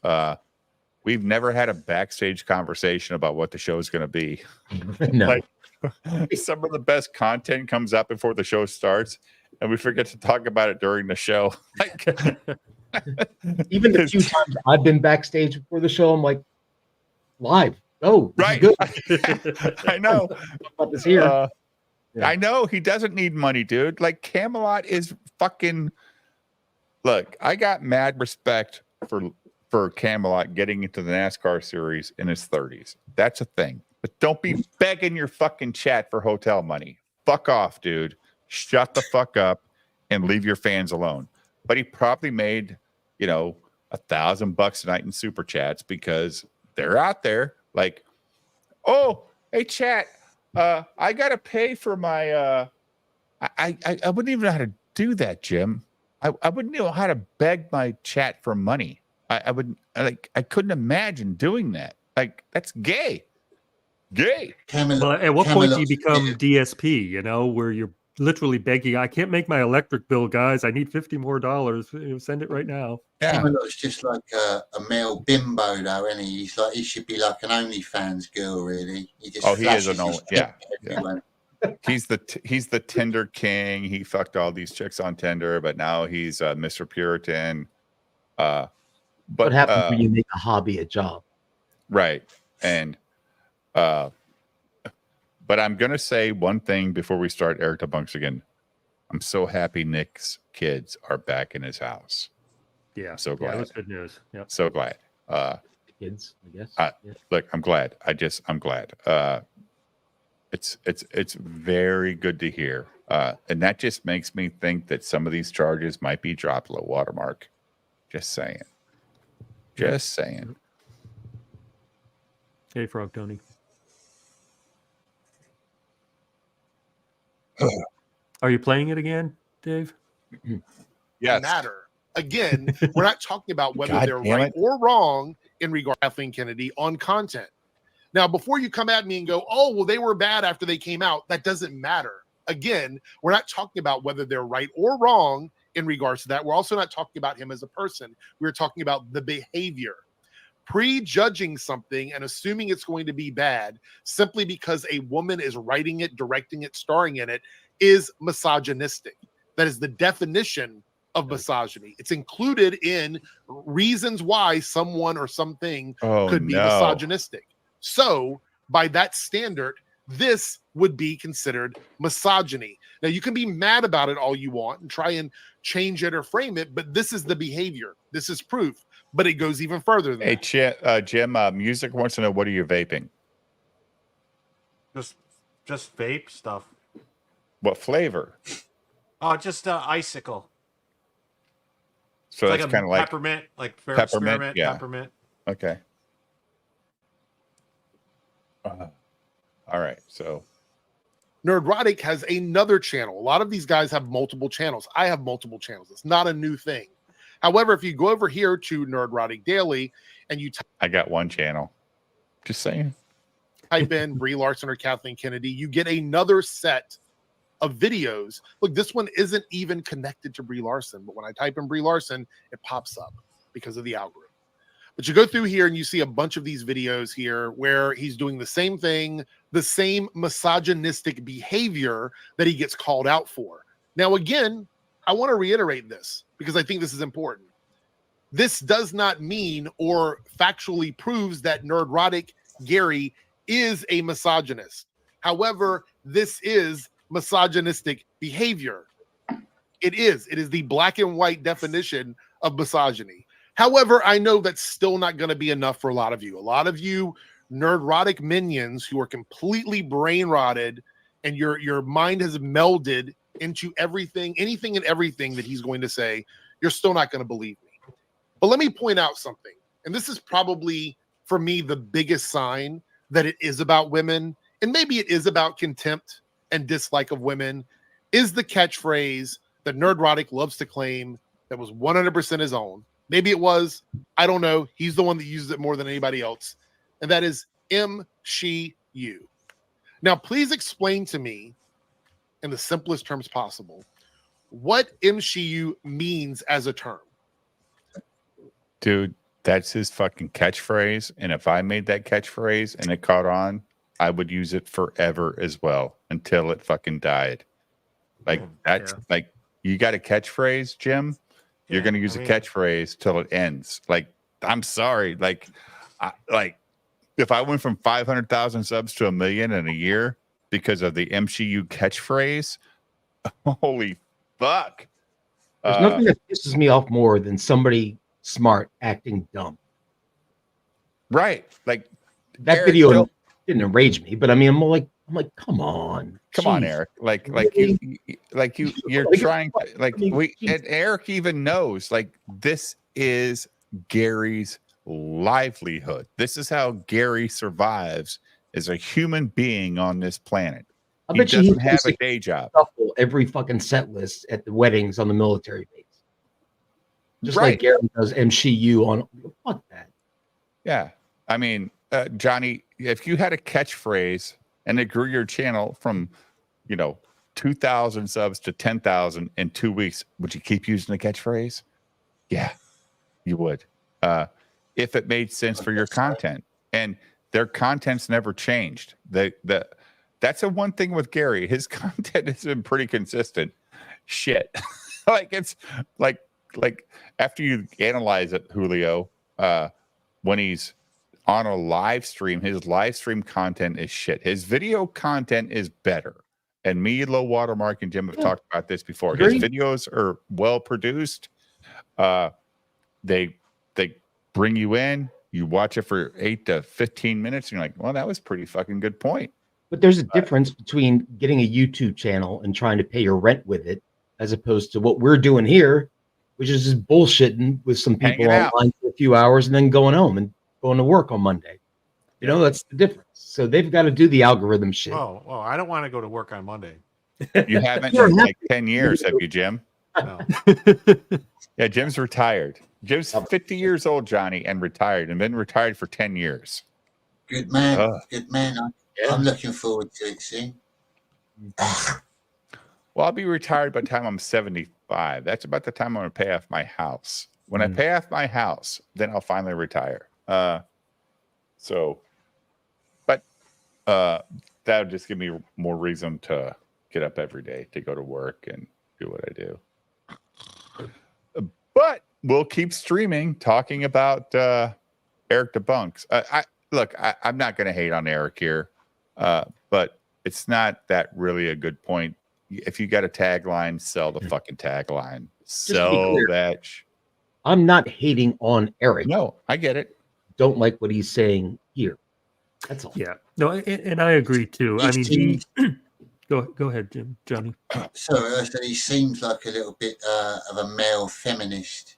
We've never had a backstage conversation about what the show is going to be. No. Some of the best content comes up before the show starts, and we forget to talk about it during the show. Even the few times I've been backstage before the show, I'm like, live. Oh, right. Good. I know. About this here. I know he doesn't need money, dude. Like Camelot is fucking. Look, I got mad respect for Camelot getting into the NASCAR series in his 30s. That's a thing. But don't be begging your fucking chat for hotel money. Fuck off, dude. Shut the fuck up and leave your fans alone. But he probably made, $1,000 a night in super chats because they're out there like, oh, Hey, chat. I gotta pay for my. I wouldn't even know how to do that, Jim. I wouldn't know how to beg my chat for money. I wouldn't like. I couldn't imagine doing that. Like that's gay. Gay. Well, at what point do you become DSP? You know, where you're literally begging, I can't make my electric bill, guys. I need $50 more. Send it right now. Camelot's just like a male bimbo, though, isn't he? He should be like an OnlyFans girl, really. He just He is an flashes only. his Yeah. dick everywhere. He's the Tinder king. He fucked all these chicks on Tinder, but now he's Mr. Puritan. But what happens when you make a hobby a job? Right. And but I'm gonna say one thing before we start Eric Debunks again. I'm so happy Nick's kids are back in his house. Yeah. I'm so glad. Yeah, that's good news. Yeah. So glad. Kids, I guess. Look, I'm glad. I'm glad. It's very good to hear. And that just makes me think that some of these charges might be dropped low watermark. Just saying. Just saying. Hey, Frog Tony. Are you playing it again, Dave? Yes. Matter. Again, we're not talking about whether God they're damn right it. or wrong in regard to Kathleen Kennedy on content. Now, before you come at me and go, oh, well, they were bad after they came out, that doesn't matter. Again, we're not talking about whether they're right or wrong in regards to that. We're also not talking about him as a person. We're talking about the behavior. Prejudging something and assuming it's going to be bad simply because a woman is writing it, directing it, starring in it is misogynistic. That is the definition of misogyny. It's included in reasons why someone or something could be misogynistic. So, by that standard, this would be considered misogyny. Now, you can be mad about it all you want and try and change it or frame it, but this is the behavior. This is proof. But it goes even further than that. Jim, Music wants to know, what are you vaping? Just vape stuff. What flavor? Oh, just icicle. So It's that's kind of like peppermint, like peppermint. spearmint, Yeah. peppermint. Okay. All right. So Nerdrotic has another channel. A lot of these guys have multiple channels. I have multiple channels. It's not a new thing. However, if you go over here to Nerdrotic Daily and you I got one channel. Just saying. type in Brie Larson or Kathleen Kennedy, you get another set of videos. Look, this one isn't even connected to Brie Larson, but when I type in Brie Larson, it pops up because of the algorithm. But you go through here and you see a bunch of these videos here where he's doing the same thing, the same misogynistic behavior that he gets called out for. Now, again, I want to reiterate this because I think this is important. This does not mean or factually proves that Nerdrotic Gary is a misogynist. However, this is misogynistic behavior. It is the black and white definition of misogyny. However, I know that's still not going to be enough for a lot of you. A lot of you Nerdrotic minions who are completely brain rotted and your mind has melded into anything and everything that he's going to say, you're still not going to believe me. But let me point out something. And this is probably, for me, the biggest sign that it is about women, and maybe it is about contempt and dislike of women, is the catchphrase that Nerdrotic loves to claim that was 100% his own. Maybe it was. I don't know. He's the one that uses it more than anybody else. And that is she, you. Now, please explain to me in the simplest terms possible what MCU means as a term. Dude, that's his fucking catchphrase. And if I made that catchphrase and it caught on, I would use it forever as well until it fucking died. Like that's like, you got a catchphrase, Jim? You're going to use a catchphrase till it ends. Like, I'm sorry. Like if I went from 500,000 subs to 1 million in a year because of the MCU catchphrase, holy fuck. There's nothing that pisses me off more than somebody smart acting dumb. Right. Like that Eric, video didn't enrage me, but I mean, I'm like, come on. Come on, Eric. You're trying to, and Eric even knows, like, this is Gary's livelihood. This is how Gary survives is a human being on this planet. I He bet you he doesn't have plays a day job. shuffle every fucking set list at the weddings on the military base. Just Right. like Gary does MCU on. Fuck that. Yeah. I mean, Johnny, if you had a catchphrase and it grew your channel from, 2,000 subs to 10,000 in 2 weeks, would you keep using the catchphrase? Yeah, you would. If it made sense for your content, and their content's never changed. That's the one thing with Gary. His content has been pretty consistent. Shit. It's like after you analyze it, Julio, when he's on a live stream, his live stream content is shit. His video content is better. And me, Low Watermark, and Jim have talked about this before. His videos are well produced. They bring you in, you watch it for 8 to 15 minutes, and you're like, well, that was pretty fucking good point. But there's a difference between getting a YouTube channel and trying to pay your rent with it, as opposed to what we're doing here, which is just bullshitting with some people Hanging out. online for a few hours and then going home and going to work on Monday. That's the difference. So they've got to do the algorithm shit. Oh, well, I don't want to go to work on Monday. You haven't in like 10 years, have you, Jim? No. Yeah, Jim's retired. Jim's 50 years old, Johnny, and retired, and been retired for 10 years. Good man. Good man. I'm looking forward to it, see? Well, I'll be retired by the time I'm 75. That's about the time I'm going to pay off my house. When I pay off my house, then I'll finally retire. That would just give me more reason to get up every day to go to work and do what I do. But we'll keep streaming, talking about Eric Debunks. I'm not going to hate on Eric here, but it's not that really a good point. If you got a tagline, sell the fucking tagline. Sell that. I'm not hating on Eric. No, I get it. Don't like what he's saying here. That's all. Yeah. No, and I agree too. I mean, go ahead, Johnny. Sorry, I said he seems like a little bit of a male feminist.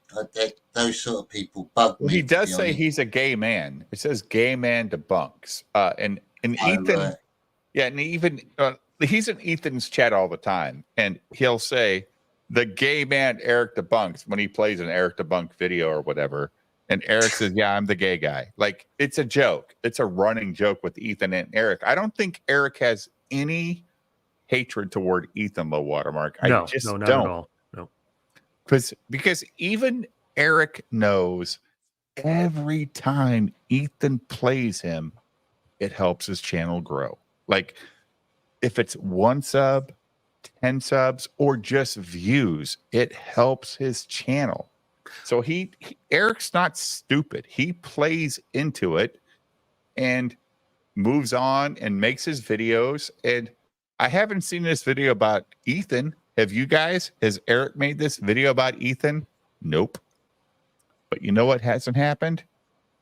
Those sort of people bug me. He does say he's a gay man. It says gay man debunks. And Ethan, and even he's in Ethan's chat all the time, and he'll say the gay man Eric debunks when he plays an Eric debunk video or whatever. And Eric says, yeah, I'm the gay guy. Like, it's a joke. It's a running joke with Ethan and Eric. I don't think Eric has any hatred toward Ethan, Low Watermark. I just not don't. at all. No. Because even Eric knows every time Ethan plays him, it helps his channel grow. Like, if it's 1 sub, 10 subs, or just views, it helps his channel. So Eric's not stupid. He plays into it and moves on and makes his videos. And I haven't seen this video about Ethan. Have you guys? Has Eric made this video about Ethan? Nope. But you know what hasn't happened?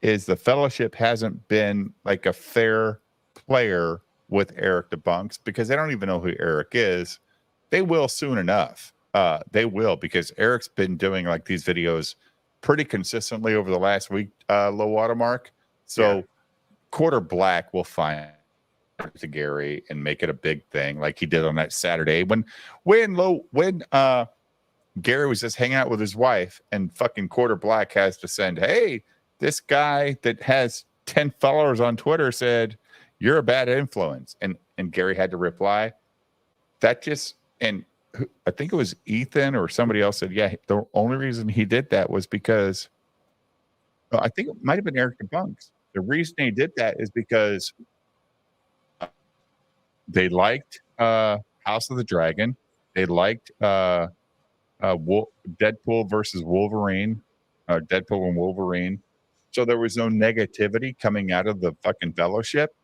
Is the fellowship hasn't been like a fair player with Eric Debunks, because they don't even know who Eric is. They will soon enough. They will, because Eric's been doing like these videos pretty consistently over the last week, Low Watermark. So Quarter Black will find to Gary and make it a big thing, like he did on that Saturday when Gary was just hanging out with his wife, and fucking Quarter Black has to send, hey, this guy that has 10 followers on Twitter said you're a bad influence, and Gary had to reply. That just, and I think it was Ethan or somebody else said, yeah, the only reason he did that was because, I think it might have been Eric Debunks. The reason he did that is because they liked House of the Dragon. They liked Deadpool versus Wolverine, Deadpool and Wolverine. So there was no negativity coming out of the fucking fellowship.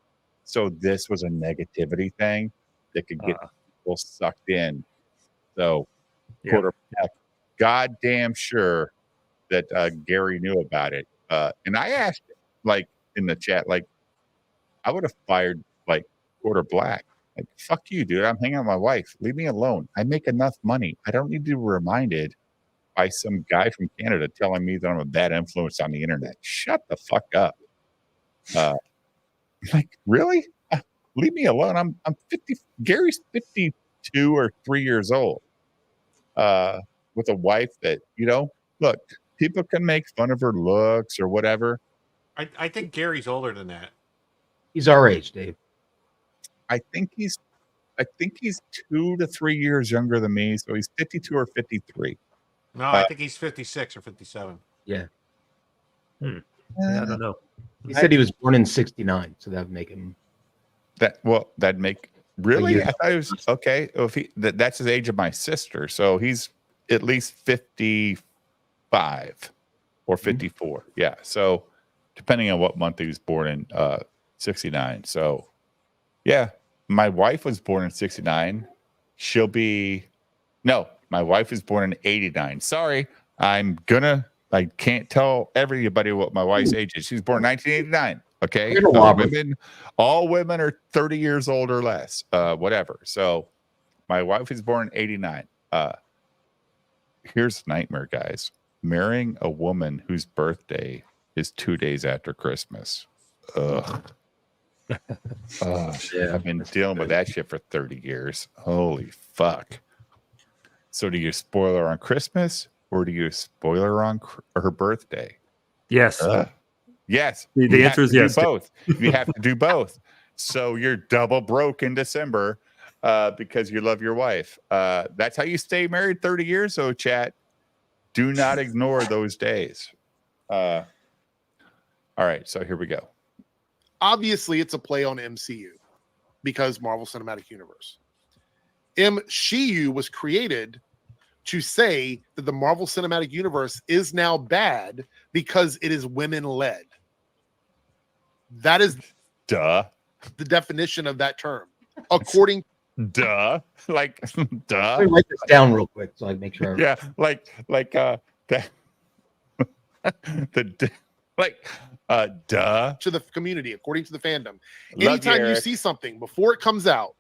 So this was a negativity thing that could get people sucked in. So, Quarterback, goddamn sure that Gary knew about it. And I asked, like, in the chat, like, I would have fired, like, Quarter Black. Like, fuck you, dude. I'm hanging out with my wife. Leave me alone. I make enough money. I don't need to be reminded by some guy from Canada telling me that I'm a bad influence on the internet. Shut the fuck up. Like, really? Leave me alone. I'm 50. Gary's 52 or 3 years old. With a wife that, look, people can make fun of her looks or whatever. I think Gary's older than that. He's our age, Dave. I think he's 2 to 3 years younger than me, so he's 52 or 53. No, I think he's 56 or 57. Yeah. Yeah, I don't know. He said he was born in '69, so that would make him. That'd make really. year. I thought it was okay. If that's his age of my sister, so he's at least 55 or 54. Yeah. So depending on what month he was born in, 69. So yeah, my wife was born in 69. My wife was born in 89. Sorry, I can't tell everybody what my wife's age is. She was born in 1989. Okay. All women are 30 years old or less, whatever. So my wife was born in 89. Here's the nightmare, guys. Marrying a woman whose birthday is 2 days after Christmas. Ugh. Yeah, I've been dealing with that shit for 30 years. Holy fuck. So do you spoil her on Christmas or do you spoil her on her birthday? Yes. Yes. The You answer have is to do yes. both. You have to do both. So you're double broke in December because you love your wife. That's how you stay married 30 years. So chat, do not ignore those days. All right. So here we go. Obviously, it's a play on MCU because Marvel Cinematic Universe. MCU was created to say that the Marvel Cinematic Universe is now bad because it is women-led. That is the definition of that term. According duh. Let me write this down real quick so I make sure. Yeah, duh to the community, according to the fandom. Love Anytime you, you Eric. see something before it comes out,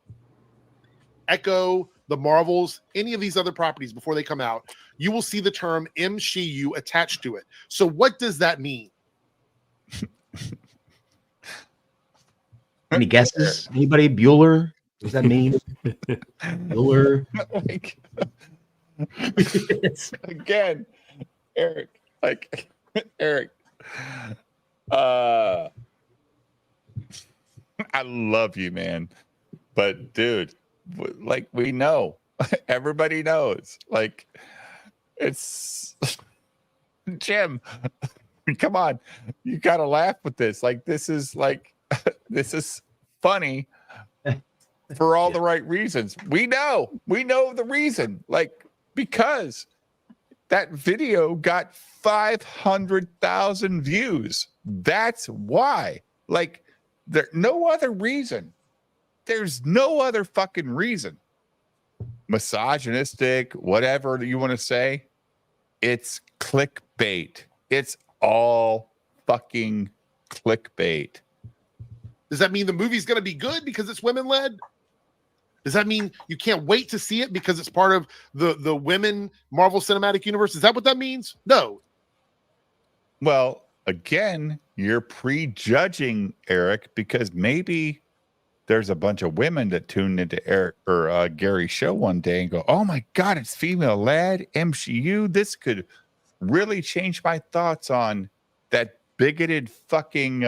Echo, the Marvels, any of these other properties before they come out, you will see the term MCU attached to it. So what does that mean? Any guesses? Anybody? Bueller? What does that mean? Bueller? Again, Eric, Eric. I love you, man. But dude, we know. Everybody knows. It's Jim. Come on. You gotta laugh with this. This is this is funny for all the right reasons. We know the reason. Because that video got 500,000 views. That's why. There's no other reason. There's no other fucking reason. Misogynistic, whatever you want to say. It's clickbait. It's all fucking clickbait. Does that mean the movie's going to be good because it's women-led? Does that mean you can't wait to see it because it's part of the women Marvel Cinematic Universe? Is that what that means? No. Well, again, you're prejudging Eric because maybe there's a bunch of women that tuned into Eric or Gary's show one day and go, "Oh my God, it's female-led MCU. This could really change my thoughts on that bigoted fucking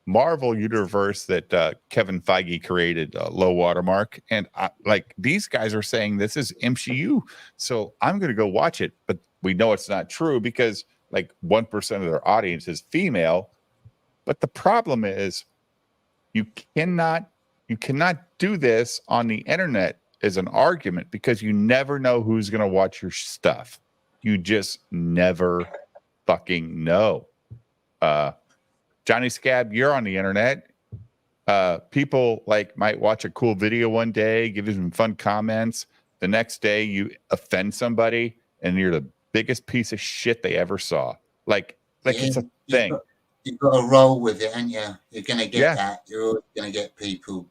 Marvel universe that Kevin Feige created, low watermark." And these guys are saying this is MCU, so I'm going to go watch it. But we know it's not true because 1% of their audience is female. But the problem is you cannot do this on the internet as an argument because you never know who's going to watch your stuff. You just never fucking know. Johnny Scab, you're on the internet. People might watch a cool video one day, give you some fun comments. The next day you offend somebody and you're the biggest piece of shit they ever saw. It's a thing. You've got to roll with it, ain't you? You're going to get that. You're always going to get people.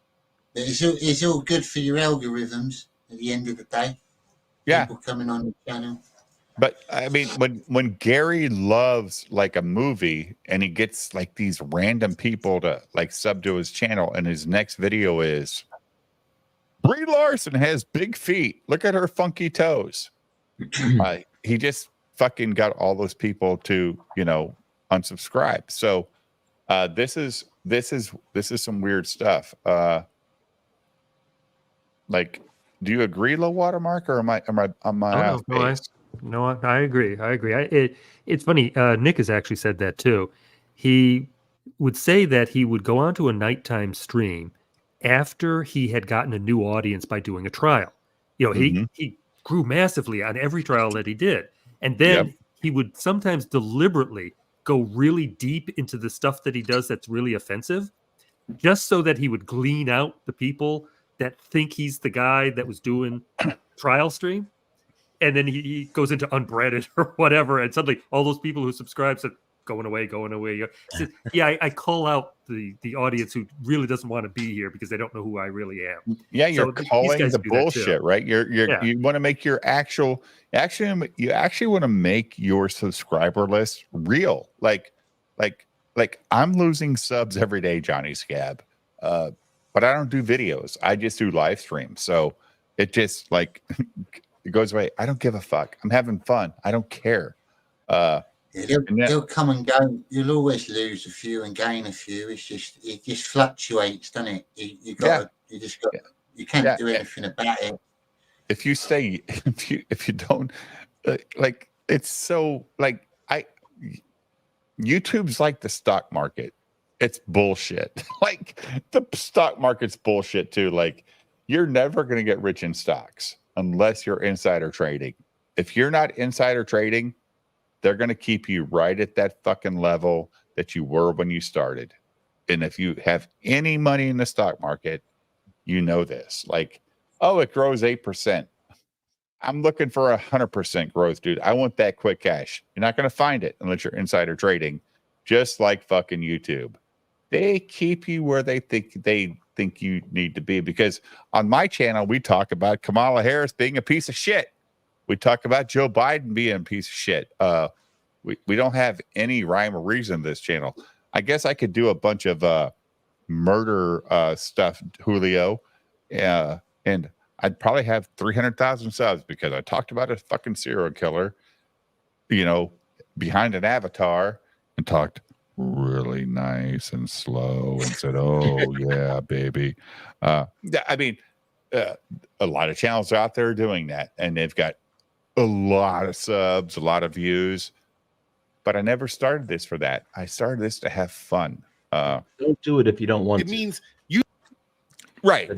But it's all good for your algorithms at the end of the day. Yeah. People coming on the channel. But I mean, when Gary loves like a movie and he gets like these random people to like sub to his channel, and his next video is Brie Larson has big feet. Look at her funky toes. He just fucking got all those people to, you know, unsubscribe. So this is some weird stuff. Like, do you agree, low watermark, or am I off base? I agree. I agree. It's funny. Nick has actually said that too. He would say that he would go onto a nighttime stream after he had gotten a new audience by doing a trial. You know, he grew massively on every trial that he did. And then he would sometimes deliberately go really deep into the stuff that he does that's really offensive, just so that he would glean out the people that think he's the guy that was doing trial stream. And then he goes into unbreaded or whatever, and suddenly all those people who subscribe said, going away. He said, yeah, I call out the audience who really doesn't want to be here because they don't know who I really am. Yeah, you're calling the bullshit, right? You want to make your you actually want to make your subscriber list real. Like I'm losing subs every day, Johnny Scab. But I don't do videos. I just do live streams. So it just like it goes away. I don't give a fuck. I'm having fun. I don't care. They'll come and go. You'll always lose a few and gain a few. It just fluctuates, doesn't it? You can't do anything about it. If you stay, if you don't, like, it's so like YouTube's like the stock market. It's bullshit. Like the stock market's bullshit too. Like you're never going to get rich in stocks unless you're insider trading. If you're not insider trading, they're going to keep you right at that fucking level that you were when you started. And if you have any money in the stock market, you know this. Like, oh, it grows 8%. I'm looking for 100% growth, dude. I want that quick cash. You're not going to find it unless you're insider trading, just like fucking YouTube. They keep you where they think you need to be. Because on my channel, we talk about Kamala Harris being a piece of shit. We talk about Joe Biden being a piece of shit. We don't have any rhyme or reason in this channel. I guess I could do a bunch of murder stuff, Julio. And I'd probably have 300,000 subs because I talked about a fucking serial killer, you know, behind an avatar and talked really nice and slow and said, oh, yeah, baby. I mean, a lot of channels out there doing that, and they've got a lot of subs, a lot of views, but I never started this for that. I started this to have fun. Don't do it if you don't want to. It means you. Right.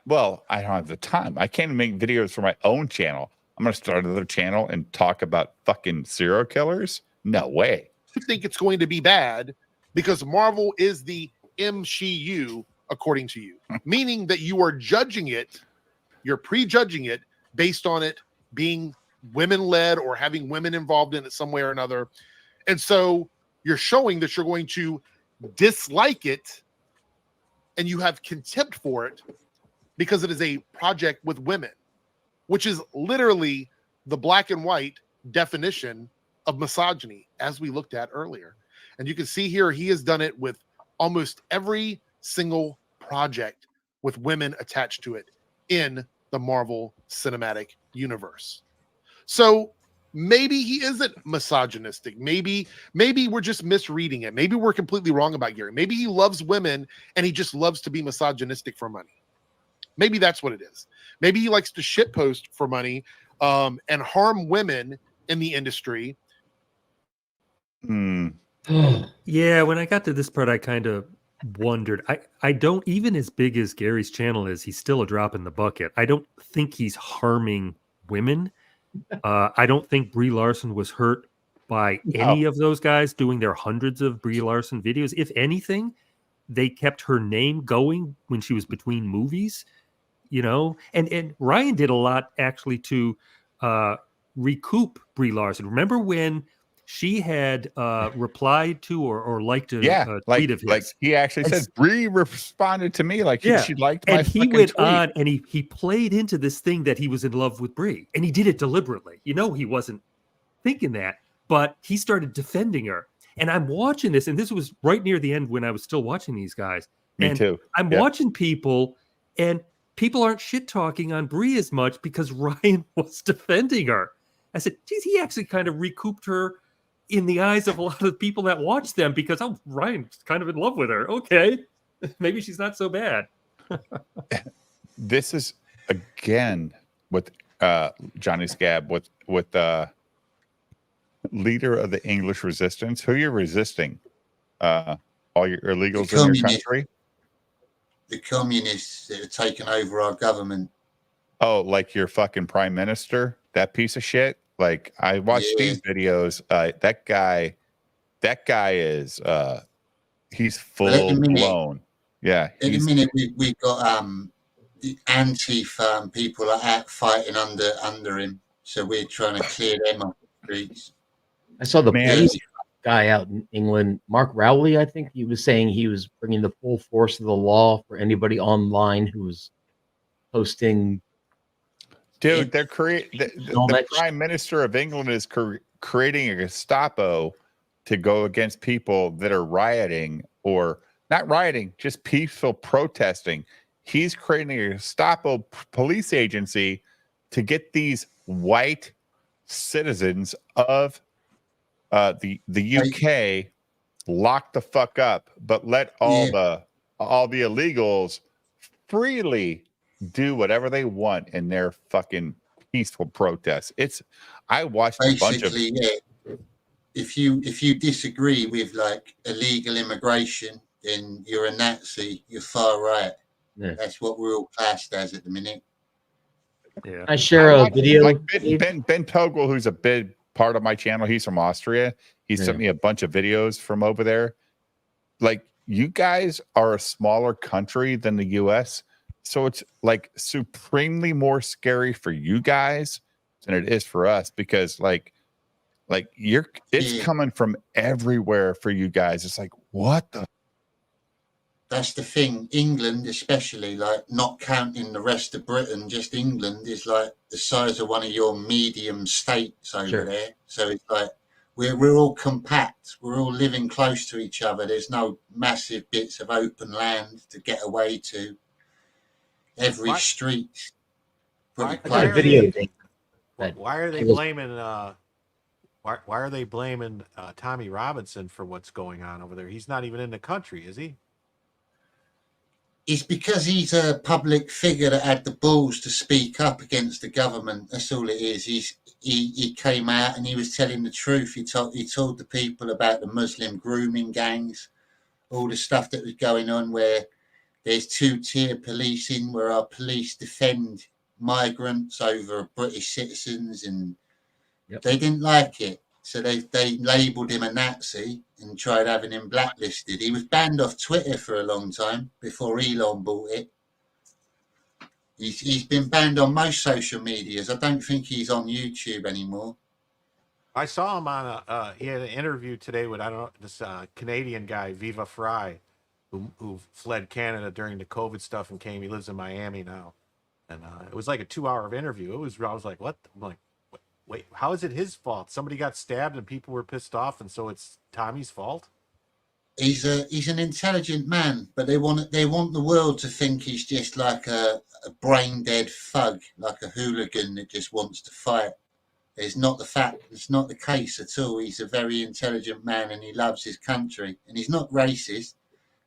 Well, I don't have the time. I can't make videos for my own channel. I'm going to start another channel and talk about fucking serial killers? No way. You think it's going to be bad because Marvel is the MCU, according to you, meaning that you are judging it, you're prejudging it based on it being women-led or having women involved in it some way or another. And so you're showing that you're going to dislike it and you have contempt for it because it is a project with women, which is literally the black and white definition of misogyny, as we looked at earlier. And you can see here, he has done it with almost every single project with women attached to it in the Marvel Cinematic Universe. So maybe he isn't misogynistic. Maybe we're just misreading it. Maybe we're completely wrong about Gary. Maybe he loves women and he just loves to be misogynistic for money. Maybe that's what it is. Maybe he likes to shitpost for money and harm women in the industry. Yeah, when I got to this part, I kind of wondered. I don't, even as big as Gary's channel is, he's still a drop in the bucket. I don't think he's harming women. I don't think Brie Larson was hurt by any of those guys doing their hundreds of Brie Larson videos. If anything, they kept her name going when she was between movies, you know, and Ryan did a lot actually to recoup Brie Larson. Remember when she had replied to or liked a tweet of his? Like he actually said, Brie responded to me like she liked my and he went tweet. On and he played into this thing that he was in love with Brie, and he did it deliberately. You know, he wasn't thinking that, but he started defending her. And I'm watching this, and this was right near the end when I was still watching these guys. Me too. I'm watching people, and people aren't shit talking on Brie as much because Ryan was defending her. I said, geez, he actually kind of recouped her in the eyes of a lot of the people that watch them because, oh, Ryan's kind of in love with her. Okay, maybe she's not so bad. This is again with Johnny Scab with leader of the English resistance. Who you're resisting? All your illegals in your country? The communists that have taken over our government. Oh, like your fucking prime minister? That piece of shit? Like, I watched these videos. That guy is he's full blown. Yeah. At the minute we've got the anti-farm people like that fighting under him. So we're trying to clear them off the streets. I saw the police guy out in England, Mark Rowley, I think he was saying he was bringing the full force of the law for anybody online who was posting. Dude, they're the prime minister of England is creating a Gestapo to go against people that are rioting, or not rioting, just peaceful protesting. He's creating a Gestapo police agency to get these white citizens of the UK locked the fuck up, but let all the illegals freely do whatever they want in their fucking peaceful protests. I watched a bunch of if you disagree with like illegal immigration, then you're a Nazi, you're far right. Yeah. That's what we're all classed as at the minute. Yeah. I share a video. Like Ben Togel, who's a big part of my channel. He's from Austria. He sent me a bunch of videos from over there. Like, you guys are a smaller country than the US, so it's like supremely more scary for you guys than it is for us, because it's coming from everywhere for you guys. It's like, what the? That's the thing. England, especially, like not counting the rest of Britain, just England is like the size of one of your medium states over there. So it's like we're all compact. We're all living close to each other. There's no massive bits of open land to get away to. Every street. Why are they blaming? Why are they blaming Tommy Robinson for what's going on over there? He's not even in the country, is he? It's because he's a public figure that had the balls to speak up against the government. That's all it is. He came out and he was telling the truth. He told the people about the Muslim grooming gangs, all the stuff that was going on, where there's two-tier policing, where our police defend migrants over British citizens, and they didn't like it. So they labelled him a Nazi and tried having him blacklisted. He was banned off Twitter for a long time before Elon bought it. He's been banned on most social medias. I don't think he's on YouTube anymore. I saw him on he had an interview today with this Canadian guy, Viva Fry, who fled Canada during the COVID stuff and came. He lives in Miami now, and it was like a 2-hour interview. I was like, what? I'm like, wait, how is it his fault? Somebody got stabbed and people were pissed off, and so it's Tommy's fault? He's an intelligent man, but they want the world to think he's just like a brain dead thug, like a hooligan that just wants to fight. It's not the case at all. He's a very intelligent man and he loves his country, and he's not racist.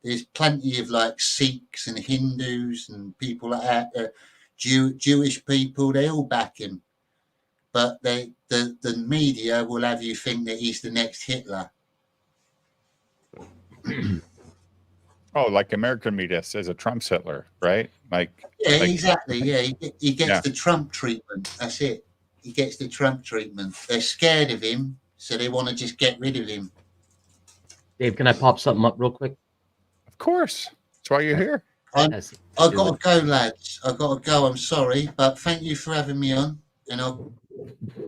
There's plenty of like Sikhs and Hindus and people like that, Jewish people. They all back him, but the media will have you think that he's the next Hitler. Oh, like American media says a Trump's Hitler, right? Exactly. Yeah, he gets the Trump treatment. That's it. He gets the Trump treatment. They're scared of him, so they want to just get rid of him. Dave, can I pop something up real quick? Of course. That's why you're here. I've got to go, lads. I've got to go. I'm sorry, but thank you for having me on. And I'll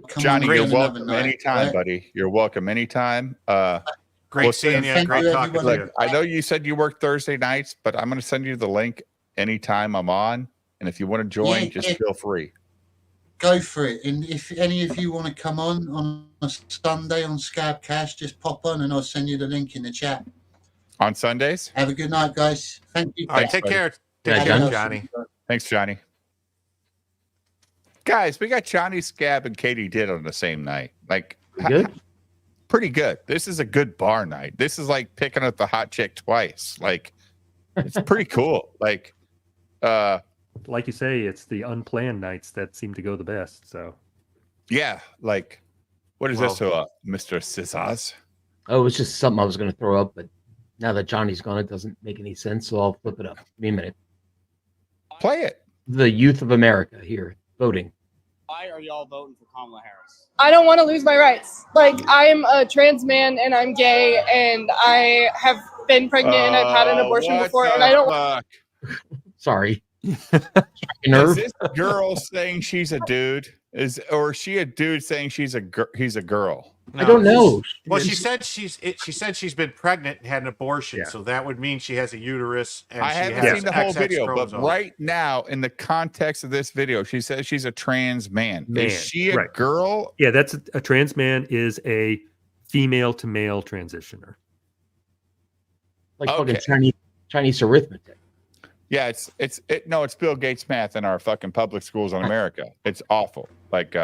come Johnny, on you're welcome night, anytime, right? buddy. You're welcome anytime. Great seeing you. Great talking to you. I know you said you work Thursday nights, but I'm going to send you the link anytime I'm on. And if you want to join, just feel free. go for it. And if any of you want to come on a Sunday on Scabcast, just pop on and I'll send you the link in the chat. On Sundays? Have a good night, guys. Thank you. All right, take buddy. care. Yeah, Take care, Johnny. Johnny. Thanks, Johnny. Guys, we got Johnny, Scab, and Katie Did on the same night. Like, Good. Pretty good. This is a good bar night. This is like picking up the hot chick twice. Like, it's pretty cool. Like you say, it's the unplanned nights that seem to go the best. So, yeah, like, what is this, Mr. Scissors? Oh, it's just something I was going to throw up, but now that Johnny's gone, it doesn't make any sense. So I'll flip it up. Give me a minute. Play it. The youth of America here voting. Why are y'all voting for Kamala Harris? I don't want to lose my rights. Like, I'm a trans man and I'm gay and I have been pregnant and I've had an abortion before and I don't. Sorry. Is this girl saying she's a dude? Or is she a dude saying he's a girl? I don't know. Well, she said she's been pregnant and had an abortion, so that would mean she has a uterus. And I she haven't has seen the whole XX video, but chromosomes. right now, in the context of this video, she says she's a trans man. Man, Is she a right. girl? Yeah, that's a trans man is a female to male transitioner. Like fucking Chinese arithmetic. Yeah, it's Bill Gates math in our fucking public schools in America. It's awful. Like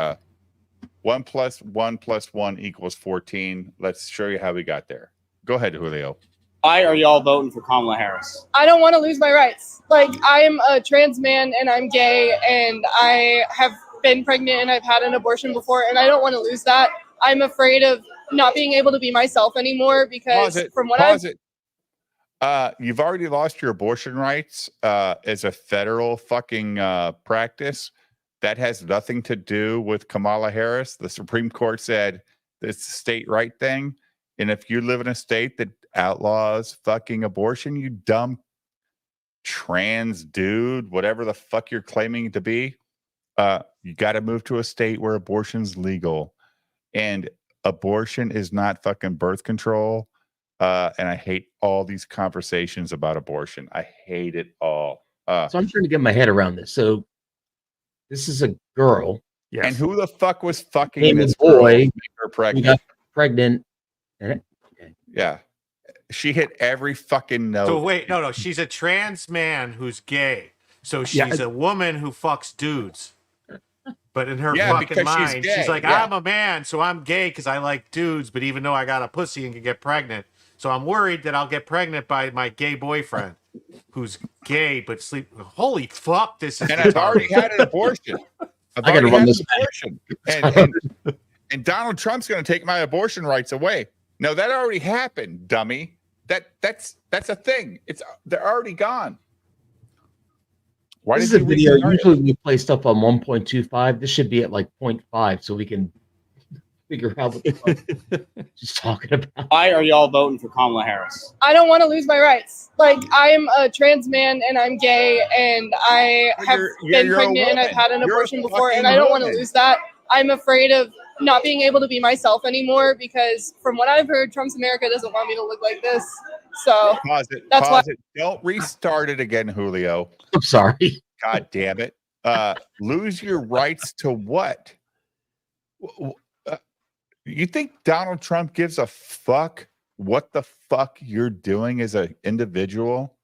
1 + 1 + 1 = 14. Let's show you how we got there. Go ahead, Julio. Why are y'all voting for Kamala Harris? I don't want to lose my rights. Like, I'm a trans man and I'm gay and I have been pregnant and I've had an abortion before and I don't want to lose that. I'm afraid of not being able to be myself anymore because from what I've You've already lost your abortion rights as a federal fucking practice. That has nothing to do with Kamala Harris. The Supreme Court said it's a state right thing. And if you live in a state that outlaws fucking abortion, you dumb trans dude, whatever the fuck you're claiming to be, you got to move to a state where abortion's legal. And abortion is not fucking birth control. And I hate all these conversations about abortion. I hate it all. So I'm trying to get my head around this. So this is a girl. Yes. And who the fuck was fucking Named this a boy. girl to make her Who pregnant? got pregnant. Yeah. She hit every fucking note. So wait, no, she's a trans man who's gay. So she's a woman who fucks dudes. But in her fucking because mind, gay. she's like, Yeah. I'm a man, so I'm gay because I like dudes. But even though I got a pussy and can get pregnant, so I'm worried that I'll get pregnant by my gay boyfriend, who's gay but sleep. Holy fuck! This is. And I've already had an abortion. I gotta run this and Donald Trump's going to take my abortion rights away. No, that already happened, dummy. That's a thing. They're already gone. Why This is did a you video. restart it? Usually we play stuff on 1.25. This should be at like 0.5 so we can figure out what the fuck she's talking about. Why are y'all voting for Kamala Harris? I don't want to lose my rights. Like, I'm a trans man and I'm gay and I have been you're a pregnant and I've woman. had an You're a abortion before and fucking I don't want to woman. lose that. I'm afraid of not being able to be myself anymore because from what I've heard, Trump's America doesn't want me to look like this. So Pause it. that's Pause why. it. Don't restart it again, Julio. I'm sorry. God damn it. Lose your rights to what? You think Donald Trump gives a fuck what the fuck you're doing as an individual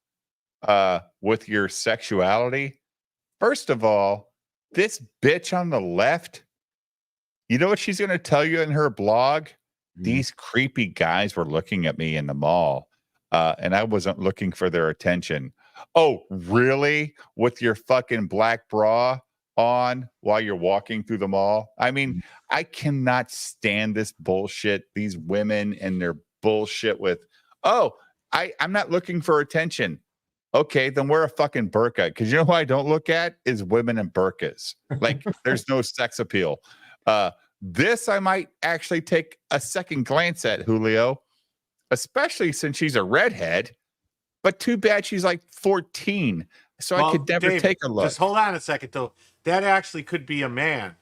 with your sexuality? First of all, this bitch on the left, you know what she's going to tell you in her blog? These creepy guys were looking at me in the mall and I wasn't looking for their attention. Oh, really? With your fucking black bra on while you're walking through the mall? I mean, I cannot stand this bullshit. These women and their bullshit with, oh, I'm not looking for attention. Okay, then wear a fucking burqa. Because you know who I don't look at is women in burqas. Like, there's no sex appeal. This I might actually take a second glance at, Julio, especially since she's a redhead. But too bad she's like 14, so I could never Dave, take a look. Just hold on a second, though. That actually could be a man.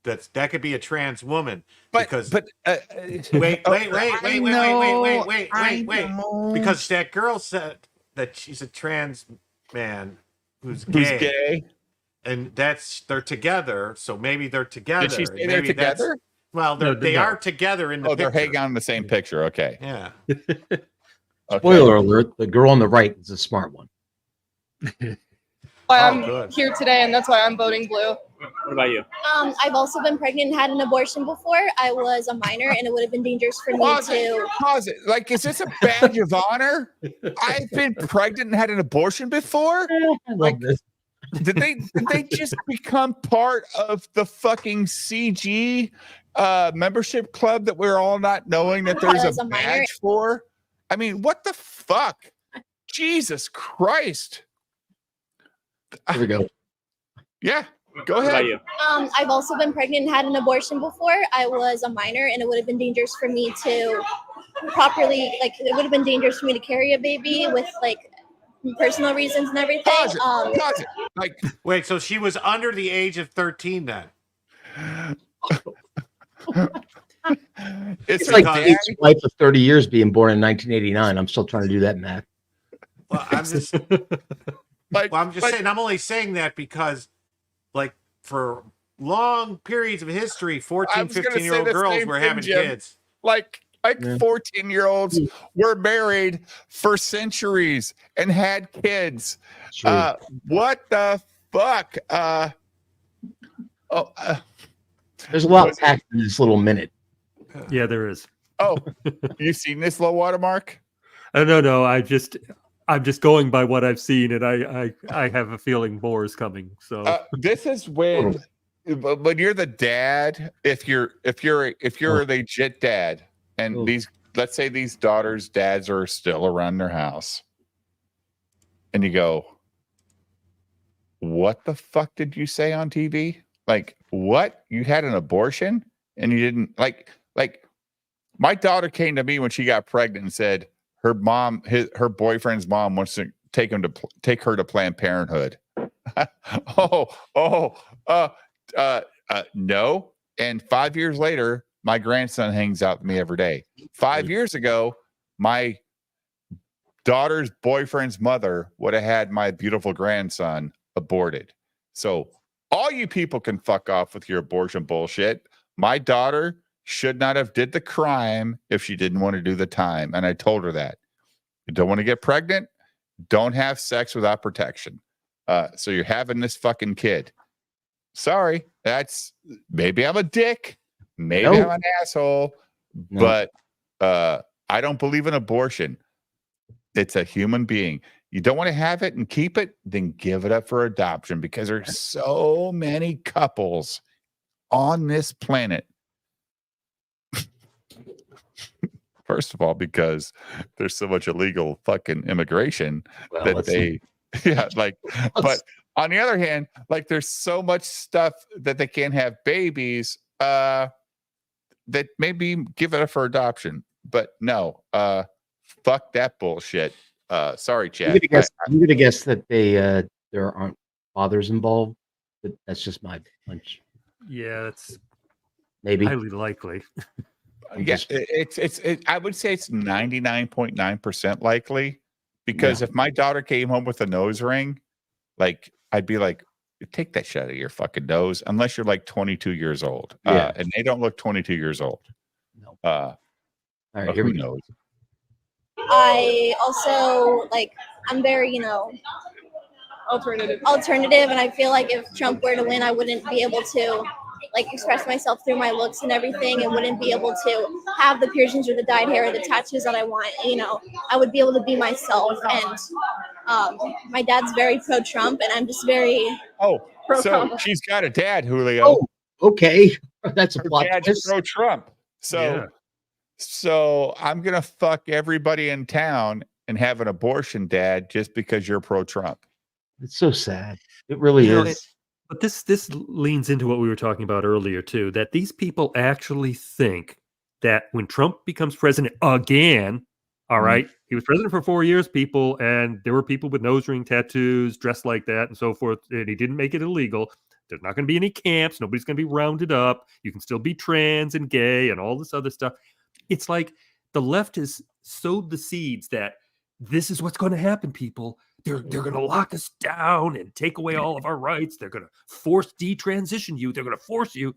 That could be a trans woman. Wait. Because that girl said that she's a trans man who's gay. and they're together. So maybe they're together. Did she say and they're maybe that's- together? Well, they are together in the they're picture. hanging on in the same picture. Okay. Yeah. Spoiler alert: the girl on the right is a smart one. Why Oh, I'm good. here today, and that's why I'm voting blue. What about you? I've also been pregnant and had an abortion before. I was a minor, and it would have been dangerous for me to. Pause it. Like, is this a badge of honor? I've been pregnant and had an abortion before. I love this. Did they just become part of the fucking CG membership club that we're all not knowing that there's As a a minor- badge for? I mean, what the fuck? Jesus Christ. Here we go. Yeah, go What ahead. about you? I've also been pregnant and had an abortion before. I was a minor, and it would have been dangerous for me to properly, like, it would have been dangerous for me to carry a baby with, like, personal reasons and everything. Pause it. Like, Wait, so she was under the age of 13 then? It's her like dad- Dave's wife of 30 years being born in 1989. I'm still trying to do that math. Well, I'm just saying. I'm only saying that because, like, for long periods of history, 14, I was gonna 15-year-old say the girls same were thing, having Jim. kids. Like 14-year-olds were married for centuries and had kids. What the fuck? There's a lot packed in this little minute. Yeah, there is. Oh, you seen this low watermark? No. I'm just going by what I've seen, and I have a feeling more is coming. So This is when you're the dad. If you're a legit dad, and let's say these daughters' dads are still around their house, and you go, "What the fuck did you say on TV? Like, what? You had an abortion and you didn't like." My daughter came to me when she got pregnant and said her her boyfriend's mom wants to take her to Planned Parenthood. No. And 5 years later, my grandson hangs out with me every day. 5 years ago, my daughter's boyfriend's mother would have had my beautiful grandson aborted. So all you people can fuck off with your abortion bullshit. My daughter should not have did the crime if she didn't want to do the time. And I told her that. You don't want to get pregnant, don't have sex without protection. So you're having this fucking kid. Sorry, maybe I'm a dick, maybe I'm an asshole, but I don't believe in abortion. It's a human being. You don't want to have it and keep it, then give it up for adoption, because there's so many couples on this planet. First of all, because there's so much illegal fucking immigration but on the other hand, like, there's so much stuff that they can't have babies, that maybe give it up for adoption. But no, fuck that bullshit. Sorry, Chad. I'm gonna guess that there aren't fathers involved, but that's just my hunch. yeah, that's Maybe. highly likely. Yeah, I would say it's 99.9% likely, because if my daughter came home with a nose ring, like, I'd be like, take that shit out of your fucking nose, unless you're like 22 years old. And they don't look 22 years old. No. All right, here we go. I also, like, I'm very, alternative, and I feel like if Trump were to win, I wouldn't be able to, like, express myself through my looks and everything, and wouldn't be able to have the piercings or the dyed hair or the tattoos that I want. I would be able to be myself, and my dad's very pro-Trump, and I'm just very So she's got a dad, Julio. Oh, okay. That's a Her plot dad's twist. pro-Trump. So I'm gonna fuck everybody in town and have an abortion, Dad, just because you're pro-Trump. It's so sad. It really is. But this leans into what we were talking about earlier too, that these people actually think that when Trump becomes president again, all right, he was president for 4 years, people, and there were people with nose ring tattoos, dressed like that, and so forth, and he didn't make it illegal. There's not going to be any camps. Nobody's going to be rounded up. You can still be trans and gay and all this other stuff. It's like the left has sowed the seeds that this is what's going to happen, people. They're going to lock us down and take away all of our rights. They're going to force detransition you. They're going to force you.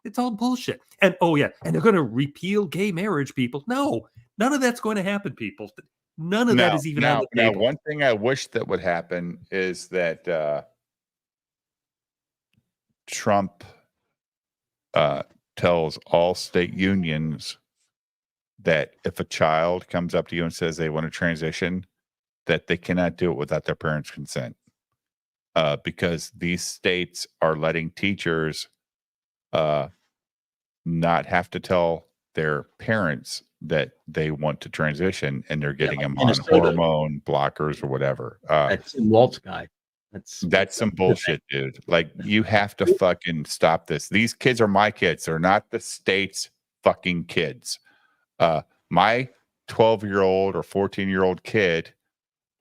It's all bullshit. And oh yeah, and they're going to repeal gay marriage, people. No, none of that's going to happen, people. None of that is even on the Now, table. one thing I wish that would happen is that Trump tells all state unions that if a child comes up to you and says they want to transition, that they cannot do it without their parents' consent, because these states are letting teachers not have to tell their parents that they want to transition, and they're getting them on Minnesota. hormone blockers or whatever. That's in Walt's guy. That's some bullshit, dude. Like, you have to fucking stop this. These kids are my kids. They're not the state's fucking kids. My 12-year-old or 14-year-old kid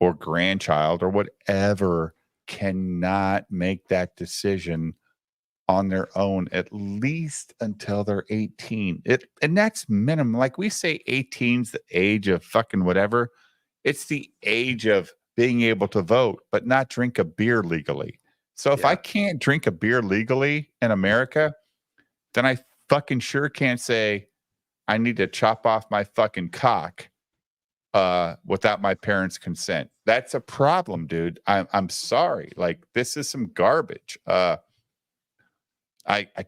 or grandchild or whatever cannot make that decision on their own, at least until they're 18. And that's minimum. Like, we say 18's the age of fucking whatever. It's the age of being able to vote, but not drink a beer legally. So if I can't drink a beer legally in America, then I fucking sure can't say I need to chop off my fucking cock without my parents' consent. That's a problem, dude. I'm sorry. Like, this is some garbage. I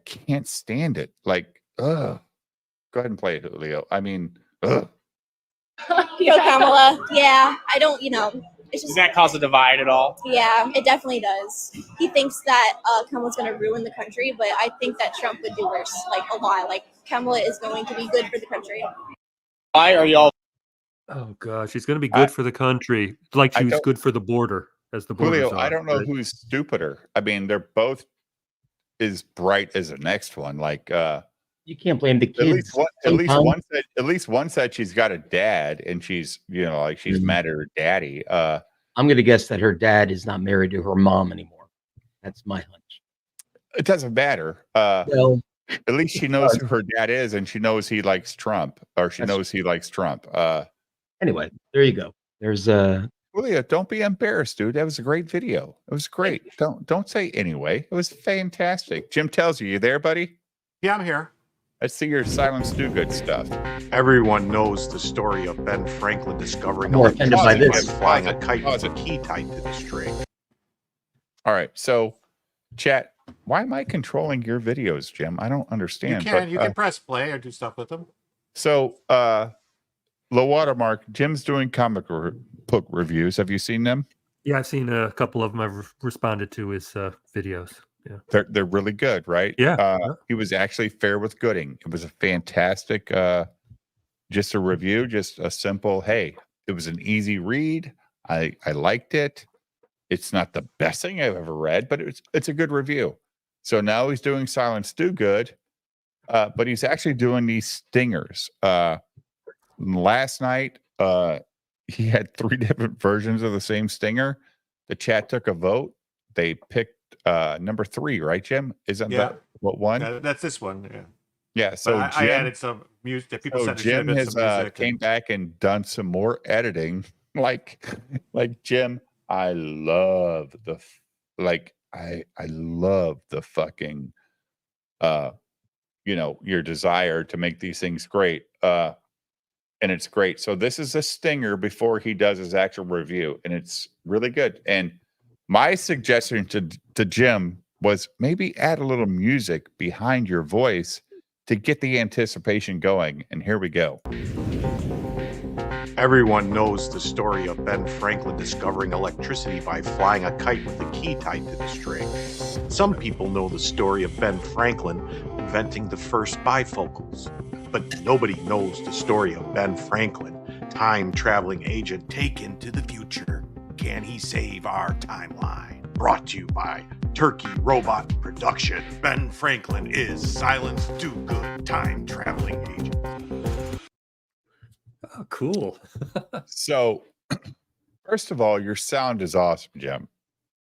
can't stand it. Like, ugh. Go ahead and play it, Julio. I mean, ugh. Go Kamala. Yeah, I don't, it's Does just, that cause a divide at all? yeah, it definitely does. He thinks that Kamala's going to ruin the country, but I think that Trump would do worse, like a lot. Like, Kamala is going to be good for the country. Why are y'all? Oh gosh, it's going to be good for the country, like she was good for the border, as the borders Julio, are. I don't know right? who's stupider. I mean, they're both as bright as the next one. Like, you can't blame the kids. At least one said she's got a dad, and she's like she's mad at her daddy. I'm going to guess that her dad is not married to her mom anymore. That's my hunch. It doesn't matter. Well, at least she knows who her dad is, and she knows he likes Trump, or she knows he likes Trump. Anyway, there you go. There's Julia, don't be embarrassed, dude. That was a great video. It was great. Don't say anyway. It was fantastic. Jim tells you there, buddy? Yeah, I'm here. I see your Silence Do Good stuff. Everyone knows the story of Ben Franklin discovering More offended by electricity this. flying a kite with a key tied to the string. All right, so chat, why am I controlling your videos, Jim? I don't understand. You can press play or do stuff with them. So, low watermark, Jim's doing comic book reviews. Have you seen them? Yeah, I've seen a couple of them. I've responded to his videos. Yeah, They're really good, right? Yeah. He was actually fair with Gooding. It was a fantastic, just a review, just a simple, hey, it was an easy read. I liked it. It's not the best thing I've ever read, but it's a good review. So now he's doing Silence Do Good, but he's actually doing these stingers. Last night, he had 3 different versions of the same stinger. The chat took a vote. They picked number 3, right, Jim? Isn't that what one? That's this one. Yeah. Yeah. So But I added some music. People said there should have Jim been has some music. came back and done some more editing. Like Jim, I love the I love the fucking your desire to make these things great. And it's great. So this is a stinger before he does his actual review, and it's really good. And my suggestion to Jim was maybe add a little music behind your voice to get the anticipation going. And here we go. Everyone knows the story of Ben Franklin discovering electricity by flying a kite with a key tied to the string. Some people know the story of Ben Franklin inventing the first bifocals, but nobody knows the story of Ben Franklin, time-traveling agent taken to the future. Can he save our timeline? Brought to you by Turkey Robot Production. Ben Franklin is Silence Do Good, time-traveling agent. Oh, cool. So, first of all, your sound is awesome, Jim.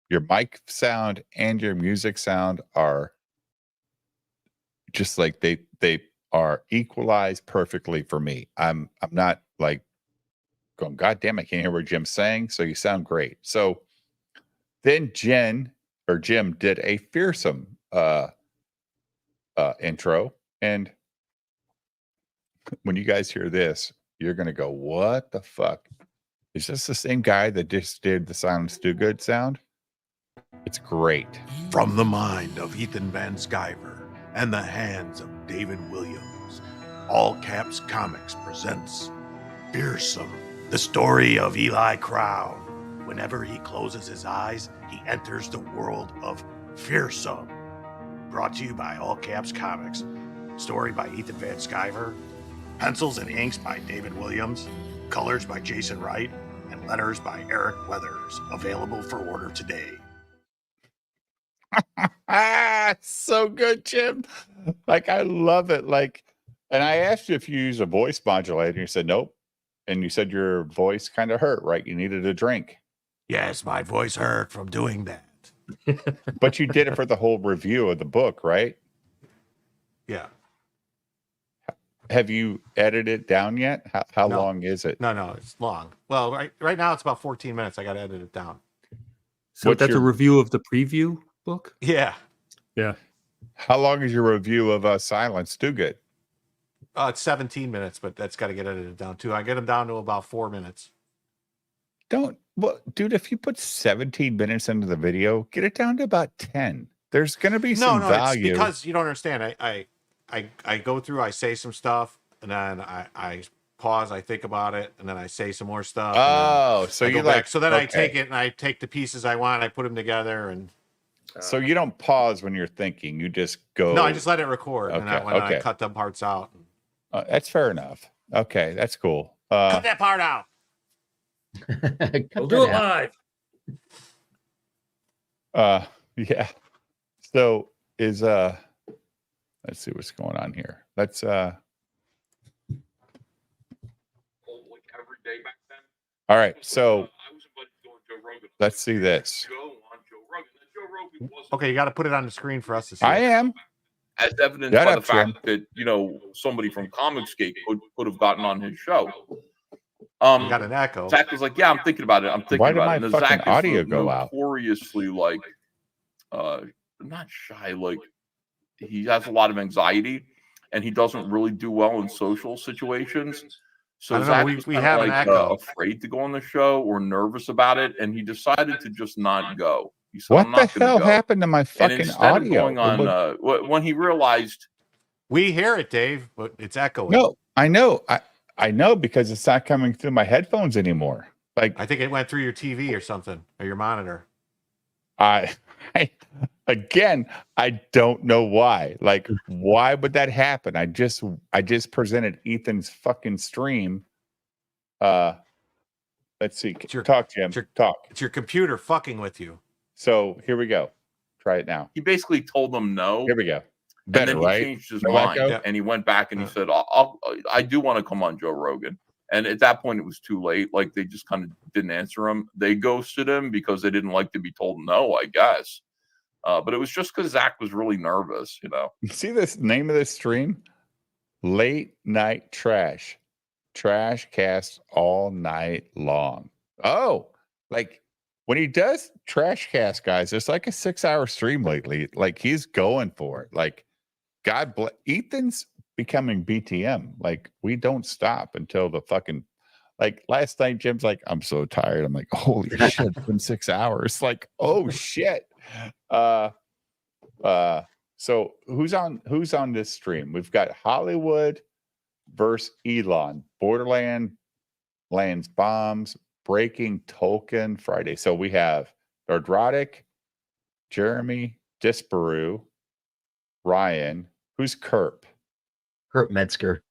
Your mic sound and your music sound are just like they are equalized perfectly for me. I'm not like going, God damn, I can't hear what Jim's saying. So you sound great. So then Jim did a fearsome intro. And when you guys hear this, you're going to go, what the fuck? Is this the same guy that just did the Silence Do Good sound? It's great. From the mind of Ethan Van Sciver and the hands of David Williams, All Caps Comics presents Fearsome, the story of Eli Crown. Whenever he closes his eyes, he enters the world of Fearsome. Brought to you by All Caps Comics. Story by Ethan Van Sciver. Pencils and inks by David Williams. Colors by Jason Wright. And letters by Eric Weathers. Available for order today. So good, Jim. Like, I love it. Like, and I asked you if you use a voice modulator, and you said nope. And you said your voice kind of hurt, right? You needed a drink. Yes, my voice hurt from doing that. But you did it for the whole review of the book, right? Yeah. Have you edited it down yet? How long is it? No, it's long. Well, right now it's about 14 minutes. I got to edit it down. So that's a review of the preview book? Yeah. Yeah. How long is your review of Silence Do Good? It's 17 minutes, but that's got to get edited down too. I get them down to about 4 minutes. Dude, if you put 17 minutes into the video, get it down to about 10. There's going to be some value. It's because you don't understand. I go through, I say some stuff, and then I pause, I think about it, and then I say some more stuff. Oh, so you like, so then I take it and I take the pieces I want, I put them together, and so you don't pause when you're thinking, you just go. No, I just let it record, and I cut them parts out. That's fair enough. Okay, that's cool. Cut that part out. We'll do it live. Yeah. So is let's see what's going on here. Let's all right, so let's see this. Okay, you got to put it on the screen for us to see. I am. As evidenced by the fact that, somebody from Comicsgate could have gotten on his show. Got an echo. Zach was like, yeah, I'm thinking about it. I'm thinking Why did about my it. And fucking Zach audio is go out? notoriously like, not shy, like he has a lot of anxiety and he doesn't really do well in social situations. So Zach was we have an echo. afraid to go on the show or nervous about it, and he decided to just not go. He said, What I'm the not gonna hell go. happened to my And fucking instead audio? of going on, when he realized, we hear it, Dave, but it's echoing. No, I know. I know because it's not coming through my headphones anymore. Like, I think it went through your TV or something, or your monitor. Again, I don't know why. Like, why would that happen? I just presented Ethan's fucking stream. Let's see. Talk, Jim. Talk. It's your computer fucking with you. So here we go. Try it now. he basically told them no. Here we go. And Better, then he right? changed his No mind, echo? and he went back and he said, I do want to come on Joe Rogan. And at that point, it was too late. Like, they just kind of didn't answer him. They ghosted him because they didn't like to be told no, I guess. But it was just because Zach was really nervous, See this name of this stream? Late Night Trash. Trash cast all night long. Oh, like when he does trash cast, guys, it's like a 6-hour stream lately. Like, he's going for it. Like, God bless. Ethan's becoming BTM. Like, we don't stop until the fucking, like, last night Jim's like, I'm so tired. I'm like, holy shit, it's been 6 hours. Like, oh shit. So who's on this stream? We've got Hollywood versus Elon, Borderlands Bombs, Breaking Tolkien Friday. So we have Nerdrotic, Jeremy, Disparu, Ryan. Who's Kurt Metzger.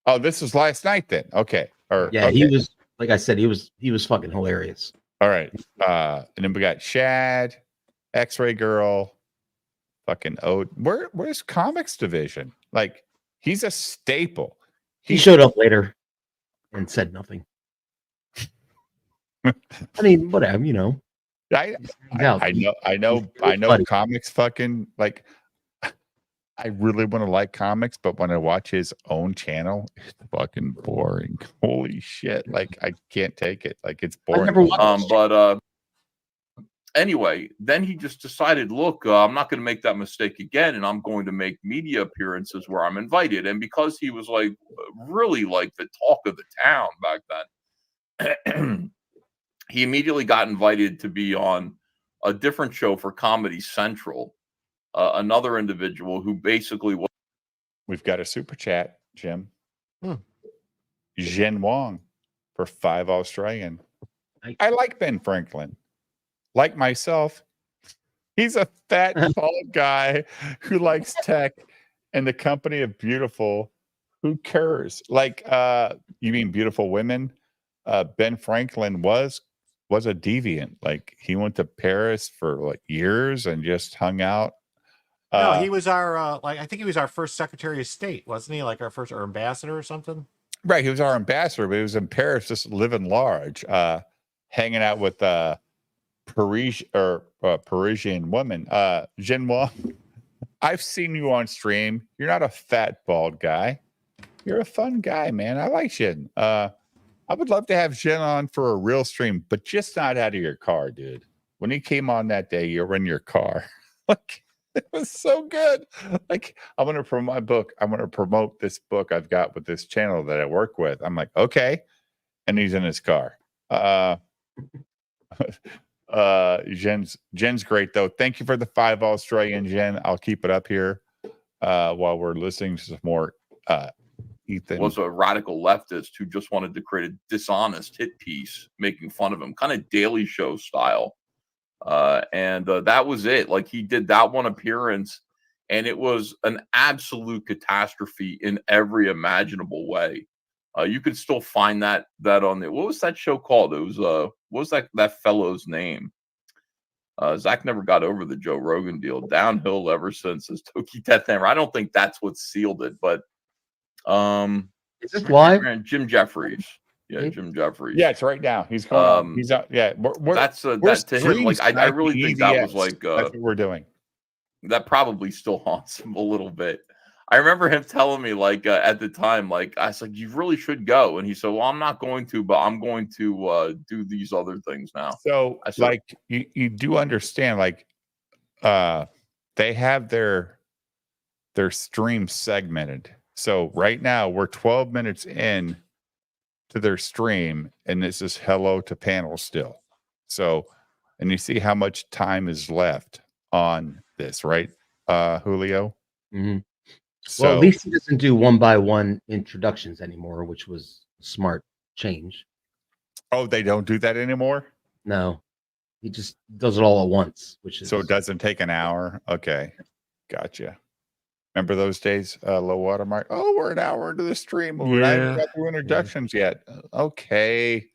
Oh, this was last night then. Okay. Yeah, okay. he was, like I said, he was fucking hilarious. All right. And then we got Shad, X-Ray Girl, fucking where's Comics Division? Like, he's a staple. He showed up later and said nothing. I mean, whatever, I know Buddy. comics fucking, like, I really want to like comics, but when I watch his own channel, it's fucking boring. Holy shit! Like I can't take it. Like it's boring. Anyway, then he just decided, look, I'm not going to make that mistake again, and I'm going to make media appearances where I'm invited. And because he was like really like the talk of the town back then, he immediately got invited to be on a different show for Comedy Central. Another individual who basically was. We've got a super chat, Jim. Zhen Wong for 5 Australian. I like Ben Franklin. Like myself, he's a fat, tall guy who likes tech and the company of beautiful. Who cares? Like, you mean beautiful women? Ben Franklin was a deviant. Like, he went to Paris for like years and just hung out. No, he was our I think he was our first Secretary of State, wasn't he? Like our first ambassador or something. Right, he was our ambassador, but he was in Paris, just living large, hanging out with Parisian woman. Zhen Wang, I've seen you on stream. You're not a fat, bald guy. You're a fun guy, man. I like Zhen. I would love to have Zhen on for a real stream, but just not out of your car, dude. When he came on that day, you were in your car. Like, it was so good. Like, I'm going to promote my book. I'm going to promote this book I've got with this channel that I work with. I'm like, okay. And he's in his car. Jen's great though. Thank you for the 5 Australian, Jen. I'll keep it up here while we're listening to some more. Ethan was a radical leftist who just wanted to create a dishonest hit piece making fun of him, kind of Daily Show style. And that was it. Like, he did that one appearance and it was an absolute catastrophe in every imaginable way. You could still find that on the, what was that show called? It was what was that fellow's name? Zach never got over the Joe Rogan deal. Downhill ever since his Toki Death Hammer. I don't think that's what sealed it, but is this live? Jim Jeffries. Yeah, Jim Jeffries. Yeah, it's right now. He's going on. He's out. Yeah, that's that to him. Like, I really think that was like that's what we're doing. That probably still haunts him a little bit. I remember him telling me, like, at the time, like, I was like, you really should go. And he said, well, I'm not going to, but I'm going to do these other things now. So, like, you do understand, like, they have their stream segmented. So right now we're 12 minutes in to their stream, and this is hello to panel still. So, and you see how much time is left on this, right, Julio? Mm-hmm. So, well, at least he doesn't do 1-by-1 introductions anymore, which was a smart change. Oh, they don't do that anymore? No, he just does it all at once, which is so it doesn't take an hour. Okay, gotcha. Remember those days, low water mark? Oh, we're an hour into the stream. We're not even got through introductions yet. Okay,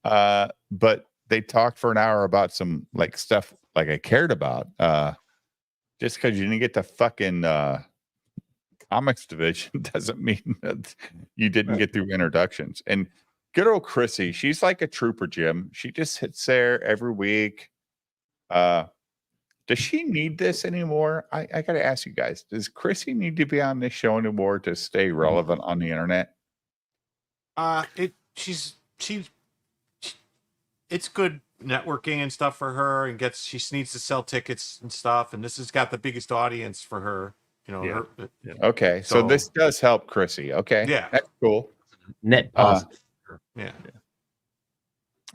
but they talked for an hour about some like stuff like I cared about. Just because you didn't get the fucking comics division doesn't mean that you didn't get through introductions. And good old Chrissy, she's like a trooper, Jim. She just sits there every week. Does she need this anymore? I got to ask you guys, does Chrissy need to be on this show anymore to stay relevant on the internet? It's good networking and stuff for her, and she needs to sell tickets and stuff, and this has got the biggest audience for her. You know, Okay, so this does help Chrissy. Okay, yeah, that's cool. Net positive. Yeah.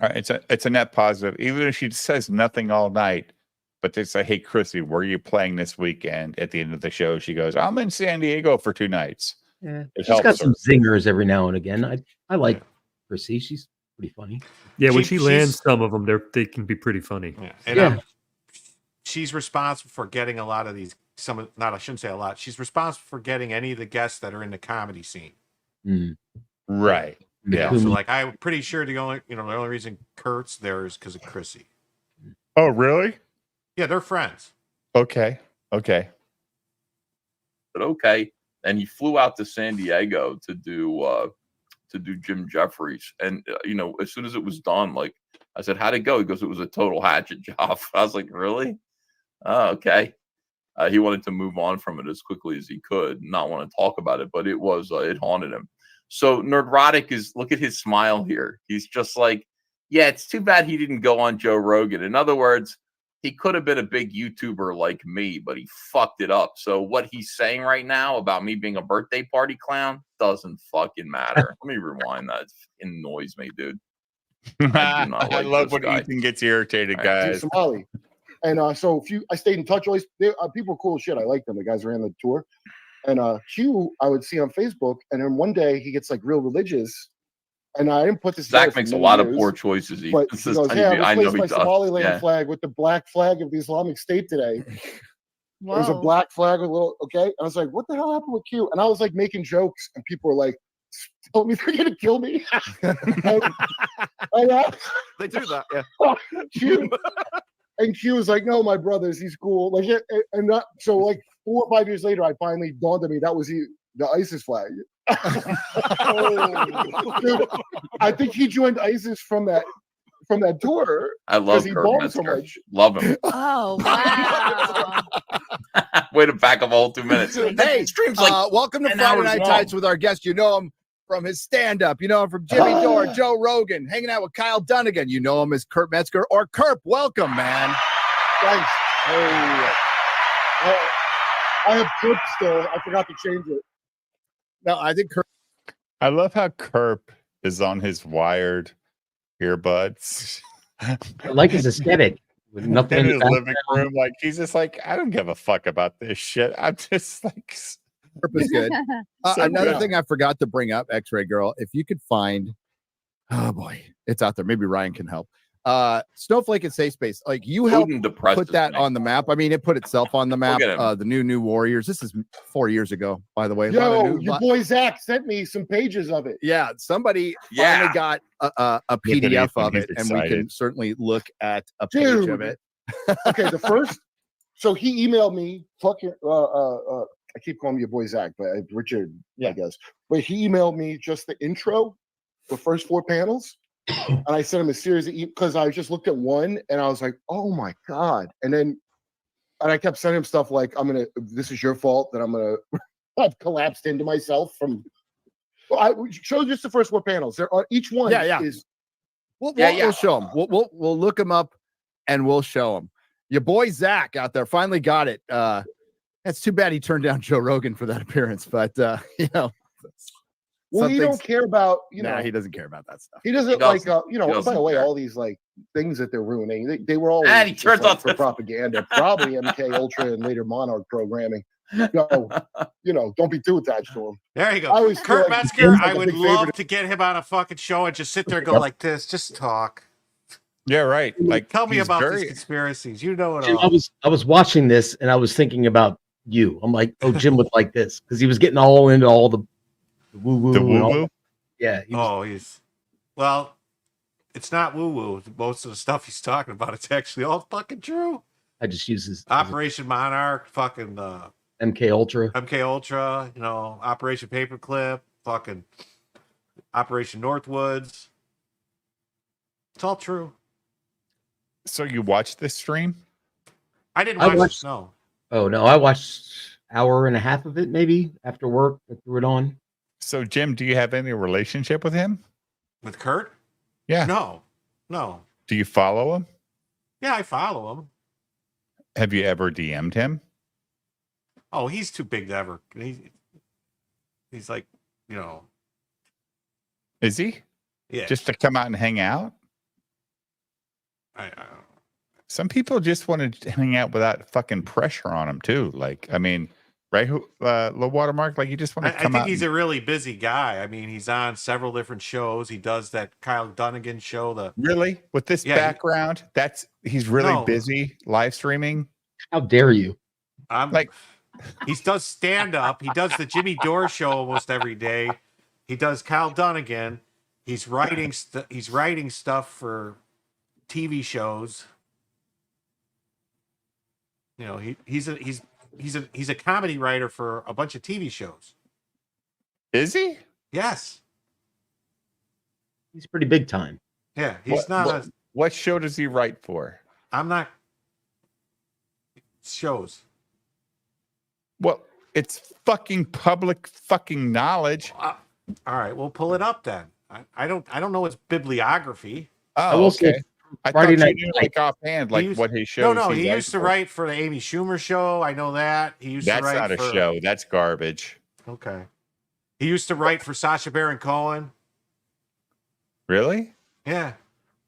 All right, it's a net positive, even if she says nothing all night. But they say, "Hey, Chrissy, where are you playing this weekend?" At the end of the show, she goes, "I'm in San Diego for 2 nights." Yeah, It she's got helps some her. zingers every now and again. I like Chrissy. She's pretty funny. Yeah, when she lands some of them, they can be pretty funny. Yeah, and she's responsible for getting a lot of these. I shouldn't say a lot. She's responsible for getting any of the guests that are in the comedy scene. Mm. Right. Yeah. So, like, I'm pretty sure the only reason Kurt's there is because of Chrissy. Oh, really? Yeah, they're friends. Okay. But okay. And he flew out to San Diego to do Jim Jeffries. And as soon as it was done, like, I said, how'd it go? He goes, it was a total hatchet job. I was like, really? Oh, okay. He wanted to move on from it as quickly as he could, not want to talk about it, but it haunted him. So Nerdrotic look at his smile here. He's just like, yeah, it's too bad he didn't go on Joe Rogan. In other words, he could have been a big YouTuber like me, but he fucked it up. So what he's saying right now about me being a birthday party clown doesn't fucking matter. Let me rewind that. It annoys me, dude. I do not like I love this when guy. Ethan gets irritated, All right. guys. Somali. And so I stayed in touch. Always, people were cool as shit. I liked them. The guys ran the tour. And Q, I would see on Facebook. And then one day he gets like real religious. And I didn't put this. Zach makes a lot of poor choices. But he goes, "Hey, I replaced my Somaliland Yeah. flag with the black flag of the Islamic State today." Wow. There's a black flag with a little, okay. And I was like, what the hell happened with Q? And I was like making jokes, and people were like, tell me they're gonna kill me. They do that, yeah. Q. And Q was like, no, my brother's, he's cool. Like, and that, so like 4 or 5 years later, I finally dawned on me that was the ISIS flag. Dude, I think he joined ISIS from that tour. I love he Kurt bombed so Metzger. much. Love him. Oh wow! Way to back up a whole 2 minutes. Hey, streams like welcome to 10 Friday hours Night long. Tights with our guest. You know him from his stand-up. You know him from Jimmy Dore, Joe Rogan, hanging out with Kyle Dunnigan. You know him as Kurt Metzger or Kurt. Welcome, man. Thanks. Hey, I have clips still. I forgot to change it. No, I think Kurt. I love how Kerp is on his wired earbuds. I like his aesthetic. With nothing in in his the living background. room. Like he's just like, I don't give a fuck about this shit. I'm just like Kurt is good. So Another good. thing I forgot to bring up, X-Ray Girl, if you could find, oh boy, it's out there. Maybe Ryan can help. Snowflake and Safe Space, like you helped Putin depresses put that me. on the map. I mean, it put itself on the map. Look at him. The new Warriors. This is 4 years ago, by the way. A lot Yo, of new- your boy Zach sent me some pages of it. Yeah, somebody Yeah. finally got a at PDF Ethan, of he's it, and we can excited. certainly look at a page Dude. of it. Okay, the first. So he emailed me. Fucking. I keep calling you your boy Zach, but Richard, I guess. But he emailed me just the intro, the first 4 panels, and I sent him a series of because I just looked at one and I was like, oh my god, and I kept sending him stuff like, this is your fault that I'm gonna. I've collapsed into myself from. Well, I show just the first 4 panels. There are each one. Yeah. Is We'll show them. We'll look them up, and we'll show them. Your boy Zach out there finally got it. That's too bad he turned down Joe Rogan for that appearance, but you know. well, he don't care about Nah, he doesn't care about that stuff. He doesn't He like doesn't. He by doesn't the way, care. all these like things that they're ruining. They were all And he turns like, out for to- propaganda, probably MK Ultra and later Monarch programming. No, don't be too attached to them. There you I always go. feel Kurt like Metzger, Jim's like I a would big love favorite. to get him on a fucking show and just sit there and go like this. Just talk. Yeah, right. Like Tell me he's about very- these conspiracies. You know it Jim, all. I was watching this and I was thinking about you. I'm like, oh, Jim would like this because he was getting all into all the woo woo. the woo woo. Yeah. he was- Oh, well, it's not woo woo. Most of the stuff he's talking about, it's actually all fucking true. I just use his Operation Monarch, fucking MK Ultra. MK Ultra, Operation Paperclip, fucking Operation Northwoods. It's all true. So you watched this stream? I didn't I watch watched- this. No. Oh no, I watched hour and a half of it maybe after work. I threw it on. So Jim, do you have any relationship with him? With Kurt? Yeah. No. Do you follow him? Yeah, I follow him. Have you ever DM'd him? Oh, he's too big to ever. He's like, Is he? yeah. Just to come out and hang out? I don't know. Some people just want to hang out without fucking pressure on them too. Like, I mean, right? Low watermark. Like, you just want to I come think out. he's a really busy guy. I mean, he's on several different shows. He does that Kyle Dunnigan show. Really, with this Yeah, background, he's really No. busy live streaming. How dare you? I'm Like, he does stand up. He does the Jimmy Dore show almost every day. He does Kyle Dunnigan. He's writing stuff for TV shows. He's a comedy writer for a bunch of TV shows. is he? Yes. He's pretty big time. Yeah. He's not. What show does he write for? I'm not. Shows. Well, it's fucking public fucking knowledge. All right, we'll pull it up then. I don't know his bibliography. I Oh, will say okay. I Friday thought you Night knew Lights- like offhand, like used- what his shows. No, he writes used to for. write for the Amy Schumer show. I know that. He used to That's write not a for, show. That's garbage. Okay. He used to write for Sacha Baron Cohen. Really? Yeah.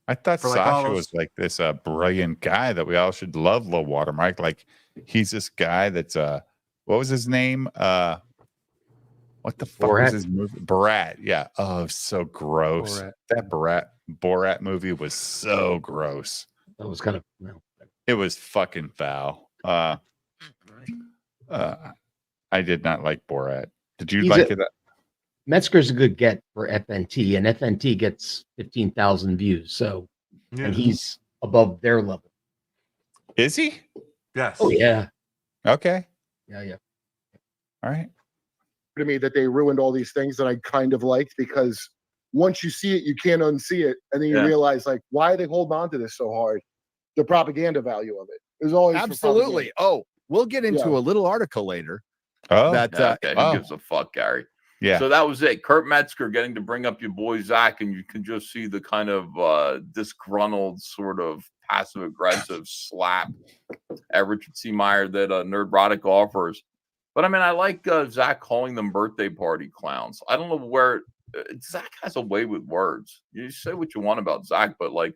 I thought For, like, all Sasha those- was like this brilliant guy that we all should love. Low watermark, like he's this guy that's what was his name? What the fuck was Borat? his movie? Borat. Yeah. Oh, so gross. Borat. That Borat movie was so gross. That was kind of well, It was fucking foul. I did not like Borat. Did you He's like a- it? Metzger's a good get for FNT, and FNT gets 15,000 views. So, and he's above their level. Is he? Yes. Oh yeah. Okay. Yeah. All right. To me that they ruined all these things that I kind of liked, because once you see it, you can't unsee it, and then you Yeah. realize like why are they holding on to this so hard? The propaganda value of it is always for Absolutely. propaganda. Oh, we'll get into Yeah. a little article later. Oh, That Yeah, okay, oh. who gives a fuck, Gary? Yeah. So that was it. Kurt Metzger getting to bring up your boy Zach, and you can just see the kind of disgruntled, sort of passive aggressive slap at Richard C. Meyer that Nerdrotic offers. But I mean, I like Zach calling them birthday party clowns. I don't know where Zach has a way with words. You say what you want about Zach, but like,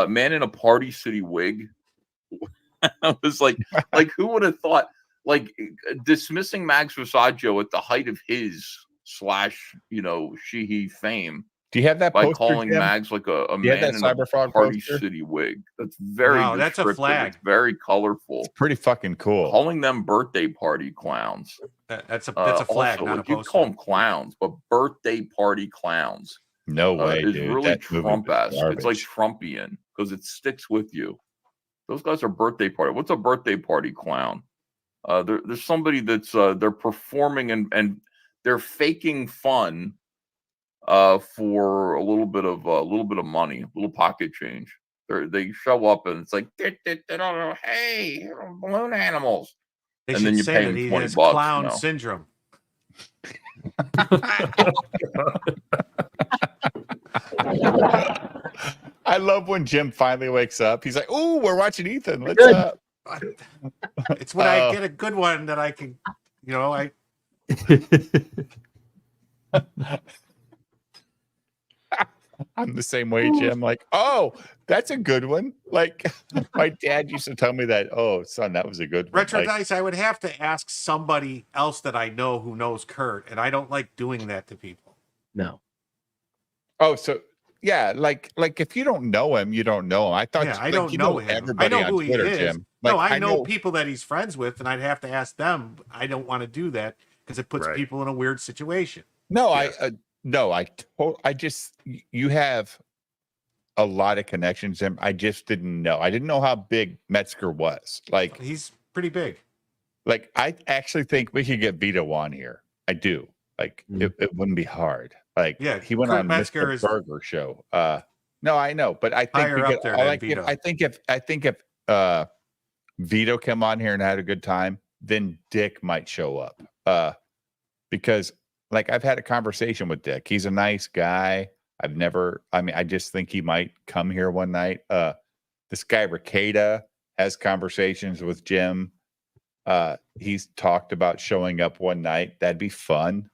man in a Party City wig. I was like who would have thought? Like dismissing Max Versaggio at the height of his she/he fame. Do you have that by poster, calling Jim? Mags like a Do you have man that in a Cyberfrog Party poster? City wig? That's very No, that's a descriptive. flag. It's very colorful. It's pretty fucking cool. Calling them birthday party clowns. That's a flag, Also, not a like, you poster. call them clowns, but birthday party clowns No way, is dude. really That movie was Trump-esque. It's like garbage. Trumpian because it sticks with you. Those guys are birthday party. What's a birthday party clown? There's somebody that's they're performing and they're faking fun for a little bit of money, a little pocket change. They show up and it's like, hey, balloon animals. They And should then you say pay that him he $20. has clown you know? syndrome. I love when Jim finally wakes up. He's like, "Ooh, we're watching Ethan. Let's Good. It's when I get a good one that I can, I I'm the same way, Jim. Like, oh, that's a good one. Like, my dad used to tell me that. Oh, son, that was a good one. Retro Like, Dice, I would have to ask somebody else that I know who knows Kurt, and I don't like doing that to people. No. oh, so yeah, like if you don't know him, you don't know him. I thought, Yeah, I like, don't you know him. I everybody know on who he Twitter, is. Jim. No, Like, I know people that he's friends with, and I'd have to ask them. I don't want to do that because it puts Right. people in a weird situation. No, I just you have a lot of connections, Jim. I just didn't know. I didn't know how big Metzger was. Like, He's pretty big. Like, I actually think we could get Vito on here. I do. Like, it wouldn't be hard. Like, Yeah, he went Kurt on Metzger Mr. is Burger show. No, I know, but I think higher we up could. there I than like. Vito. I think if Vito came on here and had a good time, then Dick might show up. Because like I've had a conversation with Dick. He's a nice guy. I just think he might come here one night. This guy Ricada has conversations with Jim. He's talked about showing up one night. That'd be fun.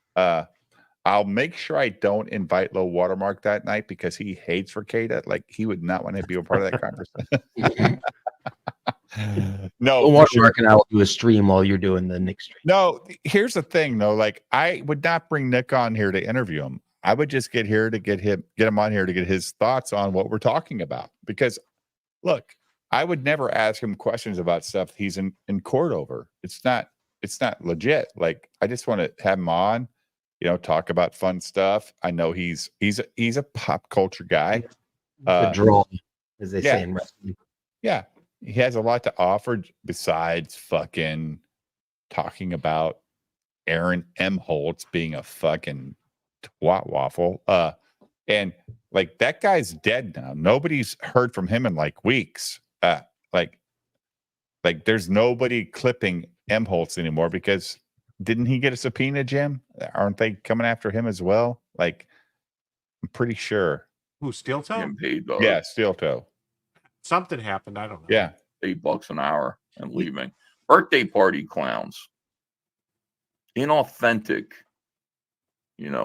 I'll make sure I don't invite Low Watermark that night because he hates Ricada. Like, he would not want to be a part of that conversation. No, Well, for Watermark sure. and I will do a stream while you're doing the Nick stream. No, here's the thing though. Like, I would not bring Nick on here to interview him. I would just get him on here to get his thoughts on what we're talking about. Because look, I would never ask him questions about stuff he's in court over. It's not legit. Like, I just want to have him on, talk about fun stuff. I know he's a pop culture guy. The draw, as they yeah. say in wrestling. Yeah. He has a lot to offer besides fucking talking about Aaron M. Holtz being a fucking twat waffle. And like, that guy's dead now. Nobody's heard from him in like weeks. Like there's nobody clipping Holtz anymore because didn't he get a subpoena, Jim? Aren't they coming after him as well? Like, I'm pretty sure. Who, Steel Toe? Getting paid, Yeah, Steel Toe. Something happened. I don't know. Yeah. $8 an hour and leaving. Birthday party clowns. Inauthentic.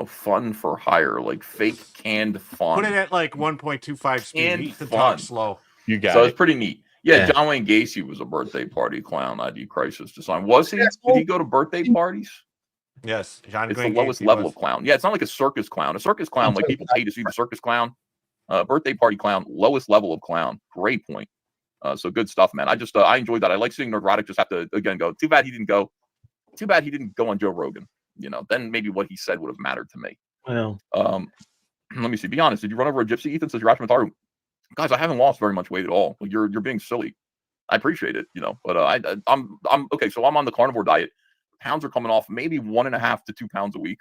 Fun for hire, like fake canned fun. Put it at like 1.25 speed. Canned He can fun. talk slow. You got So it. it's pretty neat. Yeah, John Wayne Gacy was a birthday party clown. ID Crisis Design. Was he? Did he go to birthday parties? Yes, John It's Wayne the lowest Gacy level was. of clown. Yeah, it's not like a circus clown. A circus clown, like people pay to see the circus clown. Birthday party clown, lowest level of clown. Great point. So good stuff, man. I enjoyed that. I like seeing Nerdrotic just have to again go. Too bad he didn't go. Too bad he didn't go on Joe Rogan. Then maybe what he said would have mattered to me. Well, let me see. Be honest. Did you run over a gypsy? Ethan says you're Mataru. Guys, I haven't lost very much weight at all. Like, you're being silly. I appreciate it, but I'm okay. So I'm on the carnivore diet. Pounds are coming off maybe 1.5 to 2 pounds a week.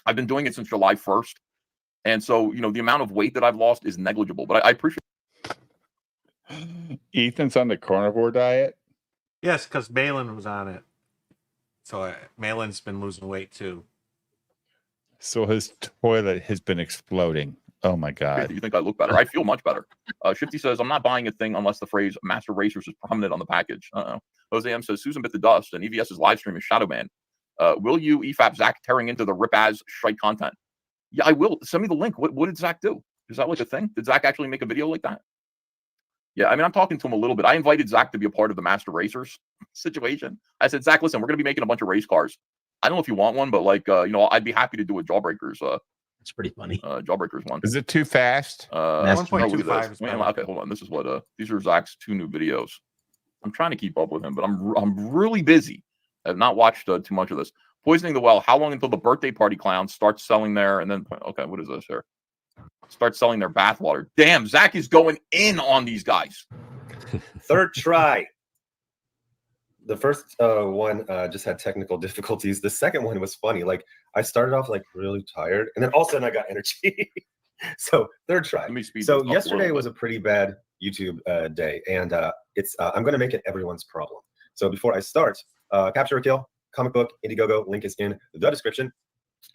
I've been doing it since July 1st. And so, the amount of weight that I've lost is negligible, but I appreciate Ethan's on the carnivore diet. Yes, because Malin was on it. So Malin's been losing weight too. So his toilet has been exploding. Oh my God. You think I look better? I feel much better. Shifty says, I'm not buying a thing unless the phrase Master Racers is prominent on the package. Jose M says, Susan bit the dust and EVS's live stream is shadow banned. Will you, EFAP, Zach, tearing into the rip-as shite content? Yeah, I will. Send me the link. What did Zach do? Is that like a thing? Did Zach actually make a video like that? Yeah, I'm talking to him a little bit. I invited Zach to be a part of the Master Racers situation. I said, Zach, listen, we're going to be making a bunch of race cars. I don't know if you want one, but I'd be happy to do a Jawbreakers. It's pretty funny. Jawbreakers one. Is it too fast? 1.25 is better. Okay, hold on. This is what these are Zach's 2 new videos. I'm trying to keep up with him, but I'm really busy. I've not watched too much of this. Poisoning the Well. How long until the birthday party clowns start selling their what is this here? Start selling their bathwater. Damn, Zach is going in on these guys. Third try. The first one just had technical difficulties. The second one was funny. Like, I started off like really tired, and then all of a sudden I got energy. So third try. So yesterday was a pretty bad YouTube day, and I'm going to make it everyone's problem. So before I start, Capture or Kill, comic book, Indiegogo, link is in the description.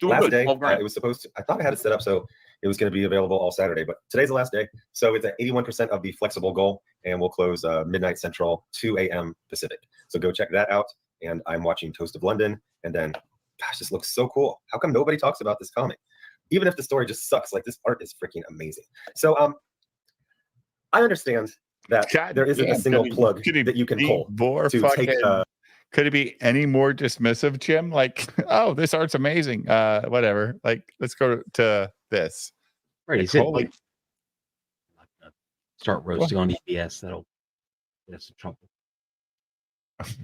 Last day, it was supposed to, I thought I had it set up so it was going to be available all Saturday, but today's the last day. So it's at 81% of the flexible goal, and we'll close midnight Central, 2 a.m. Pacific. So go check that out. And I'm watching Toast of London, and then, gosh, this looks so cool. How come nobody talks about this comic? Even if the story just sucks, like, this art is freaking amazing. So I understand that there isn't a single plug that you can pull to take. Could it be any more dismissive, Jim? Like, oh, this art's amazing. Whatever. Like, let's go to this. Right. Is it like start roasting on EBS? That'll get some trouble.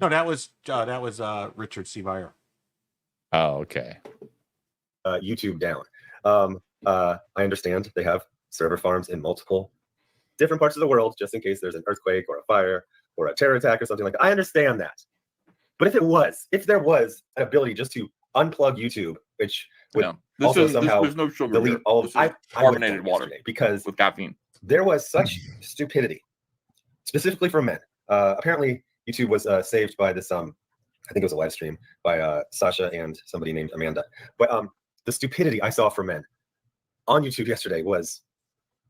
No, that was Richard C. Beyer. Oh, okay. YouTube down. I understand they have server farms in multiple different parts of the world, just in case there's an earthquake or a fire or a terror attack or something like that. I understand that. But if there was an ability just to unplug YouTube, which would somehow there's no sugar delete here. all of carbonated water because with caffeine. There was such stupidity, specifically from men. Apparently, YouTube was saved by this. I think it was a live stream by Sasha and somebody named Amanda. But the stupidity I saw from men on YouTube yesterday was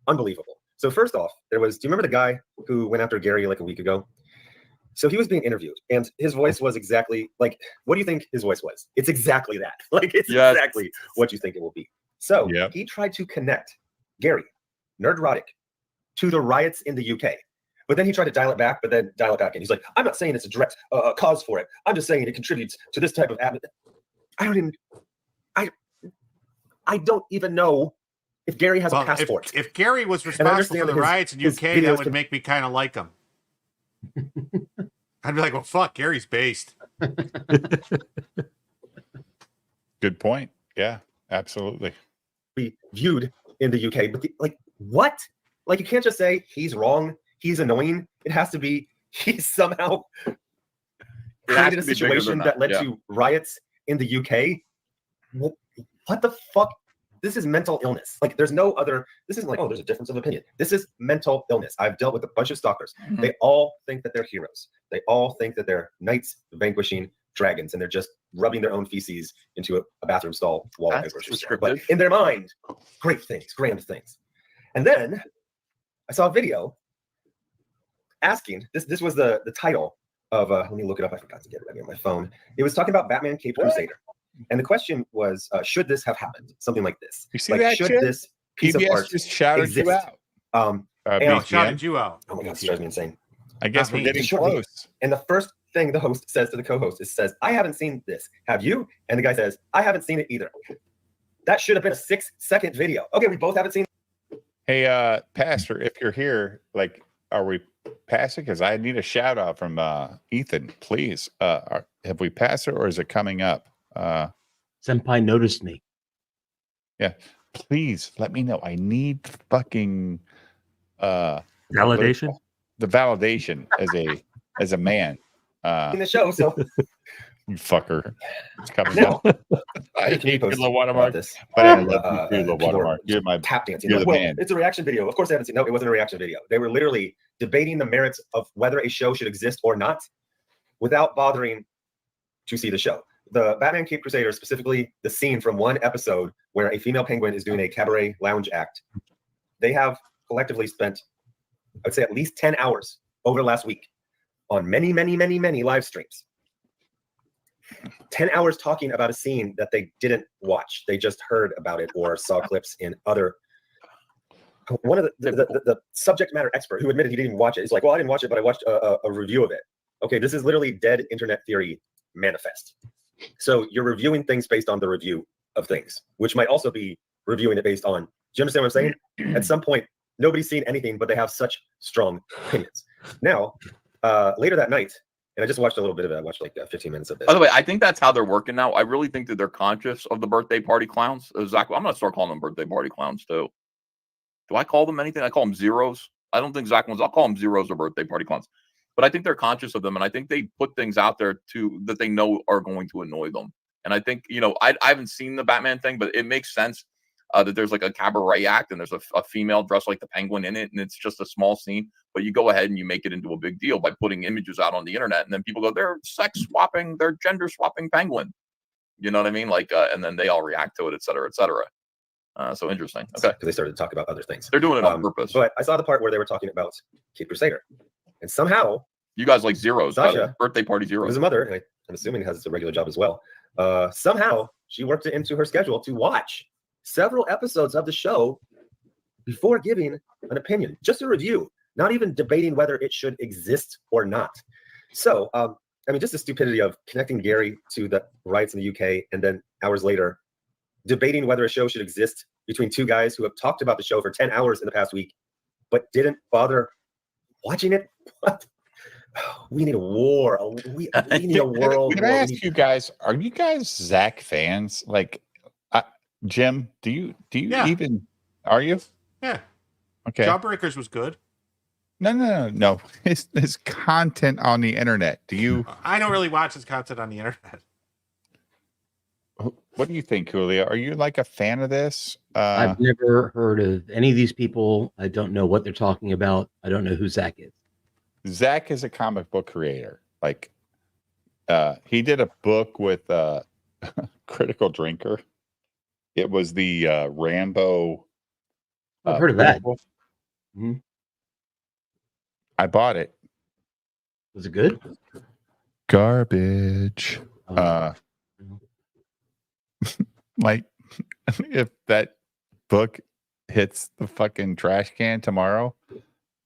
unbelievable. So first off, do you remember the guy who went after Gary like a week ago? So he was being interviewed, and his voice was exactly like, what do you think his voice was? It's exactly that. Like, it's exactly what you think it will be. So he tried to connect Gary, Nerdrotic, to the riots in the UK. But then he tried to dial it back, in. He's like, I'm not saying it's a direct cause for it. I'm just saying it contributes to this type of I don't even know if Gary has a passport. If Gary was responsible for the riots in UK, that would make me kind of like him. I'd be like, well, fuck, Gary's based. Good point. Yeah, absolutely. Be viewed in the UK, but what? Like, you can't just say he's wrong, he's annoying. It has to be he's somehow created a situation that led to riots in the UK. What the fuck? This is mental illness. Like, there's no other. This isn't like, oh, there's a difference of opinion. This is mental illness. I've dealt with a bunch of stalkers. Mhm. They all think that they're heroes. They all think that they're knights vanquishing dragons, and they're just rubbing their own feces into a bathroom stall wall at a grocery store. But in their mind, great things, grand things. And then I saw a video asking. This was the title of. Let me look it up. I forgot to get it ready on my phone. It was talking about Batman Caped Crusader. And the question was, should this have happened? Something like this. You see like, that should shit? this piece of PBS art just shouted exist? you out. And BTM? Shouted you out. Oh my god, this drives me insane. I guess we're getting Shortly. close. And the first thing the host says to the co-host says, I haven't seen this. Have you? And the guy says, I haven't seen it either. That should have been a 6-second video. Okay, we both haven't seen it. Hey, Pastor, if you're here, like, are we passing? Because I need a shout out from Ethan, please. Have we passed it, or is it coming up? Senpai noticed me. Yeah, please let me know. I need fucking Validation? The validation as a man. In the show, so you fucker. It's coming now. up. I hate you, the watermark. This, but I love you, the people watermark. You're my tap dancing. You're the Well, man. it's a reaction video. Of course, I haven't seen. No, it wasn't a reaction video. They were literally debating the merits of whether a show should exist or not, without bothering to see the show. The Batman Caped Crusader, specifically the scene from one episode where a female penguin is doing a cabaret lounge act. They have collectively spent, I'd say, at least 10 hours over the last week on many live streams. 10 hours talking about a scene that they didn't watch. They just heard about it or saw clips in other. One of the subject matter expert who admitted he didn't even watch it. He's like, well, I didn't watch it, but I watched a review of it. Okay, this is literally dead internet theory manifest. So you're reviewing things based on the review of things, which might also be reviewing it based on. Do you understand what I'm saying? At some point, nobody's seen anything, but they have such strong opinions. Now, later that night, and I just watched a little bit of it. I watched like 15 minutes of it. By the way, I think that's how they're working now. I really think that they're conscious of the birthday party clowns. Zach, I'm going to start calling them birthday party clowns too. Do I call them anything? I call them zeros. I don't think Zach wants. I'll call them zeros or birthday party clowns. But I think they're conscious of them, and I think they put things out there that they know are going to annoy them. And I think, I haven't seen the Batman thing, but it makes sense that there's like a cabaret act and there's a female dressed like the Penguin in it, and it's just a small scene. But you go ahead and you make it into a big deal by putting images out on the internet, and then people go, they're sex swapping, they're gender swapping Penguin. You know what I mean? Like, and then they all react to it, et cetera, et cetera. So interesting. Okay, because they started to talk about other things. They're doing it on purpose. But I saw the part where they were talking about Caped Crusader, and somehow you guys like zeros. Sasha, birthday party zeros. As a mother, and I'm assuming has a regular job as well. Somehow she worked it into her schedule to watch several episodes of the show before giving an opinion, just a review, not even debating whether it should exist or not. So, just the stupidity of connecting Gary to the riots in the UK, and then hours later, debating whether a show should exist between two guys who have talked about the show for 10 hours in the past week, but didn't bother watching it. What? We need a war. We need a world. Can I ask you guys? Are you guys Zach fans? Like, Jim, do you even? Are you? Yeah. Okay. Jawbreakers was good. No. His content on the internet. Do you? I don't really watch his content on the internet. What do you think, Julio? Are you like a fan of this? I've never heard of any of these people. I don't know what they're talking about. I don't know who Zach is. Zach is a comic book creator. Like, he did a book with Critical Drinker. It was the Rambo. I've heard of that. Mm-hmm. I bought it. Was it good? Garbage. Like, if that book hits the fucking trash can tomorrow,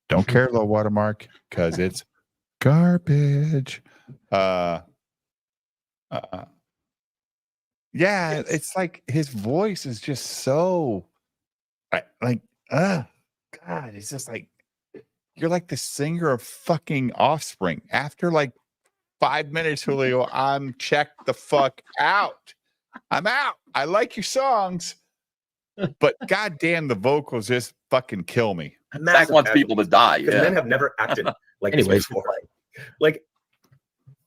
don't care, low watermark, because it's garbage. Yeah, it's like his voice is just so God, it's just like you're like the singer of fucking Offspring. After like 5 minutes, Julio, I'm checked the fuck out. I'm out. I like your songs, but goddamn, the vocals just fucking kill me. Zach wants people to die. Because men have never acted like this before. Like,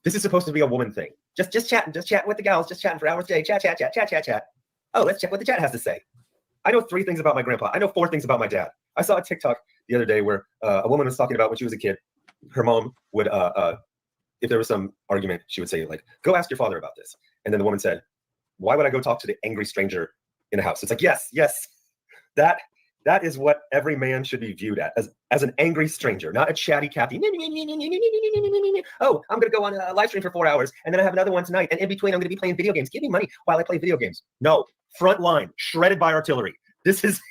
this is supposed to be a woman thing. Just chatting with the gals, just chatting for hours a day. Chat. Oh, let's check what the chat has to say. I know 3 things about my grandpa. I know 4 things about my dad. I saw a TikTok the other day where a woman was talking about when she was a kid, her mom would, if there was some argument, she would say like, go ask your father about this. And then the woman said, why would I go talk to the angry stranger in the house? It's like, yes, that is what every man should be viewed as an angry stranger, not a chatty Cathy. Oh, I'm going to go on a live stream for 4 hours, and then I have another one tonight, and in between I'm going to be playing video games. Give me money while I play video games. No, front line, shredded by artillery. This is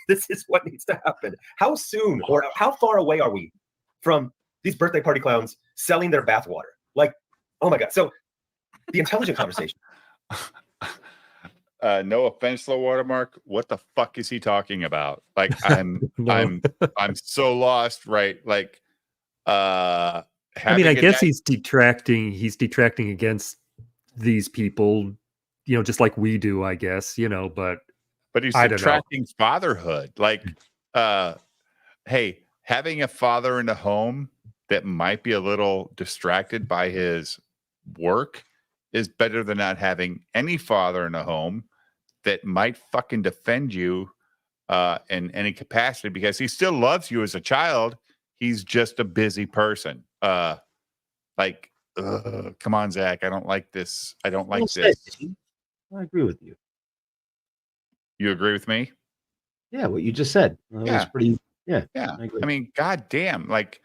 what needs to happen. How soon or how far away are we from these birthday party clowns selling their bathwater? Like, oh my God. So the intelligent conversation. No offense, low watermark. What the fuck is he talking about? Like, I'm so lost, right? Like, I mean, I guess he's detracting against these people, you know, just like we do, I guess, you know, but he's detracting fatherhood. Like, hey, having a father in the home that might be a little distracted by his work is better than not having any father in the home that might fucking defend you in any capacity, because he still loves you as a child. He's just a busy person. Come on, Zach. I don't like this. I don't like this. I agree with you. You agree with me? Yeah, what you just said. That was pretty. Yeah. I mean, goddamn. Like,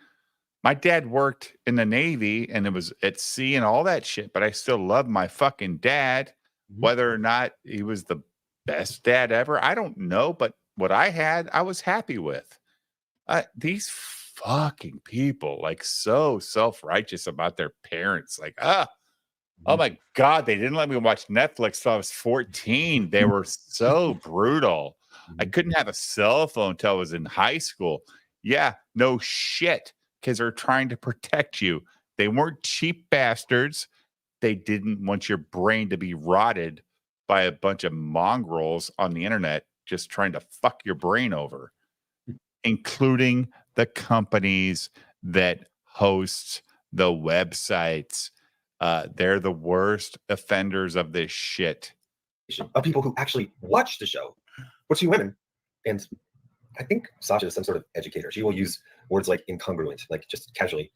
my dad worked in the Navy and it was at sea and all that shit, but I still love my fucking dad. Whether or not he was the best dad ever, I don't know. But what I had, I was happy with. These fucking people, like, so self-righteous about their parents. Like, oh my God, they didn't let me watch Netflix till I was 14. They were so brutal. I couldn't have a cell phone till I was in high school. Yeah, no shit, because they're trying to protect you. They weren't cheap bastards. They didn't want your brain to be rotted by a bunch of mongrels on the internet just trying to fuck your brain over, including the companies that host the websites. They're the worst offenders of this shit. Of people who actually watch the show were 2 women. And I think Sasha is some sort of educator. She will use words like incongruent, like just casually,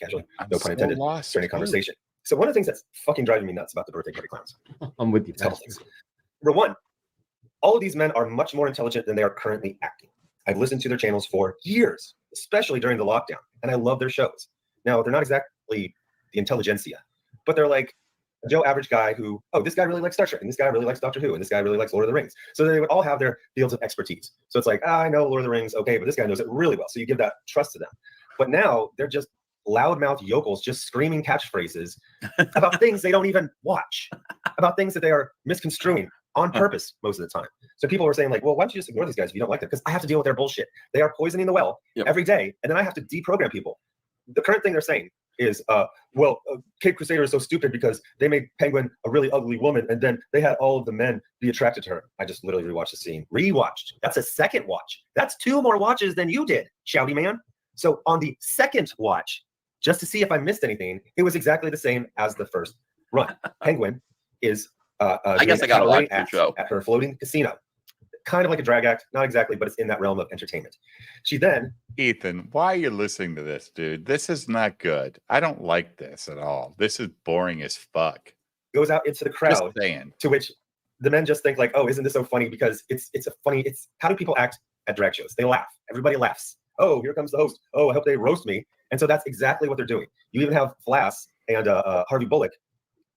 no pun intended, during a conversation. So one of the things that's fucking driving me nuts about the birthday party clowns. I'm with you. A couple things. Number one, all of these men are much more intelligent than they are currently acting. I've listened to their channels for years, especially during the lockdown, and I love their shows. Now, they're not exactly the intelligentsia, but they're like a Joe average guy who, oh, this guy really likes Star Trek, and this guy really likes Doctor Who, and this guy really likes Lord of the Rings. So they would all have their fields of expertise. So it's like, I know Lord of the Rings, okay, but this guy knows it really well. So you give that trust to them. But now they're just loudmouth yokels just screaming catchphrases about things they don't even watch, about things that they are misconstruing on purpose most of the time. So people were saying like, well, why don't you just ignore these guys if you don't like them? Because I have to deal with their bullshit. They are poisoning the well every day, and then I have to deprogram people. The current thing they're saying is, Cape Crusader is so stupid because they made Penguin a really ugly woman, and then they had all of the men be attracted to her. I just literally rewatched the scene. Rewatched. That's a second watch. That's 2 more watches than you did, shouty man. So on the second watch, just to see if I missed anything, it was exactly the same as the first run. Penguin is I guess I got to watch the show at her floating casino. Kind of like a drag act, not exactly, but it's in that realm of entertainment. She then, Ethan, why are you listening to this, dude? This is not good. I don't like this at all. This is boring as fuck. Goes out into the crowd, to which the men just think like, oh, isn't this so funny? Because it's how do people act at drag shows? They laugh. Everybody laughs. Oh, here comes the host. Oh, I hope they roast me. And so that's exactly what they're doing. You even have Flass and Harvey Bullock,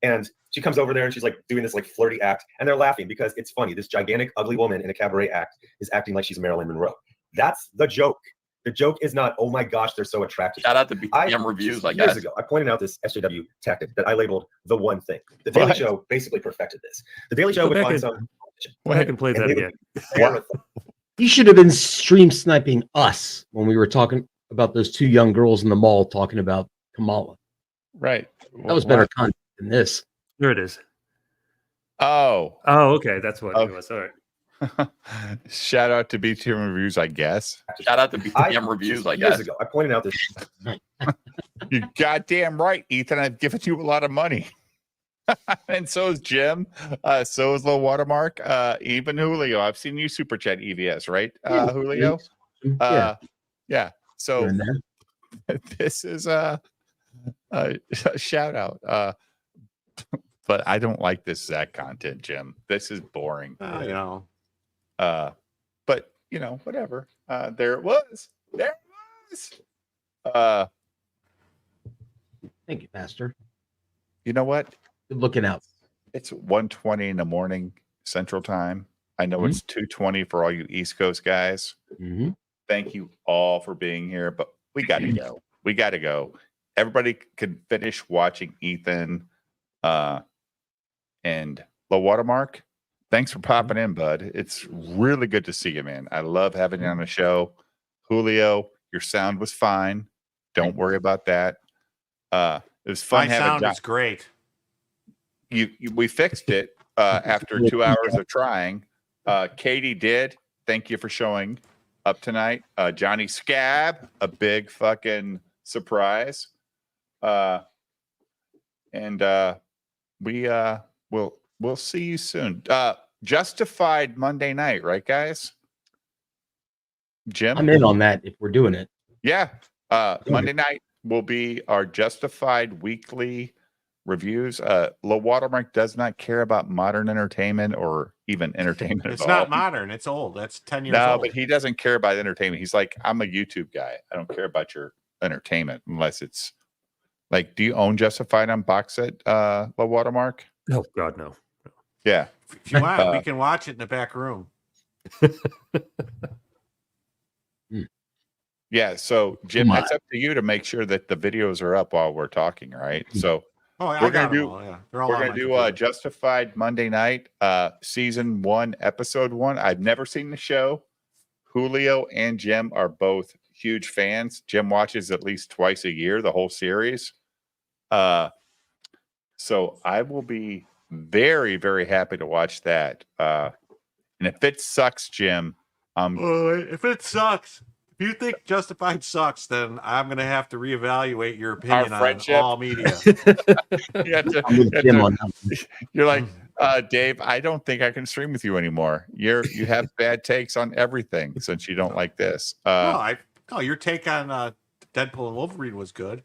and she comes over there and she's like doing this like flirty act, and they're laughing because it's funny. This gigantic, ugly woman in a cabaret act is acting like she's Marilyn Monroe. That's the joke. The joke is not, oh my gosh, they're so attractive. Shout out to BTM Reviews, I guess. Years ago, I pointed out this SJW tactic that I labeled the one thing. The Daily Show basically perfected this. The Daily Show would find some. Go back and play that again. He should have been stream sniping us when we were talking about those 2 young girls in the mall talking about Kamala. Right. That was better content than this. There it is. Oh, okay. That's what it was. All right. Shout out to BTM Reviews, I guess. Shout out to BTM Reviews, I guess. Years ago, I pointed out this. You're goddamn right, Ethan. I've given you a lot of money. And so is Jim. So is Low Watermark. Even Julio. I've seen you super chat EVS, right? Yeah, Julio. Yeah. So Here and there. this is a shout out. But I don't like this Zach content, Jim. This is boring. You know. But you know, whatever. There it was. There it was. Thank you, Pastor. You know what? Good looking out. It's 1:20 in the morning Central Time. I know it's 2:20 for all you East Coast guys. Thank you all for being here, but we got to go. We got to go. Everybody can finish watching Ethan and Low Watermark. Thanks for popping in, bud. It's really good to see you, man. I love having you on the show. Julio, your sound was fine. Don't worry about that. It was fun My having sound is great. We fixed it after 2 hours of trying. Katie did. Thank you for showing up tonight. Johnny Scab, a big fucking surprise. And we'll see you soon. Justified Monday night, right, guys? Jim, I'm in on that if we're doing it. yeah. Monday night will be our Justified weekly reviews. Low Watermark does not care about modern entertainment or even entertainment. It's at not all. modern. It's old. That's 10 years No, old. but he doesn't care about entertainment. He's like, I'm a YouTube guy. I don't care about your entertainment unless it's like, do you own Justified on box set, Low Watermark? Oh God, no. Yeah. If you want, we can watch it in the back room. Yeah. So Jim, that's up to you to make sure that the videos are up while we're talking, right? So I got them all, yeah. They're all we're on gonna my do computer. Justified Monday night, season 1, episode 1. I've never seen the show. Julio and Jim are both huge fans. Jim watches at least twice a year, the whole series. So I will be very, very happy to watch that. And if it sucks, Jim, if it sucks, if you think Justified sucks, then I'm going to have to reevaluate your opinion on friendship. all media. You're like, Dave, I don't think I can stream with you anymore. You have bad takes on everything since you don't like this. No, your take on Deadpool and Wolverine was good.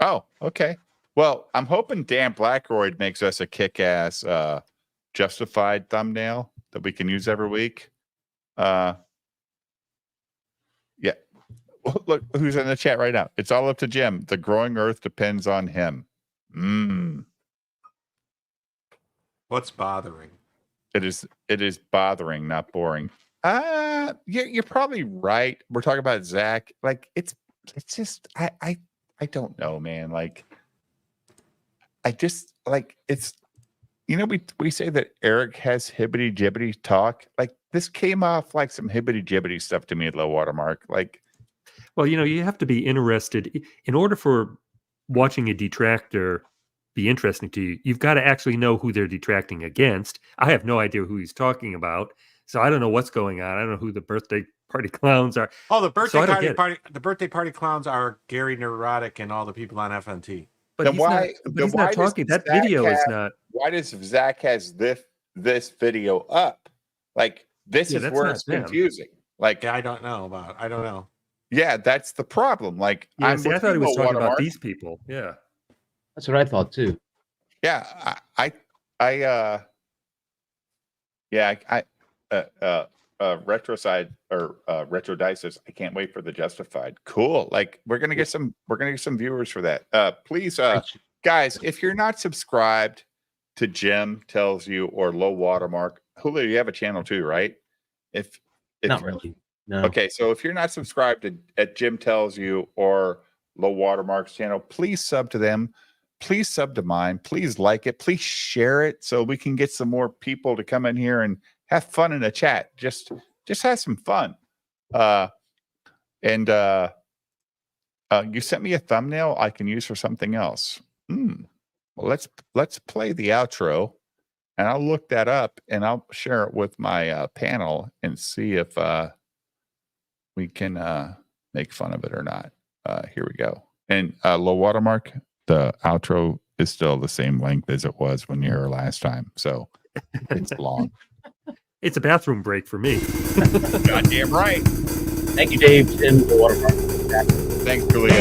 Oh, okay. Well, I'm hoping Dan Blackroyd makes us a kick-ass Justified thumbnail that we can use every week. Yeah. Look who's in the chat right now. It's all up to Jim. The growing earth depends on him. What's bothering? It is bothering, not boring. You're probably right. We're talking about Zach. Like it's just I don't know, man. Like I just like it's we say that Eric has hibbity jibbity talk. Like this came off like some hibbity jibbity stuff to me at Low Watermark. Like, well, you have to be interested in order for watching a detractor be interesting to you. You've got to actually know who they're detracting against. I have no idea who he's talking about, so I don't know what's going on. I don't know who the birthday party clowns are. Oh, the birthday party clowns are Gary Neurotic and all the people on FNT. But he's not talking. That video is not. Why does Zach has this video up? Like this is where it's confusing. Like I don't know. Yeah, that's the problem. Like I thought he was talking about these people. Yeah, that's what I thought too. Yeah, Retroside or Retro Dice says, I can't wait for the Justified. Cool. Like we're gonna get some viewers for that. Please, guys, if you're not subscribed to Jim Tells You or Low Watermark, Julio, you have a channel too, right? If not really. No. Okay, so if you're not subscribed at Jim Tells You or Low Watermark's channel, please sub to them. Please sub to mine. Please like it. Please share it so we can get some more people to come in here and have fun in the chat. Just have some fun. And you sent me a thumbnail I can use for something else. Well, let's play the outro, and I'll look that up and I'll share it with my panel and see if we can make fun of it or not. Here we go. And Low Watermark, the outro is still the same length as it was when you were last time. So it's long. It's a bathroom break for me. Goddamn right. Thank you, Dave. Tim, the water park. Thanks, Julio.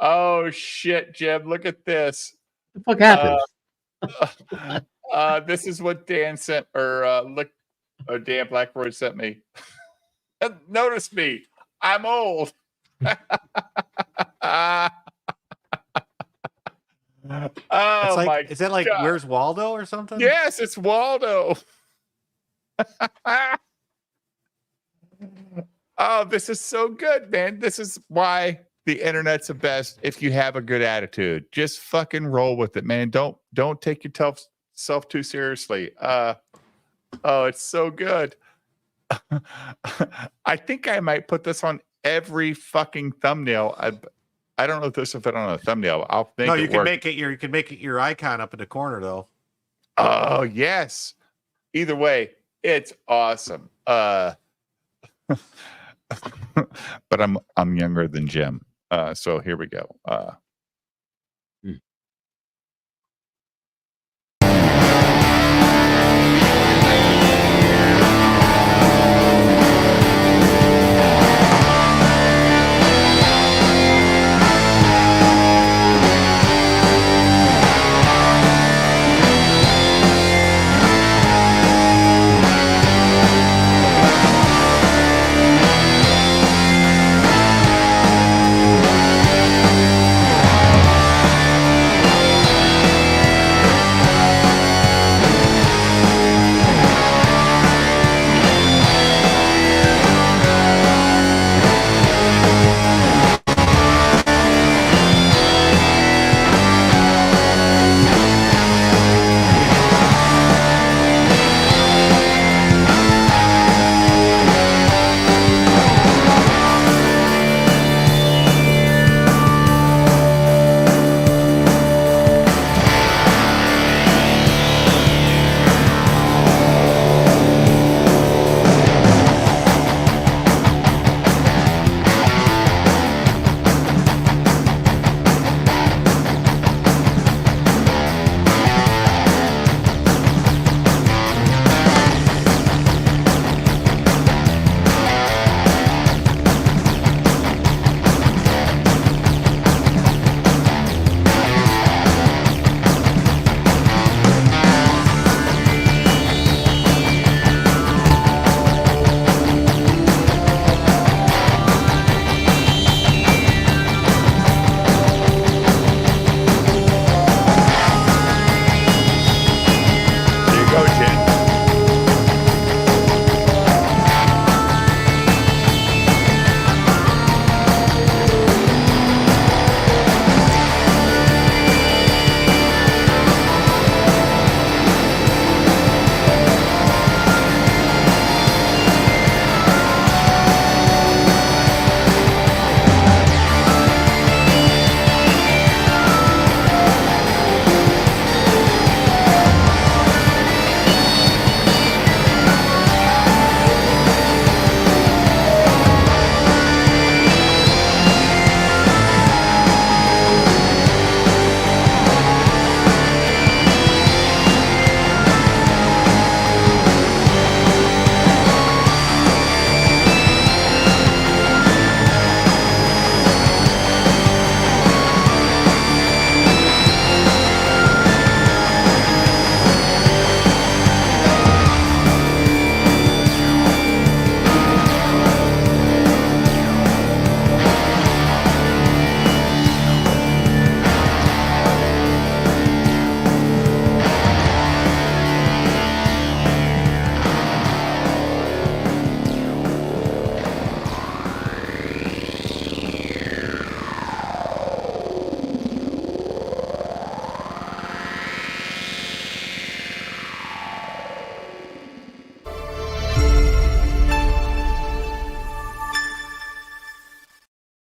Oh shit, Jim! Look at this. What the fuck happened? This is what Dan sent, or Dan Blackroyd sent me. Notice me. I'm old. Oh It's like, my! is that like God. Where's Waldo or something? Yes, it's Waldo. Oh, this is so good, man. This is why the internet's the best. If you have a good attitude, just fucking roll with it, man. Don't take yourself too seriously. Oh, it's so good. I think I might put this on every fucking thumbnail. I don't know if this will fit on a thumbnail. I'll think. No, you can make it your icon up in the corner though. Oh yes. Either way, it's awesome. But I'm younger than Jim. So here we go.